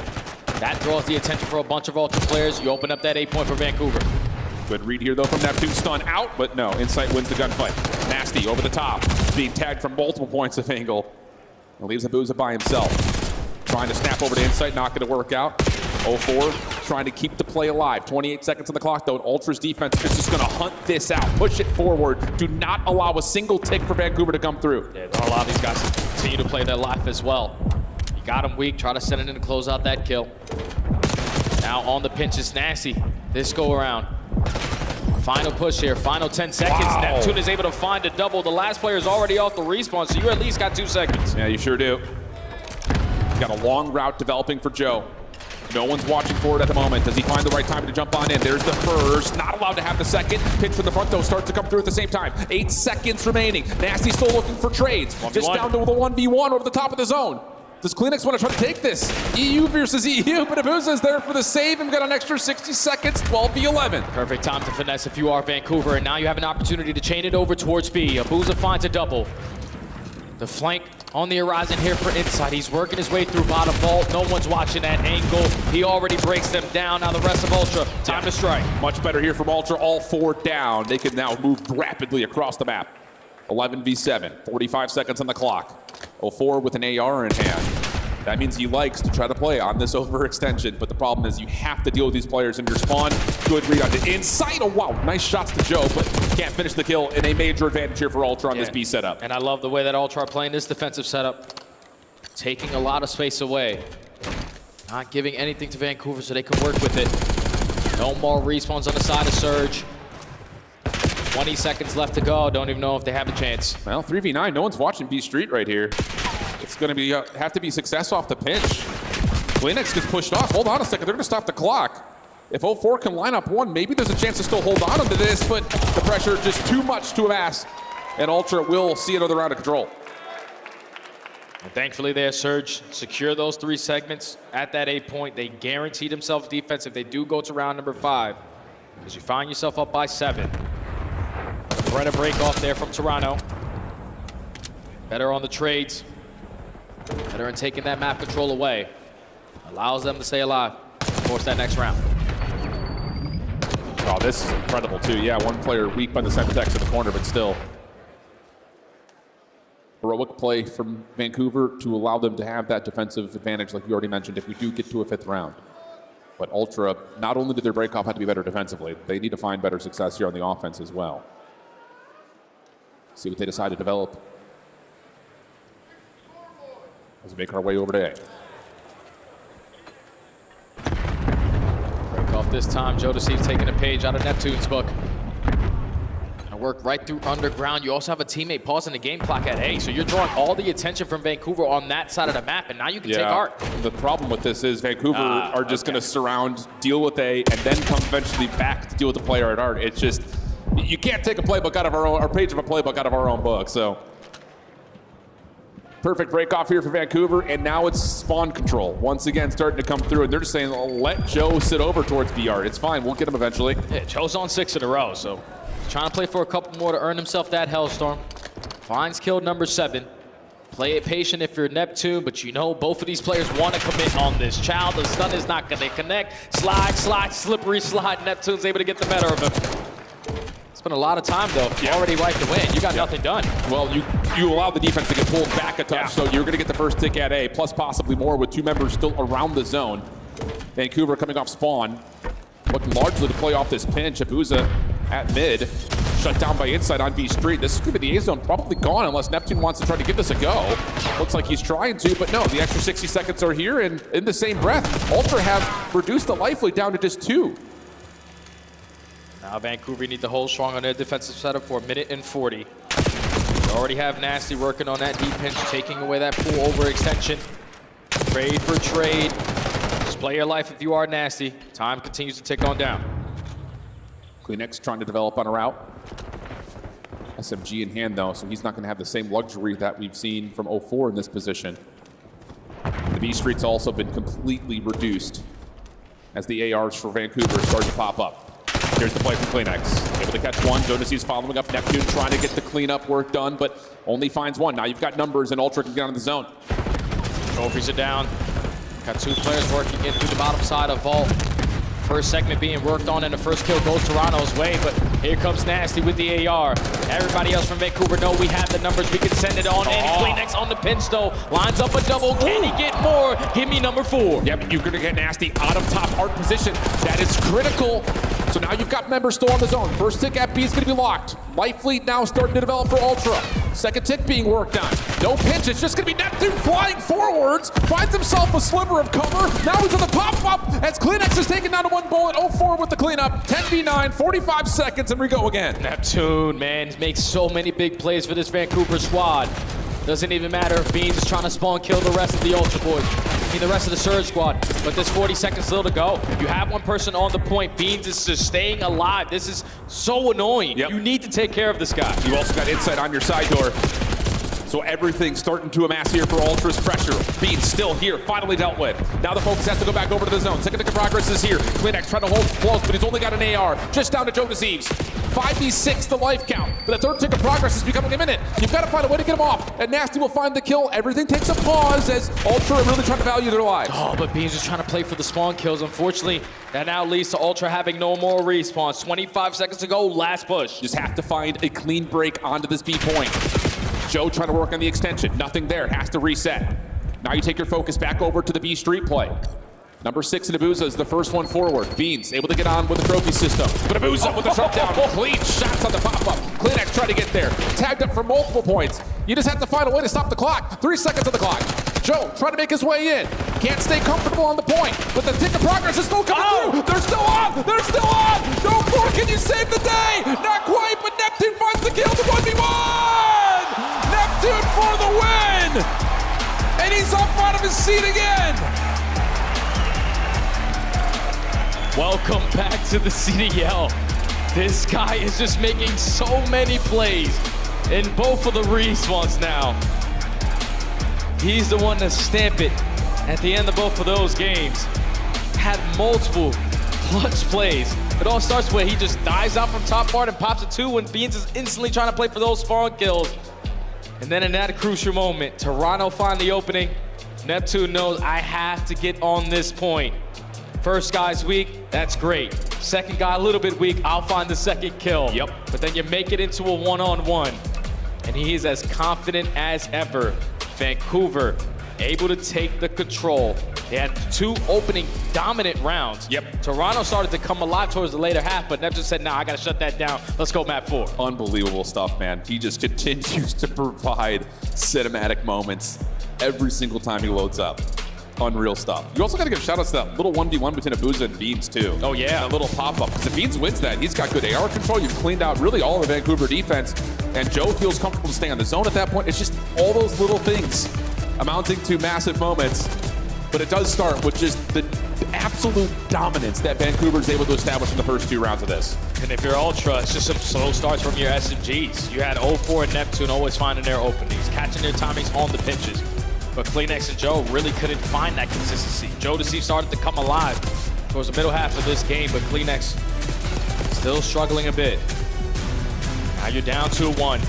That draws the attention for a bunch of Ultra players. You open up that 8-point for Vancouver. Good read here, though, from Neptune. Stun out, but no. Insight wins the gunfight. Nasty over the top. Being tagged from multiple points of angle. And leaves Abuza by himself. Trying to snap over to Insight, not going to work out. 0-4, trying to keep the play alive. 28 seconds on the clock, though. Ultra's defense is just going to hunt this out. Push it forward. Do not allow a single tick for Vancouver to come through. Yeah, don't allow these guys to continue to play their life as well. You got him weak. Try to send it in to close out that kill. Now on the pinch is Nasty. This go around. Final push here, final 10 seconds. Wow. Neptune is able to find a double. The last player is already off the respawn, so you at least got 2 seconds. Yeah, you sure do. Got a long route developing for Joe. No one's watching for it at the moment. Does he find the right time to jump on in? There's the first. Not allowed to have the second. Pitch from the front, though, starts to come through at the same time. 8 seconds remaining. Nasty still looking for trades. 1v1. Just down to the 1v1 over the top of the zone. Does Kleenex want to try to take this? EU versus EU, but Abuza is there for the save and got an extra 60 seconds, 12v11. Perfect time to finesse if you are Vancouver, and now you have an opportunity to chain it over towards B. Abuza finds a double. The flank on the horizon here for Inside. He's working his way through bottom vault. No one's watching that angle. He already breaks them down. Now the rest of Ultra, time to strike. Much better here from Ultra, all 4 down. They can now move rapidly across the map. 11v7, 45 seconds on the clock. 04 with an AR in hand. That means he likes to try to play on this overextension, but the problem is you have to deal with these players in your spawn. Good read on the inside. Oh, wow, nice shots to Joe, but can't finish the kill, and a major advantage here for Ultra on this B setup. And I love the way that Ultra are playing this defensive setup. Taking a lot of space away. Not giving anything to Vancouver so they can work with it. No more respawns on the side of Surge. 20 seconds left to go. Don't even know if they have a chance. Well, 3v9, no one's watching B Street right here. It's going to be have to be success off the pinch. Kleenex gets pushed off. Hold on a second, they're going to stop the clock. If 04 can line up one, maybe there's a chance to still hold on to this, but the pressure just too much to amass, and Ultra will see another round of control. And thankfully there, Surge secure those 3 segments at that 8 point. They guarantee themselves defense if they do go to round number 5, because you find yourself up by 7. Right, a break off there from Toronto. Better on the trades. Better in taking that map control away. Allows them to stay alive. Force that next round. Oh, this is incredible too. Yeah, one player weak by the Semtex in the corner, but still. Heroic play from Vancouver to allow them to have that defensive advantage like you already mentioned if we do get to a 5th round. But Ultra, not only did their break off have to be better defensively, they need to find better success here on the offense as well. See what they decide to develop as we make our way over to A. Break off this time. Joe Deceives taking a page out of Neptune's book. Gonna work right through underground. You also have a teammate pausing the game clock at A, so you're drawing all the attention from Vancouver on that side of the map, and now you can take Art. The problem with this is Vancouver are just going to surround, deal with A, and then come eventually back to deal with the player at Art. It's just, you can't take a playbook out of our own, or page of a playbook out of our own book, so. Perfect break off here for Vancouver, and now it's spawn control. Once again, starting to come through, and they're just saying, oh, let Joe sit over towards BR. It's fine, we'll get him eventually. Yeah, Joe's on 6 in a row, so he's trying to play for a couple more to earn himself that Hellstorm. Finds kill number 7. Play it patient if you're Neptune, but you know both of these players want to commit on this. Child, the stun is not going to connect. Slide, slippery slide. Neptune's able to get the better of him. Been a lot of time though. Already wiped the win. You got nothing done. Well, you allow the defense to get pulled back a touch, so you're going to get the first tick at A, plus possibly more with 2 members still around the zone. Vancouver coming off spawn, looking largely to play off this pinch. Abuza at mid, shut down by Inside on B Street. This is going to be the A zone, probably gone unless Neptune wants to try to give this a go. Looks like he's trying to, but no, the extra 60 seconds are here, and in the same breath, Ultra have reduced the life lead down to just 2. Now Vancouver need to hold strong on their defensive setup for 1:40. They already have Nasty working on that deep pinch, taking away that pool overextension. Trade for trade. Just play your life if you are Nasty. Time continues to tick on down. Kleenex trying to develop on a route. SMG in hand though, so he's not going to have the same luxury that we've seen from 04 in this position. The B Street's also been completely reduced as the ARs for Vancouver start to pop up. Here's the play from Kleenex. Able to catch one. Jonas following up. Neptune trying to get the cleanup work done, but only finds one. Now you've got numbers, and Ultra can get on the zone. Trophies are down. Got 2 players working in through the bottom side of Vault. First segment being worked on, and the first kill goes Toronto's way, but here comes Nasty with the AR. Everybody else from Vancouver know we have the numbers. We can send it on in. Kleenex on the pinch, though. Lines up a double. Can he get more? Give me number 4. Yep, you're going to get Nasty out of top art position. That is critical So now you've got members still on the zone. First tick at B is going to be locked. Light Fleet now starting to develop for Ultra. Second tick being worked on. No pinch, it's just going to be Neptune flying forwards. Finds himself a sliver of cover. Now he's on the pop-up as Kleenex is taken down to 1 bullet. 0-4 with the cleanup. 10v9, 45 seconds, and we go again. Neptune, man, makes so many big plays for this Vancouver squad. Doesn't even matter if Beans is trying to spawn kill the rest of the Ultra boys. I mean, the rest of the Surge squad. But there's 40 seconds still to go. You have one person on the point. Beans is just staying alive. This is so annoying. You need to take care of this guy. You also got Insight on your side door. So everything's starting to amass here for Ultra's pressure. Beans still here, finally dealt with. Now the focus has to go back over to the zone. Second tick of progress is here. Kleenex trying to hold close, but he's only got an AR. Just down to Joe Deceives. 5v6 the life count. But the third tick of progress is becoming imminent. You've got to find a way to get him off. And Nasty will find the kill. Everything takes a pause as Ultra are really trying to value their lives. Oh, but Beans is trying to play for the spawn kills. Unfortunately, that now leads to Ultra having no more respawns. 25 seconds to go, last push. Just have to find a clean break onto this B point. Joe trying to work on the extension. Nothing there. Has to reset. Now you take your focus back over to the B street play. Number 6 in Abuza is the first one forward. Beans able to get on with the trophy system. But Abuza with the shutdown. Clean shots on the pop-up. Kleenex trying to get there. Tagged up for multiple points. You just have to find a way to stop the clock. 3 seconds on the clock. Joe trying to make his way in. Can't stay comfortable on the point. But the tick of progress is still coming through. They're still on. They're still on. No more. Can you save the day? Not quite, but Neptune finds the kill to 1v1. Neptune for the win. And he's up out of his seat again. Welcome back to the CDL. This guy is just making so many plays in both of the respawns now. He's the one to stamp it at the end of both of those games. Had multiple clutch plays. It all starts where he just dives out from top part and pops a 2 when Beans is instantly trying to play for those spawn kills. And then in that crucial moment, Toronto find the opening. Neptune knows I have to get on this point. First guy's weak, that's great. Second guy a little bit weak, I'll find the second kill. Yep. But then you make it into a one-on-one. And he is as confident as ever. Vancouver able to take the control. They had 2 opening dominant rounds. Yep. Toronto started to come alive towards the later half, but Neptune said, nah, I gotta shut that down. Let's go map 4. Unbelievable stuff, man. He just continues to provide cinematic moments every single time he loads up. Unreal stuff. You also got to give shout outs to that little 1v1 between Abuza and Beans too. Oh yeah. That little pop-up. Because if Beans wins that, he's got good AR control. You've cleaned out really all of the Vancouver defense. And Joe feels comfortable to stay on the zone at that point. It's just all those little things amounting to massive moments. But it does start with just the absolute dominance that Vancouver is able to establish in the first 2 rounds of this. And if you're Ultra, it's just some slow starts from your SMGs. You had 0-4 and Neptune always finding their openings, catching their timings on the pitches. But Kleenex and Joe really couldn't find that consistency. Joe Deceive started to come alive towards the middle half of this game, but Kleenex still struggling a bit. Now you're down 2-1.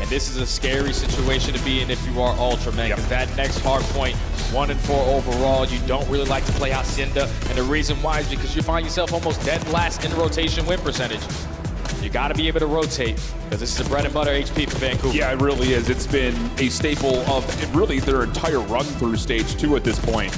And this is a scary situation to be in if you are Ultra, man. Because that next Hardpoint, 1-4 overall, you don't really like to play Hacienda. And the reason why is because you find yourself almost dead last in the rotation win percentage. You got to be able to rotate, because this is the bread and butter HP for Vancouver. Yeah, it really is. It's been a staple of really their entire run through stage 2 at this point.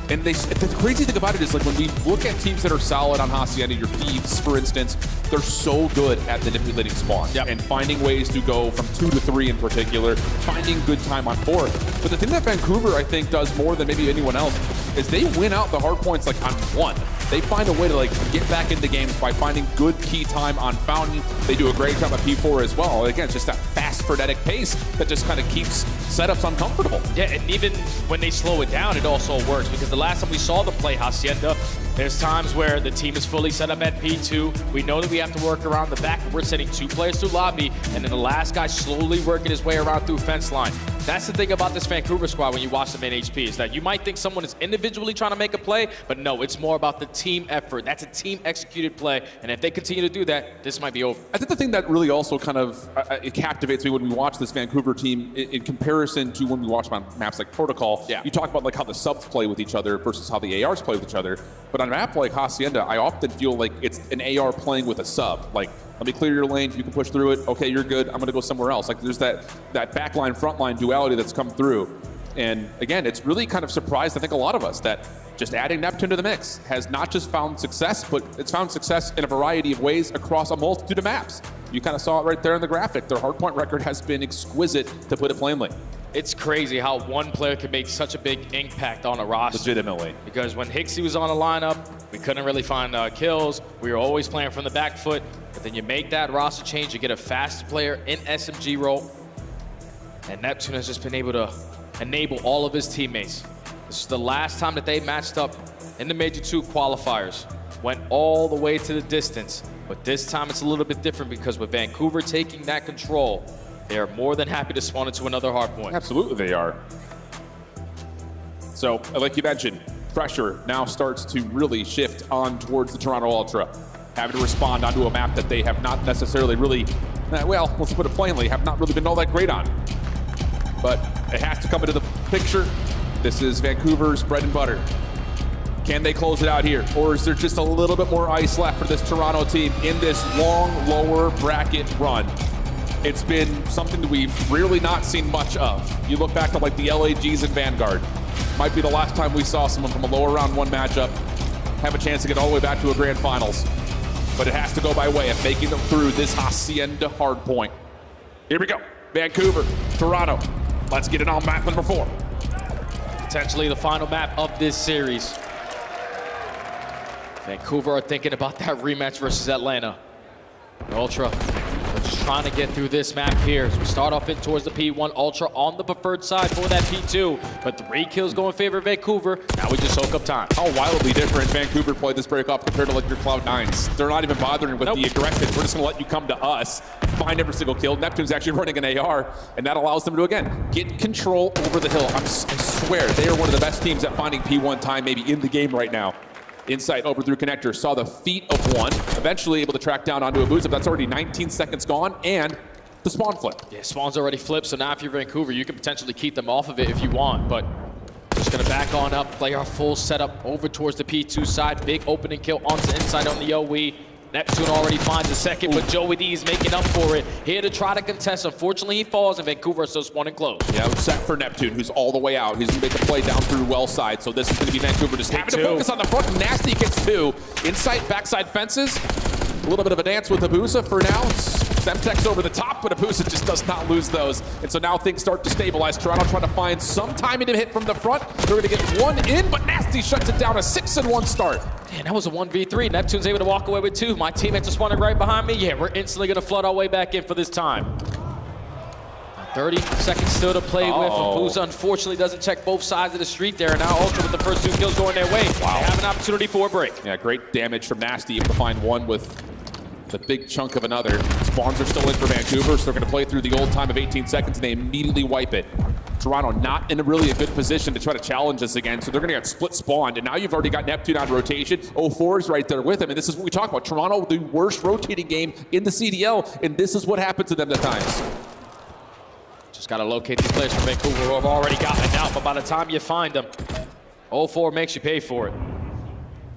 And the crazy thing about it is, like, when we look at teams that are solid on Hacienda, your Thieves, for instance, they're so good at manipulating spawns and finding ways to go from 2 to 3 in particular, finding good time on 4. But the thing that Vancouver, I think, does more than maybe anyone else is they win out the hard points like on 1. They find a way to like get back into games by finding good key time on Fountain. They do a great job at P4 as well. Again, it's just that fast, frenetic pace that just kind of keeps setups uncomfortable. Yeah, and even when they slow it down, it also works, because the last time we saw them play Hacienda, there's times where the team is fully set up at P2. We know that we have to work around the back, but we're sending 2 players through lobby, and then the last guy slowly working his way around through fence line. That's the thing about this Vancouver squad when you watch them in HP, is that you might think someone is individually trying to make a play, but no, it's more about the team effort. That's a team executed play, and if they continue to do that, this might be over. I think the thing that really also kind of it captivates me when we watch this Vancouver team in comparison to when we watch on maps like Protocol, you talk about like how the subs play with each other versus how the ARs play with each other, but on a map like Hacienda, I often feel like it's an AR playing with a sub. Like, let me clear your lane, you can push through it, okay, you're good, I'm gonna go somewhere else. Like, there's that backline, frontline duality that's come through. And again, it's really kind of surprised, I think, a lot of us that just adding Neptune to the mix has not just found success, but it's found success in a variety of ways across a multitude of maps. You kind of saw it right there in the graphic. Their hardpoint record has been exquisite, to put it plainly. It's crazy how one player can make such a big impact on a roster. Legitimately. Because when Hixie was on the lineup, we couldn't really find kills. We were always playing from the back foot. But then you make that roster change, you get a fast player in SMG role. And Neptune has just been able to enable all of his teammates. This is the last time that they matched up in the Major 2 qualifiers. Went all the way to the distance. But this time it's a little bit different because with Vancouver taking that control, they are more than happy to spawn into another hardpoint. Absolutely they are. So, like you mentioned, pressure now starts to really shift on towards the Toronto Ultra. Having to respond onto a map that they have not necessarily really, well, let's put it plainly, have not really been all that great on. But it has to come into the picture. This is Vancouver's bread and butter. Can they close it out here? Or is there just a little bit more ice left for this Toronto team in this long lower bracket run? It's been something that we've really not seen much of. You look back to like the LAGs and Vanguard. Might be the last time we saw someone from a lower round 1 matchup have a chance to get all the way back to a grand finals. But it has to go by way of making them through this Hacienda hardpoint. Here we go. Vancouver, Toronto. Let's get it on map number 4. Potentially the final map of this series. Vancouver are thinking about that rematch versus Atlanta. Ultra, we're just trying to get through this map here. So we start off in towards the P1. Ultra on the preferred side for that P2. But 3 kills go in favor of Vancouver. Now we just soak up time. How wildly different Vancouver played this break-off compared to like your Cloud9s. They're not even bothering with the aggressive. We're just going to let you come to us, find every single kill. Neptune's actually running an AR, and that allows them to, again, get control over the hill. I swear, they are one of the best teams at finding P1 time maybe in the game right now. Insight over through connector, saw the feet of one, eventually able to track down onto a boost. That's already 19 seconds gone, and the spawn flip. Yeah, spawn's already flipped, so now if you're Vancouver, you can potentially keep them off of it if you want, but just gonna back on up, play our full setup over towards the P2 side. Big opening kill onto inside on the OE. Neptune already finds a second, but Joey D is making up for it. Here to try to contest. Unfortunately, he falls, and Vancouver is still spawning close. Yeah, set for Neptune, who's all the way out. He's gonna make a play down through well side, so this is gonna be Vancouver just having to focus on the front. Nasty gets 2. Inside, backside fences. A little bit of a dance with Abusa for now. Semtex over the top, but Abusa just does not lose those. And so now things start to stabilize. Toronto trying to find some timing to hit from the front. They're gonna get 1 in, but Nasty shuts it down. A 6-1 start. Man, that was a 1v3. Neptune's able to walk away with 2. My teammate just spawning right behind me. Yeah, we're instantly gonna flood our way back in for this time. 30 seconds still to play with. Abusa unfortunately doesn't check both sides of the street there. And now Ultra with the first 2 kills going their way. Wow. They have an opportunity for a break. Yeah, great damage from Nasty, able to find 1 with the big chunk of another. Spawns are still in for Vancouver, so they're going to play through the old time of 18 seconds, and they immediately wipe it. Toronto not in a really good position to try to challenge this again, so they're going to get split spawned, and now you've already got Neptune on rotation. 04 is right there with him, and this is what we talk about. Toronto, the worst rotating game in the CDL, and this is what happens to them at times. Just got to locate these players from Vancouver who have already gotten it out, but by the time you find them, 04 makes you pay for it.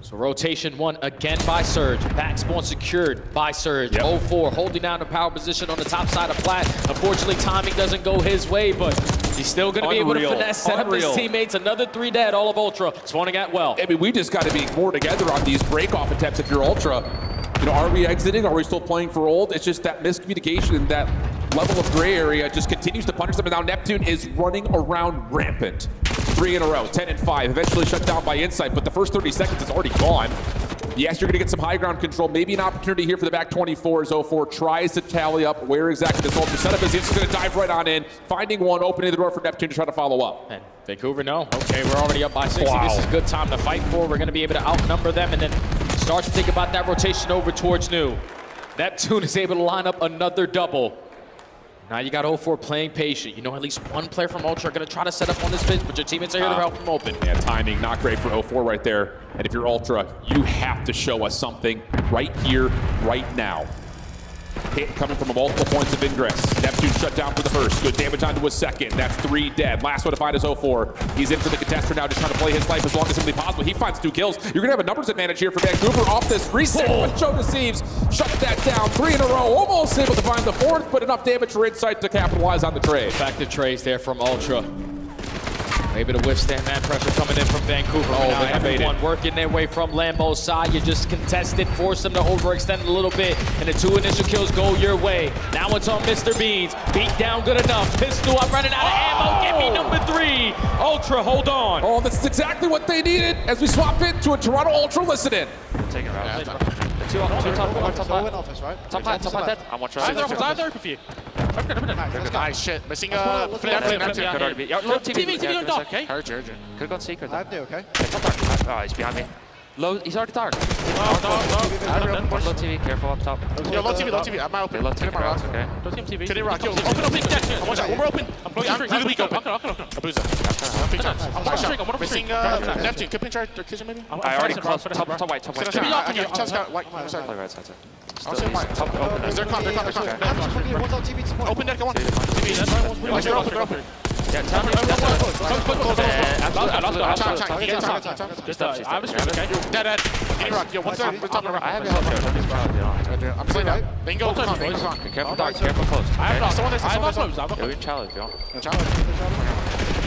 So rotation 1 again by Surge. Back spawn secured by Surge. 04 holding down the power position on the top side of flat. Unfortunately, timing doesn't go his way, but he's still going to be able to finesse, set up his teammates. Another 3 dead, all of Ultra spawning at well. I mean, we just got to be more together on these break-off attempts if you're Ultra. You know, are we exiting? Are we still playing for old? It's just that miscommunication, that level of gray area just continues to punish them, and now Neptune is running around rampant. 3 in a row, 10 and 5, eventually shut down by Insight, but the first 30 seconds is already gone. Yes, you're gonna get some high ground control, maybe an opportunity here for the back 24 as 04 tries to tally up where exactly this Ultra setup is. He's gonna dive right on in, finding 1, opening the door for Neptune to try to follow up. And Vancouver, no. Okay, we're already up by 60. This is a good time to fight for. We're gonna be able to outnumber them, and then start to think about that rotation over towards New. Neptune is able to line up another double. Now you got 04 playing patient. You know, at least 1 player from Ultra are going to try to set up on this pitch, but your teammates are here to help them open. Yeah, timing not great for 04 right there. And if you're Ultra, you have to show us something right here, right now. Hit coming from multiple points of ingress. Neptune shut down for the first. Good damage onto a second. That's 3 dead. Last one to find is 04. He's in for the contester now, just trying to play his life as long as simply possible. He finds 2 kills. You're going to have a numbers advantage here for Vancouver off this reset. But Joe deceives. Shuts that down. 3 in a row. Almost able to find the 4th, but enough damage for Insight to capitalize on the trade. Effective trades there from Ultra. Able to withstand that pressure coming in from Vancouver. Now everyone working their way from Lambeau's side. You just contested, force them to overextend a little bit, and the 2 initial kills go your way. Now it's on Mr. Beans. Beat down good enough. Pistol, I'm running out of ammo. Give me number 3. Ultra, hold on. Oh, this is exactly what they needed as we swap it to a Toronto Ultra. Listen in. Take it around. Two top office, right? Top dead. I'm watching. I have the open for you. Nice shit. Missing definitely. TV on dock, okay? Heard you. Could've gone secret. I do, okay? Top dark. Oh, he's behind me. Low, he's already dark. Low TV, careful up top. Yo, low TV. I'm open. Low TV, rock. okay. Don't see him TV. Can rock? Yo, open peak deck. Watch out, one more open. I'm really weak open. Abusa. I'm missing Neptune. Could pinch our kitchen maybe? I already closed. Top white. Chest got white. Play right side. Still top open. They're con. Open deck, one. TV. They're open. Yeah, tell me. Just I have a screen, okay? Dead. Can you rock? Yo, what's up? I have your health. I'm playing out. They can go con. Be careful dark, careful close. I have close. You're in challenge, if you want.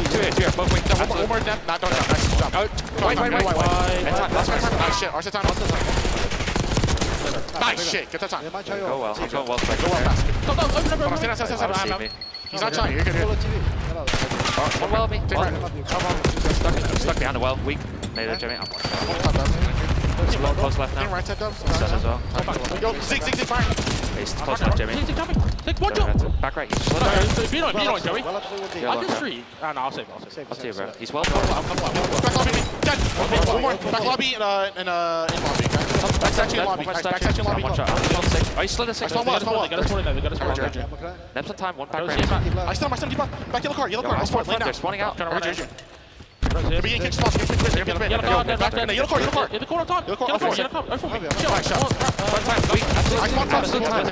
Two here. Both wings. One more depth. Not nice job. Wait. Nice shit. Arsa time. Nice shit. Get that time. Go well. I'm going well. Go well fast. Open. He's not trying. You're good. One well at me. Stuck behind the well. Weak. Made it, Jimmy. I'm watching. Close left now. Right side down. Set as well. Go. Zig. Fire. He's close left, Jimmy. Take one jump. Back right. Beat on, Joey. I can streak. No, I'll save. I'll see you, bro. He's well. Back lobby. Dead. One more. Back lobby and in lobby. Back section lobby. Back section lobby. Oh, he slid a 6. They got us one. Neps on time. One back right. I still keep up. Back yellow card. They're spawning out. They're being kicked spots. Back there. Yellow card. In the corner top. Yellow card. Nice shot.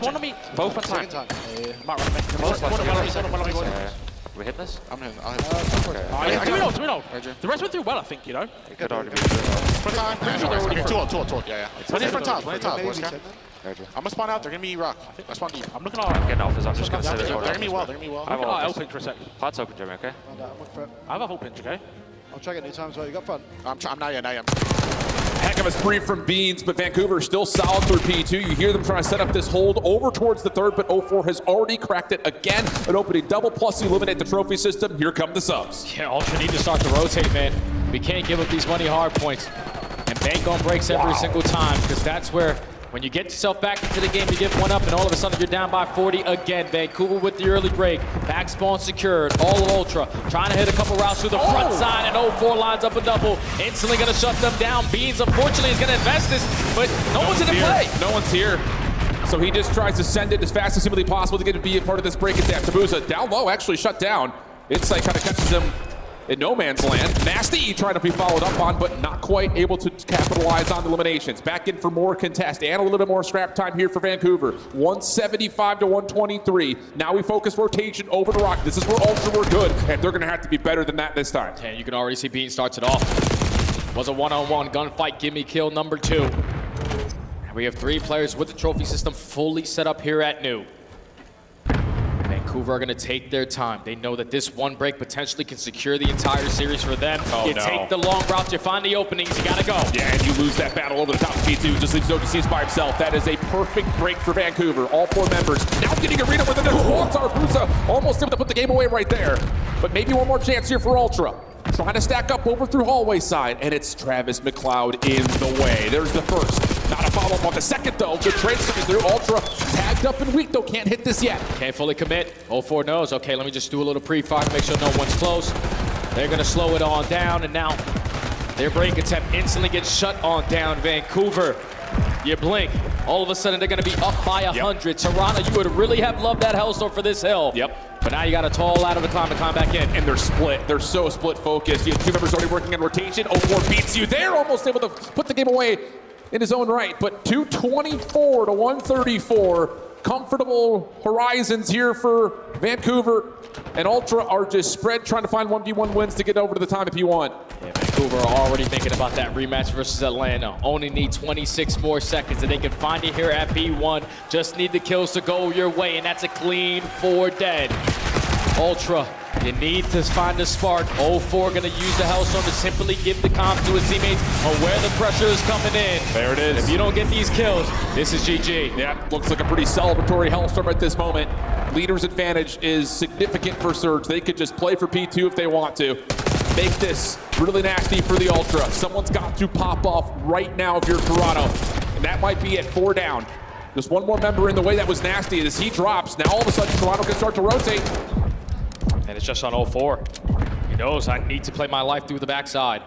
One on me. Both on time. We hit this? I'm hitting. I'll hit. 3-0. The rest went through well, I think, you know. It could already be. Front time. Two. Yeah. Plenty front top. Boys, okay? I'm gonna spawn out. They're gonna be rock. I spawn deep. I'm looking at I'm getting offers. I'm just gonna sit They're there. gonna be well. I have a pinch for a sec. Pot's open, Jimmy, okay? I have a whole pinch, okay? I'll check it anytime. You got front. I'm not yet. Heck of a spree from Beans, but Vancouver still solid through P2. You hear them trying to set up this hold over towards the third, but 04 has already cracked it again. An opening double plus eliminate the trophy system. Here come the subs. Yeah, Ultra need to start to rotate, man. We can't give up these money hard points and bank on breaks every single time, because that's where when you get yourself back into the game, you give one up, and all of a sudden you're down by 40 again. Vancouver with the early break. Back spawn secured. All of Ultra trying to hit a couple routes through the front side, and 04 lines up a double. Instantly going to shut them down. Beans, unfortunately, is going to invest this, but no one's in the play. No one's here. So he just tries to send it as fast as humanly possible to get to be a part of this break attack. Tabuza down low, actually shut down. Insight kind of catches him in no man's land. Nasty trying to be followed up on, but not quite able to capitalize on the eliminations. Back in for more contest and a little bit more scrap time here for Vancouver. 175 to 123. Now we focus rotation over to Rock. This is where Ultra were good, and they're going to have to be better than that this time. And you can already see Bean starts it off. Was a one-on-one gunfight. Gimme kill number 2. And we have 3 players with the trophy system fully set up here at New. Vancouver are going to take their time. They know that this one break potentially can secure the entire series for them. Take the long routes, you find the openings, you got to go. Yeah, and you lose that battle over the top of P2. Just leaves OGCs by himself. That is a perfect break for Vancouver. All 4 members now getting arena with another Arbusa. Almost able to put the game away right there. But maybe one more chance here for Ultra. Trying to stack up over through hallway side, and it's Travis McLeod in the way. There's the first. Not a follow-up on the second, though. Good trades coming through. Ultra tagged up and weak, though. Can't hit this yet. Can't fully commit. 04 knows. Okay, let me just do a little pre-fire, make sure no one's close. They're going to slow it on down, and now their break attempt instantly gets shut on down. Vancouver, you blink. All of a sudden, they're going to be up by 100. Toronto, you would really have loved that Hellstorm for this hill. But now you got a tall out of the climb to climb back in. And they're split. They're so split focused. You have 2 members already working in rotation. 04 beats you there. Almost able to put the game away in his own right. But 224 to 134. Comfortable horizons here for Vancouver. And Ultra are just spread, trying to find 1v1 wins to get over to the time if you want. Yeah, Vancouver are already thinking about that rematch versus Atlanta. Only need 26 more seconds, and they can find it here at B1. Just need the kills to go your way, and that's a clean 4 dead. Ultra, you need to find the spark. 0-4 gonna use the Hellstorm to simply give the comp to his teammates on where the pressure is coming in. There it is. If you don't get these kills, this is GG. Yeah, looks like a pretty celebratory Hellstorm at this moment. Leader's advantage is significant for Surge. They could just play for P2 if they want to. Make this really nasty for the Ultra. Someone's got to pop off right now if you're Toronto. And that might be at 4 down. Just one more member in the way that was nasty. As he drops, now all of a sudden Toronto can start to rotate. And it's just on 0-4. He knows I need to play my life through the backside.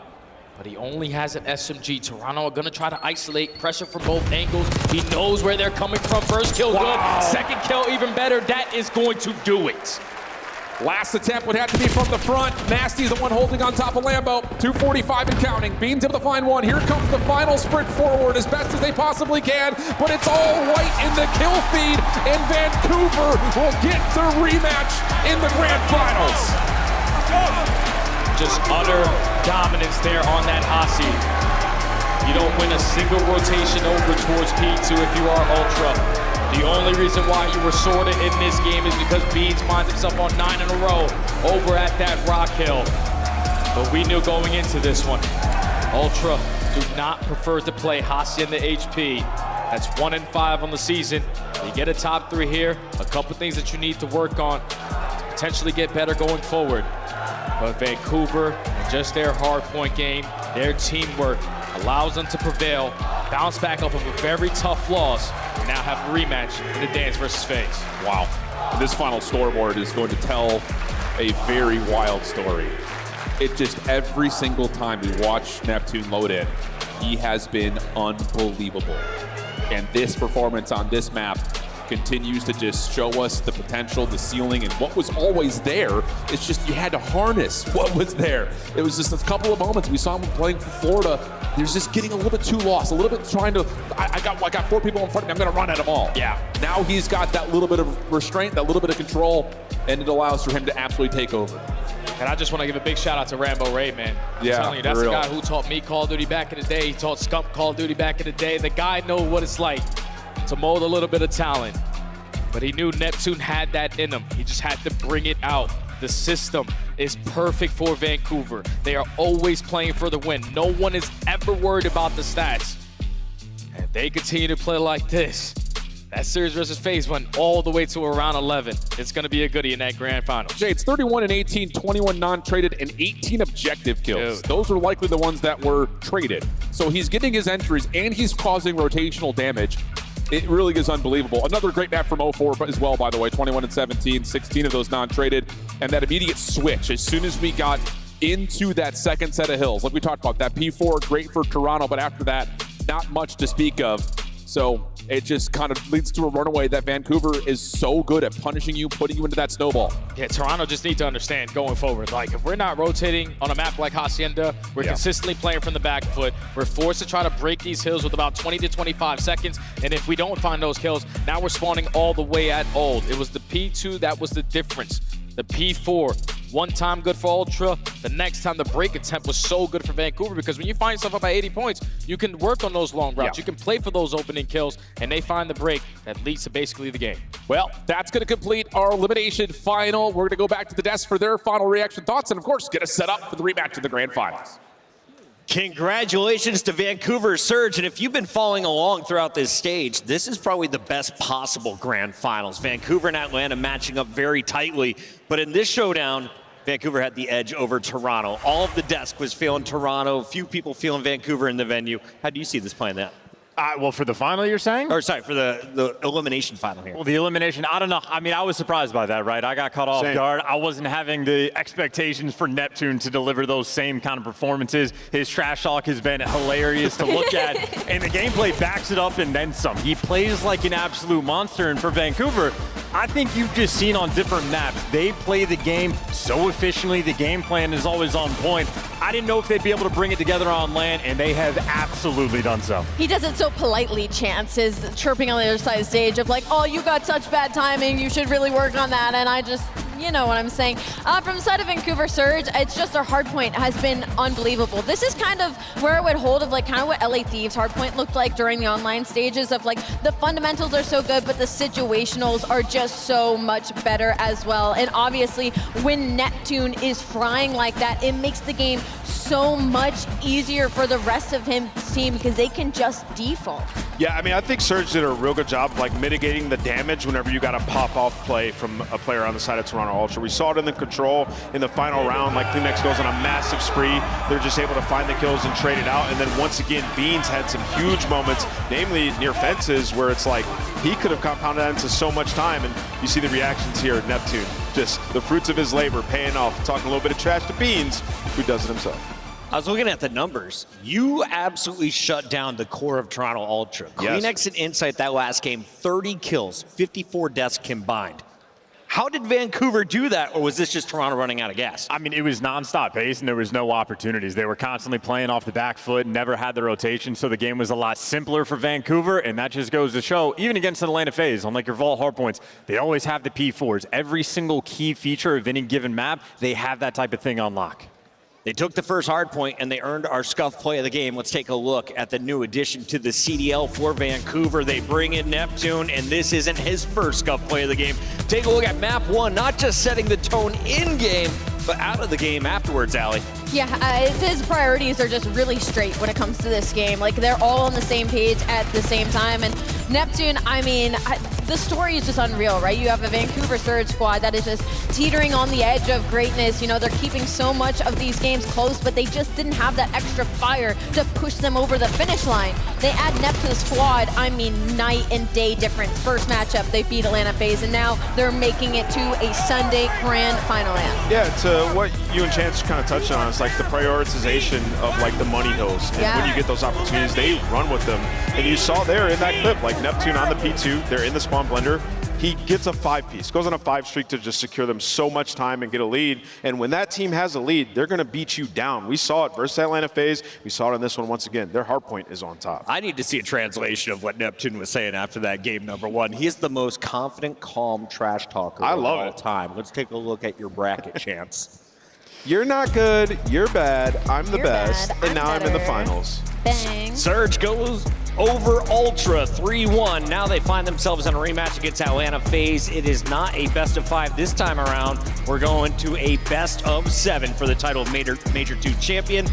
But he only has an SMG. Toronto are gonna try to isolate, pressure from both angles. He knows where they're coming from. First kill, good. Second kill, even better. That is going to do it. Last attempt would have to be from the front. Nasty's the one holding on top of Lambo. 245 and counting. Beans able to find one. Here comes the final sprint forward as best as they possibly can, but it's all white in the kill feed, and Vancouver will get the rematch in the grand finals. Just utter dominance there on that Hasi. You don't win a single rotation over towards P2 if you are Ultra. The only reason why you were sorted in this game is because Beans finds himself on 9 in a row over at that Rock Hill. But we knew going into this one, Ultra do not prefer to play Hacienda HP. That's 1-5 on the season. You get a top 3 here, a couple things that you need to work on to potentially get better going forward. But Vancouver and just their hardpoint game, their teamwork allows them to prevail, bounce back off of a very tough loss, and now have a rematch in the Dance versus FaZe. Wow. This final scoreboard is going to tell a very wild story. It just every single time we watch Neptune load in, he has been unbelievable. And this performance on this map continues to just show us the potential, the ceiling, and what was always there. It's just you had to harness what was there. It was just a couple of moments. We saw him playing for Florida. He was just getting a little bit too lost, a little bit trying to, I got 4 people in front of me, I'm gonna run at them all. Yeah. Now he's got that little bit of restraint, that little bit of control, and it allows for him to absolutely take over. And I just want to give a big shout out to Rambo Ray, man. I'm telling you, that's the guy who taught me Call of Duty back in the day. He taught Scump Call of Duty back in the day. The guy knows what it's like to mold a little bit of talent. But he knew Neptune had that in him. He just had to bring it out. The system is perfect for Vancouver. They are always playing for the win. No one is ever worried about the stats. And if they continue to play like this, that series versus FaZe went all the way to around 11. It's going to be a goodie in that grand final. Jay, it's 31 and 18, 21 non-traded, and 18 objective kills. Dude. Those are likely the ones that were traded. So he's getting his entries, and he's causing rotational damage. It really is unbelievable. Another great map from 0-4 as well, by the way. 21 and 17, 16 of those non-traded. And that immediate switch, as soon as we got into that second set of hills, like we talked about, that P4, great for Toronto, but after that, not much to speak of. So it just kind of leads to a runaway that Vancouver is so good at punishing you, putting you into that snowball. Yeah, Toronto just need to understand going forward. Like, if we're not rotating on a map like Hacienda, we're consistently playing from the back foot. We're forced to try to break these hills with about 20 to 25 seconds. And if we don't find those kills, now we're spawning all the way at old. It was the P2 that was the difference. The P4, one time good for Ultra. The next time the break attempt was so good for Vancouver, because when you find yourself up by 80 points, you can work on those long routes. You can play for those opening kills, and they find the break that leads to basically the game. Well, that's going to complete our elimination final. We're going to go back to the desk for their final reaction thoughts, and of course, get us set up for the rematch in the grand finals. Congratulations to Vancouver Surge, and if you've been following along throughout this stage, this is probably the best possible grand finals. Vancouver and Atlanta matching up very tightly, but in this showdown, Vancouver had the edge over Toronto. All of the desk was feeling Toronto, few people feeling Vancouver in the venue. How do you see this playing out? Well, for the final, you're saying? Or sorry, for the elimination final here. Well, the elimination, I don't know. I mean, I was surprised by that, right? I got caught off guard. I wasn't having the expectations for Neptune to deliver those same kind of performances. His trash talk has been hilarious to look at, and the gameplay backs it up and then some. He plays like an absolute monster, and for Vancouver, I think you've just seen on different maps, they play the game so efficiently. The game plan is always on point. I didn't know if they'd be able to bring it together on land, and they have absolutely done so. He does it so politely, Chance is chirping on the other side of the stage of like, oh, you got such bad timing, you should really work on that, and I just you know what I'm saying. From the side of Vancouver Surge, it's just their hardpoint has been unbelievable. This is kind of where it would hold of like kind of what LA Thieves hardpoint looked like during the online stages of like the fundamentals are so good, but the situationals are just so much better as well. And obviously when Neptune is frying like that, it makes the game so much easier for the rest of his team because they can just default. Yeah, I mean, I think Surge did a real good job of like mitigating the damage whenever you got a pop-off play from a player on the side of Toronto Ultra. We saw it in the control in the final round, like Kleenex goes on a massive spree. They're just able to find the kills and trade it out. And then once again, Beans had some huge moments, namely near fences, where it's like he could have compounded that into so much time. And you see the reactions here at Neptune, just the fruits of his labor paying off. Talking a little bit of trash to Beans, who does it himself. I was looking at the numbers. You absolutely shut down the core of Toronto Ultra. Yes. Kleenex and Insight that last game, 30 kills, 54 deaths combined. How did Vancouver do that, or was this just Toronto running out of gas? I mean, it was nonstop pace, and there was no opportunities. They were constantly playing off the back foot, never had the rotation, so the game was a lot simpler for Vancouver, and that just goes to show, even against the Atlanta FaZe, on like your Vault Hardpoints, they always have the P4s. Every single key feature of any given map, they have that type of thing on lock. They took the first hard point and they earned our scuff play of the game. Let's take a look at the new addition to the CDL for Vancouver. They bring in Neptune, and this isn't his first scuff play of the game. Take a look at map one, not just setting the tone in-game, but out of the game afterwards, Allie. Yeah, his priorities are just really straight when it comes to this game. Like, they're all on the same page at the same time. And Neptune, I mean, the story is just unreal, right? You have a Vancouver Surge squad that is just teetering on the edge of greatness. You know, they're keeping so much of these games close, but they just didn't have that extra fire to push them over the finish line. They add Nep to the squad, I mean, night and day difference. First matchup, they beat Atlanta FaZe, and now they're making it to a Sunday grand final end. Yeah, to what you and Chance kind of touched on, it's like the prioritization of like the money hills. And when you get those opportunities, they run with them. And you saw there in that clip, like Neptune on the P2, they're in the spawn blender. He gets a 5-piece, goes on a 5 streak to just secure them so much time and get a lead. And when that team has a lead, they're going to beat you down. We saw it versus Atlanta FaZe. We saw it in this one once again. Their hardpoint is on top. I need to see a translation of what Neptune was saying after that game number one. He is the most confident, calm trash talker of all time. Let's take a look at your bracket, Chance. You're not good, you're bad, I'm the best, and now I'm in the finals. Bang. Surge goes over Ultra 3-1. Now they find themselves in a rematch against Atlanta FaZe. It is not a best of 5 this time around. We're going to a best of 7 for the title of Major 2 champion.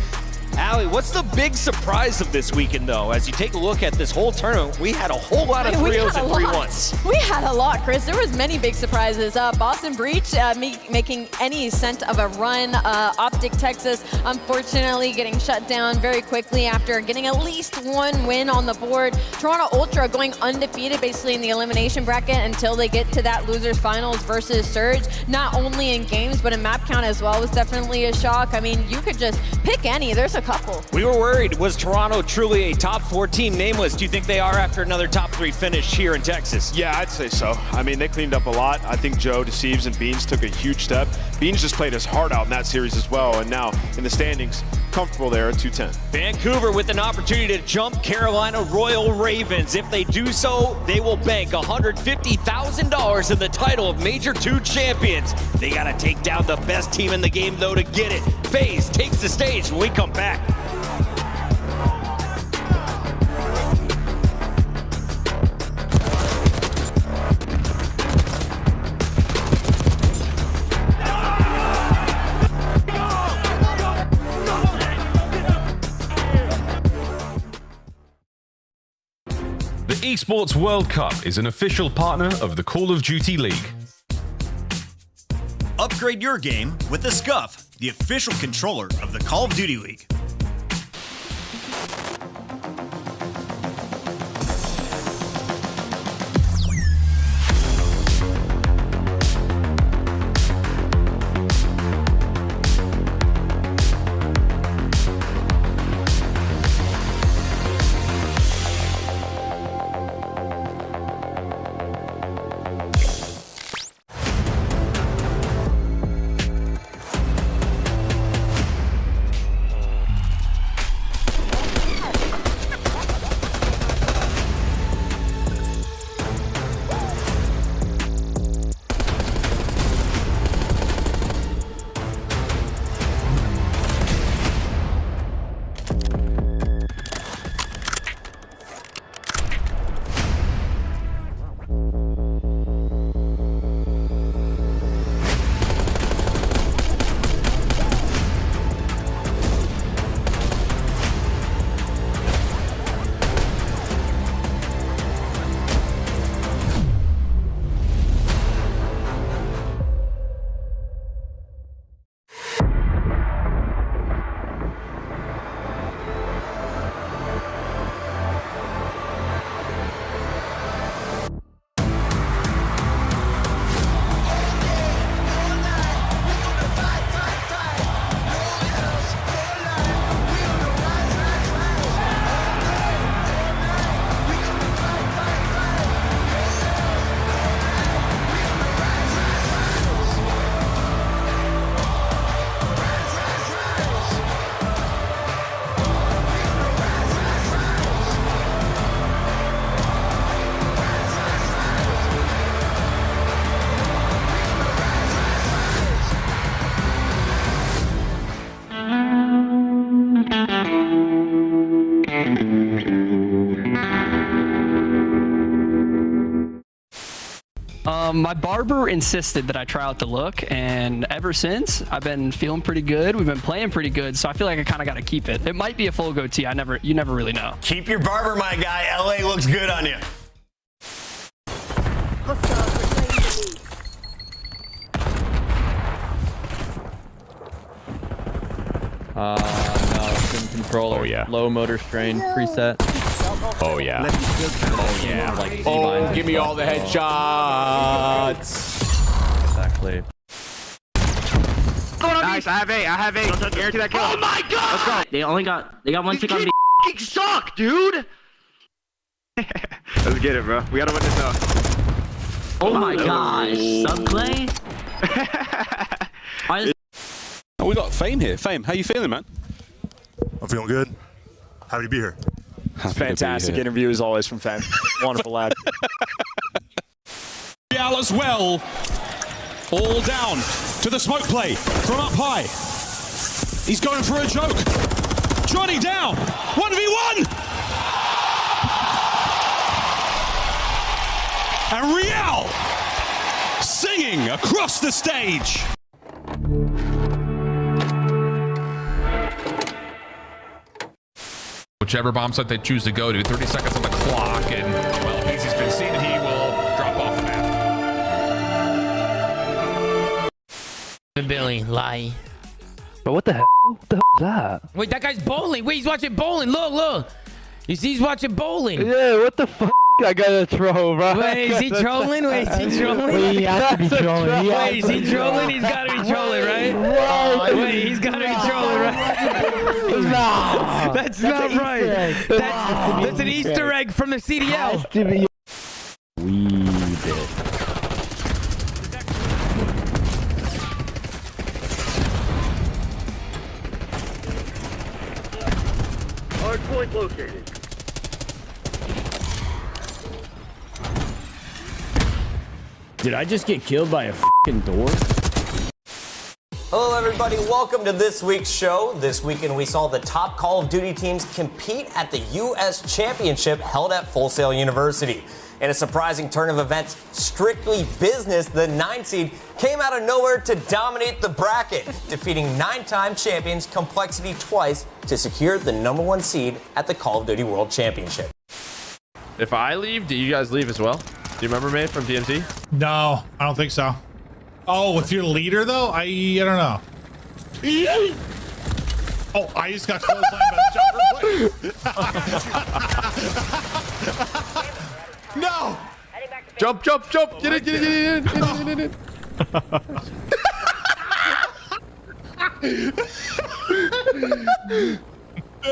Allie, what's the big surprise of this weekend, though? As you take a look at this whole tournament, we had a whole lot of 3-0s and 3-1s. We had a lot, Chris. There was many big surprises. Boston Breach making any scent of a run. Optic Texas, unfortunately, getting shut down very quickly after getting at least one win on the board. Toronto Ultra going undefeated, basically in the elimination bracket until they get to that losers finals versus Surge. Not only in games, but in map count as well was definitely a shock. I mean, you could just pick any. There's a couple. We were worried. Was Toronto truly a top 4 team? Nameless, do you think they are after another top 3 finish here in Texas? Yeah, I'd say so. I mean, they cleaned up a lot. I think Joe, Deceives, and Beans took a huge step. Beans just played his heart out in that series as well, and now in the standings, comfortable there at 210. Vancouver with an opportunity to jump Carolina Royal Ravens. If they do so, they will bank $150,000 in the title of Major 2 champions. They got to take down the best team in the game, though, to get it. FaZe takes the stage when we come back. The Esports World Cup is an official partner of the Call of Duty League. Upgrade your game with the Scuff, the official controller of the Call of Duty League. My barber insisted that I try out the look, and ever since, I've been feeling pretty good. We've been playing pretty good, so I feel like I kind of got to keep it. It might be a full goatee. You never really know. Keep your barber, my guy. LA looks good on you. No, sim controller. Oh, yeah. Low motor strain preset. Oh, yeah. Oh, yeah. Like Oh, give me all the headshots. Exactly. Nice, I have 8. Guarantee that kill. Oh my god! Let's go. They got one tick on B. You suck, dude! Let's get it, bro. We gotta win this out. Oh my gosh. Subplay? Oh, we got Fame here. Fame, how you feeling, man? I'm feeling good. Happy to be here. Fantastic interview as always from Fame. Wonderful lad. Real as well. All down to the smoke play from up high. He's going for a joke. Johnny down. 1v1. And Real singing across the stage. Whichever bomb site they choose to go to, 30 seconds on the clock, and well, if Easy's been seen, he will drop off the map. Billy, lie. But what the hell? What the hell is that? Wait, that guy's bowling. Wait, he's watching bowling. Look. You see, he's watching bowling. Yeah, what the fuck? I gotta throw, bro. Wait, is he trolling? Wait, is he trolling? Wait, he has to be trolling. Wait, is he trolling? He's gotta be trolling, right? Wait, he's gotta be trolling, right? No. That's not right. That's an Easter egg from the CDL. Hardpoint located. Did I just get killed by a f***ing door? Hello everybody, welcome to this week's show. This weekend we saw the top Call of Duty teams compete at the U.S. Championship held at Full Sail University. In a surprising turn of events, strictly business, the 9 seed came out of nowhere to dominate the bracket, defeating 9-time champions Complexity twice to secure the #1 seed at the Call of Duty World Championship. If I leave, do you guys leave as well? Do you remember me from DMT? No, I don't think so. Oh, with your leader though? I don't know. Oh, I just got clotheslined by the jumper. No! Jump! Get in!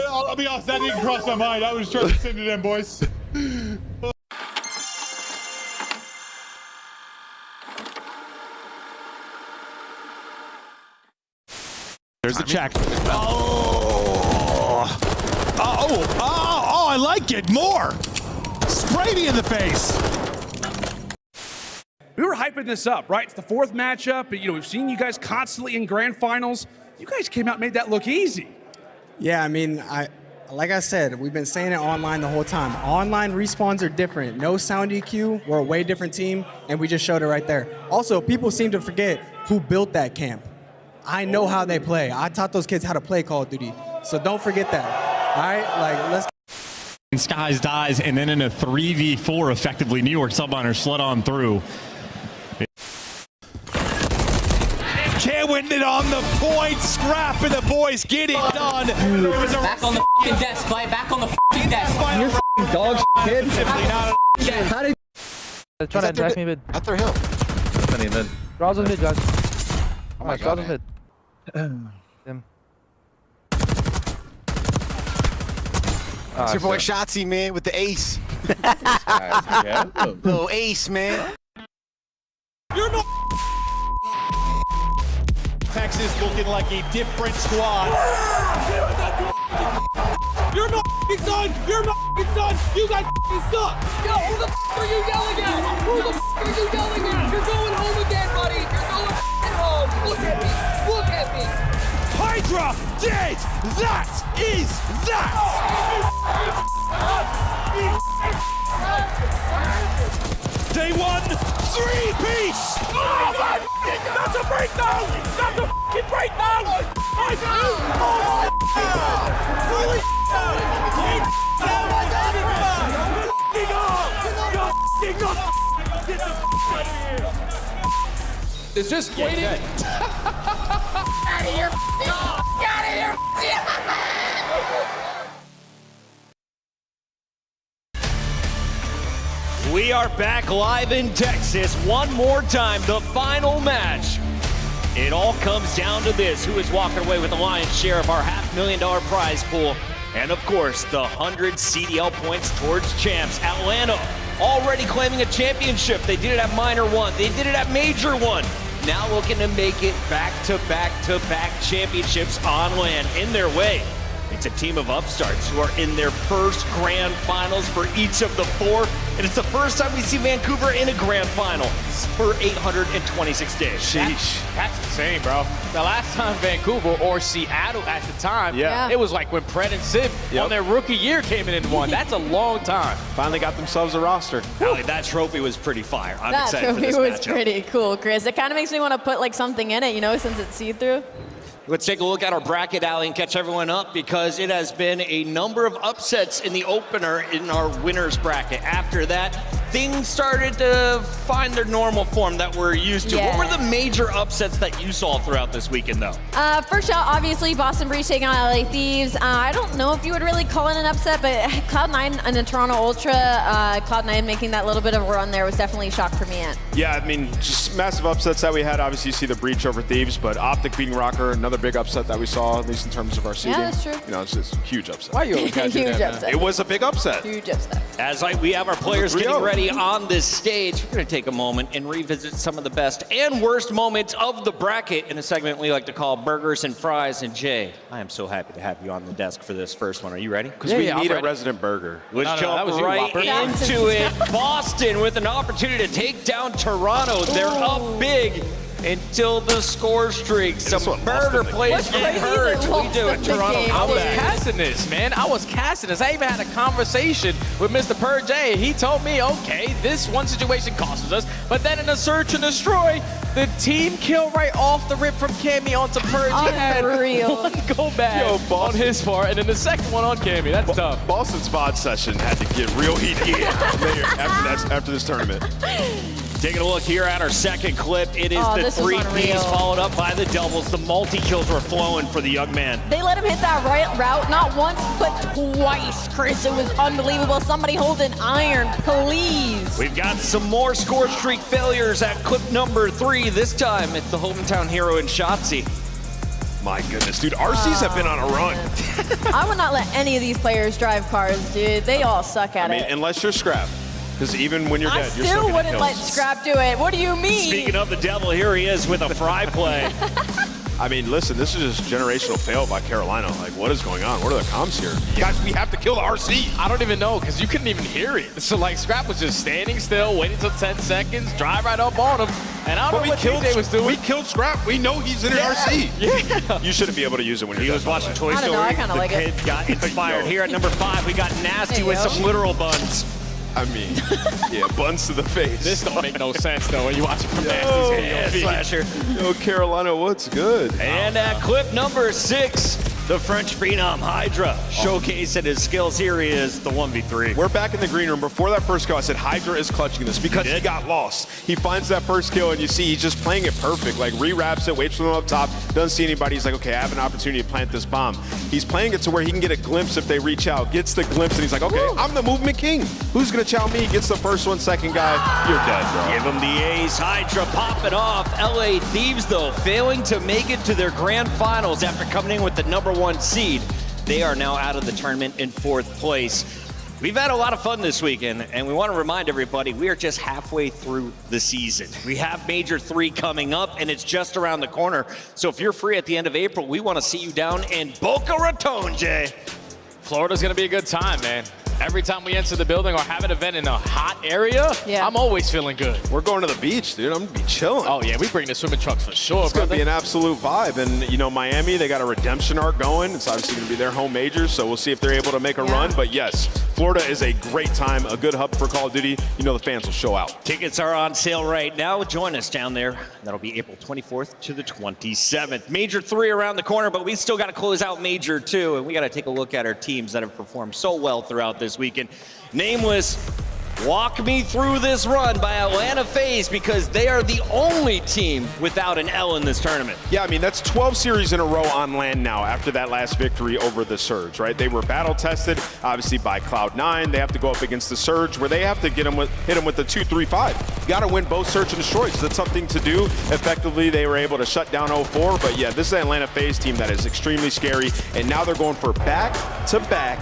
I'll be honest, that didn't cross my mind. I was trying to send it in, boys. There's the check. Oh, I like it more. Spray me in the face. We were hyping this up, right? It's the 4th matchup. You know, we've seen you guys constantly in grand finals. You guys came out and made that look easy. Yeah, I mean, like I said, we've been saying it online the whole time. Online respawns are different. No sound EQ. We're a way different team, and we just showed it right there. Also, people seem to forget who built that camp. I know how they play. I taught those kids how to play Call of Duty. So don't forget that. All right? Like, let's... Skies dies, and then in a 3v4, effectively, New York Subliners slid on through. Can't win it on the point. Scrap, and the boys get it done. Back on the f***ing desk, Clay. Back on the f***ing desk. You're f***ing dog shit, kid. How did... They're trying to attack me mid. At their hill. Mid. Draws on mid, guys. Oh my god. Draws on mid. Them. It's your boy Shotzi, man, with the ace. Little ace, man. You're not. Texas looking like a different squad. You're not done. You're not done. You guys suck. Yo, who the f*** are you yelling at? Who the f*** are you yelling at? You're going home again, buddy. You're going home. Look at me. Look at me. Hydra did. That is that. Day 1, Three-piece! Oh my that's a breakdown! That's a fucking breakdown! Oh It's just waiting. Out of here! Out of here! We are back live in Texas one more time, the final match. It all comes down to this: who is walking away with the lion's share of our $500,000 prize pool, and of course, the 100 CDL points towards champs. Atlanta already claiming a championship. They did it at Minor 1. They did it at Major 1. Now looking to make it back-to-back-to-back championships on land in their way. It's a team of upstarts who are in their first grand finals for each of the 4, and it's the first time we see Vancouver in a grand final for 826 days. Sheesh. That's insane, bro. The last time Vancouver or Seattle at the time, it was like when Pred and Sim on their rookie year came in and won. That's a long time. Finally got themselves a roster. Allie, that trophy was pretty fire. I'm that excited for trophy this was matchup. pretty cool, Chris. It kind of makes me want to put like something in it, you know, since it's see-through. Let's take a look at our bracket, Allie, and catch everyone up, because it has been a number of upsets in the opener in our winners bracket. After that, things started to find their normal form that we're used to. Yeah. What were the major upsets that you saw throughout this weekend, though? First out, obviously, Boston Breach taking on LA Thieves. I don't know if you would really call it an upset, but Cloud9 and the Toronto Ultra, Cloud9 making that little bit of a run there was definitely a shock for me. Yeah, I mean, just massive upsets that we had. Obviously, you see the Breach over Thieves, but Optic beating Rocker, another big upset that we saw, at least in terms of our seeding. Yeah, that's true. You know, it's just a huge upset. Why you always gotta do Huge that, upset. It was a big upset. Huge upset. As we have our players getting ready on this stage, we're going to take a moment and revisit some of the best and worst moments of the bracket in a segment we like to call Burgers and Fries. And Jay, I am so happy to have you on the desk for this first one. Are you ready? Because we need a resident burger. Let's No, that was jump you, right Whopper. into it. Boston with an opportunity to take down Toronto. They're up big until the score streak. Some burger plays get hurt. We do it, Toronto. I was comeback. casting this, man. I was casting this. I even had a conversation with Mr. Purge. He told me, okay, this one situation costs us, but then in a search and destroy, the team kill right off the rip from Cammy onto Purge. He had Unreal. one go back on his part, and then the second one on Cammy. That's tough. Boston's VOD session had to get real heated later after this tournament. Taking a look here at our second clip, it is the this was 3 unreal. Ps followed up by the doubles. The multi-kills were flowing for the young man. They let him hit that right route not once, but twice, Chris. It was unbelievable. Somebody hold an iron, please. We've got some more score streak failures at clip number 3. This time, it's the hometown hero in Shotzi. My goodness, dude. RCs have been on a run. I would not let any of these players drive cars, dude. They all suck at I mean, it. unless you're Scrap. Because even when you're I dead, you're still still wouldn't let Scrap do it. What do you mean? Speaking of the devil, here he is with a fry play. I mean, listen, this is just generational fail by Carolina. Like, what is going on? What are the comms here? Guys, we have to kill the RC. I don't even know, because you couldn't even hear it. So, like, Scrap was just standing still, waiting till 10 seconds, drive right up on him. And I don't know what TJ was doing. We killed Scrap. We know he's in an RC. Yeah. You shouldn't be able to use it when you're He was watching Toy I don't Story. know, I kinda The like it. kid got inspired. Here at number 5, we got Nasty There you with go. some literal buns. I mean, yeah, buns to the face. This don't make no sense, though, when you watch it from Yo, Nasty's Slasher. Yo, Carolina, what's good? And at clip number 6, the French phenom Hydra showcasing his skills. Here he is, the 1v3. We're back in the green room. Before that first kill, I said Hydra is clutching this because he got lost. He finds that first kill, and you see he's just playing it perfect. Like, re-wraps it, waits for them up top, doesn't see anybody. He's like, okay, I have an opportunity to plant this bomb. He's playing it to where he can get a glimpse if they reach out. Gets the glimpse, and he's like, okay, I'm the movement king. Who's going to chow me? Gets the first one, second guy. You're dead, bro. Give him the ace. Hydra popping off. LA Thieves, though, failing to make it to their grand finals after coming in with the number 1 seed. They are now out of the tournament in 4th place. We've had a lot of fun this weekend, and we want to remind everybody we are just halfway through the season. We have Major 3 coming up, and it's just around the corner. So if you're free at the end of April, we want to see you down in Boca Raton, Jay. Florida's going to be a good time, man. Every time we enter the building or have an event in a hot area, I'm always feeling good. We're going to the beach, dude. I'm going to be chilling. Oh, yeah, we bring the swimming trunks for sure, It's going to be an absolute vibe. And, you know, Miami, they got a redemption arc going. It's obviously going to be their home major, so we'll see if they're able to make a run. But, yes, Florida is a great time, a good hub for Call of Duty. You know the fans will show out. Tickets are on sale right now. Join us down there. That'll be April 24th to the 27th. Major 3 around the corner, but we still got to close out Major 2, and we got to take a look at our teams that have performed so well throughout this weekend. Nameless, walk me through this run by Atlanta FaZe, because they are the only team without an L in this tournament. Yeah, I mean, that's 12 series in a row on land now after that last victory over the Surge, right? They were battle-tested, obviously, by Cloud9. They have to go up against the Surge, where they have to hit them with the 2-3-5. You got to win both Search and Destroy. So that's something to do. Effectively, they were able to shut down 0-4. But, yeah, this is an Atlanta FaZe team that is extremely scary. And now they're going for back-to-back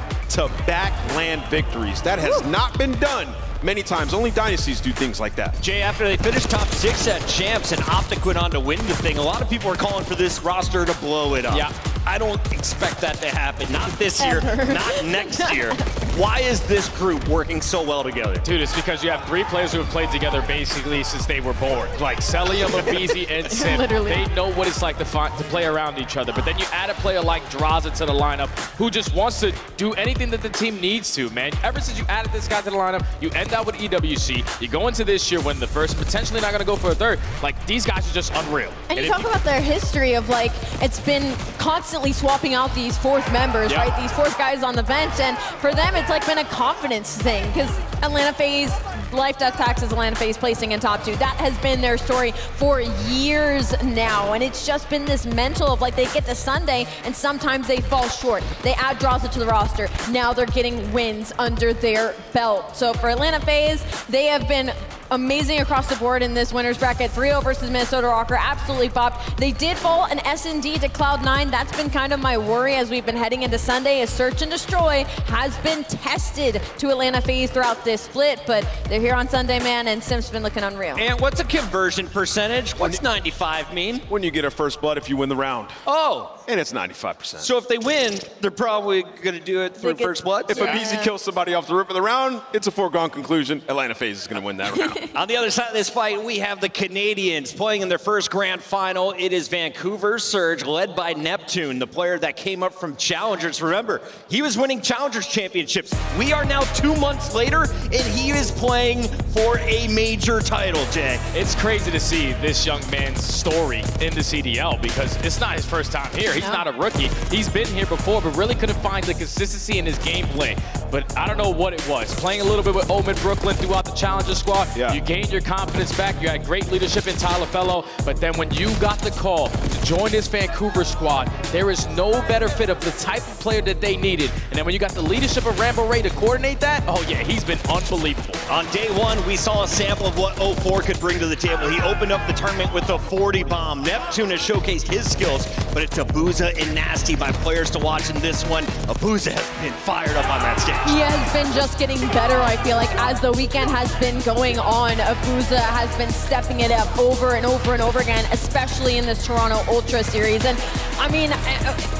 land victories. That has not been done many times. Only dynasties do things like that. Jay, after they finished top 6 at Champs and Optic went on to win the thing, a lot of people are calling for this roster to blow it up. Yeah. I don't expect that to happen. Not this year, not next year. Why is this group working so well together? Dude, it's because you have 3 players who have played together basically since they were born. Like Celium, Abizi, and Sim. They know what it's like to play around each other. But then you add a player like Draza to the lineup who just wants to do anything that the team needs to, man. Ever since you added this guy to the lineup, you end out with EWC. You go into this year when the first potentially not going to go for a third. Like, these guys are just unreal. And you talk about their history of, like, it's been constantly swapping out these 4th members, right? These 4th guys on the bench. And for them, it's like been a confidence thing, because Atlanta FaZe, Life Death Taxes, Atlanta FaZe placing in top 2. That has been their story for years now. And it's just been this mental of, like, they get to Sunday and sometimes they fall short. They add Draza to the roster. Now they're getting wins under their belt. So for Atlanta FaZe, they have been amazing across the board in this winner's bracket. 3-0 versus Minnesota Rocker, absolutely popped. They did fall an S&D to Cloud9. That's been kind of my worry as we've been heading into Sunday, as Search and Destroy has been tested to Atlanta FaZe throughout this split, but they're here on Sunday, man, and Sim's been looking unreal. And what's a conversion percentage? What's 95 mean? When you get a first blood if you win the round. Oh. And it's 95%. So if they win, they're probably going to do it through first blood? If Abizi kills somebody off the rip of the round, it's a foregone conclusion. Atlanta FaZe is going to win that round. On the other side of this fight, we have the Canadians playing in their first grand final. It is Vancouver Surge, led by Neptune, the player that came up from Challengers. Remember, he was winning Challengers championships. We are now 2 months later, and he is playing for a major title, Jay. It's crazy to see this young man's story in the CDL, because it's not his first time here. He's not a rookie. He's been here before, but really couldn't find the consistency in his gameplay. But I don't know what it was. Playing a little bit with Omen Brooklyn throughout the Challenger squad, you gained your confidence back. You had great leadership in Tyler Fellow, but then when you got the call to join this Vancouver squad, there is no better fit of the type of player that they needed. And then when you got the leadership of Rambo Ray to coordinate that, oh yeah, he's been unbelievable. On day 1, we saw a sample of what 0-4 could bring to the table. He opened up the tournament with a 40 bomb. Neptune has showcased his skills, but it's Abuza and Nasty by players to watch in this one. Abuza has been fired up on that stage. He has been just getting better, I feel like, as the weekend has been going on. Abuza has been stepping it up over and over and over again, especially in this Toronto Ultra Series. And I mean,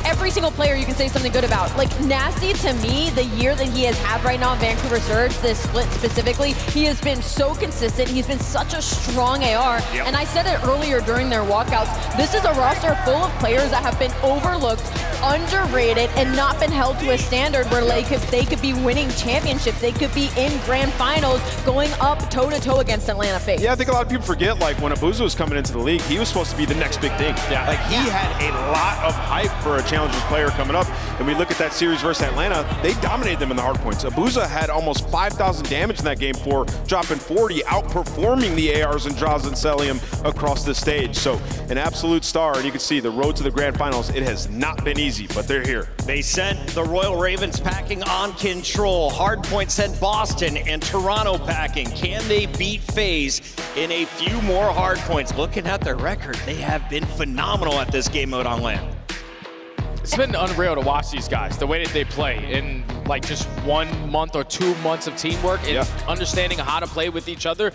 every single player you can say something good about. Like, Nasty, to me, the year that he has had right now in Vancouver Surge, this split specifically, he has been so consistent. He's been such a strong AR. And I said it earlier during their walkouts, this is a roster full of players that have been overlooked, underrated, and not been held to a standard where they could be winning championships. They could be in grand finals going up toe-to-toe against Atlanta FaZe. Yeah, I think a lot of people forget, like, when Abuza was coming into the league, he was supposed to be the next big thing. Like, he had a lot of hype for a Challengers player coming up. And we look at that series versus Atlanta, they dominated them in the hardpoints. Abuza had almost 5,000 damage in that game for dropping 40, outperforming the ARs and Draws and Celium across the stage. So an absolute star, and you can see the road to the grand finals, it has not been easy, but they're here. They sent the Royal Ravens packing on Control. Hardpoint sent Boston and Toronto packing. Can they beat FaZe in a few more hardpoints? Looking at their record, they have been phenomenal at this game mode on land. It's been unreal to watch these guys, the way that they play in like just 1 month or 2 months of teamwork and understanding how to play with each other.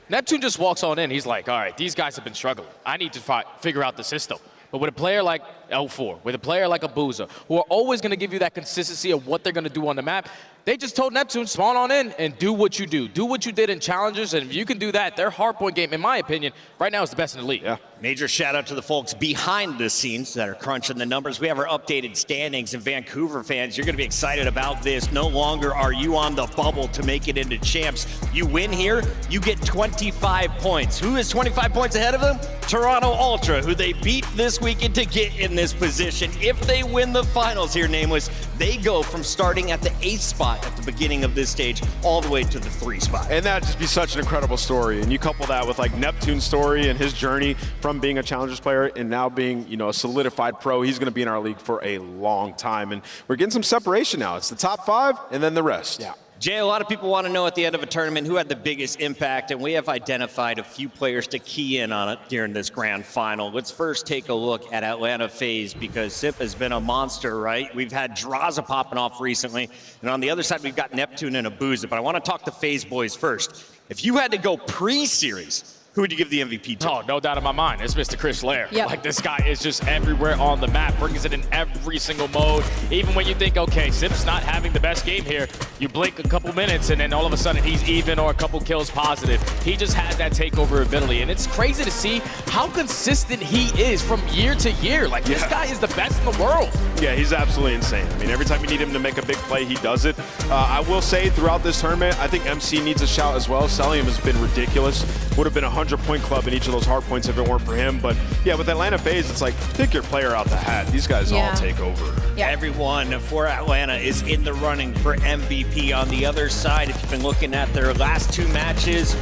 Neptune just walks on in. He's like, all right, these guys have been struggling. I need to figure out the system. But with a player like L4, with a player like Abuza, who are always going to give you that consistency of what they're going to do on the map, they just told Neptune, spawn on in and do what you do. Do what you did in challenges, and if you can do that, their hardpoint game, in my opinion, right now is the best in the league. Yeah. Major shout out to the folks behind the scenes that are crunching the numbers. We have our updated standings, and Vancouver fans, you're going to be excited about this. No longer are you on the bubble to make it into champs. You win here, you get 25 points. Who is 25 points ahead of them? Toronto Ultra, who they beat this weekend to get in this position. If they win the finals here, Nameless, they go from starting at the 8th spot at the beginning of this stage all the way to the 3 spot. And that'd just be such an incredible story. And you couple that with like Neptune's story and his journey from being a Challengers player and now being, you know, a solidified pro. He's going to be in our league for a long time. And we're getting some separation now. It's the top 5 and then the rest. Yeah. Jay, a lot of people want to know at the end of a tournament who had the biggest impact, and we have identified a few players to key in on it during this grand final. Let's first take a look at Atlanta FaZe, because Sip has been a monster, right? We've had Draza popping off recently, and on the other side, we've got Neptune and Abuza, but I want to talk to FaZe boys first. If you had to go pre-series, who would you give the MVP to? Oh, no doubt in my mind. It's Mr. Chris Lair. Yep. Like, this guy is just everywhere on the map, brings it in every single mode. Even when you think, okay, Sip's not having the best game here, you blink a couple minutes and then all of a sudden he's even or a couple kills positive. He just has that takeover ability, and it's crazy to see how consistent he is from year to year. Like, this guy is the best in the world. Yeah, he's absolutely insane. I mean, every time you need him to make a big play, he does it. I will say throughout this tournament, I think MC needs a shout as well. Cellium has been ridiculous. Would have been a 100-point club in each of those hard points if it weren't for him. But yeah, with Atlanta FaZe, it's like, pick your player out the hat. These guys all take over. Yeah. Everyone for Atlanta is in the running for MVP. On the other side, if you've been looking at their last 2 matches,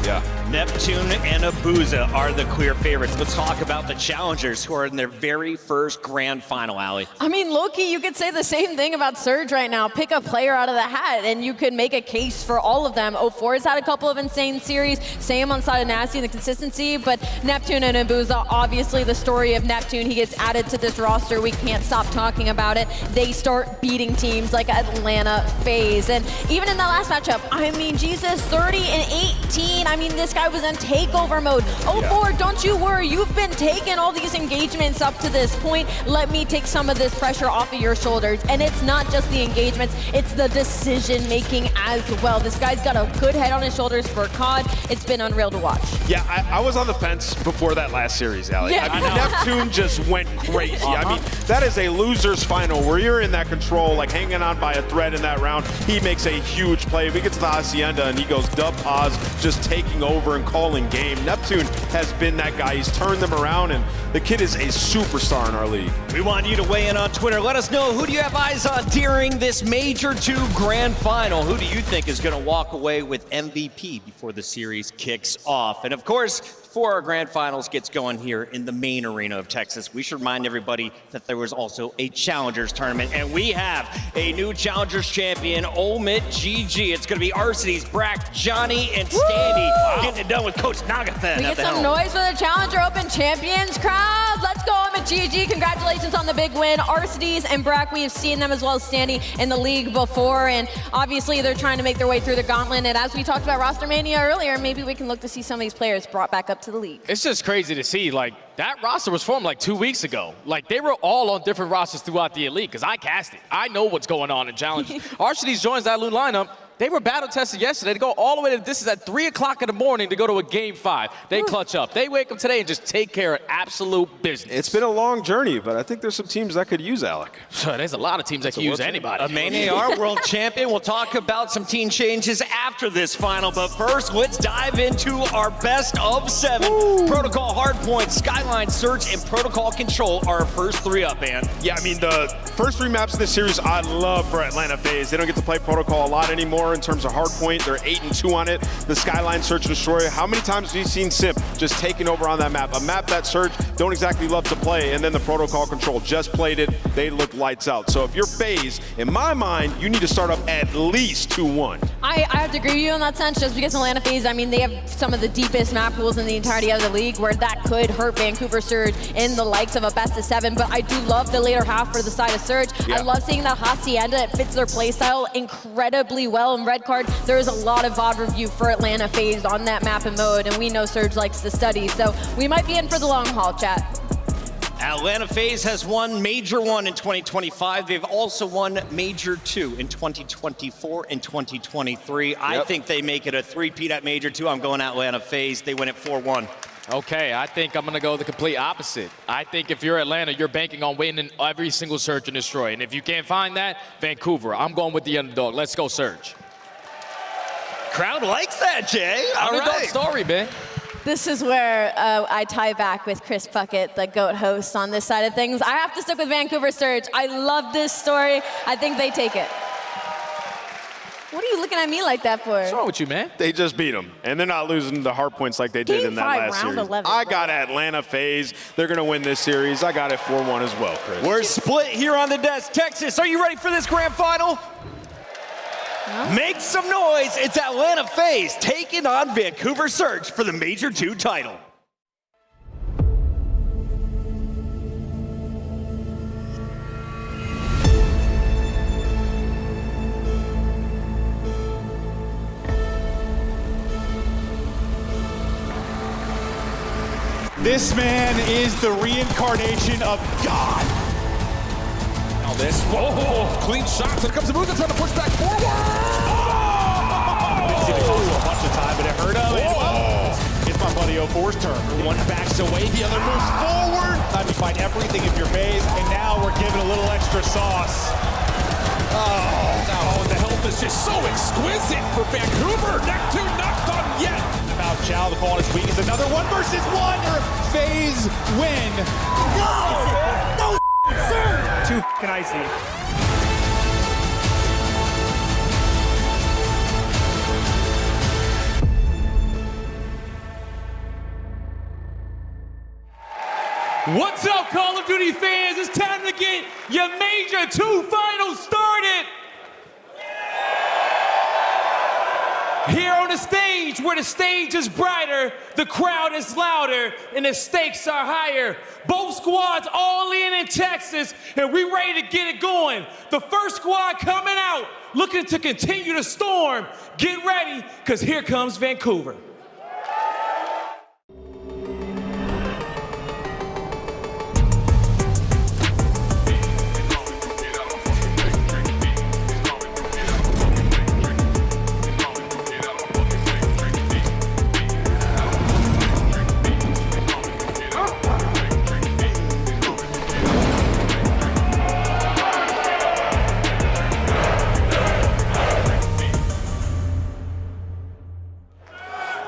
Neptune and Abuza are the clear favorites. Let's talk about the challengers who are in their very first grand final, Allie. I mean, Loki, you could say the same thing about Surge right now. Pick a player out of the hat, and you could make a case for all of them. 04 has had a couple of insane series. Same on side of Nasty and the consistency, but Neptune and Abuza, obviously the story of Neptune, he gets added to this roster. We can't stop talking about it. They start beating teams like Atlanta FaZe. And even in that last matchup, I mean, Jesus, 30 and 18. I mean, this guy was in takeover mode. 04, don't you worry. You've been taking all these engagements up to this point. Let me take some of this pressure off of your shoulders. And it's not just the engagements, it's the decision making as well. This guy's got a good head on his shoulders for COD. It's been unreal to watch. Yeah, I was on the fence before that last series, Allie. Yeah. I mean, Neptune just went crazy. I mean, that is a loser's final where you're in that control, like hanging on by a thread in that round. He makes a huge play. We get to the Hacienda and he goes dub pause, just taking over and calling game. Neptune has been that guy. He's turned them around, and the kid is a superstar in our league. We want you to weigh in on Twitter. Let us know, who do you have eyes on during this Major 2 grand final? Who do you think is going to walk away with MVP before the series kicks off? And of course, before our grand finals gets going here in the main arena of Texas, we should remind everybody that there was also a Challengers tournament, and we have a new Challengers champion, Omit GG. It's going to be Arsity's Brack, Johnny, and Standy getting it done with Coach Nagathan. We get some noise for the Challenger Open Champions crowd. Let's go, Omit GG. Congratulations on the big win. Arsity's and Brack, we have seen them as well as Standy in the league before, and obviously they're trying to make their way through the gauntlet. And as we talked about Roster Mania earlier, maybe we can look to see some of these players brought back up to the league. It's just crazy to see, like, that roster was formed like 2 weeks ago. Like, they were all on different rosters throughout the Elite, because I cast it. I know what's going on in Challenges. Arsity's joins that loot lineup. They were battle tested yesterday to go all the way to, this is at 3 o'clock in the morning to go to a game 5. They clutch up. They wake up today and just take care of absolute business. It's been a long journey, but I think there's some teams that could use Alec. There's a lot of teams that could use anybody. A main AR world champion. We'll talk about some team changes after this final, but first, let's dive into our best of 7. Protocol, Hardpoint, Skyline, Search, and Protocol Control are our first 3 up, man. Yeah, I mean, the first 3 maps in this series I love for Atlanta FaZe. They don't get to play Protocol a lot anymore in terms of Hardpoint. They're 8-2 on it. The Skyline, Search, and Destroy. How many times have you seen Simp just taking over on that map? A map that Surge don't exactly love to play, and then the Protocol Control just played it. They look lights out. So if you're FaZe, in my mind, you need to start up at least 2-1. I have to agree with you in that sense, just because Atlanta FaZe, I mean, they have some of the deepest map pools in the entirety of the league, where that could hurt Vancouver Surge in the likes of a best of 7, but I do love the later half for the side of Surge. I love seeing that Hacienda. It fits their playstyle incredibly well. In Red Card, there is a lot of VOD review for Atlanta FaZe on that map and mode, and we know Surge likes to study, so we might be in for the long haul, chat. Atlanta FaZe has won Major 1 in 2025. They've also won Major 2 in 2024 and 2023. I think they make it a three-peat at Major 2. I'm going Atlanta FaZe. They win it 4-1. Okay, I think I'm going to go the complete opposite. I think if you're Atlanta, you're banking on winning every single Search and Destroy. And if you can't find that, Vancouver. I'm going with the underdog. Let's go Search. Crowd likes that, Jay. Underdog story, man. This is where I tie back with Chris Puckett, the GOAT host on this side of things. I have to stick with Vancouver Surge. I love this story. I think they take it. What are you looking at me like that for? What's wrong with you, man? They just beat them, and they're not losing the hard points like they did in that last series. 11, I got Atlanta FaZe. They're going to win this series. I got it 4-1 as well, Chris. We're split here on the desk. Texas, are you ready for this grand final? Make some noise. It's Atlanta FaZe taking on Vancouver Surge for the Major 2 title. This man is the reincarnation of God. Now this, clean shots. Here comes the Musa trying to push back forward. Didn't see the call a bunch of time, but it hurt him. It's my buddy 04's turn. One backs away, the other moves forward. Time to find everything if you're FaZe, and now we're giving a little extra sauce. Oh, the health is just so exquisite for Vancouver. Neptune not done yet. About Chow, the call is weak. It's another 1 versus 1. FaZe win. No, sir. Too f***ing icy. What's up, Call of Duty fans? It's time to get your Major 2 finals started. Here on the stage, where the stage is brighter, the crowd is louder, and the stakes are higher. Both squads all in Texas, and we ready to get it going. The first squad coming out, looking to continue the storm. Get ready, because here comes Vancouver.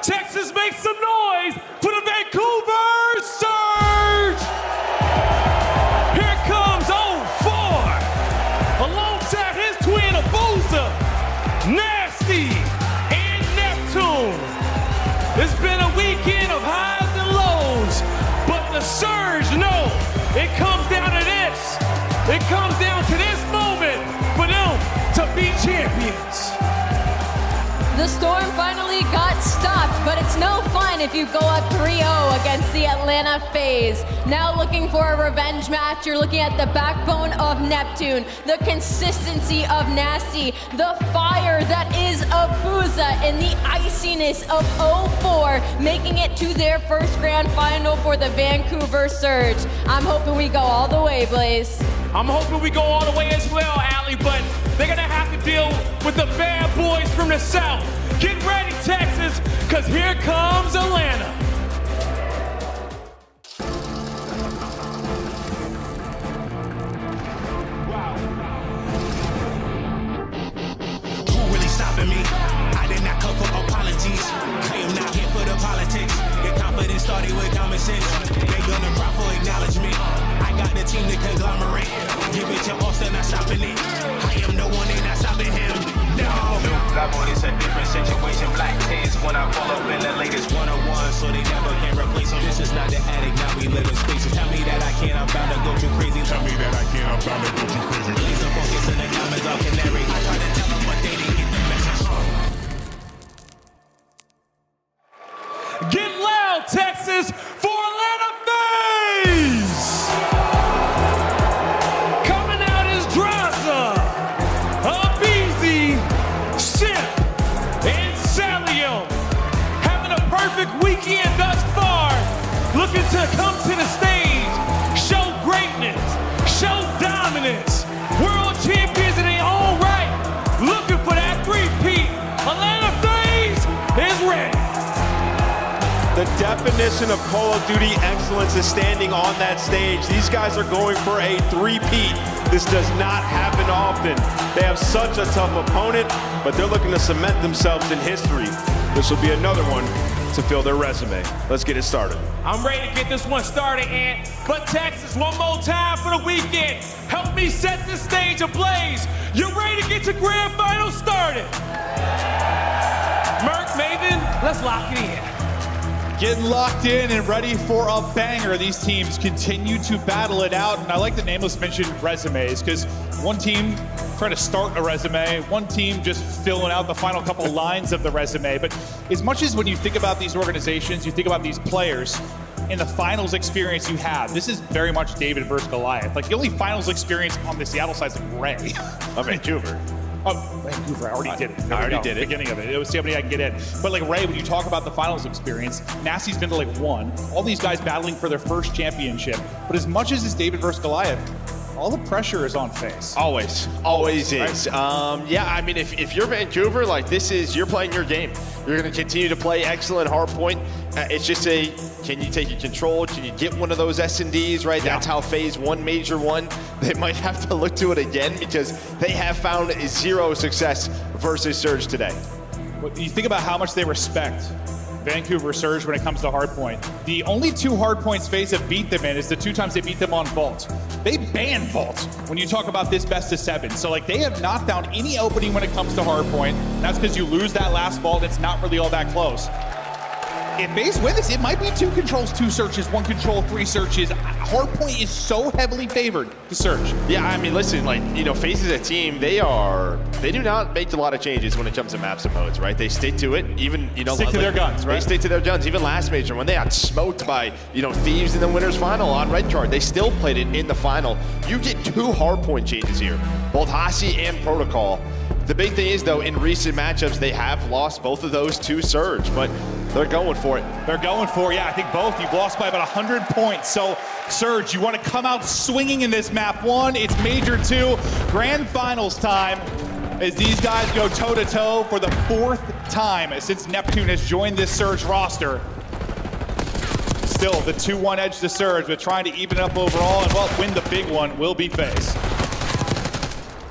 Texas, make some noise for the Vancouver Surge! Here comes 04, alongside his twin Abusa, Nasty, and Neptune. It's been a weekend of highs and lows, but the Surge know it comes down to this. It comes down to this moment for them to be champions. The storm finally got stopped, but it's no fun if you go up 3-0 against the Atlanta FaZe. Now looking for a revenge match, you're looking at the backbone of Neptune, the consistency of Nasty, the fire that is Abusa, and the iciness of 04, making it to their first grand final for the Vancouver Surge. I'm hoping we go all the way, Blaze. I'm hoping we go all the way as well, Allie, but they're gonna have to deal with the bad boys from the South. Get ready, Texas, because here comes Atlanta. Who really stopping me? I did not come for apologies. I am not here for the politics. Your confidence started with common sense. They gonna cry for acknowledgement. I got the team to conglomerate. Give it to Austin, not stopping it. I am no one, they not stopping him. No. It's a different situation. Black tents when I pull up in the latest 101, so they never can replace them. This is not the attic, now we live in spaces. Tell me that I can't, I'm bound to go too crazy. Tell me that I can't, I'm bound to go too crazy. Laser focus in the diamonds all canary. I tried to tell them, but they didn't get the message. Get loud, Texas, for Atlanta FaZe! Coming out is Draza, Abizi, Sip, and Salium. Having a perfect weekend thus far. Looking to come to the stage, show show dominance. World champions in their own right, looking for that three-peat. Atlanta FaZe is ready. The definition of Call of Duty excellence is standing on that stage. These guys are going for a three-peat. This does not happen often. They have such a tough opponent, but they're looking to cement themselves in history. This will be another one to fill their resume. Let's get it started. I'm ready to get this one started, Ant. But Texas, one more time for the weekend. Help me set the stage ablaze. You ready to get your grand final started? Merc, Maven, let's lock it in. Getting locked in and ready for a banger. These teams continue to battle it out. And I like the Nameless mentioned resumes, because one team trying to start a resume, one team just filling out the final couple lines of the resume. But as much as when you think about these organizations, you think about these players, and the finals experience you have, this is very much David versus Goliath. Like, the only finals experience on the Seattle side is like Ray. Of Vancouver. Oh, Vancouver, I already did it. I already did it. Beginning of it. It was see how many I can get in. But like Ray, when you talk about the finals experience, Nasty's been to like one. All these guys battling for their first championship. But as much as it's David versus Goliath, all the pressure is on FaZe. Always is. Yeah, I mean, if you're Vancouver, like you're playing your game. You're going to continue to play excellent Hardpoint. It's just can you take your control? Can you get one of those S&Ds, right? Yeah. That's how FaZe won Major 1. They might have to look to it again because they have found zero success versus Surge today. You think about how much they respect Vancouver Surge when it comes to Hardpoint. The only 2 Hardpoints FaZe have beat them in is the 2 times they beat them on Vault. They banned Vault when you talk about this best of 7. So like they have not found any opening when it comes to Hardpoint. That's because you lose that last Vault. It's not really all that close. If FaZe win this, it might be 2 controls, 2 searches, 1 control, 3 searches. Hardpoint is so heavily favored to Surge. Yeah, I mean, listen, like, you know, FaZe is a team, they do not make a lot of changes when it comes to maps and modes, right? They stick to it, even, you know, stick to their guns, right? They stick to their guns. Even last Major, when they got smoked by, you know, Thieves in the winner's final on Red Card, they still played it in the final. You get 2 Hardpoint changes here, both Hasi and Protocol. The big thing is, though, in recent matchups, they have lost both of those to Surge, but they're going for it. They're going for it, yeah, I think both. You've lost by about 100 points. So, Surge, you want to come out swinging in this map 1. It's Major 2, grand finals time, as these guys go toe-to-toe for the 4th time since Neptune has joined this Surge roster. Still, the 2-1 edge to Surge, but trying to even it up overall, and well, win the big one will be FaZe.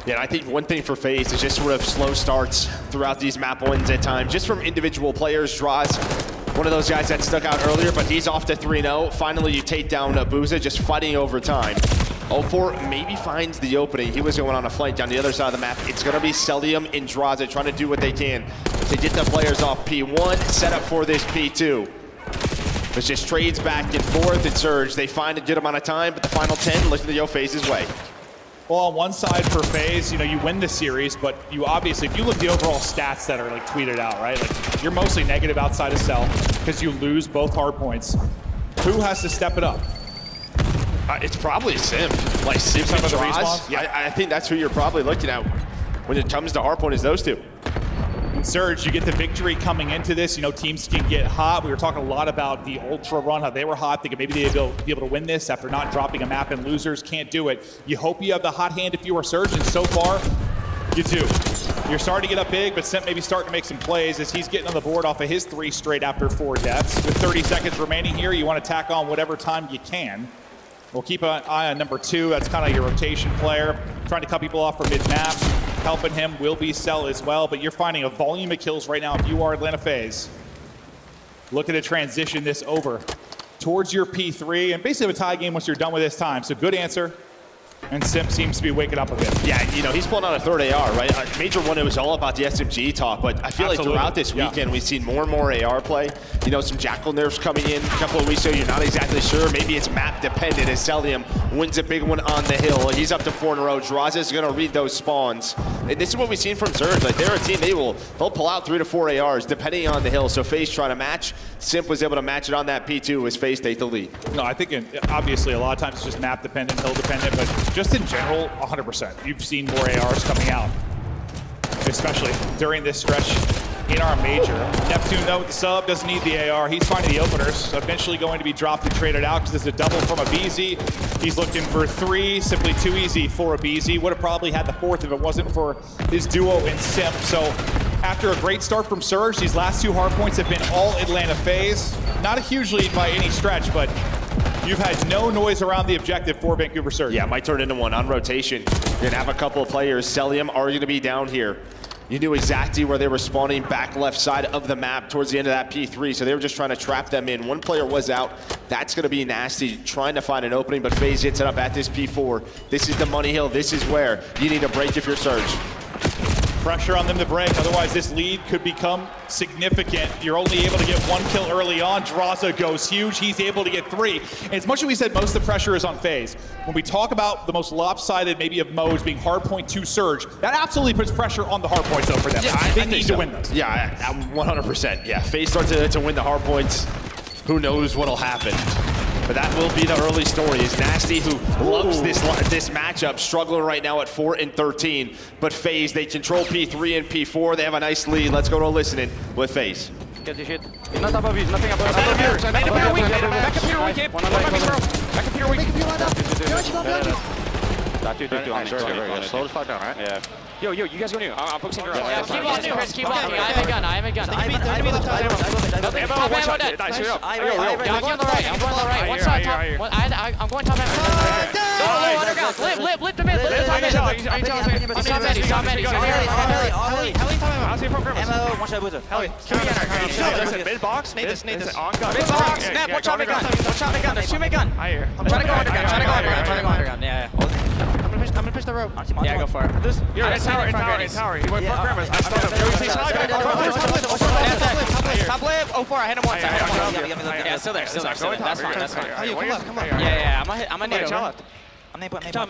Yeah, and I think one thing for FaZe is just sort of slow starts throughout these map wins at times, just from individual players. Draws one of those guys that stuck out earlier, but he's off to 3-0. Finally, you take down Booza, just fighting over time. 0-4 maybe finds the opening. He was going on a flank down the other side of the map. It's going to be Celium and Draza trying to do what they can to get the players off P1, set up for this P2. It's just trades back and forth and Surge. They find a good amount of time, but the final 10 looking to go FaZe's way. Well, on one side for FaZe, you know, you win the series, but you obviously, if you look at the overall stats that are like tweeted out, right? Like you're mostly negative outside of Cell because you lose both Hardpoints. Who has to step it up? It's probably Sim. Like Sim and Draws. Yeah, I think that's who you're probably looking at when it comes to Hardpoint is those 2. And Surge, you get the victory coming into this. You know, teams can get hot. We were talking a lot about the Ultra run, how they were hot, thinking maybe they'd be able to win this after not dropping a map, and losers can't do it. You hope you have the hot hand if you are Surge, and so far, you do. You're starting to get up big, but Simp maybe starting to make some plays as he's getting on the board off of his 3 straight after 4 deaths. With 30 seconds remaining here, you want to tack on whatever time you can. We'll keep an eye on number 2. That's kind of your rotation player. Trying to cut people off for mid-map. Helping him will be Cell as well, but you're finding a volume of kills right now if you are Atlanta FaZe. Looking to transition this over towards your P3 and basically have a tie game once you're done with this time. So good answer. And Simp seems to be waking up a bit. Yeah, you know, he's pulling out a 3rd AR, right? Major 1, it was all about the SMG talk, but I feel like throughout this weekend, we've seen more and more AR play. You know, some Jackal nerfs coming in a couple of weeks ago. You're not exactly sure. Maybe it's map dependent as Celium wins a big one on the hill. He's up to 4 in a row. Draza is going to read those spawns. And this is what we've seen from Surge. Like, they're a team, they'll pull out 3 to 4 ARs depending on the hill. So FaZe trying to match. Simp was able to match it on that P2 as FaZe take the lead. No, I think obviously a lot of times it's just map dependent, hill dependent, but just in general, 100%. You've seen more ARs coming out, especially during this stretch in our major. Neptune, though, with the sub, doesn't need the AR. He's finding the openers. Eventually going to be dropped and traded out because this is a double from a BZ. He's looking for 3, simply too easy for a BZ. Would have probably had the 4th if it wasn't for his duo and Simp. So after a great start from Surge, these last 2 hard points have been all Atlanta FaZe. Not a huge lead by any stretch, but you've had no noise around the objective for Vancouver Surge. Yeah, might turn into one on rotation. You're gonna have a couple of players. Celium are gonna be down here. You knew exactly where they were spawning, back left side of the map towards the end of that P3, so they were just trying to trap them in. One player was out. That's gonna be nasty, trying to find an opening, but FaZe hits it up at this P4. This is the money hill. This is where you need a break if you're Surge. Pressure on them to break, otherwise this lead could become significant. You're only able to get 1 kill early on. Draza goes huge, he's able to get 3. And as much as we said most of the pressure is on FaZe, when we talk about the most lopsided maybe of modes being Hardpoint to Surge, that absolutely puts pressure on the Hardpoints though for them. Yeah, they need to win those. Yeah, 100%. Yeah, FaZe start to win the Hardpoints. Who knows what'll happen? But that will be the early story. Is Nasty, who loves this matchup, struggling right now at 4 and 13. But FaZe, they control P3 and P4. They have a nice lead. Let's go to listening with FaZe. Get this shit. Not above you, nothing above you. Back up here, weak. Back up here, weak. Slow as fuck down, right? Yeah. Yo, you guys go new. I'm focusing around. Yeah, keep walking, Chris, keep walking. I have a gun. Ammo, one shot. Nice, shoot up. I'm going on the right. One shot, top. I'm going top. Underground. Lift him in. Lift him in. He's top mid. Ammo, one shot boozer. Listen, mid box. Nate this. On gun. Mid box. Snap, one shot mid gun. There's 2 mid gun. I'm trying to go underground. Yeah. I'm gonna push the rope. Yeah, go for it. You're in tower. He went front premise. I stunned him. Top lip. 04. I hit him once. Yeah, still there. That's fine. Come on. Yeah. I'm gonna need shot.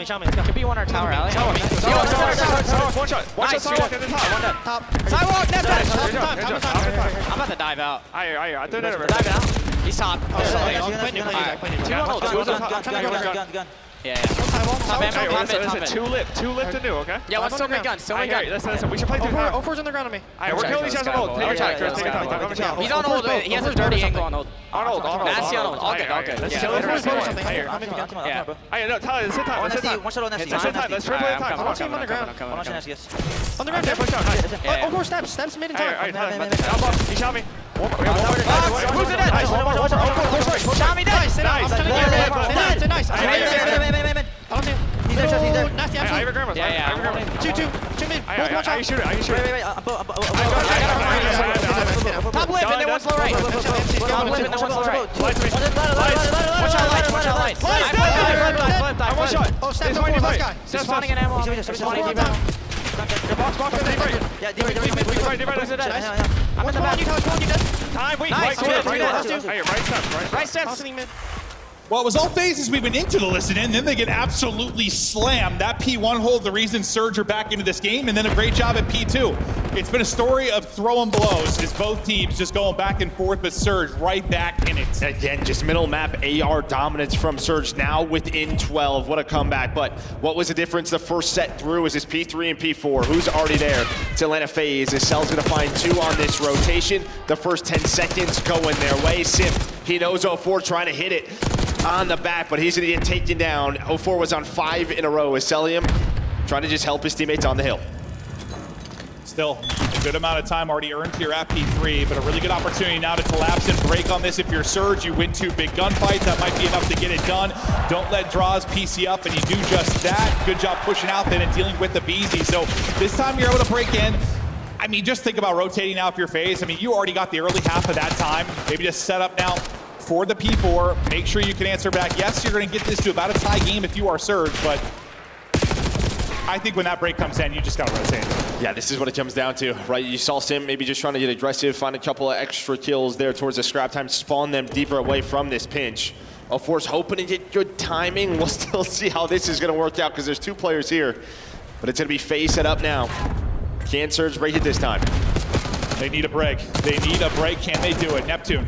Show me. Could be one or tower, alley. One shot. Sidewalk at the top. Sidewalk. That's time. I'm about to dive out. I threw it over. Dive out. He's top. Gun. Yeah. Top ammo. Listen, two lift to do, okay? Yeah, let's still make gun. Listen, we should play through power. O4's on the ground on me. Alright, we're killing these guys on hold. Take your time, Chris. Take your time. He's on hold. He has a dirty angle on hold. On hold. Nasty on hold. All good. Let's kill it. Yeah. Alright, no, Tyler, let's hit time. Let's hit time. Let's play time. On the ground. On the ground, push down. O4 steps mid and top. Alright, Tyler. He shot me. Who's it at? Shot me dead. Nice. He's there. Nasty, absolutely. Yeah. Two mid. I can shoot it. Top lip and then one's low right. Top lip and then one's low right. One shot lights. I one shot. Oh, step one last guy. He's spawning an ammo. He's spawning deep ammo. Box. Yeah, deep right. Who's it at? I'm in the back. Time, wait. Right steps. Well, it was all phases we went into the listen in, then they get absolutely slammed. That P1 hold, the reason Surge are back into this game, and then a great job at P2. It's been a story of throwing blows as both teams just going back and forth, but Surge right back in it. Again, just middle map AR dominance from Surge now within 12. What a comeback. But what was the difference the first set through is this P3 and P4. Who's already there? It's Atlanta FaZe. Cell's going to find 2 on this rotation. The first 10 seconds going their way. Simp, he knows 04 trying to hit it on the back, but he's going to get taken down. 04 was on 5 in a row. Is Celium trying to just help his teammates on the hill. Still, a good amount of time already earned here at P3, but a really good opportunity now to collapse and break on this. If you're Surge, you win 2 big gunfights. That might be enough to get it done. Don't let draws PC up, and you do just that. Good job pushing out then and dealing with the BZ. So this time you're able to break in. I mean, just think about rotating now if you're FaZe. I mean, you already got the early half of that time. Maybe just set up now for the P4. Make sure you can answer back. Yes, you're going to get this to about a tie game if you are Surge, but I think when that break comes in, you just got to rotate. Yeah, this is what it comes down to, right? You saw Sim maybe just trying to get aggressive, find a couple of extra kills there towards the scrap time, spawn them deeper away from this pinch. Of course, hoping to get good timing. We'll still see how this is going to work out because there's 2 players here, but it's going to be FaZe set up now. Can Surge break it this time? They need a break. Can they do it? Neptune,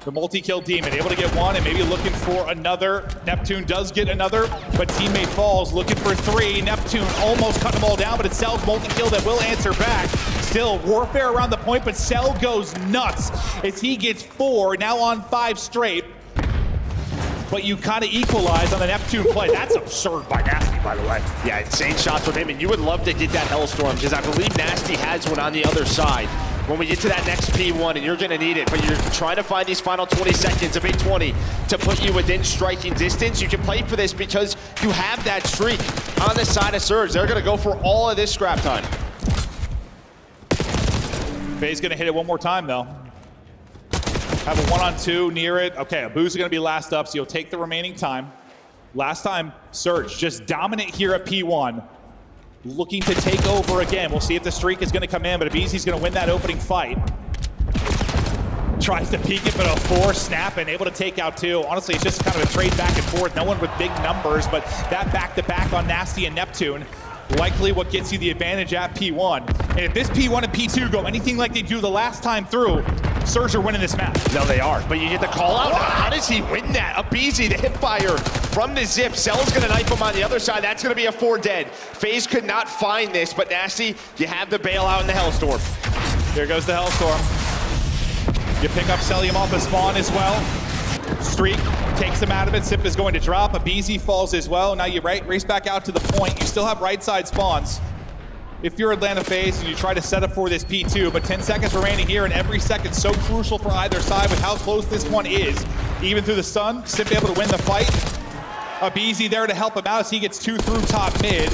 the multi-kill demon, able to get 1 and maybe looking for another. Neptune does get another, but teammate falls, looking for 3. Neptune almost cutting them all down, but it's Cell's multi-kill that will answer back. still warfare around the point, but Cell goes nuts as he gets 4, now on 5 straight. But you kind of equalize on the Neptune play. That's absurd by Nasty, by the way. Yeah, insane shots from him, and you would love to get that Hellstorm, because I believe Nasty has one on the other side. When we get to that next P1, and you're going to need it, but you're trying to find these final 20 seconds of 820 to put you within striking distance. You can play for this because you have that streak on the side of Surge. They're going to go for all of this scrap time. FaZe going to hit it one more time, though. Have a 1-on-2 near it. Okay, Abu's going to be last up, so you'll take the remaining time. Last time, Surge just dominant here at P1. Looking to take over again. We'll see if the streak is going to come in, but Abizi's going to win that opening fight. Tries to peek it, but a 4 snap and able to take out 2. Honestly, it's just kind of a trade back and forth. No one with big numbers, but that back-to-back on Nasty and Neptune, likely what gets you the advantage at P1. And if this P1 and P2 go anything like they do the last time through, Surge are winning this match. No, they are, but you get the call out. How does he win that? Abizi, the hip fire from the zip. Cell's gonna knife him on the other side. That's gonna be a 4 dead. FaZe could not find this, but Nasty, you have the bailout in the Hellstorm. Here goes the Hellstorm. You pick up Celium off the spawn as well. Streak takes him out of it. Sip is going to drop. Abizi falls as well. Now you race back out to the point. You still have right side spawns. If you're Atlanta FaZe and you try to set up for this P2, but 10 seconds remaining here, and every second so crucial for either side with how close this one is. Even through the stun, Sip able to win the fight. Abizi there to help him out as he gets 2 through top mid.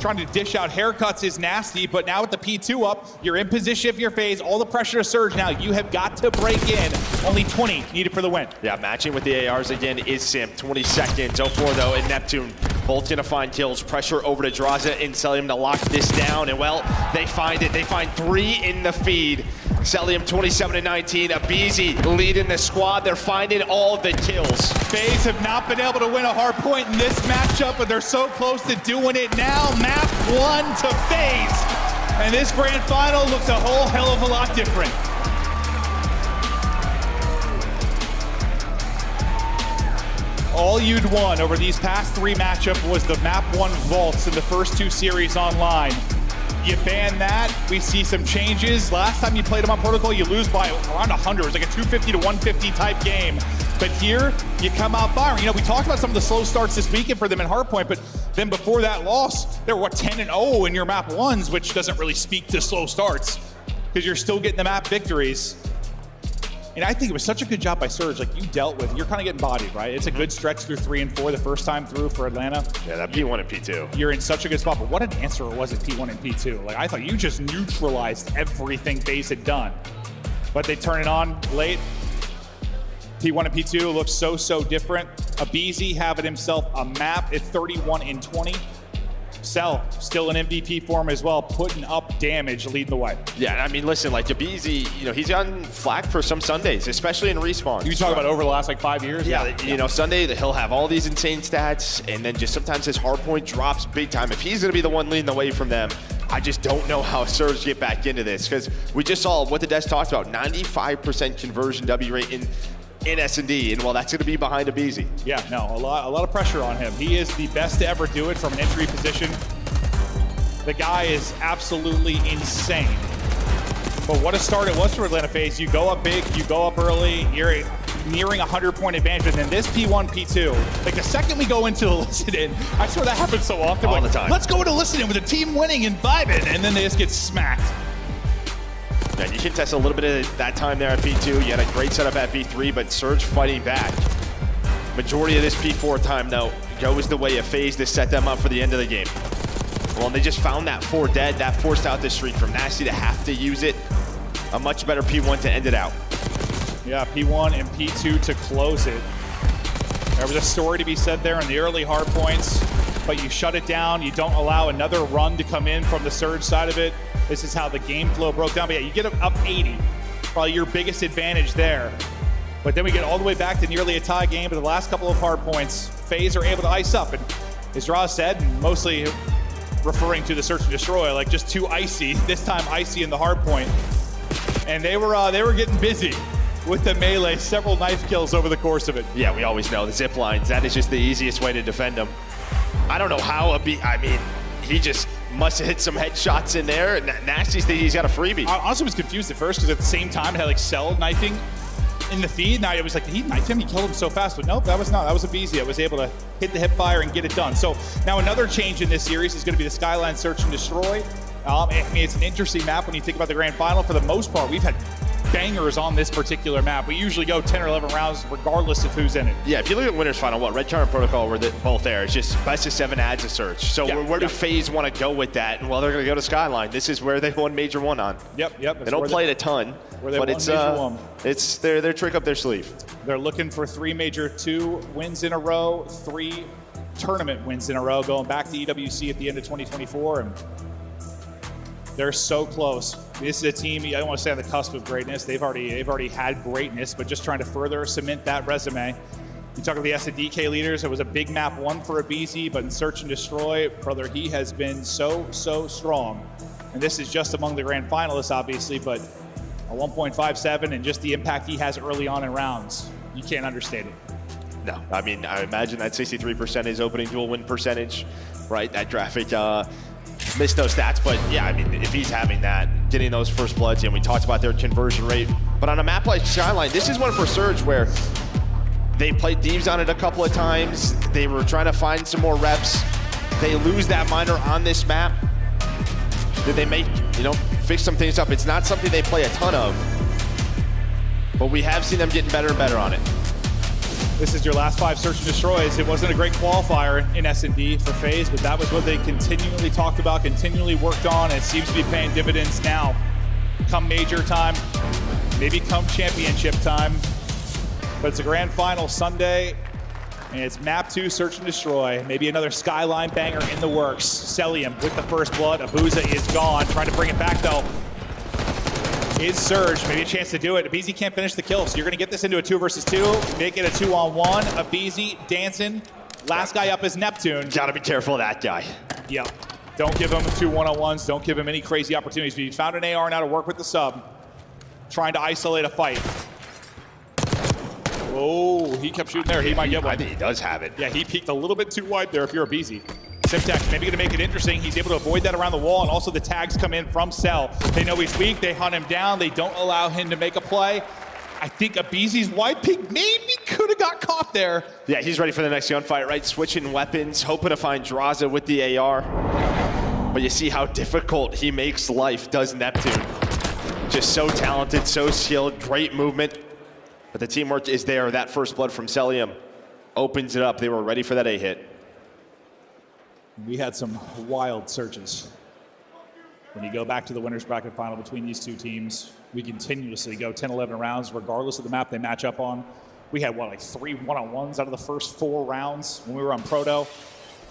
Trying to dish out haircuts is Nasty, but now with the P2 up, you're in position if you're FaZe. All the pressure to Surge now. You have got to break in. Only 20 needed for the win. Yeah, matching with the ARs again is Simp. 20 seconds. 0-4 though, and Neptune both gonna find kills. Pressure over to Draza and Celium to lock this down. And well, they find it. They find 3 in the feed. Celium 27-19. Abizi leading the squad. They're finding all the kills. FaZe have not been able to win a hard point in this matchup, but they're so close to doing it now. Map 1 to FaZe. And this grand final looks a whole hell of a lot different. All you'd won over these past 3 matchups was the map 1 vaults in the first 2 series online. You ban that, we see some changes. Last time you played them on Protocol, you lose by around 100. It was like a 250 to 150 type game. But here, you come out firing. You know, we talked about some of the slow starts this weekend for them in Hardpoint, but then before that loss, they were 10-0 in your map 1s, which doesn't really speak to slow starts because you're still getting the map victories. And I think it was such a good job by Surge. Like, you dealt with, you're kind of getting bodied, right? It's a good stretch through 3 and 4 the first time through for Atlanta. Yeah, that P1 and P2. You're in such a good spot, but what an answer it was at P1 and P2. Like, I thought you just neutralized everything FaZe had done. But they turn it on late. P1 and P2 looks so different. Abizi having himself a map at 31-20. Cell, still in MVP form as well, putting up damage, leading the way. Yeah, I mean, listen, like Abizi, you know, he's gotten flack for some Sundays, especially in respawn. You talk about over the last like 5 years? Yeah, you know, Sunday he'll have all these insane stats, and then just sometimes his hardpoint drops big time. If he's gonna be the one leading the way from them, I just don't know how Surge get back into this, because we just saw what the desk talked about, 95% conversion W rate in S&D, and well, that's going to be behind Abizi. Yeah, no, a lot of pressure on him. He is the best to ever do it from an entry position. The guy is absolutely insane. But what a start it was for Atlanta FaZe. You go up big, you go up early, you're nearing a 100-point advantage, and then this P1, P2, like the second we go into the listen-in, I swear that happens so often. All the time. Let's go into listen-in with the team winning and vibing, and then they just get smacked. Yeah, you can test a little bit of that time there at P2. You had a great setup at P3, but Surge fighting back. Majority of this P4 time, though, goes the way of FaZe to set them up for the end of the game. Well, and they just found that 4 dead. That forced out this streak from Nasty to have to use it. A much better P1 to end it out. Yeah, P1 and P2 to close it. There was a story to be said there in the early hard points, but you shut it down. You don't allow another run to come in from the Surge side of it. This is how the game flow broke down. But yeah, you get up 80, probably your biggest advantage there. But then we get all the way back to nearly a tie game, but the last couple of hard points, FaZe are able to ice up. And as Ross said, and mostly referring to the Search and Destroy, like just too icy, this time icy in the hard point. And they were getting busy with the melee, several knife kills over the course of it. Yeah, we always know the zip lines. That is just the easiest way to defend them. I don't know how he just must have hit some headshots in there. Nasty's thinking he's got a freebie. I honestly was confused at first because at the same time it had like Cell knifing in the feed. Now it was like, did he knife him? He killed him so fast. But nope, that was not. That was a BZ. I was able to hit the hip fire and get it done. So now another change in this series is going to be the Skyline Search and Destroy. I mean, it's an interesting map when you think about the grand final. For the most part, we've had bangers on this particular map. We usually go 10 or 11 rounds regardless of who's in it. Yeah, if you look at Winners Final, Red Charm and Protocol were both there. It's just best of 7 adds a Search. So where do FaZe want to go with that? And well, they're going to go to Skyline. This is where they won Major 1 on. Yep. They don't play it a ton, but it's their trick up their sleeve. They're looking for 3 Major 2 wins in a row, 3 tournament wins in a row, going back to EWC at the end of 2024. And they're so close. This is a team, I don't want to say on the cusp of greatness. They've already had greatness, but just trying to further cement that resume. You talk about the SNDK leaders. It was a big map 1 for a BZ, but in Search and Destroy, brother, he has been so strong. And this is just among the grand finalists, obviously, but a 1.57 and just the impact he has early on in rounds, you can't understate it. No, I mean, I imagine that 63% is opening duel win percentage, right? That graphic missed those stats, but yeah, I mean, if he's having that, getting those first bloods, and we talked about their conversion rate, but on a map like Skyline, this is one for Surge where they played Thieves on it a couple of times. They were trying to find some more reps. They lose that minor on this map. Did they make, fix some things up? It's not something they play a ton of, but we have seen them getting better and better on it. This is your last 5 Search and Destroys. It wasn't a great qualifier in S&D for FaZe, but that was what they continually talked about, continually worked on, and it seems to be paying dividends now. Come major time, maybe come championship time, but it's a grand final Sunday, and it's map 2 Search and Destroy. Maybe another Skyline banger in the works. Celium with the first blood. Abuza is gone, trying to bring it back though. Is Surge, maybe a chance to do it. Abizi can't finish the kill, so you're gonna get this into a 2 versus 2, make it a 2-on-1. Abizi dancing, last guy up is Neptune. Gotta be careful of that guy. Yep, don't give him 2 1-on-1s, don't give him any crazy opportunities. But he found an AR now to work with the sub, trying to isolate a fight. Oh, he kept shooting there, he might get one. I think he does have it. Yeah, he peeked a little bit too wide there if you're Abizi. Simtex maybe going to make it interesting. He's able to avoid that around the wall, and also the tags come in from Cell. They know he's weak. They hunt him down. They don't allow him to make a play. I think Abizi's wide peek maybe could have got caught there. Yeah, he's ready for the next gunfight, right? Switching weapons, hoping to find Draza with the AR. But you see how difficult he makes life, does Neptune. Just so talented, so skilled, great movement. But the teamwork is there. That first blood from Celium opens it up. They were ready for that A-hit. We had some wild searches. When you go back to the winners bracket final between these two teams, we continuously go 10, 11 rounds, regardless of the map they match up on. We had, like 3 1-on-1s out of the first 4 rounds when we were on Proto.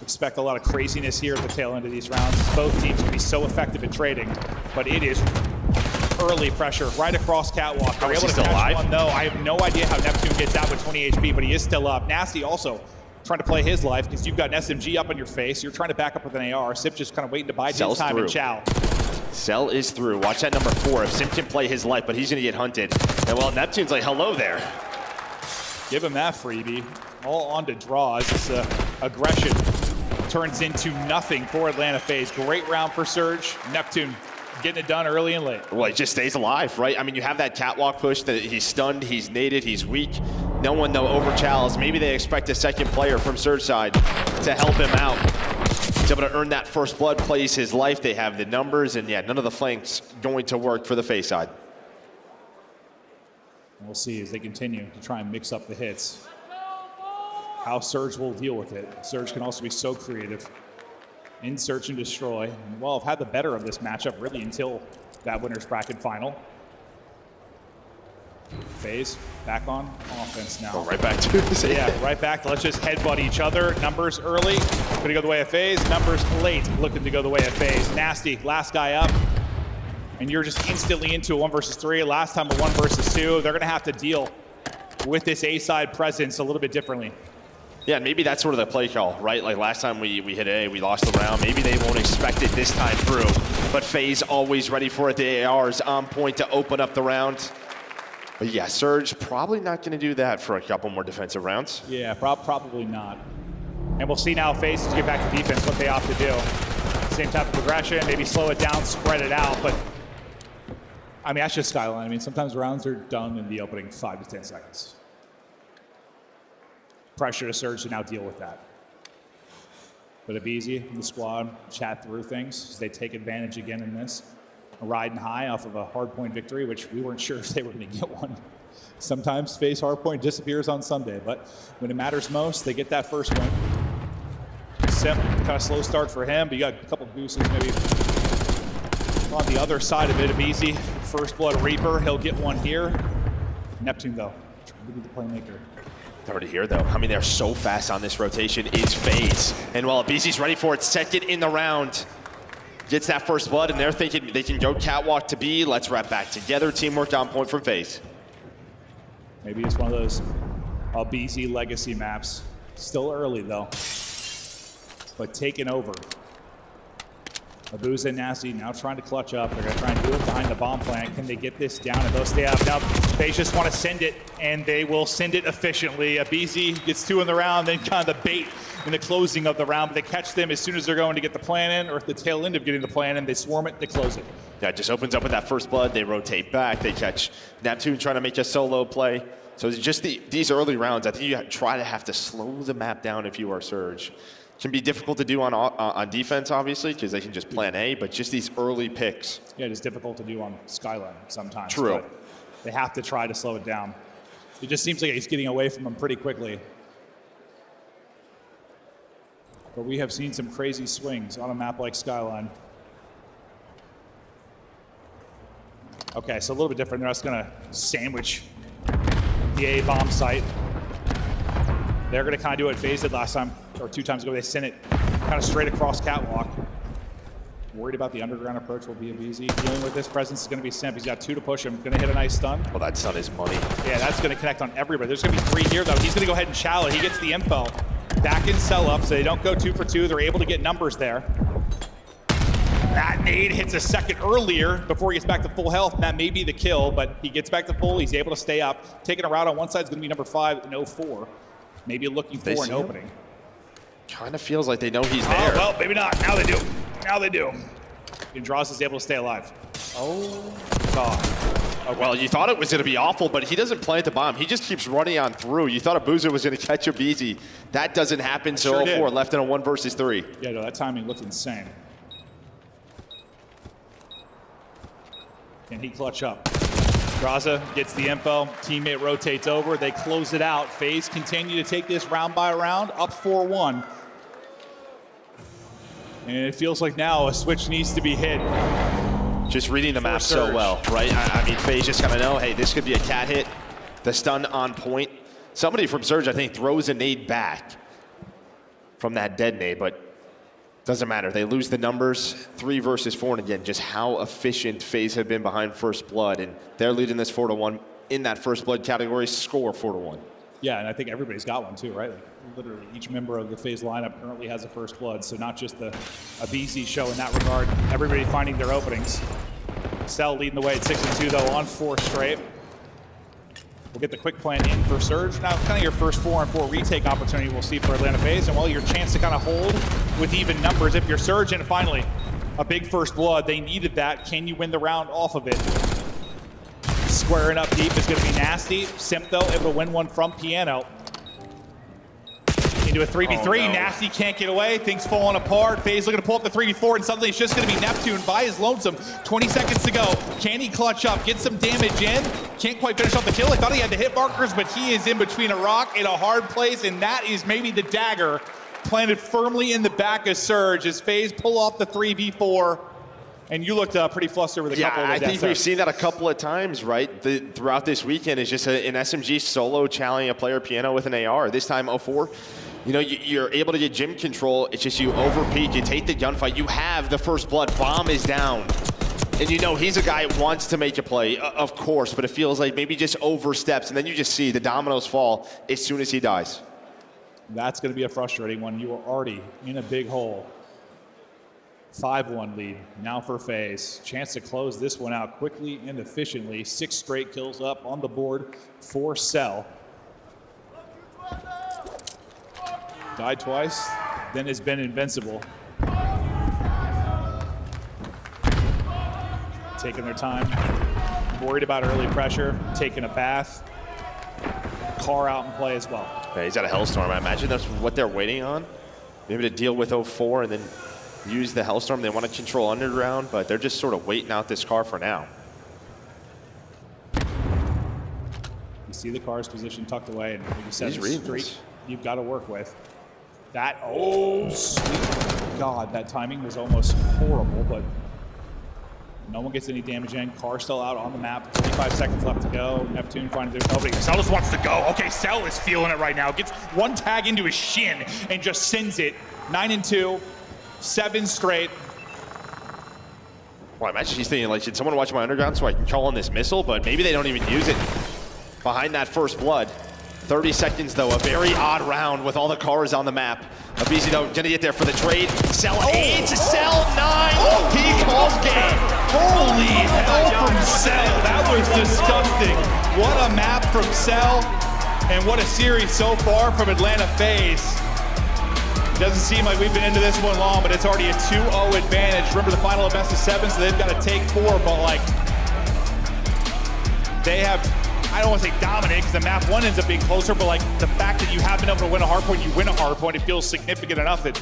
Expect a lot of craziness here at the tail end of these rounds. Both teams can be so effective at trading, but it is early pressure right across Catwalk. Are able to catch one, though. I have no idea how Neptune gets out with 20 HP, but he is still up. Nasty also trying to play his life because you've got an SMG up in your face. You're trying to back up with an AR. Sip just kind of waiting to bide his time and chow. Cell is through. Watch that number 4. If Sim can play his life, but he's going to get hunted. And well, Neptune's like, hello there. Give him that freebie. All on to draws. This aggression turns into nothing for Atlanta FaZe. Great round for Surge. Neptune getting it done early and late. Well, he just stays alive, right? I mean, you have that catwalk push that he's stunned, he's naded, he's weak. No one, though, over Chalice. Maybe they expect a second player from Surge side to help him out. He's able to earn that first blood, plays his life. They have the numbers, and yeah, none of the flanks going to work for the FaZe side. We'll see as they continue to try and mix up the hits, how Surge will deal with it. Surge can also be so creative in Search and Destroy. And well, I've had the better of this matchup really until that winners bracket final. FaZe back on offense now. Oh, right back to it. Yeah, right back. Let's just headbutt each other. Numbers early, going to go the way of FaZe. Numbers late, looking to go the way of FaZe. Nasty, last guy up. And you're just instantly into a 1 versus 3. Last time a 1 versus 2. They're going to have to deal with this A-side presence a little bit differently. Yeah, and maybe that's sort of the play call, right? Like last time we hit A, we lost the round. Maybe they won't expect it this time through. But FaZe always ready for it. The AR is on point to open up the round. But yeah, Surge probably not going to do that for a couple more defensive rounds. Yeah, probably not. And we'll see now FaZe to get back to defense what they opt to do. Same type of progression, maybe slow it down, spread it out, but I mean, that's just Skyline. I mean, sometimes rounds are done in the opening 5 to 10 seconds. Pressure to Surge to now deal with that. But Abizi and the squad chat through things as they take advantage again in this. Riding high off of a hardpoint victory, which we weren't sure if they were going to get one. Sometimes FaZe hardpoint disappears on Sunday, but when it matters most, they get that first win. Sim, kind of slow start for him, but you got a couple gooses maybe on the other side of it. Abizi, First Blood Reaper, he'll get one here. Neptune, though, trying to be the playmaker. Already here, though. I mean, they're so fast on this rotation is FaZe. And while Abizi's ready for it, second in the round, gets that first blood, and they're thinking they can go catwalk to B. Let's wrap back together. Teamwork on point from FaZe. Maybe it's one of those Abizi legacy maps. Still early, though, but taking over. Abuza and Nasty now trying to clutch up. They're going to try and do it behind the bomb plant. Can they get this down and they'll stay up? Now, they just want to send it, and they will send it efficiently. Abizi gets 2 in the round, then kind of the bait in the closing of the round, but they catch them as soon as they're going to get the plan in, or at the tail end of getting the plan in. They swarm it, they close it. Yeah, it just opens up with that first blood. They rotate back. They catch Neptune trying to make a solo play. So it's just these early rounds, I think you have to slow the map down if you are Surge. Can be difficult to do on defense, obviously, because they can just plan A, but just these early picks. Yeah, it is difficult to do on Skyline sometimes. True. But they have to try to slow it down. It just seems like he's getting away from them pretty quickly. But we have seen some crazy swings on a map like Skyline. Okay, so a little bit different. They're just going to sandwich the A bomb site. They're going to kind of do what FaZe did last time, or 2 times ago. They sent it kind of straight across catwalk. Worried about the underground approach will be Abizi. Dealing with this presence is going to be Simp. He's got 2 to push him. Going to hit a nice stun. Well, that stun is money. Yeah, that's going to connect on everybody. There's going to be 3 here, though. He's going to go ahead and shallow. He gets the info. Back in sell up, so they don't go 2 for 2. They're able to get numbers there. That nade hits a second earlier before he gets back to full health. That may be the kill, but he gets back to full. He's able to stay up. Taking a route on one side is going to be number 5 and 04. Maybe looking for an opening. Kind of feels like they know he's there. Oh, well, maybe not. Now they do. Now they do. Andros is able to stay alive. Oh, God. Oh, well, you thought it was going to be awful, but he doesn't plant the bomb. He just keeps running on through. You thought Abuza was going to catch Abizi. That doesn't happen, so 04 left in a 1 versus 3. Yeah, no, that timing looked insane. Can he clutch up? Graza gets the info. Teammate rotates over. They close it out. FaZe continue to take this round by round, up 4-1. And it feels like now a switch needs to be hit. Just reading the map so well, right? I mean, FaZe just kind of know, hey, this could be a cat hit. The stun on point. Somebody from Surge, I think, throws a nade back from that dead nade, but doesn't matter. They lose the numbers, 3 versus 4, and again, just how efficient FaZe have been behind First Blood, and they're leading this 4-1 in that First Blood category. Score 4-1. Yeah, and I think everybody's got one too, right? Like, literally, each member of the FaZe lineup currently has a First Blood, so not just the Abizi show in that regard. Everybody finding their openings. Cell leading the way at 6-2 though, on 4 straight. We'll get the quick plan in for Surge. Now, kind of your first 4-on-4 retake opportunity we'll see for Atlanta FaZe, and well, your chance to kind of hold with even numbers if you're Surge, and finally, a big First Blood. They needed that. Can you win the round off of it? Squaring up deep is going to be Nasty. Simp, though, able to win one from Piano. Into a 3v3. Oh, no. Nasty can't get away. Things falling apart. FaZe looking to pull up the 3v4, and suddenly it's just going to be Neptune by his lonesome. 20 seconds to go. Can he clutch up? Get some damage in. Can't quite finish off the kill. I thought he had the hit markers, but he is in between a rock in a hard place, and that is maybe the dagger planted firmly in the back of Surge as FaZe pull off the 3v4. And you looked pretty flustered with a couple of those. I think we've seen that a couple of times, right? Throughout this weekend is just an SMG solo challenging a player Piano with an AR. This time 04. You know, you're able to get gym control. It's just you overpeak, you take the gunfight, you have the First Blood, bomb is down. And you know he's a guy who wants to make a play, of course, but it feels like maybe just oversteps, and then you just see the dominoes fall as soon as he dies. That's going to be a frustrating one. You are already in a big hole. 5-1 lead now for FaZe. Chance to close this one out quickly and efficiently. 6 straight kills up on the board for Cell. Died twice, then has been invincible. taking their time, worried about early pressure, taking a bath, car out and play as well. Yeah, he's got a Hellstorm. I imagine that's what they're waiting on. Maybe to deal with 04 and then use the Hellstorm. They want to control underground, but they're just sort of waiting out this car for now. You see the car's position tucked away, and like you said, the streak you've got to work with. That, oh, sweet God, that timing was almost horrible, but no one gets any damage in. Car still out on the map. 35 seconds left to go. Neptune finding there's nobody. Cell just wants to go. Okay, Cell is feeling it right now. Gets one tag into his shin and just sends it. 9-2, 7 straight. Well, I imagine she's thinking, like, should someone watch my underground so I can call on this missile? But maybe they don't even use it behind that first blood. 30 seconds, though. A very odd round with all the cars on the map. Abizi, though, gonna get there for the trade. Cell 8, Cell 9. He calls game. Holy hell from Cell. That was disgusting. What a map from Cell. And what a series so far from Atlanta FaZe. Doesn't seem like we've been into this one long, but it's already a 2-0 advantage. Remember the final of best of 7, so they've got to take 4, but like, they have, I don't want to say dominate because the map 1 ends up being closer, but like the fact that you have been able to win a hardpoint, you win a hardpoint, it feels significant enough that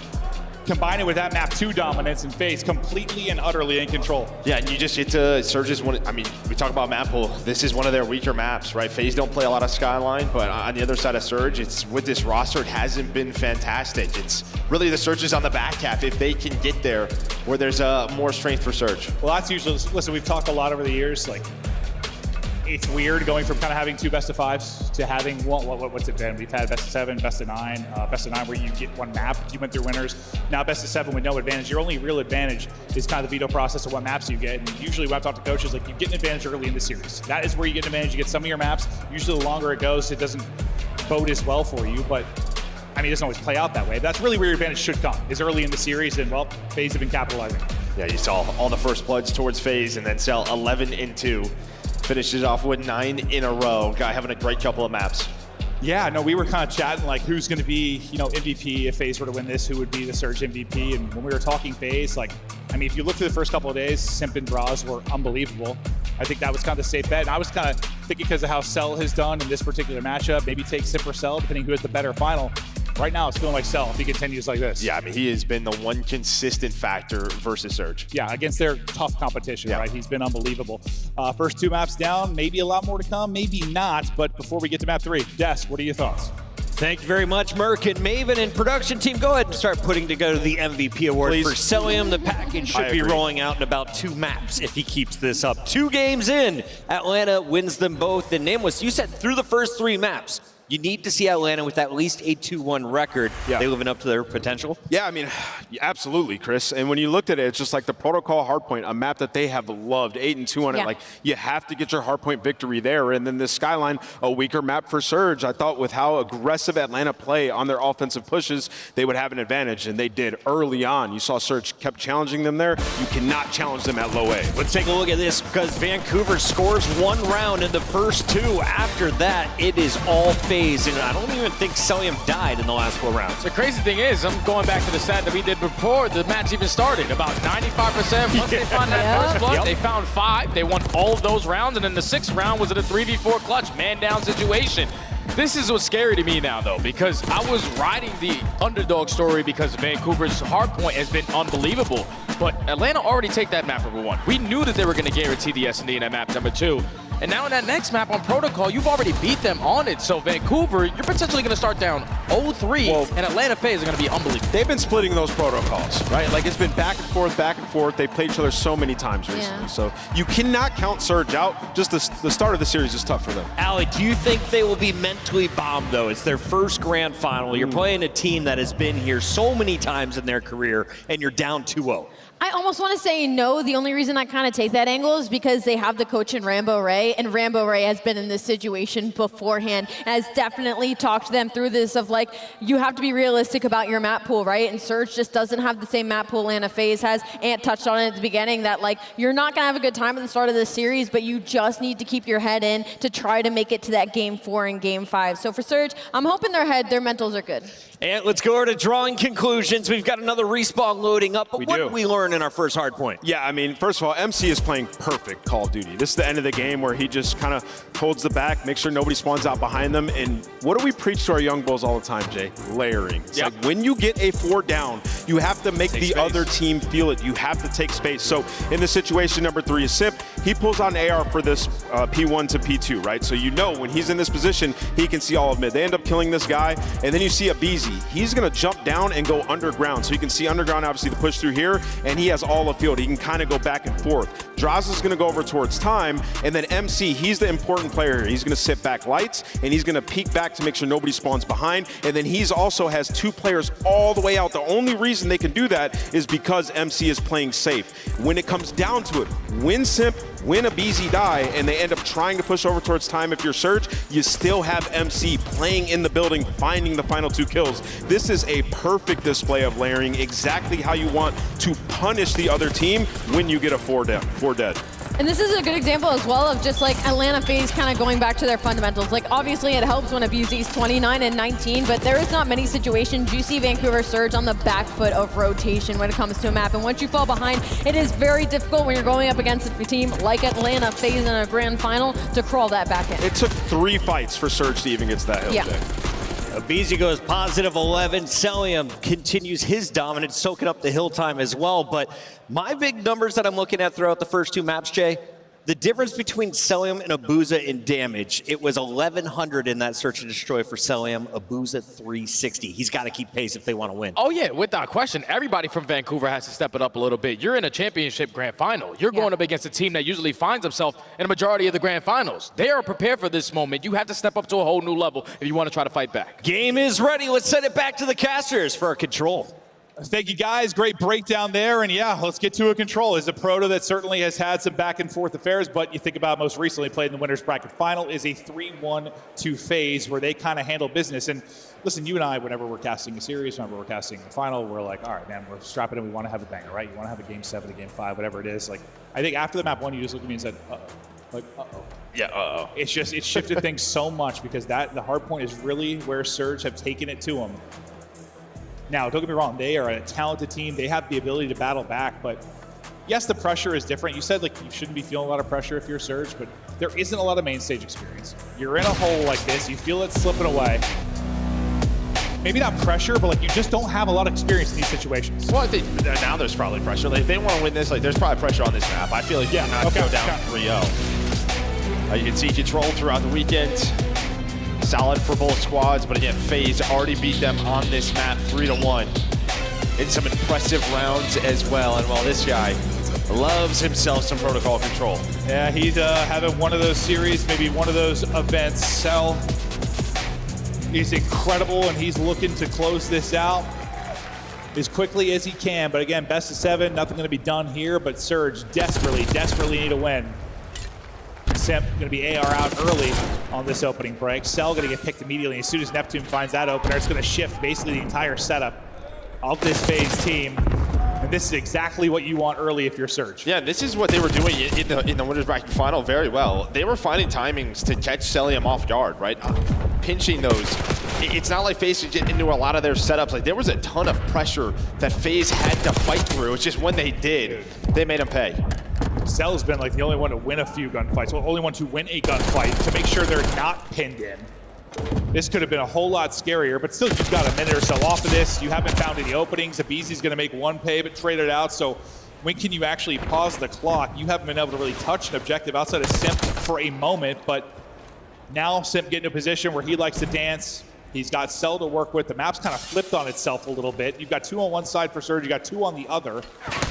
combine it with that map 2 dominance and FaZe completely and utterly in control. Yeah, and you just get to Surge's one. I mean, we talk about map pool. This is one of their weaker maps, right? FaZe don't play a lot of Skyline, but on the other side of Surge, it's with this roster, it hasn't been fantastic. It's really the Surge's on the back half if they can get there where there's more strength for Surge. Well, that's usually, listen, we've talked a lot over the years, like, it's weird going from kind of having 2 best of 5s to having what's it been? We've had best of 7, best of 9 where you get one map. You went through winners. Now best of 7 with no advantage. Your only real advantage is kind of the veto process of what maps you get. And usually when I've talked to coaches, like you get an advantage early in the series. That is where you get an advantage. You get some of your maps. Usually the longer it goes, it doesn't bode as well for you. But I mean, it doesn't always play out that way. But that's really where your advantage should come, is early in the series. And well, FaZe have been capitalizing. Yeah, you saw all the first bloods towards FaZe and then Cell 11-2. Finishes off with 9 in a row. Guy having a great couple of maps. Yeah, no, we were kind of chatting like who's going to be, you know, MVP if FaZe were to win this, who would be the Surge MVP. And when we were talking FaZe, like, I mean, if you look through the first couple of days, Simp and draws were unbelievable. I think that was kind of the safe bet. And I was kind of thinking because of how Cell has done in this particular matchup, maybe take Simp or Cell, depending who has the better final. Right now, it's feeling like Cell if he continues like this. Yeah, I mean, he has been the one consistent factor versus Surge. Yeah, against their tough competition, right? He's been unbelievable. First 2 maps down, maybe a lot more to come, maybe not. But before we get to map 3, Des, what are your thoughts? Thank you very much, Merc and Maven and production team. Go ahead and start putting together the MVP award for Celium. The package should be rolling out in about 2 maps if he keeps this up. 2 games in, Atlanta wins them both. And Nameless, you said through the first 3 maps, you need to see Atlanta with at least a 2-1 record. Yeah. They living up to their potential? Yeah, I mean, absolutely, Chris. And when you looked at it, it's just like the Protocol Hardpoint, a map that they have loved, 8-2 on it. Like, you have to get your Hardpoint victory there. And then the Skyline, a weaker map for Surge. I thought with how aggressive Atlanta play on their offensive pushes, they would have an advantage, and they did early on. You saw Surge kept challenging them there. You cannot challenge them at low A. Let's take a look at this because Vancouver scores 1 round in the first 2. After that, it is all FaZe. And I don't even think Celium died in the last 4 rounds. The crazy thing is, I'm going back to the stat that we did before the match even started. About 95%. Once they found that first blood, they found 5. They won all of those rounds. And then the 6th round was it a 3v4 clutch, man-down situation. This is what's scary to me now, though, because I was riding the underdog story because Vancouver's hardpoint has been unbelievable. But Atlanta already take that map number 1. We knew that they were going to guarantee the S&D in that map number 2. And now in that next map on Protocol, you've already beat them on it. So Vancouver, you're potentially going to start down 0-3, and Atlanta FaZe are going to be unbelievable. They've been splitting those protocols, right? Like, it's been back and forth, back and forth. They've played each other so many times recently. So you cannot count Surge out. Just the start of the series is tough for them. Alec, do you think they will be mentally bombed, though? It's their first grand final. You're playing a team that has been here so many times in their career, and you're down 2-0. I almost want to say no. The only reason I kind of take that angle is because they have the coach in Rambo Ray, and Rambo Ray has been in this situation beforehand, and has definitely talked them through this of like, you have to be realistic about your map pool, right? And Surge just doesn't have the same map pool Atlanta FaZe has. Ant touched on it at the beginning that like, you're not going to have a good time at the start of the series, but you just need to keep your head in to try to make it to that game 4 and game 5. So for Surge, I'm hoping their mentals are good. And let's go over to drawing conclusions. We've got another respawn loading up, but what did we learn burn in our first hard point. Yeah, I mean, first of all, MC is playing perfect Call of Duty. This is the end of the game where he just kind of holds the back, makes sure nobody spawns out behind them. And what do we preach to our young bulls all the time, Jay? Layering. It's like when you get a 4 down, you have to make the other team feel it. You have to take space. So in this situation, number 3 is Simp. He pulls out an AR for this P1 to P2, right? So you know when he's in this position, he can see all of mid. They end up killing this guy, and then you see a BZ. He's going to jump down and go underground. So you can see underground, obviously, the push through here, and he has all the field. He can kind of go back and forth. Draws is going to go over towards time, and then MC, he's the important player here. He's going to sit back lights, and he's going to peek back to make sure nobody spawns behind, and then he's also has 2 players all the way out. The only reason they can do that is because MC is playing safe. When it comes down to it, when Simp, when a BZ die, and they end up trying to push over towards time if you're Surge, you still have MC playing in the building, finding the final 2 kills. This is a perfect display of layering, exactly how you want to punish the other team when you get a 4 dead. And this is a good example as well of just like Atlanta FaZe kind of going back to their fundamentals. Like obviously it helps when a BZ's 29 and 19, but there is not many situations you see Vancouver Surge on the back foot of rotation when it comes to a map. And once you fall behind, it is very difficult when you're going up against a team like Atlanta FaZe in a grand final to crawl that back in. It took 3 fights for Surge to even get to that hill, Jay. BZ goes positive 11. Celium continues his dominance, soaking up the hill time as well. But my big numbers that I'm looking at throughout the first 2 maps, Jay, the difference between Celium and Abuza in damage, it was 1,100 in that search and destroy for Celium, Abuza 360. He's got to keep pace if they want to win. Oh yeah, without question. Everybody from Vancouver has to step it up a little bit. You're in a championship grand final. You're going up against a team that usually finds themselves in a majority of the grand finals. They are prepared for this moment. You have to step up to a whole new level if you want to try to fight back. Game is ready. Let's send it back to the casters for our control. Thank you, guys. Great breakdown there. And yeah, let's get to a control. Is a Proto that certainly has had some back and forth affairs, but you think about most recently played in the winners bracket final is a 3-1-2 FaZe where they kind of handle business. And listen, you and I, whenever we're casting a series, whenever we're casting the final, we're like, all right, man, we're strapping in. We want to have a banger, right? You want to have a game 7, a game 5, whatever it is. Like, I think after the map 1, you just looked at me and said, uh-oh. Like, uh-oh. Yeah, uh-oh. It's just, it shifted things so much because the Hardpoint is really where Surge have taken it to them. Now, don't get me wrong, they are a talented team. They have the ability to battle back, but yes, the pressure is different. You said like you shouldn't be feeling a lot of pressure if you're Surge, but there isn't a lot of main stage experience. You're in a hole like this, you feel it slipping away. Maybe not pressure, but like you just don't have a lot of experience in these situations. Well, I think now there's probably pressure. Like if they want to win this, like there's probably pressure on this map. I feel like you're not go down 3-0. You can see control throughout the weekend. Solid for both squads, but again, FaZe already beat them on this map 3-1 in some impressive rounds as well. And while this guy loves himself some protocol control. Yeah, he's having one of those series, maybe one of those events. Cell is incredible, and he's looking to close this out as quickly as he can. But again, best of 7, nothing going to be done here, but Surge desperately need a win. Simp going to be AR out early on this opening break. Cell going to get picked immediately. As soon as Neptune finds that opener, it's going to shift basically the entire setup of this FaZe team. And this is exactly what you want early if you're Surge. Yeah, this is what they were doing in the winners bracket final very well. They were finding timings to catch Celium off guard, right? Pinching those. It's not like FaZe could get into a lot of their setups. Like there was a ton of pressure that FaZe had to fight through. It's just when they did, they made them pay. Cell's been like the only one to win a few gunfights, well, only one to win a gunfight to make sure they're not pinned in. This could have been a whole lot scarier, but still you've got a minute or so off of this. You haven't found any openings. Abizi's going to make one pay, but trade it out. So when can you actually pause the clock? You haven't been able to really touch an objective outside of Simp for a moment, but now Simp getting in a position where he likes to dance. He's got Cell to work with. The map's kind of flipped on itself a little bit. You've got 2 on one side for Surge, you got 2 on the other.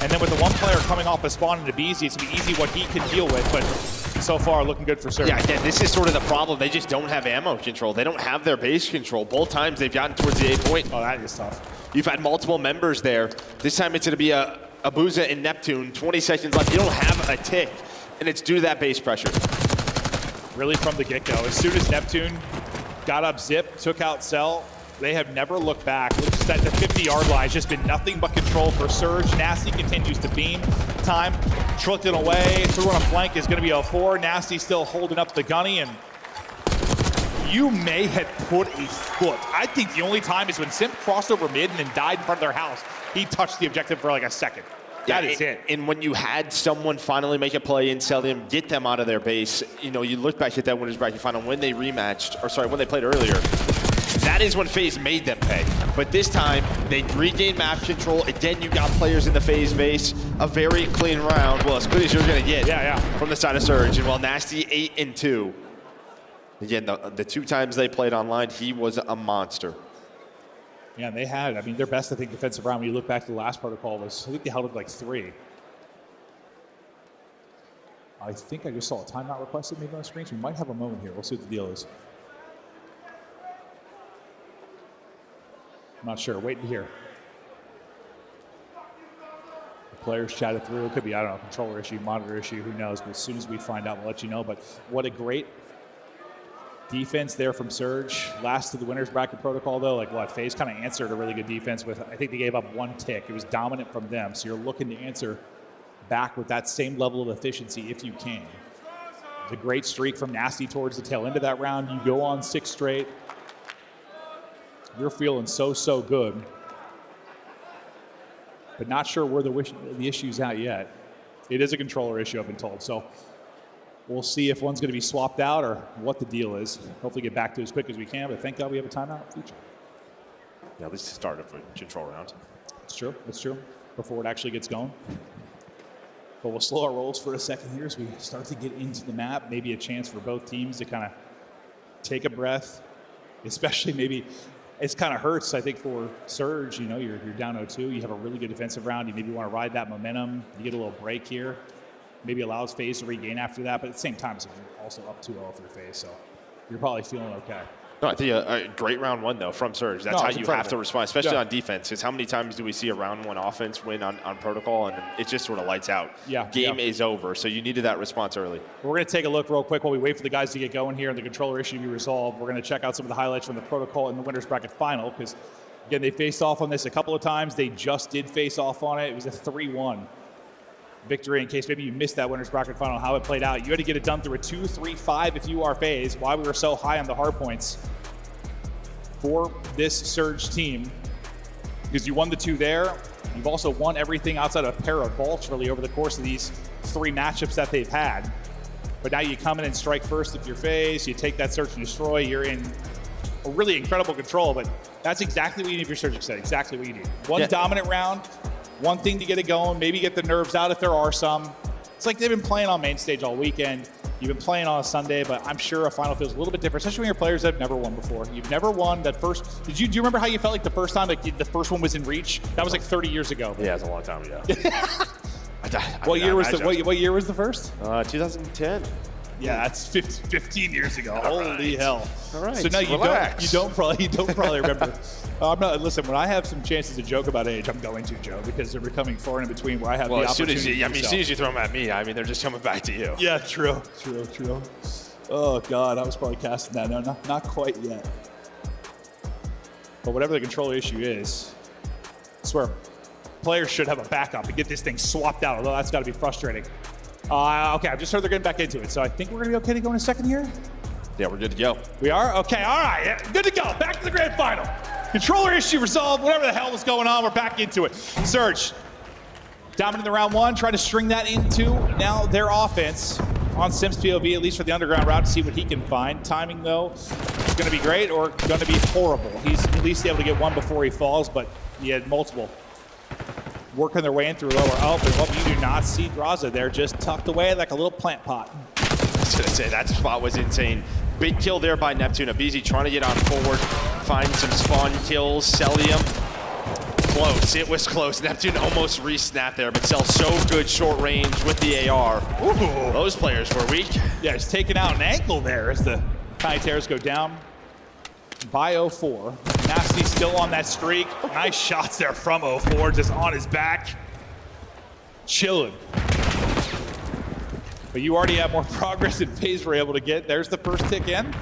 And then with the one player coming off a spawn into BZ, it's gonna be easy what he can deal with, but so far looking good for Surge. Yeah, again, this is sort of the problem. They just don't have ammo control. They don't have their base control. Both times they've gotten towards the A point. Oh, that is tough. You've had multiple members there. This time it's gonna be Abuza and Neptune. 20 seconds left. You don't have a tick, and it's due to that base pressure. Really from the get-go. As soon as Neptune got up Zip, took out Cell, they have never looked back. Just at the 50-yard line, it's just been nothing but control for Surge. Nasty continues to beam. Time, trucked it away. Through on a flank is going to be a 4. Nasty still holding up the gunny, and you may have put a foot. I think the only time is when Simp crossed over mid and then died in front of their house. He touched the objective for like a second. That is it. And when you had someone finally make a play and sell them, get them out of their base, you know, you look back at that winners bracket final when they rematched, or sorry, when they played earlier, that is when FaZe made them pay. But this time, they regained map control. Again, you got players in the FaZe base. A very clean round. Well, as good as you're going to get from the side of Surge. And while Nasty 8-2, again, the 2 times they played online, he was a monster. Yeah, and they had, I mean, their best, I think, defensive round, when you look back to the last protocol, was, I think they held it like 3. I think I just saw a timeout requested maybe on the screen, so we might have a moment here. We'll see what the deal is. I'm not sure. Waiting to hear. The players chatted through. It could be, I don't know, controller issue, monitor issue, who knows. But as soon as we find out, we'll let you know. But what a great defense there from Surge. Last to the winners bracket protocol, though, like what? FaZe kind of answered a really good defense with, I think they gave up 1 tick. It was dominant from them. So you're looking to answer back with that same level of efficiency if you can. It's a great streak from Nasty towards the tail end of that round. You go on 6 straight. You're feeling so good. But not sure where the issue's at yet. It is a controller issue, I've been told. So we'll see if one's going to be swapped out or what the deal is. Hopefully get back to it as quick as we can, but thank God we have a timeout feature. Yeah, at least to start a control round. It's true. It's true. Before it actually gets going. But we'll slow our rolls for a second here as we start to get into the map. Maybe a chance for both teams to kind of take a breath, especially maybe. It kind of hurts, I think, for Surge. You know, you're down 0-2. You have a really good defensive round. You maybe want to ride that momentum. You get a little break here. Maybe allows FaZe to regain after that. But at the same time, it's also up 2-0 for FaZe. So you're probably feeling okay. No, I think a great round 1, though, from Surge. That's how you have to respond, especially on defense. Because how many times do we see a round 1 offense win on protocol, and it just sort of lights out? Game is over, so you needed that response early. We're going to take a look real quick while we wait for the guys to get going here and the controller issue to be resolved. We're going to check out some of the highlights from the protocol in the winners bracket final, because, again, they faced off on this a couple of times. They just did face off on it. It was a 3-1 victory. In case maybe you missed that winners bracket final, how it played out. You had to get it done through a 2-3-5 if you are FaZe. Why we were so high on the hard points for this Surge team, because you won the 2 there. You've also won everything outside of a pair of vaults really over the course of these 3 matchups that they've had. But now you come in and strike first if you're FaZe, you take that search and destroy, you're in a really incredible control, but that's exactly what you need if you're Surge Excited, exactly what you need. One dominant round, one thing to get it going, maybe get the nerves out if there are some. It's like they've been playing on main stage all weekend. You've been playing on a Sunday, but I'm sure a final feels a little bit different, especially when you're players that have never won before. You've never won that first. Do you remember how you felt like the first time like the first one was in reach? That was like 30 years ago. Yeah, it's a long time ago. What year was the first? 2010. Yeah, that's 15 years ago. All Holy right. hell! All right, So no, you relax. don't probably remember. I'm not. Listen, when I have some chances to joke about age, I'm going to, Joe, because they're becoming far and in between where I have the As opportunity. soon as you throw them at me, I mean, they're just coming back to you. Yeah, true. Oh God, I was probably casting that. No, not quite yet. But whatever the controller issue is, I swear, players should have a backup and get this thing swapped out. Although that's got to be frustrating. Okay, I've just heard they're getting back into it, so I think we're gonna be okay to go in a second here. Yeah, we're good to go. We are? Okay, all right. Yeah, good to go. Back to the grand final. Controller issue resolved. Whatever the hell was going on, we're back into it. Surge, dominant in round 1, trying to string that into now their offense on Sims POV, at least for the underground route, to see what he can find. Timing, though, is going to be great or going to be horrible. He's at least able to get one before he falls, but he had multiple working their way in through lower up. And what you do not see Draza there, just tucked away like a little plant pot. I was going to say, that spot was insane. Big kill there by Neptune. Abizi trying to get on forward, find some spawn kills. Celium, close. It was close. Neptune almost re-snapped there, but Cell so good short range with the AR. Ooh, those players were weak. Yeah, he's taking out an ankle there as the Tiny Terrors go down by 0-4. Nasty still on that streak. Nice shots there from 0-4, just on his back. Chilling. But you already have more progress than FaZe were able to get. There's the first tick in.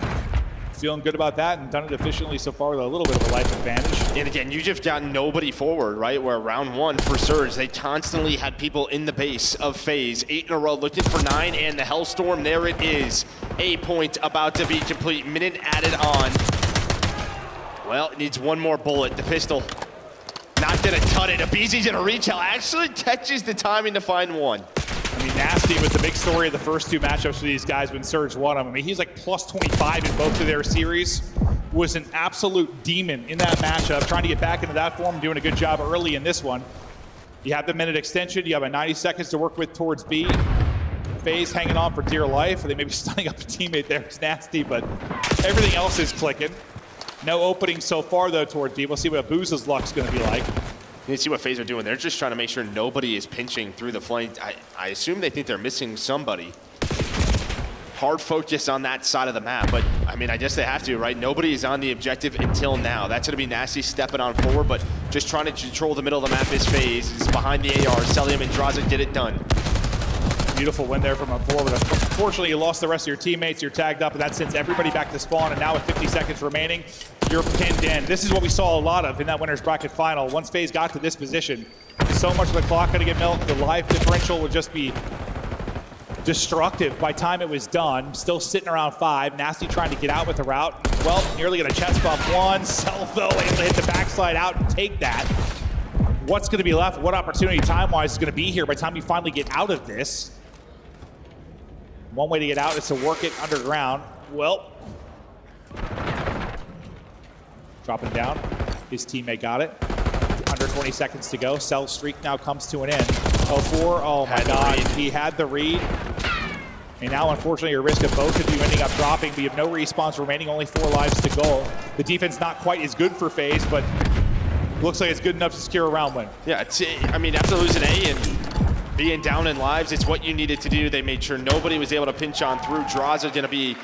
Feeling good about that and done it efficiently so far with a little bit of a life advantage. And again, you just got nobody forward, right? Where round 1 for Surge, they constantly had people in the base of FaZe. 8 in a row, looking for 9, and the Hellstorm, there it is. A point about to be complete, minute added on. Well, it needs one more bullet, the pistol. Not gonna cut it. Abizi's gonna reach out. Actually catches the timing to find one. I mean, Nasty was the big story of the first two matchups for these guys when Surge won them. I mean, he's like plus 25 in both of their series. Was an absolute demon in that matchup, trying to get back into that form, doing a good job early in this one. You have the minute extension. You have a 90 seconds to work with towards B. FaZe hanging on for dear life. They may be stunning up a teammate there. It's Nasty, but everything else is clicking. No opening so far, though, towards B. We'll see what Booze's luck's going to be like. You see what FaZe are doing. They're just trying to make sure nobody is pinching through the flank. I assume they think they're missing somebody. Hard focus on that side of the map, but I mean, I guess they have to, right? Nobody is on the objective until now. That's gonna be Nasty stepping on forward, but just trying to control the middle of the map is FaZe. It's behind the AR. Celium and Draza get it done. Beautiful win there from a forward. Unfortunately, you lost the rest of your teammates. You're tagged up, and that sends everybody back to spawn. And now with 50 seconds remaining, you're pinned in. This is what we saw a lot of in that winner's bracket final. Once FaZe got to this position, so much of the clock going to get milked. The life differential would just be destructive by the time it was done. Still sitting around 5. Nasty trying to get out with the route. Well, nearly going to chest bump one. Self, though, able to hit the backslide out and take that. What's going to be left? What opportunity time-wise is going to be here by the time you finally get out of this? One way to get out is to work it underground. Well, dropping down. His teammate got it. Under 20 seconds to go. Cell's streak now comes to an end. 0-4. Oh my God. He had the read. And now, unfortunately, your risk of both of you ending up dropping, but you have no respawns remaining, only 4 lives to go. The defense not quite as good for FaZe, but looks like it's good enough to secure a round win. Yeah, I mean, after losing A and being down in lives, it's what you needed to do. They made sure nobody was able to pinch on through. Draws are going to be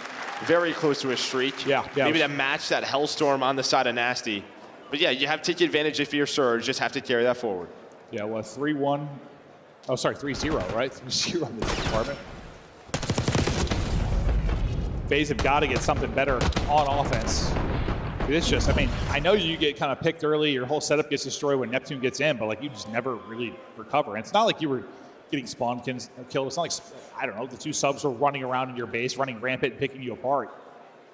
very close to a streak. Yeah. Maybe to match that Hellstorm on the side of Nasty. But yeah, you have to take advantage if you're Surge. Just have to carry that forward. Yeah, well, 3-1. Oh, sorry, 3-0, right? 3-0 in this department. FaZe have got to get something better on offense. It's just, I mean, I know you get kind of picked early, your whole setup gets destroyed when Neptune gets in, but like you just never really recover. And it's not like you were getting spawn killed. It's not like, I don't know, the 2 subs were running around in your base, running rampant and picking you apart.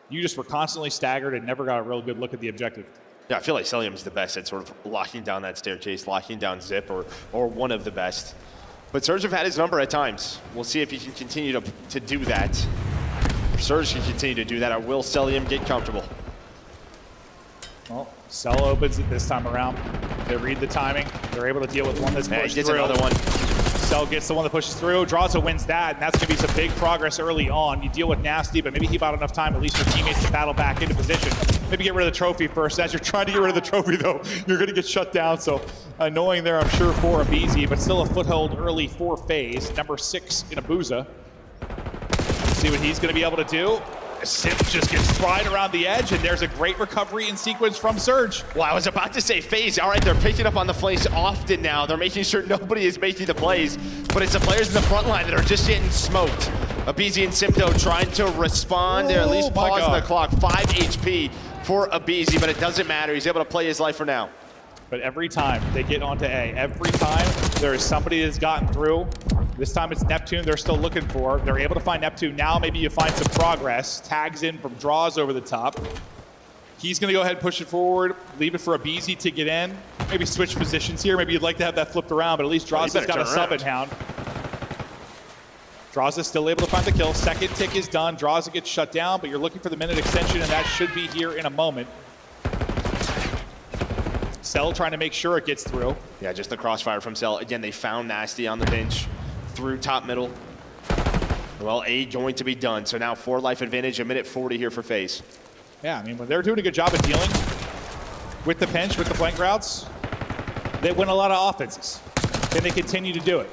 You just were constantly staggered and never got a real good look at the objective. Yeah, I feel like Celium's the best at sort of locking down that staircase, locking down Zip, or one of the best. But Surge have had his number at times. We'll see if he can continue to do that. If Surge can continue to do that, or will Celium get comfortable? Well, Cell opens it this time around. They read the timing. They're able to deal with one that's pushed he gets through. another one. Cell gets the one that pushes through. Draza wins that, and that's going to be some big progress early on. You deal with Nasty, but maybe he bought enough time, at least for teammates, to battle back into position. Maybe get rid of the trophy first. As you're trying to get rid of the trophy, though, you're going to get shut down. So annoying there, I'm sure, for Abizi, but still a foothold early for FaZe. Number 6 in Abuza. See what he's going to be able to do. Simp just gets fried around the edge, and there's a great recovery in sequence from Surge. Well, I was about to say FaZe. All right, they're picking up on the flanks often now. They're making sure nobody is making the plays, but it's the players in the front line that are just getting smoked. Abizi and Simto trying to respond. They're at least pausing the clock. 5 HP for Abizi, but it doesn't matter. He's able to play his life for now. But every time they get onto A, every time there is somebody that's gotten through. This time it's Neptune they're still looking for. They're able to find Neptune. Now maybe you find some progress. Tags in from Draws over the top. He's going to go ahead and push it forward, leave it for Abizi to get in. Maybe switch positions here. Maybe you'd like to have that flipped around, but at least Draws has got a sub in Hound. Draws is still able to find the kill. Second tick is done. Draws gets shut down, but you're looking for the minute extension, and that should be here in a moment. Cell trying to make sure it gets through. Yeah, just the crossfire from Cell. Again, they found Nasty on the bench through top middle. Well, A going to be done. So now 4 life advantage, a minute 40 here for FaZe. Yeah, I mean, when they're doing a good job of dealing with the pinch, with the flank routes, they win a lot of offenses. And they continue to do it.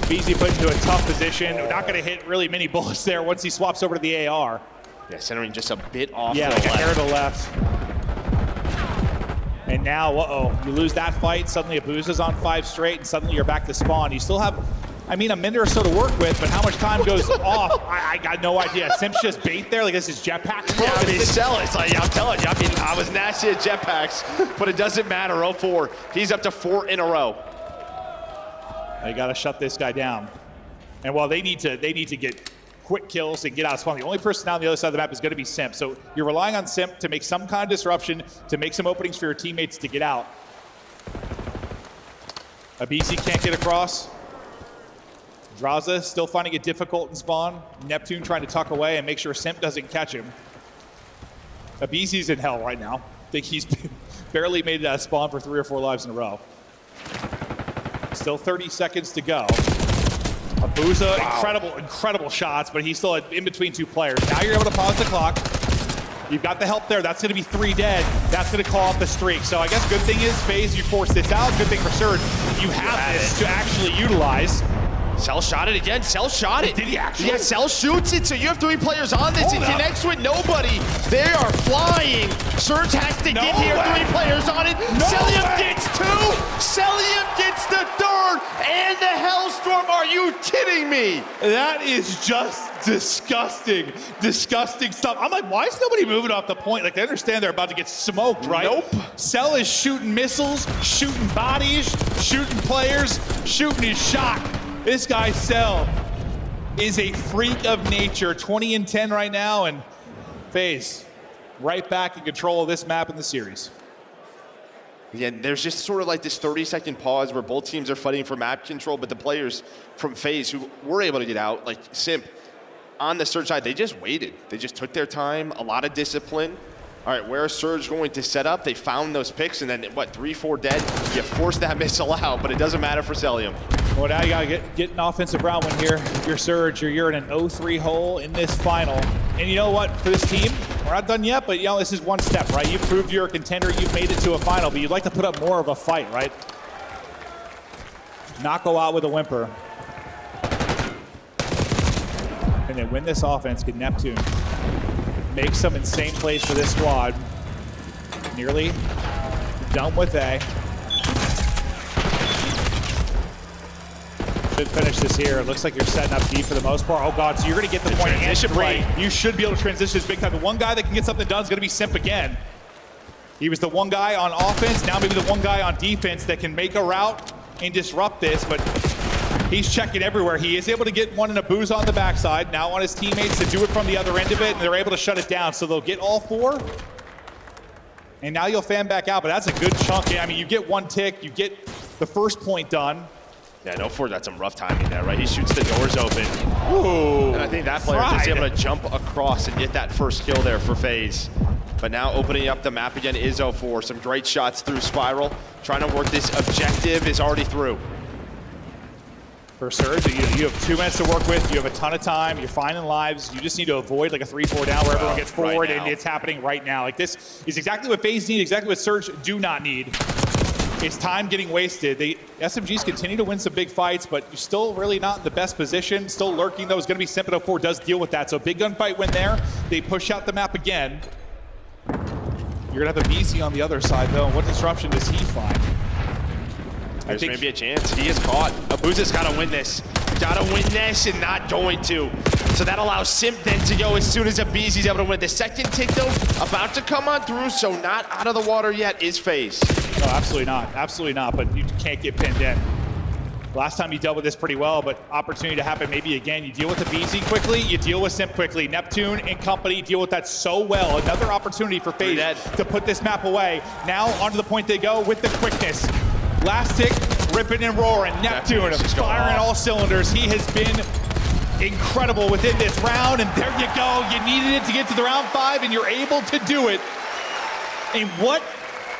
Beezy put into a tough position. Not going to hit really many bullets there once he swaps over to the AR. Yeah, centering just a bit off yeah, the like left. a hair to the left. And now, you lose that fight. Suddenly Abuza's on 5 straight, and suddenly you're back to spawn. You still have, I mean, a minute or so to work with, but how much time goes off? I got no idea. Simp's just bait there, like this is jetpacks. Yeah, they sell it. It's like, I'm telling you, I mean, I was nasty at jetpacks, but it doesn't matter. 0-4. He's up to 4 in a row. They got to shut this guy down. And while they need to get quick kills and get out of spawn, the only person down the other side of the map is going to be Simp. So you're relying on Simp to make some kind of disruption, to make some openings for your teammates to get out. BC can't get across. Draza still finding it difficult in spawn. Neptune trying to tuck away and make sure Simp doesn't catch him. BC's in hell right now. I think he's barely made that spawn for 3 or 4 lives in a row. Still 30 seconds to go. Abuza, incredible shots, but he's still in between 2 players. Now you're able to pause the clock. You've got the help there. That's going to be 3 dead. That's going to call off the streak. So I guess good thing is, FaZe, you force this out. Good thing for Surge, you have this to actually utilize. Cell shot it again. Cell shot it. Did he actually? Yeah, Cell shoots it, so you have 3 players on this. It connects with nobody. They are flying. Surge has to get here. 3 players on it. Cellium gets 2. Cellium gets the 3rd. And the Hellstorm. Are you kidding me? That is just disgusting. Disgusting stuff. I'm like, why is nobody moving off the point? Like, they understand they're about to get smoked, right? Nope. Cell is shooting missiles, shooting bodies, shooting players, shooting his shot. This guy, Cell, is a freak of nature. 20 and 10 right now, and FaZe right back in control of this map in the series. Yeah, there's just sort of like this 30-second pause where both teams are fighting for map control, but the players from FaZe who were able to get out, like Simp, on the Surge side, they just waited. They just took their time, a lot of discipline. All right, where is Surge going to set up? They found those picks, and then, what, 3-4 dead? You force that missile out, but it doesn't matter for Cellium. Well, now you got to get an offensive round win here. If you're Surge, you're in an 0-3 hole in this final. And you know what? For this team, we're not done yet, but, you know, this is one step, right? You proved you're a contender. You've made it to a final, but you'd like to put up more of a fight, right? Not go out with a whimper. And then win this offense, get Neptune. Make some insane plays for this squad. Nearly done with A. Should finish this here. It looks like you're setting up D for the most part. Oh God, so you're gonna get the point and 3. You should be able to transition this big time. The one guy that can get something done is gonna be Simp again. He was the one guy on offense, now maybe the one guy on defense that can make a route and disrupt this, but he's checking everywhere. He is able to get one in a booze on the backside. Now on his teammates to do it from the other end of it, and they're able to shut it down. So they'll get all 4. And now you'll fan back out, but that's a good chunk. I mean, you get 1 tick, you get the first point done. Yeah, no, Ford got some rough timing there, right? He shoots the doors open. Ooh, and I think that player is able to jump across and get that first kill there for FaZe. But now opening up the map again is 0-4. Some great shots through Spiral. Trying to work this objective is already through. For Surge, you have 2 minutes to work with. You have a ton of time. You're finding lives. You just need to avoid like a 3-4 down where everyone gets forward, and it's happening right now. Like, this is exactly what FaZe need, exactly what Surge do not need. It's time getting wasted. The SMGs continue to win some big fights, but you're still really not in the best position. Still lurking, though. It's going to be Simp at 04 does deal with that. So big gunfight win there. They push out the map again. You're going to have a BC on the other side, though. What disruption does he find? There's maybe a chance. He is caught. Abuza's got to win this. Got to win this and not going to. So that allows Simp then to go as soon as Abizi's able to win. The second tick, though, about to come on through, so not out of the water yet is FaZe. No, absolutely not. Absolutely not, but you can't get pinned in. Last time you dealt with this pretty well, but opportunity to happen maybe again. You deal with the BZ quickly, you deal with Simp quickly. Neptune and company deal with that so well. Another opportunity for FaZe to put this map away. Now onto the point they go with the quickness. Last tick, ripping and roaring. Neptune firing all cylinders. He has been incredible within this round, and there you go. You needed it to get to the round 5, and you're able to do it. And what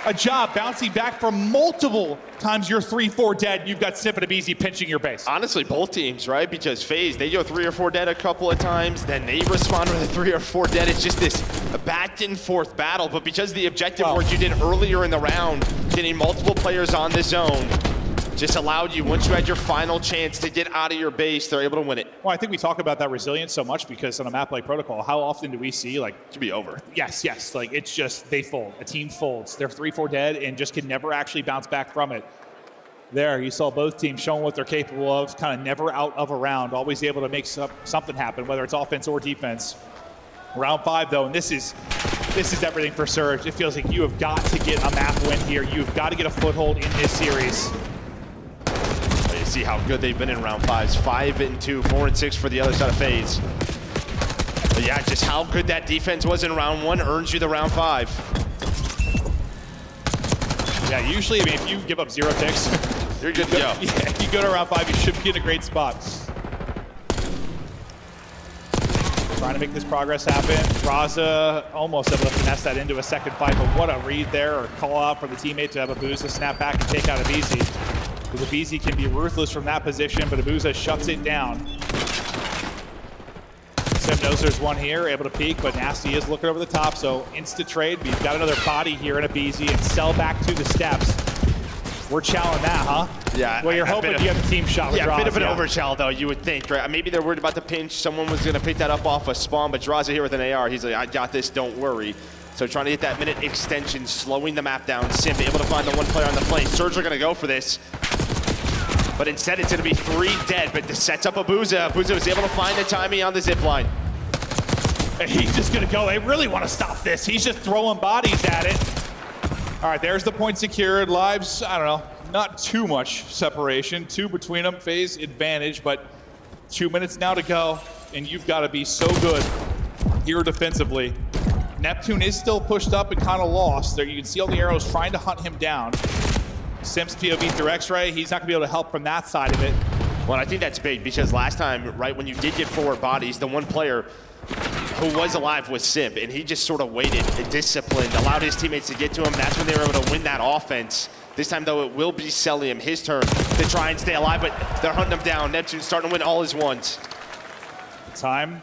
a job bouncing back from multiple times you're 3-4 dead. You've got Simp and Abizi pinching your base. Honestly, both teams, right? Because FaZe, they go 3 or 4 dead a couple of times, then they respond with a 3 or 4 dead. It's just this back and forth battle. But because the objective work you did earlier in the round, getting multiple players on the zone, just allowed you, once you had your final chance to get out of your base, they're able to win it. Well, I think we talk about that resilience so much because on a map like Protocol, how often do we see like to be over? Yes. Like it's just they fold. A team folds. They're 3-4 dead and just can never actually bounce back from it. There, you saw both teams showing what they're capable of, kind of never out of a round, always able to make something happen, whether it's offense or defense. Round 5 though, and this is everything for Surge. It feels like you have got to get a map win here. You've got to get a foothold in this series. See how good they've been in round 5s. 5-2, 4-6 for the other side of FaZe. But yeah, just how good that defense was in round 1 earns you the round 5. Yeah, usually, I mean, if you give up 0 ticks, You're good to go. Yeah, you go to round 5, you should be in a great spot. Trying to make this progress happen. Raza almost able to finesse that into a second fight, but what a read there, or call out for the teammate to have Abuza snap back and take out Abizi. Because Abizi can be ruthless from that position, but Abuza shuts it down. Sim knows there's one here, able to peek, but Nasty is looking over the top, so insta trade. We've got another body here in Abizi and sell back to the steps. We're chowing that, huh? Yeah. Well, you're hoping you have a team shot with Yeah, a bit of an Draws, overshell, though, you would think, right? Maybe they're worried about the pinch. Someone was going to pick that up off a spawn, but Draza here with an AR. He's like, I got this, don't worry. So trying to get that minute extension, slowing the map down. Sim able to find the one player on the flank. Surge are going to go for this. But instead, it's going to be 3 dead, but this sets up Abuza. Abuza was able to find the timing on the zip line. And he's just going to go. They really want to stop this. He's just throwing bodies at it. All right, there's the point secured. Lives, I don't know, not too much separation. 2 between them, phase advantage, but 2 minutes now to go, and you've got to be so good here defensively. Neptune is still pushed up and kind of lost. There you can see all the arrows trying to hunt him down. Sims POV through X-Ray, he's not going to be able to help from that side of it. Well, I think that's big because last time, right, when you did get 4 bodies, the one player who was alive was Simp, and he just sort of waited, disciplined, allowed his teammates to get to him. That's when they were able to win that offense. This time, though, it will be Celium, his turn to try and stay alive, but they're hunting him down. Neptune's starting to win all his ones. Time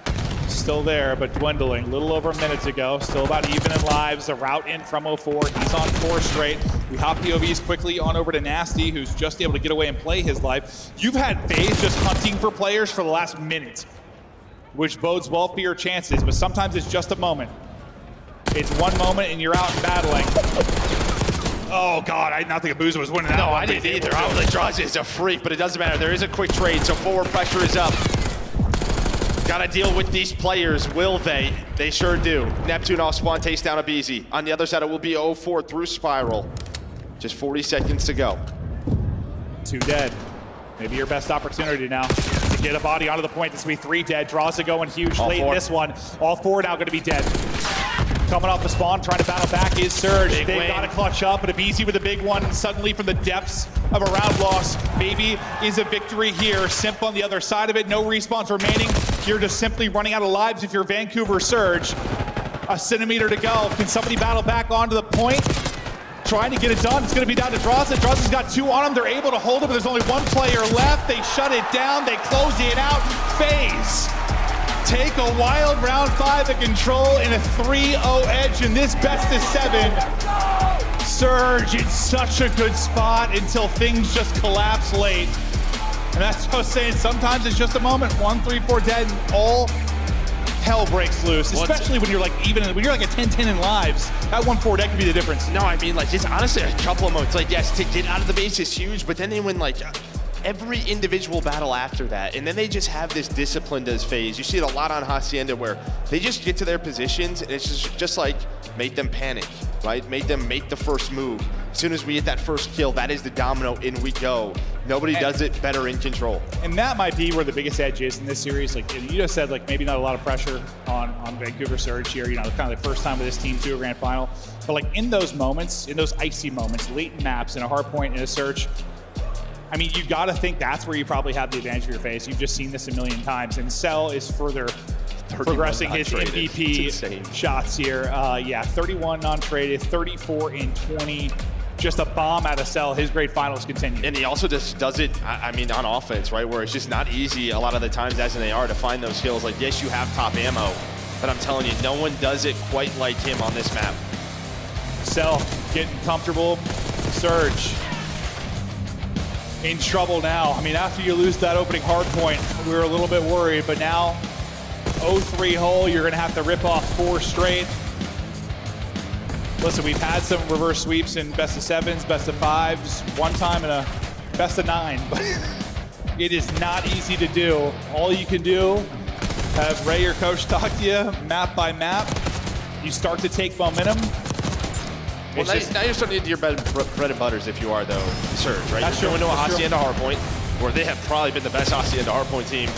still there, but dwindling. A little over a minute to go. Still about even in lives. The route in from 04. He's on 4 straight. We hop POVs quickly on over to Nasty, who's just able to get away and play his life. You've had FaZe just hunting for players for the last minute, which bodes well for your chances, but sometimes it's just a moment. It's one moment and you're out and battling. Oh God, I did not think Abuza was winning that. No, one. I didn't either. I was like, Draza is a freak, but it doesn't matter. There is a quick trade, so forward pressure is up. Gotta deal with these players, will they? They sure do. Neptune off spawn, takes down Abizi. On the other side, it will be 04 through Spiral. Just 40 seconds to go. 2 dead. Maybe your best opportunity now to get a body onto the point. This will be 3 dead. Draws are going huge All late 4. in this one. All 4 now going to be dead. Coming off the spawn, trying to battle back is Surge. Big They've win. got to clutch up, but Abizi with a big one. Suddenly from the depths of a round loss, maybe is a victory here. Simp on the other side of it. No respawns remaining. You're just simply running out of lives if you're Vancouver Surge. A centimeter to go. Can somebody battle back onto the point? Trying to get it done. It's going to be down to Draza. Draza's got 2 on him. They're able to hold it, but there's only 1 player left. They shut it down. They close it out. FaZe take a wild round 5 of control in a 3-0 edge in this best of 7. Surge in such a good spot until things just collapse late. And that's what I was saying. Sometimes it's just a moment. 1, 3, 4 dead, and all hell breaks loose, especially when you're like when you're like a 10-10 in lives. That 1-4 dead could be the difference. No, I mean, like, just honestly a couple of moments. Like, yes, to get out of the base is huge, but then they win, like, every individual battle after that. And then they just have this discipline as FaZe. You see it a lot on Hacienda where they just get to their positions and it's just like, make them panic, right? Make them make the first move. As soon as we get that first kill, that is the domino, in we go. Nobody does it better in control. And that might be where the biggest edge is in this series. Like you just said, like maybe not a lot of pressure on Vancouver Surge here. You know, kind of the first time with this team to a grand final. But like in those moments, in those icy moments, late in maps, in a Hardpoint, in a Surge, I mean, you got to think that's where you probably have the advantage of your face. You've just seen this a million times. And Cell is further progressing his MVP shots here. Yeah, 31 non-traded, 34 in 20. Just a bomb out of Cell. His great finals continue. And he also just does it, I mean, on offense, right? Where it's just not easy a lot of the times as an AR to find those kills. Like, yes, you have top ammo, but I'm telling you, no one does it quite like him on this map. Cell getting comfortable. Surge in trouble now. I mean, after you lose that opening hard point, we were a little bit worried, but now 0-3 hole, you're gonna have to rip off 4 straight. Listen, we've had some reverse sweeps in best of 7s, best of 5s, one time in a best of 9, but it is not easy to do. All you can do, have Ray, your coach, talk to you map by map. You start to take momentum. Well, now you're starting into your bread and butters if you are, though, Surge, right? That's you're going to a Hacienda Hardpoint, where they have probably been the best Hacienda Hardpoint team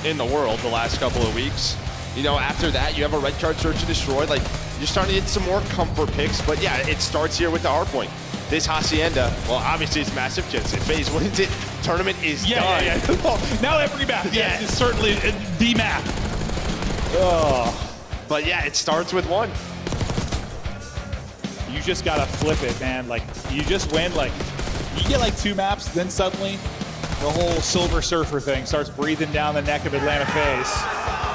in the world the last couple of weeks. You know, after that, you have a red card Search and Destroy. Like, you're starting to get some more comfort picks, but yeah, it starts here with the Hardpoint. this Hacienda, well, obviously it's massive chance. If FaZe wins it, tournament is done. Yeah. Well, now every map, it's certainly the map. Oh. But yeah, it starts with one. You just gotta flip it, man. Like, you just win, like, you get like 2 maps, then suddenly the whole Silver Surfer thing starts breathing down the neck of Atlanta FaZe.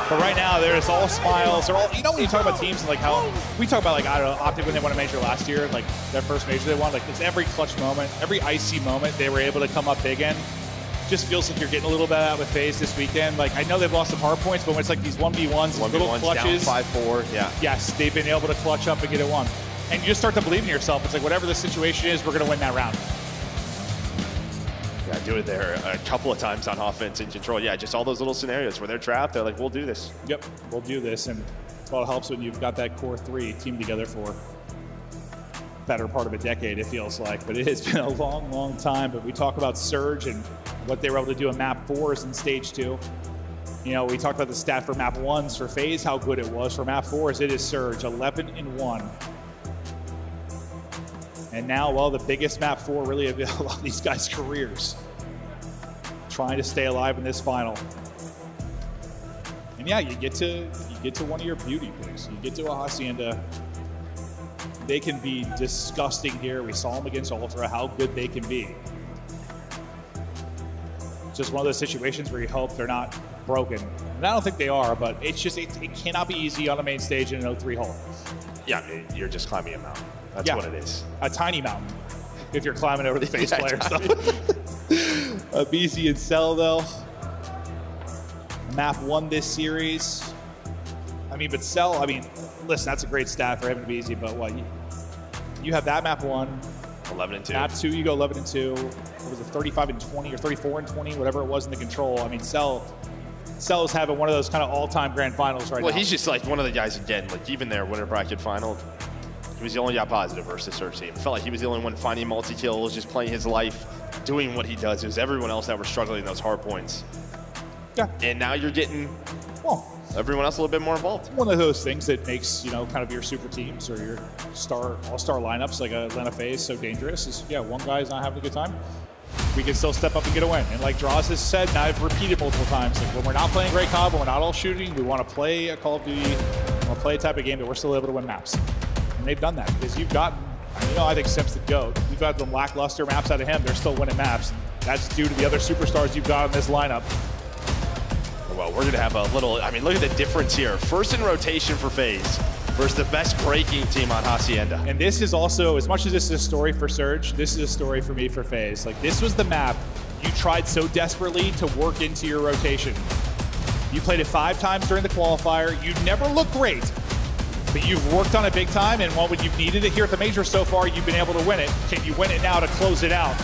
But right now, they're just all smiles. They're all, you know, when you talk about teams and like how we talk about, like, I don't know, Optic when they won a major last year, like their first major they won, like it's every clutch moment, every icy moment they were able to come up big in. Just feels like you're getting a little bit out with FaZe this weekend. Like, I know they've lost some hard points, but when it's like these 1v1s, little clutches. Down 5-4, yeah. Yes, they've been able to clutch up and get it won. And you just start to believe in yourself. It's like, whatever the situation is, we're going to win that round. Yeah, do it there a couple of times on offense and control. Yeah, just all those little scenarios where they're trapped. They're like, we'll do this. Yep, we'll do this. And it's all it helps when you've got that core 3 team together for better part of a decade, it feels like. But it has been a long, long time. But we talk about Surge and what they were able to do in map 4s in stage 2. You know, we talked about the stat for map 1s for FaZe, how good it was. For map 4s, it is Surge, 11-1. And now, well, the biggest map 4 really of a lot of these guys' careers. Trying to stay alive in this final. And yeah, you get to one of your beauty picks. You get to a Hacienda. They can be disgusting here. We saw them against Ultra, how good they can be. It's just one of those situations where you hope they're not broken. And I don't think they are, but it's just, it cannot be easy on a main stage in an 0-3 hole. Yeah, you're just climbing a mountain. That's what it is. A tiny mountain, if you're climbing over the FaZe players. BZ and Cell, though. Map 1 this series. I mean, but Cell, I mean, listen, that's a great stat for him and BZ, but what? You have that map 1. 11-2. Map 2, you go 11-2. What was it, 35-20 or 34-20, whatever it was in the control. I mean, Cell is having one of those kind of all-time grand finals right now. Well, he's just like one of the guys, again, like even their winter bracket final, he was the only guy positive versus the Surge team. It felt like he was the only one finding multi-kills, just playing his life, doing what he does. It was everyone else that were struggling in those hard points. Yeah. And now you're getting, everyone else a little bit more involved. One of those things that makes, you know, kind of your super teams or your all-star lineups like Atlanta FaZe so dangerous is, yeah, one guy's not having a good time. We can still step up and get a win. And like Draws has said, and I've repeated multiple times, like when we're not playing great COD, when we're not all shooting, we want to play a Call of Duty, we want to play a type of game that we're still able to win maps. And they've done that because you've gotten, you know, I think Simps the GOAT. You've got them lackluster maps out of him. They're still winning maps. That's due to the other superstars you've got in this lineup. Well, we're going to have a little, I mean, look at the difference here. First in rotation for FaZe versus the best breaking team on Hacienda. And this is also, as much as this is a story for Surge, this is a story for me for FaZe. Like, this was the map you tried so desperately to work into your rotation. You played it 5 times during the qualifier. You never looked great, but you've worked on it big time, and when you've needed it here at the major so far, you've been able to win it. Can you win it now to close it out?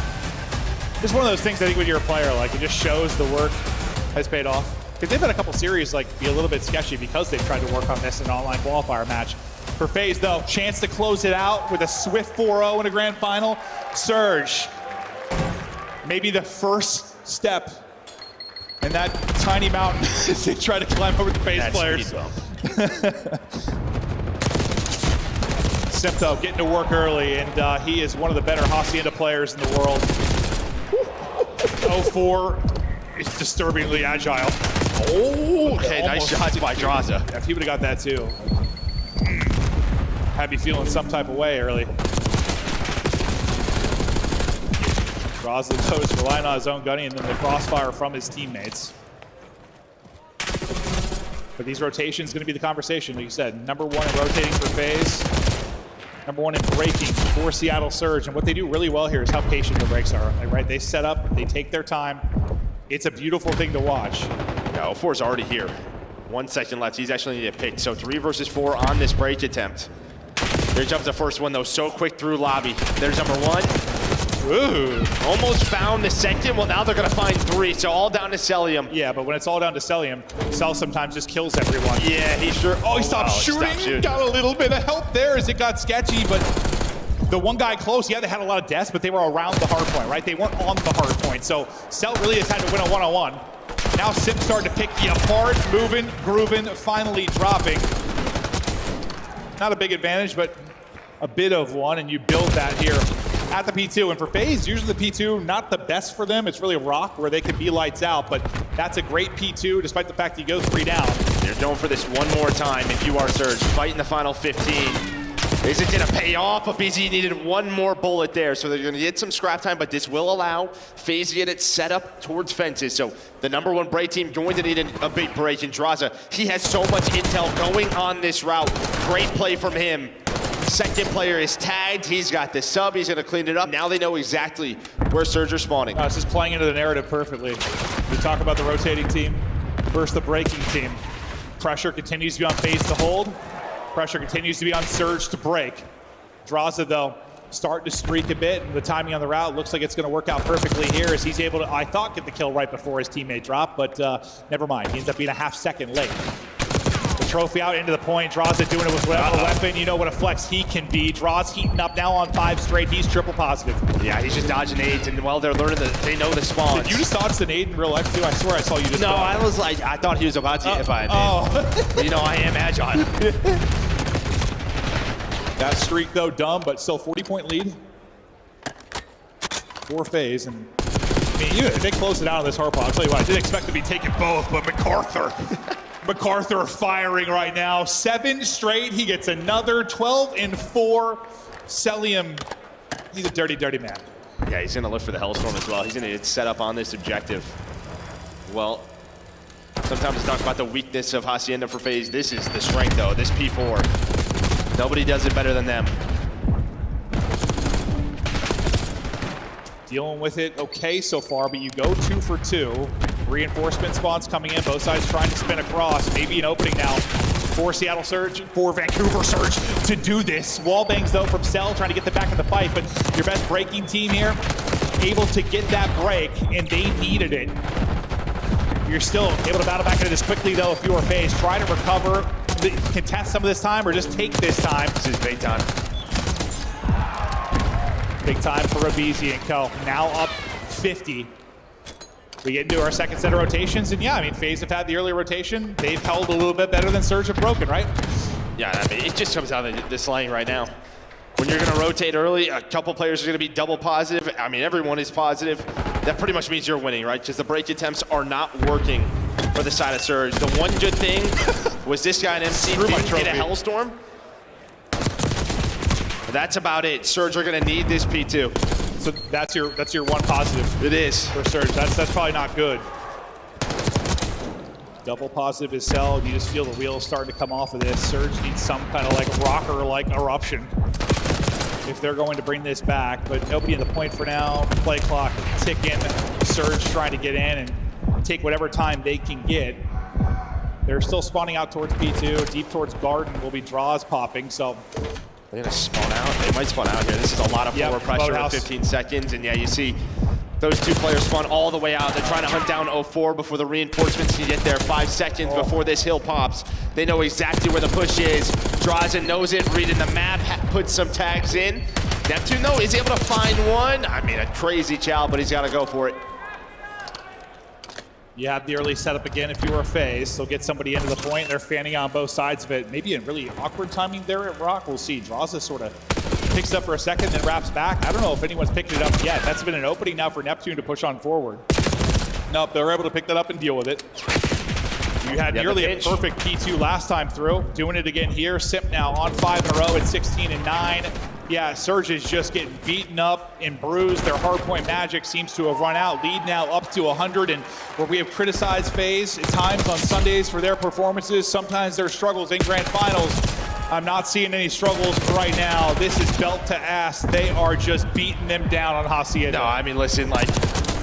It's one of those things I think when you're a player, like, it just shows the work has paid off. Because they've had a couple series like be a little bit sketchy because they've tried to work on this in an online qualifier match. For FaZe, though, chance to close it out with a swift 4-0 in a grand final. Surge, maybe the first step in that tiny mountain as they try to climb over the FaZe players. Simpto getting to work early, and he is one of the better Hacienda players in the world. 0-4 is disturbingly agile. Oh, okay, nice shots by Draza. Yeah, if he would have got that too. Had me feeling some type of way early. Draza goes relying on his own gunning and then the crossfire from his teammates. But these rotations going to be the conversation, like you said. #1 in rotating for FaZe. #1 in breaking for Seattle Surge. And what they do really well here is how patient the breaks are. Like, right, they set up, they take their time. It's a beautiful thing to watch. Yeah, 04's already here. 1 second left. He's actually going to get picked. So 3 versus 4 on this break attempt. Here comes the first one, though. So quick through lobby. There's #1. Ooh. Almost found the second. Well, now they're going to find 3. So all down to Celium. Yeah, but when it's all down to Celium, Cell sometimes just kills everyone. Yeah, he sure. Oh, he stopped shooting. Got a little bit of help there as it got sketchy, but the one guy close, yeah, they had a lot of deaths, but they were around the hard point, right? They weren't on the hard point. So Cell really has had to win a one-on-one. Now Sim starting to pick you apart, moving, grooving, finally dropping. Not a big advantage, but a bit of one, and you build that here at the P2. And for FaZe, usually the P2, not the best for them. It's really Rock where they could be lights out, but that's a great P2 despite the fact that you go 3 down. They're going for this one more time if you are Surge. Fighting the final 15. Is it gonna pay off? But BZ needed one more bullet there, so they're gonna get some scrap time, but this will allow FaZe to get it set up towards fences. So the #1 break team going to need a big break, and Draza, he has so much intel going on this route. Great play from him. Second player is tagged, he's got the sub, he's gonna clean it up. Now they know exactly where Surge are spawning. This is playing into the narrative perfectly. We talk about the rotating team versus the breaking team. Pressure continues to be on FaZe to hold. Pressure continues to be on Surge to break. Draza, though, starting to streak a bit, and the timing on the route looks like it's going to work out perfectly here as he's able to, I thought, get the kill right before his teammate dropped, but never mind. He ends up being a half second late. The trophy out into the point. Draza doing it with whatever weapon. You know what a flex he can be. Draws heating up now on 5 straight. He's triple positive. Yeah, he's just dodging nades, and while they're learning they know the spawns. Did you just dodge the nade in real life, too? I swear I saw you just No, I was like, I thought he was about to if I did. But you know, I am agile. That streak, though, dumb, but still 40-point lead for FaZe. And I mean, if they close it out on this Hardpoint, I'll tell you what, I didn't expect to be taking both, but MacArthur firing right now. 7 straight. He gets another 12-4. Celium, he's a dirty, dirty man. Yeah, he's going to look for the Hellstorm as well. He's going to get set up on this objective. Well, sometimes we talk about the weakness of Hacienda for FaZe. This is the strength, though. This P4. Nobody does it better than them. Dealing with it okay so far, but you go 2 for 2. Reinforcement spawns coming in, both sides trying to spin across. Maybe an opening now for Seattle Surge, for Vancouver Surge to do this. Wall bangs, though, from Cell, trying to get them back in the fight, but your best breaking team here, able to get that break, and they needed it. You're still able to battle back into this quickly, though, if you are FaZe. Try to recover, contest some of this time, or just take this time. This is big time. Big time for Rabizi and co. Now up 50. We get into our second set of rotations, and yeah, I mean, FaZe have had the early rotation. They've held a little bit better than Surge have broken, right? Yeah, I mean, it just comes out of this lane right now. When you're going to rotate early, a couple players are going to be double positive. I mean, everyone is positive. That pretty much means you're winning, right? Because the break attempts are not working for the side of Surge. The one good thing was this guy in MC didn't get a Hellstorm. That's about it. Surge are going to need this P2. So that's your one positive. It is. For Surge. That's probably not good. Double positive is Cell. You just feel the wheels starting to come off of this. Surge needs some kind of like rocker-like eruption if they're going to bring this back. But nobody in the point for now. Play clock ticking. Surge trying to get in and take whatever time they can get. They're still spawning out towards P2. Deep towards Garden will be draws popping. So they're going to spawn out. They might spawn out here. This is a lot of forward pressure in 15 seconds. And yeah, you see those 2 players spawn all the way out. They're trying to hunt down 04 before the reinforcements can get there. 5 seconds before this hill pops. They know exactly where the push is. Drazen knows it, reading the map, puts some tags in. Neptune, though, is able to find one. I mean, a crazy chow, but he's got to go for it. You have the early setup again if you were a FaZe. They'll get somebody into the point. They're fanning on both sides of it. Maybe in really awkward timing there at Rock. We'll see. Draza sort of picks up for a second, then wraps back. I don't know if anyone's picked it up yet. That's been an opening now for Neptune to push on forward. Nope, they're able to pick that up and deal with it. You had nearly a perfect P2 last time through. Doing it again here. Simp now on 5 in a row at 16 and 9. Yeah, Surge is just getting beaten up and bruised. Their hardpoint magic seems to have run out. Lead now up to 100, and where we have criticized FaZe at times on Sundays for their performances, sometimes their struggles in grand finals. I'm not seeing any struggles right now. This is belt to ass. They are just beating them down on Hacienda. No, I mean, listen, like,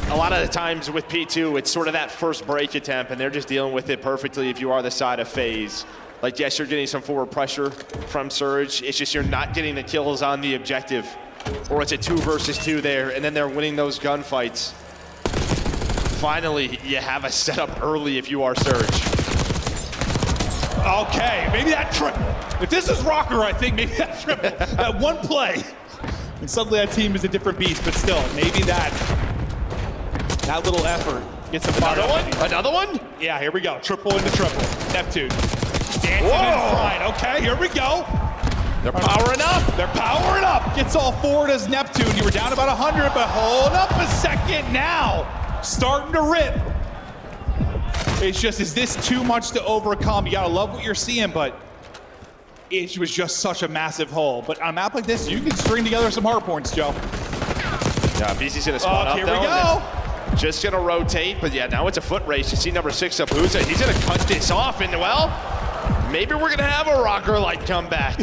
a lot of the times with P2, it's sort of that first break attempt, and they're just dealing with it perfectly if you are the side of FaZe. Like, yes, you're getting some forward pressure from Surge. It's just you're not getting the kills on the objective. Or it's a 2 versus 2 there, and then they're winning those gunfights. Finally, you have a setup early if you are Surge. Okay, maybe that triple. If this is Rocker, I think maybe that triple. That one play. And suddenly that team is a different beast, but still, maybe that little effort gets some fire. Another one? Yeah, here we go. Triple into triple. Neptune. Dancing in front. Okay, here we go. They're powering up. They're powering up. It's all forward as Neptune. You were down about 100, but hold up a second now. Starting to rip. It's just, is this too much to overcome? You gotta love what you're seeing, but it was just such a massive hole. But on a map like this, you can string together some hard points, Joe. Yeah, BZ's gonna spawn up here though. We go. Just gonna rotate, but yeah, now it's a foot race. You see number 6 Abuza. He's gonna cut this off, and well, maybe we're gonna have a rocker light comeback.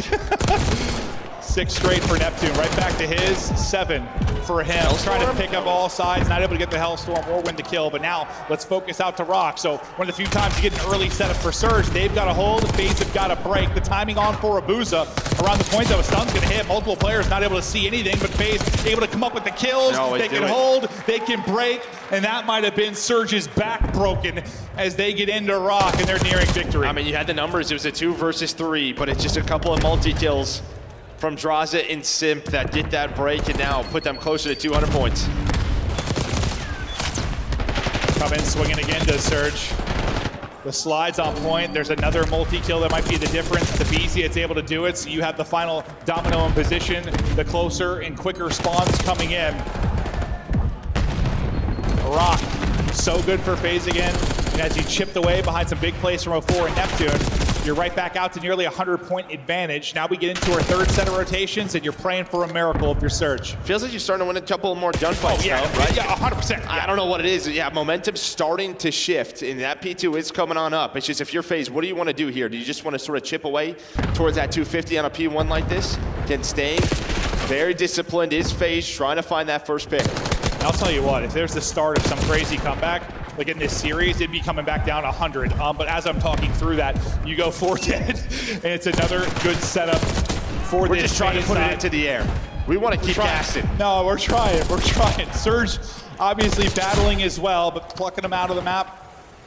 6 straight for Neptune, right back to his 7 for him. Trying to pick up all sides, not able to get the Hellstorm or win the kill, but now let's focus out to Rock. So one of the few times you get an early setup for Surge, they've got a hold, FaZe have got a break. The timing on for Abuza. Around the point though, a stun's gonna hit, multiple players not able to see anything, but FaZe able to come up with the kills. They can hold, they can break, and that might have been Surge's back broken as they get into Rock and they're nearing victory. I mean, you had the numbers, it was a 2 versus 3, but it's just a couple of multi-kills from Draza and Simp that get that break and now put them closer to 200 points. Come in swinging again to Surge. The slide's on point. There's another multi-kill that might be the difference. The BZ, it's able to do it, so you have the final domino in position. The closer and quicker spawns coming in. Rock, so good for FaZe again. And as you chipped away behind some big plays from 04 and Neptune, you're right back out to nearly 100-point advantage. Now we get into our 3rd set of rotations, and you're praying for a miracle if you're Surge. Feels like you're starting to win a couple more gunfights though, right? Yeah, 100%. I don't know what it is. Yeah, momentum's starting to shift, and that P2 is coming on up. It's just if you're FaZe, what do you want to do here? Do you just want to sort of chip away towards that 250 on a P1 like this? Again, staying very disciplined is FaZe, trying to find that first pick. I'll tell you what, if there's the start of some crazy comeback, like in this series, it'd be coming back down 100. But as I'm talking through that, you go 4 dead, and it's another good setup for this. We're just trying to put it into the air. We want to keep gassing. No, we're trying. Surge obviously battling as well, but plucking him out of the map,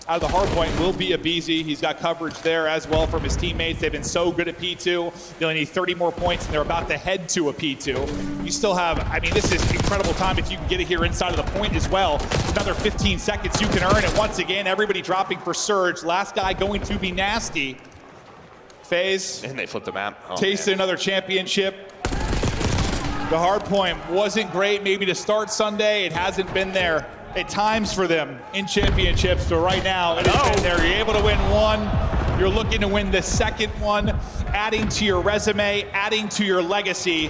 out of the hard point will be a BZ. He's got coverage there as well from his teammates. They've been so good at P2. They only need 30 more points, and they're about to head to a P2. You still have, I mean, this is incredible time if you can get it here inside of the point as well. Another 15 seconds you can earn, and once again, everybody dropping for Surge. Last guy going to be Nasty. FaZe. And they flipped the map. Tasted another championship. The hard point wasn't great maybe to start Sunday. It hasn't been there at times for them in championships, so right now it has been there. You're able to win 1, you're looking to win the 2nd one, adding to your resume, adding to your legacy.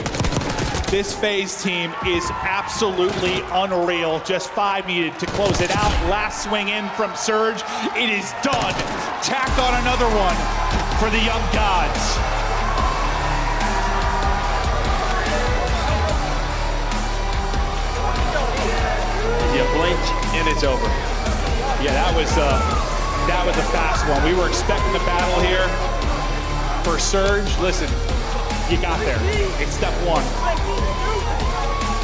This FaZe team is absolutely unreal. Just 5 needed to close it out. Last swing in from Surge. It is done. Tacked on another one for the young gods. You blink and it's over. Yeah, that was a fast one. We were expecting a battle here for Surge. Listen, you got there. It's step 1.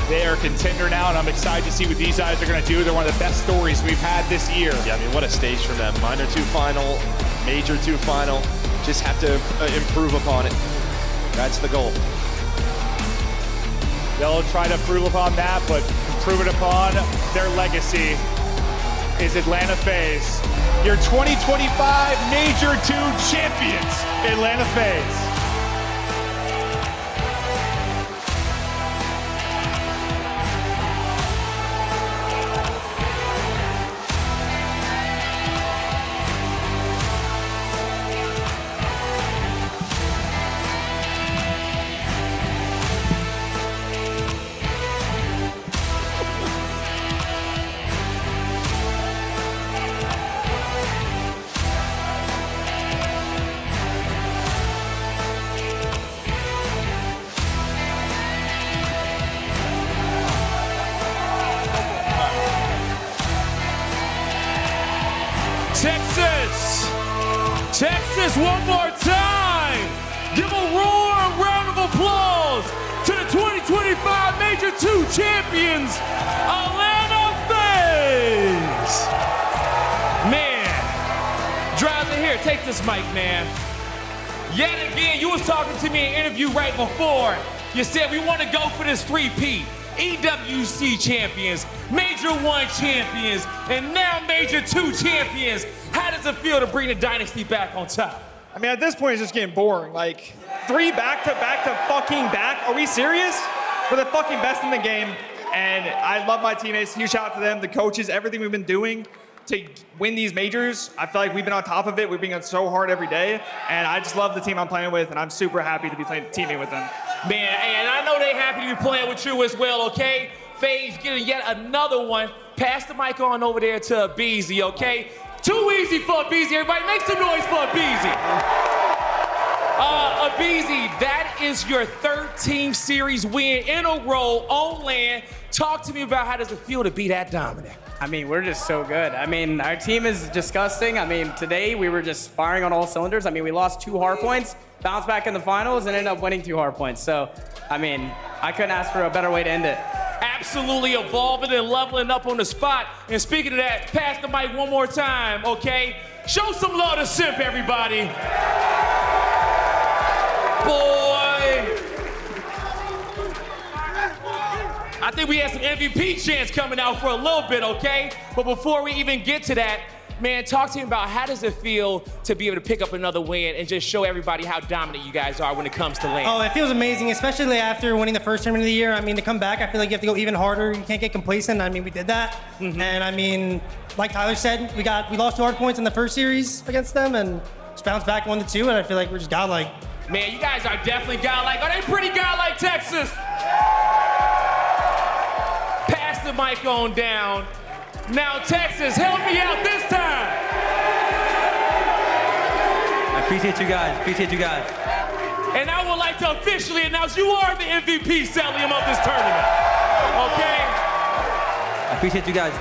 They are a contender now, and I'm excited to see what these guys are going to do. They're one of the best stories we've had this year. Yeah, I mean, what a stage for them. Minor 2 final, Major 2 final. Just have to improve upon it. That's the goal. They'll try to improve upon that, but improving upon their legacy is Atlanta FaZe. Your 2025 Major 2 champions, Atlanta FaZe. Texas, one more time. Give a round of applause to the 2025 Major 2 champions, Atlanta FaZe. Man, Driver here, take this mic, man. Yet again, you was talking to me in an interview right before. You said we want to go for this 3-peat. EWC champions, Major 1 champions, and now Major 2 champions. How does it feel to bring the dynasty back on top? I mean, at this point, it's just getting boring. Like, 3 back to fucking back? Are we serious? We're the fucking best in the game, and I love my teammates. Huge shout out to them, the coaches, everything we've been doing to win these majors. I feel like we've been on top of it. We've been going so hard every day, and I just love the team I'm playing with, and I'm super happy to be teaming with them. Man, and I know they happy to be playing with you as well, okay? FaZe getting yet another one. Pass the mic on over there to Beezy, okay? Too easy for Beezy. Everybody make some noise for Beezy. Beezy, that is your 13th series win in a row on land. Talk to me about how does it feel to be that dominant? I mean, we're just so good. I mean, our team is disgusting. I mean, today we were just firing on all cylinders. I mean, we lost 2 Hardpoints, bounced back in the finals, and ended up winning 2 Hardpoints. So, I mean, I couldn't ask for a better way to end it. Absolutely evolving and leveling up on the spot. And speaking of that, pass the mic one more time, okay? Show some love to Simp, everybody. Boy. I think we have some MVP chants coming out for a little bit, okay? But before we even get to that, man, talk to me about how does it feel to be able to pick up another win and just show everybody how dominant you guys are when it comes to land? Oh, it feels amazing, especially after winning the first tournament of the year. I mean, to come back, I feel like you have to go even harder. You can't get complacent. I mean, we did that. And I mean, like Tyler said, we lost 2 Hardpoints in the first series against them and just bounced back 1-2, and I feel like we're just godlike. Man, you guys are definitely godlike. Are they pretty godlike, Texas? Pass the mic on down. Now, Texas, help me out this time. I appreciate you guys. And I would like to officially announce you are the MVP, Celium, of this tournament. Okay? I appreciate you guys.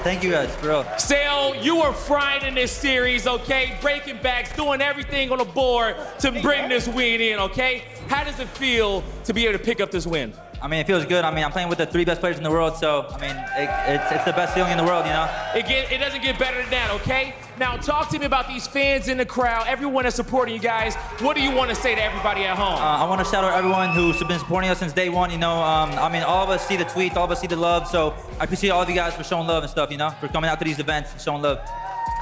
Thank you guys, for real. Sale, you were frying in this series, okay? Breaking backs, doing everything on the board to bring this win in, okay? How does it feel to be able to pick up this win? I mean, it feels good. I mean, I'm playing with the 3 best players in the world, so, I mean, it's the best feeling in the world, you know? It doesn't get better than that, okay? Now, talk to me about these fans in the crowd, everyone that's supporting you guys. What do you want to say to everybody at home? I want to shout out everyone who's been supporting us since day one, you know? I mean, all of us see the tweets, all of us see the love, so I appreciate all of you guys for showing love and stuff, you know? For coming out to these events and showing love.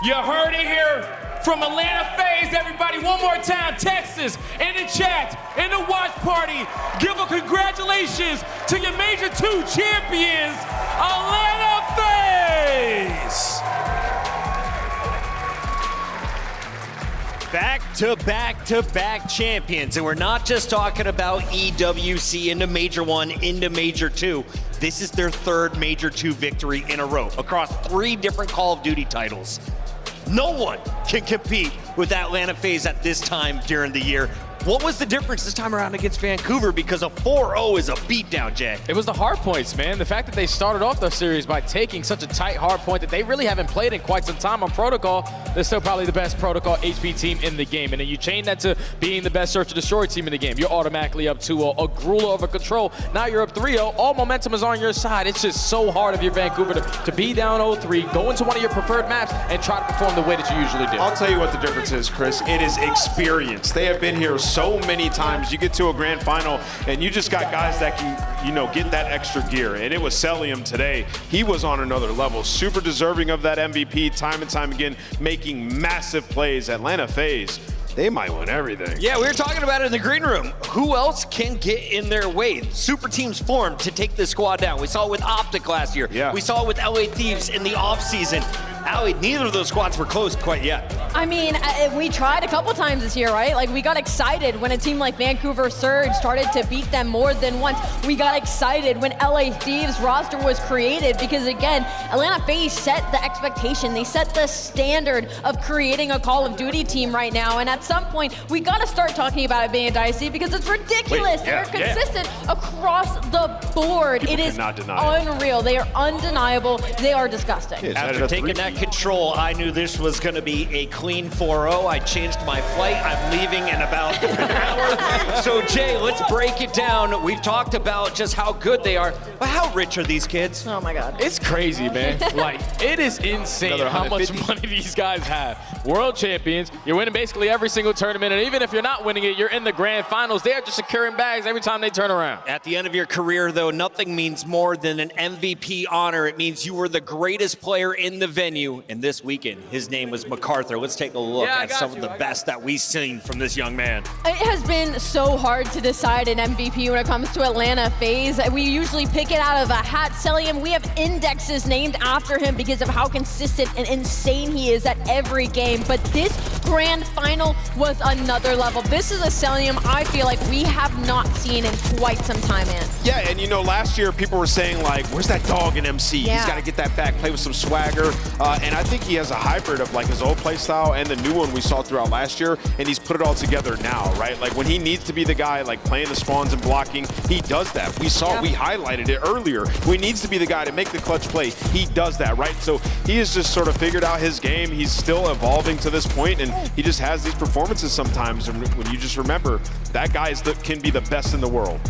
You heard it here from Atlanta FaZe, everybody. One more time, Texas, in the chat, in the watch party. Give a congratulations to your Major 2 champions, Atlanta FaZe. Back-to-back-to-back champions. And we're not just talking about EWC into Major 1, into Major 2. This is their 3rd Major 2 victory in a row across 3 different Call of Duty titles. No one can compete with Atlanta FaZe at this time during the year. What was the difference this time around against Vancouver? Because a 4-0 is a beatdown, Jay. It was the hard points, man. The fact that they started off the series by taking such a tight hard point that they really haven't played in quite some time on Protocol. They're still probably the best Protocol HP team in the game. And then you chain that to being the best Search and Destroy team in the game. You're automatically up 2-0, a grueler of a control. Now you're up 3-0. All momentum is on your side. It's just so hard of your Vancouver to be down 0-3, go into one of your preferred maps, and try to perform the way that you usually do. I'll tell you what the difference is, Chris. It is experience. They have been here so many times. You get to a grand final, and you just got guys that can, you know, get that extra gear. And it was Celium today. He was on another level. Super deserving of that MVP time and time again, making massive plays. Atlanta FaZe, they might win everything. Yeah, we were talking about it in the green room. Who else can get in their way? Super teams formed to take this squad down. We saw it with Optic last year. Yeah. We saw it with LA Thieves in the offseason. Allie, neither of those squads were close quite yet. I mean, we tried a couple times this year, right? Like, we got excited when a team like Vancouver Surge started to beat them more than once. We got excited when LA Thieves roster was created because, again, Atlanta FaZe set the expectation. They set the standard of creating a Call of Duty team right now. And at some point, we got to start talking about it being a dicey because it's ridiculous. They're consistent across the board. People it is cannot deny it. unreal. They are undeniable. They are disgusting. After taking that control, I knew this was going to be a clean 4-0. I changed my flight. I'm leaving in about an hour. So, Jay, let's break it down. We've talked about just how good they are, but how rich are these kids? Oh, my God. It's crazy, man. Like, it is insane how much money these guys have. World champions, you're winning basically every single tournament, and even if you're not winning it, you're in the grand finals. They are just securing bags every time they turn around. At the end of your career, though, nothing means more than an MVP honor. It means you were the greatest player in the venue. venue and this weekend, his name was MacArthur. Let's take a look at some of the best that we've seen from this young man. It has been so hard to decide an MVP when it comes to Atlanta FaZe. We usually pick it out of a hat. Celium, we have indexes named after him because of how consistent and insane he is at every game. But this grand final was another level. This is a Celium I feel like we have not seen in quite some time, man. Yeah, and you know, last year people were saying like, where's that dog in MC? Yeah. He's got to get that back, play with some swagger. And I think he has a hybrid of like his old play style and the new one we saw throughout last year, and he's put it all together now, right? Like when he needs to be the guy like playing the spawns and blocking, he does that. We saw, we highlighted it earlier. When he needs to be the guy to make the clutch play, he does that, right? So he has just sort of figured out his game. He's still evolving to this point, and he just has these performances sometimes. And when you just remember, that guy can be the best in the world.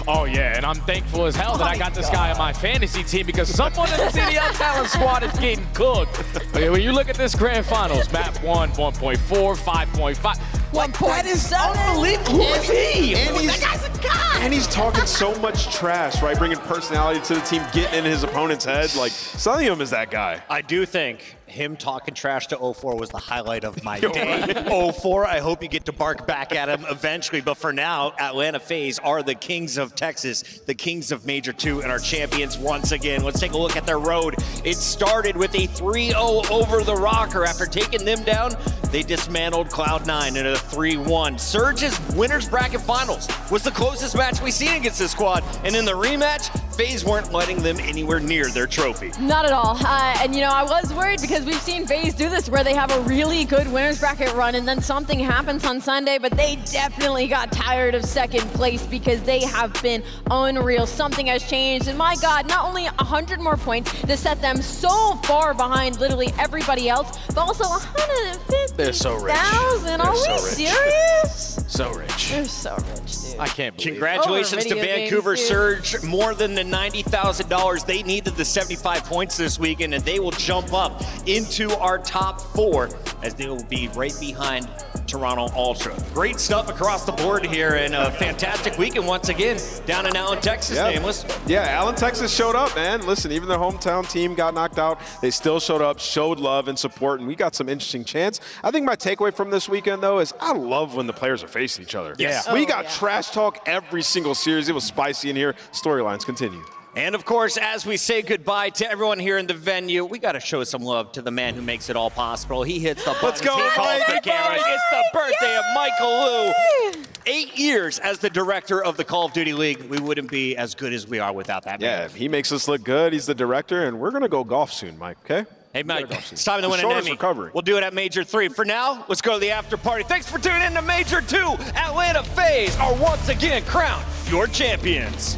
Oh, yeah, and I'm thankful as hell that I got this guy on my fantasy team because someone in the CDL Talent Squad is getting cooked. Okay, when you look at this grand finals, map 1, 1.4, 5.5. That is unbelievable. Who is he? And That guy's a guy. And he's talking so much trash, right? Bringing personality to the team, getting in his opponent's head. Like, Celium is that guy. I do think him talking trash to 04 was the highlight of my day. 04, I hope you get to bark back at him eventually. But for now, Atlanta FaZe are the kings of Texas, the kings of Major 2, and our champions once again. Let's take a look at their road. It started with a 3-0 over the Rocker. After taking them down, they dismantled Cloud9 in a 3-1. Surge's winners bracket finals was the closest match we've seen against this squad. And in the rematch, FaZe weren't letting them anywhere near their trophy. Not at all. And you know, I was worried because we've seen FaZe do this where they have a really good winners bracket run and then something happens on Sunday, but they definitely got tired of second place because they have been unreal. Something has changed, and my God, not only 100 more points to set them so far behind literally everybody else, but also 150,000. They're so rich. Are we serious? So rich. They're so rich, dude. I can't believe it. Congratulations to Over video Vancouver games, Surge. More than the $90,000. They needed the 75 points this weekend, and they will jump up into our top 4 as they will be right behind Toronto Ultra. Great stuff across the board here, and a fantastic weekend once again down in Allen, Texas, Nameless. Yeah, Allen, Texas showed up, man. Listen, even their hometown team got knocked out. They still showed up, showed love and support, and we got some interesting chants. I think my takeaway from this weekend, though, is I love when the players are facing each other. Yes. We got trash talk every single series. It was spicy in here. Storylines continue. And of course, as we say goodbye to everyone here in the venue, we got to show some love to the man who makes it all possible. He hits the buttons, he calls the cameras. It's the birthday of Michael Liu. 8 years as the director of the Call of Duty League. We wouldn't be as good as we are without that man. Yeah, he makes us look good. He's the director, and we're going to go golf soon, Mike, okay? Hey, Mike, it's time to win an shoulder's Emmy. recovering. We'll do it at Major 3. For now, let's go to the after party. Thanks for tuning in to Major 2. Atlanta FaZe are once again crowned your champions.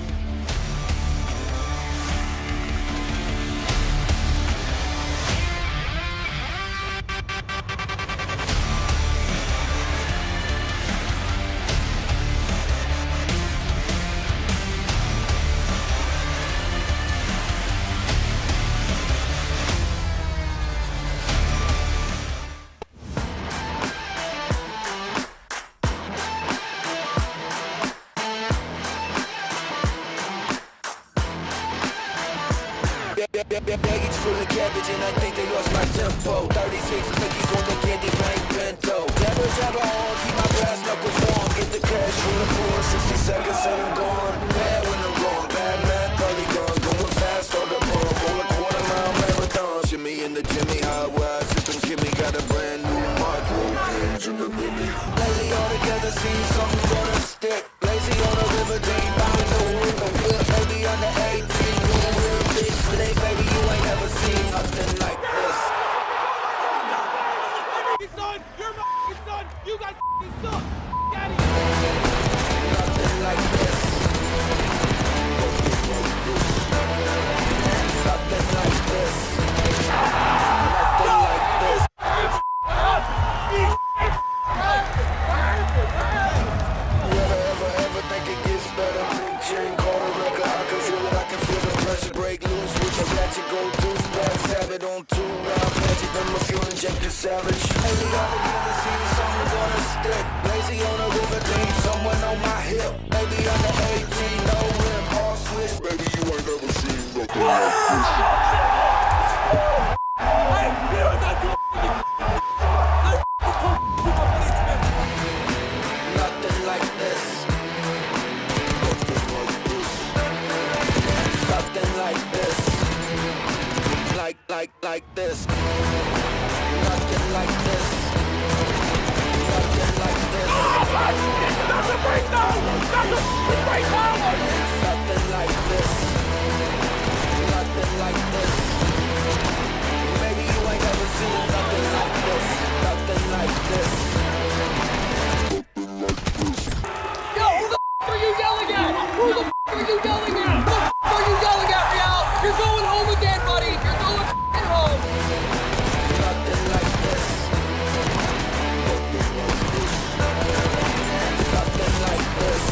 Baggage full of cabbage and I think they lost my tempo. 36 cookies on the candy paint bento. Never jabber on, keep my brass knuckles warm. Get the cash from the poor, 60 seconds and I'm gone. Bad when I'm gone, bad man, polygon. Going fast on the ball, roll a quarter-mile marathon. Shimmy in the Jimmy, high wide, sipping Kimmy. Got a brand new mark, roll hands in the mini. Lately all together, see something gonna stick. Lazy on the river, deep, bound to win the whip. Baby on the 18. Today, baby, you ain't never seen nothing like this. Son, you're my son. You guys suck. Nothing like this. Nothing like this. Nothing like this. Ever think it gets better? Chain call a record. I can feel it. I can feel the pressure break loose. Ratchet go to bad habit on 2 round magic, then my fuel injected savage. Hey, we all together, see someone gonna stick. Lazy on the river, team, someone on my hip. Baby on the 18, no rim, all switch. Baby, you ain't never seen nothing like this. like this. Nothing like this. Nothing like this. That's a breakdown! That's a breakdown! Nothing like this. Nothing like this. Maybe you ain't never seen nothing like this. Nothing like this. Yo, who the f*** are you yelling at? Who the f*** are you yelling at? Who the f*** are you yelling at, Real? You're going home again, buddy. You're going f***ing home. Nothing like this. Nothing like this. Nothing like this.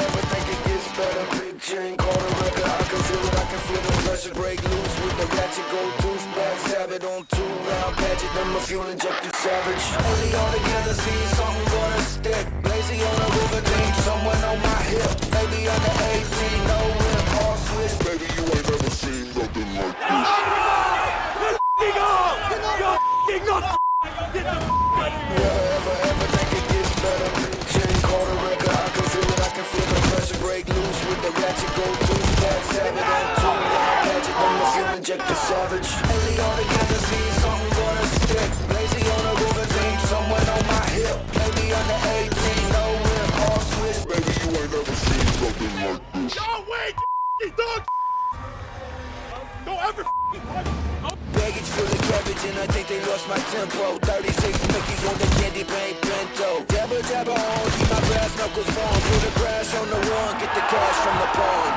Ever think it gets better? Big chain, call the record. I can feel it, I can feel the pressure break loose with the ratchet go to black sabbath on 2 round patchet. Them a fuel injected savage. Only all together, see something gonna stick. Lazy on the river, team, someone on my hip. Maybe under 18, no whip, all switch. Baby, you ain't never seen nothing like this. Ever think it gets better? Big chain, call the record. I can feel it, I can feel the pressure break loose with the ratchet go to black sabbath on 2 round patchet. Them a fuel injected savage. Only all together, see something gonna stick. Lazy on the river, team, someone on my hip. Maybe under 18, no whip, all switch. Baby, you ain't never seen something like this. Don't wait, dog. Don't ever Baggage full of cabbage and I think they lost my tempo. 36 Mickeys on the candy paint bento. Jabba jabba on, keep my brass knuckles warm. Put the grass on the one, get the cash from the pawn.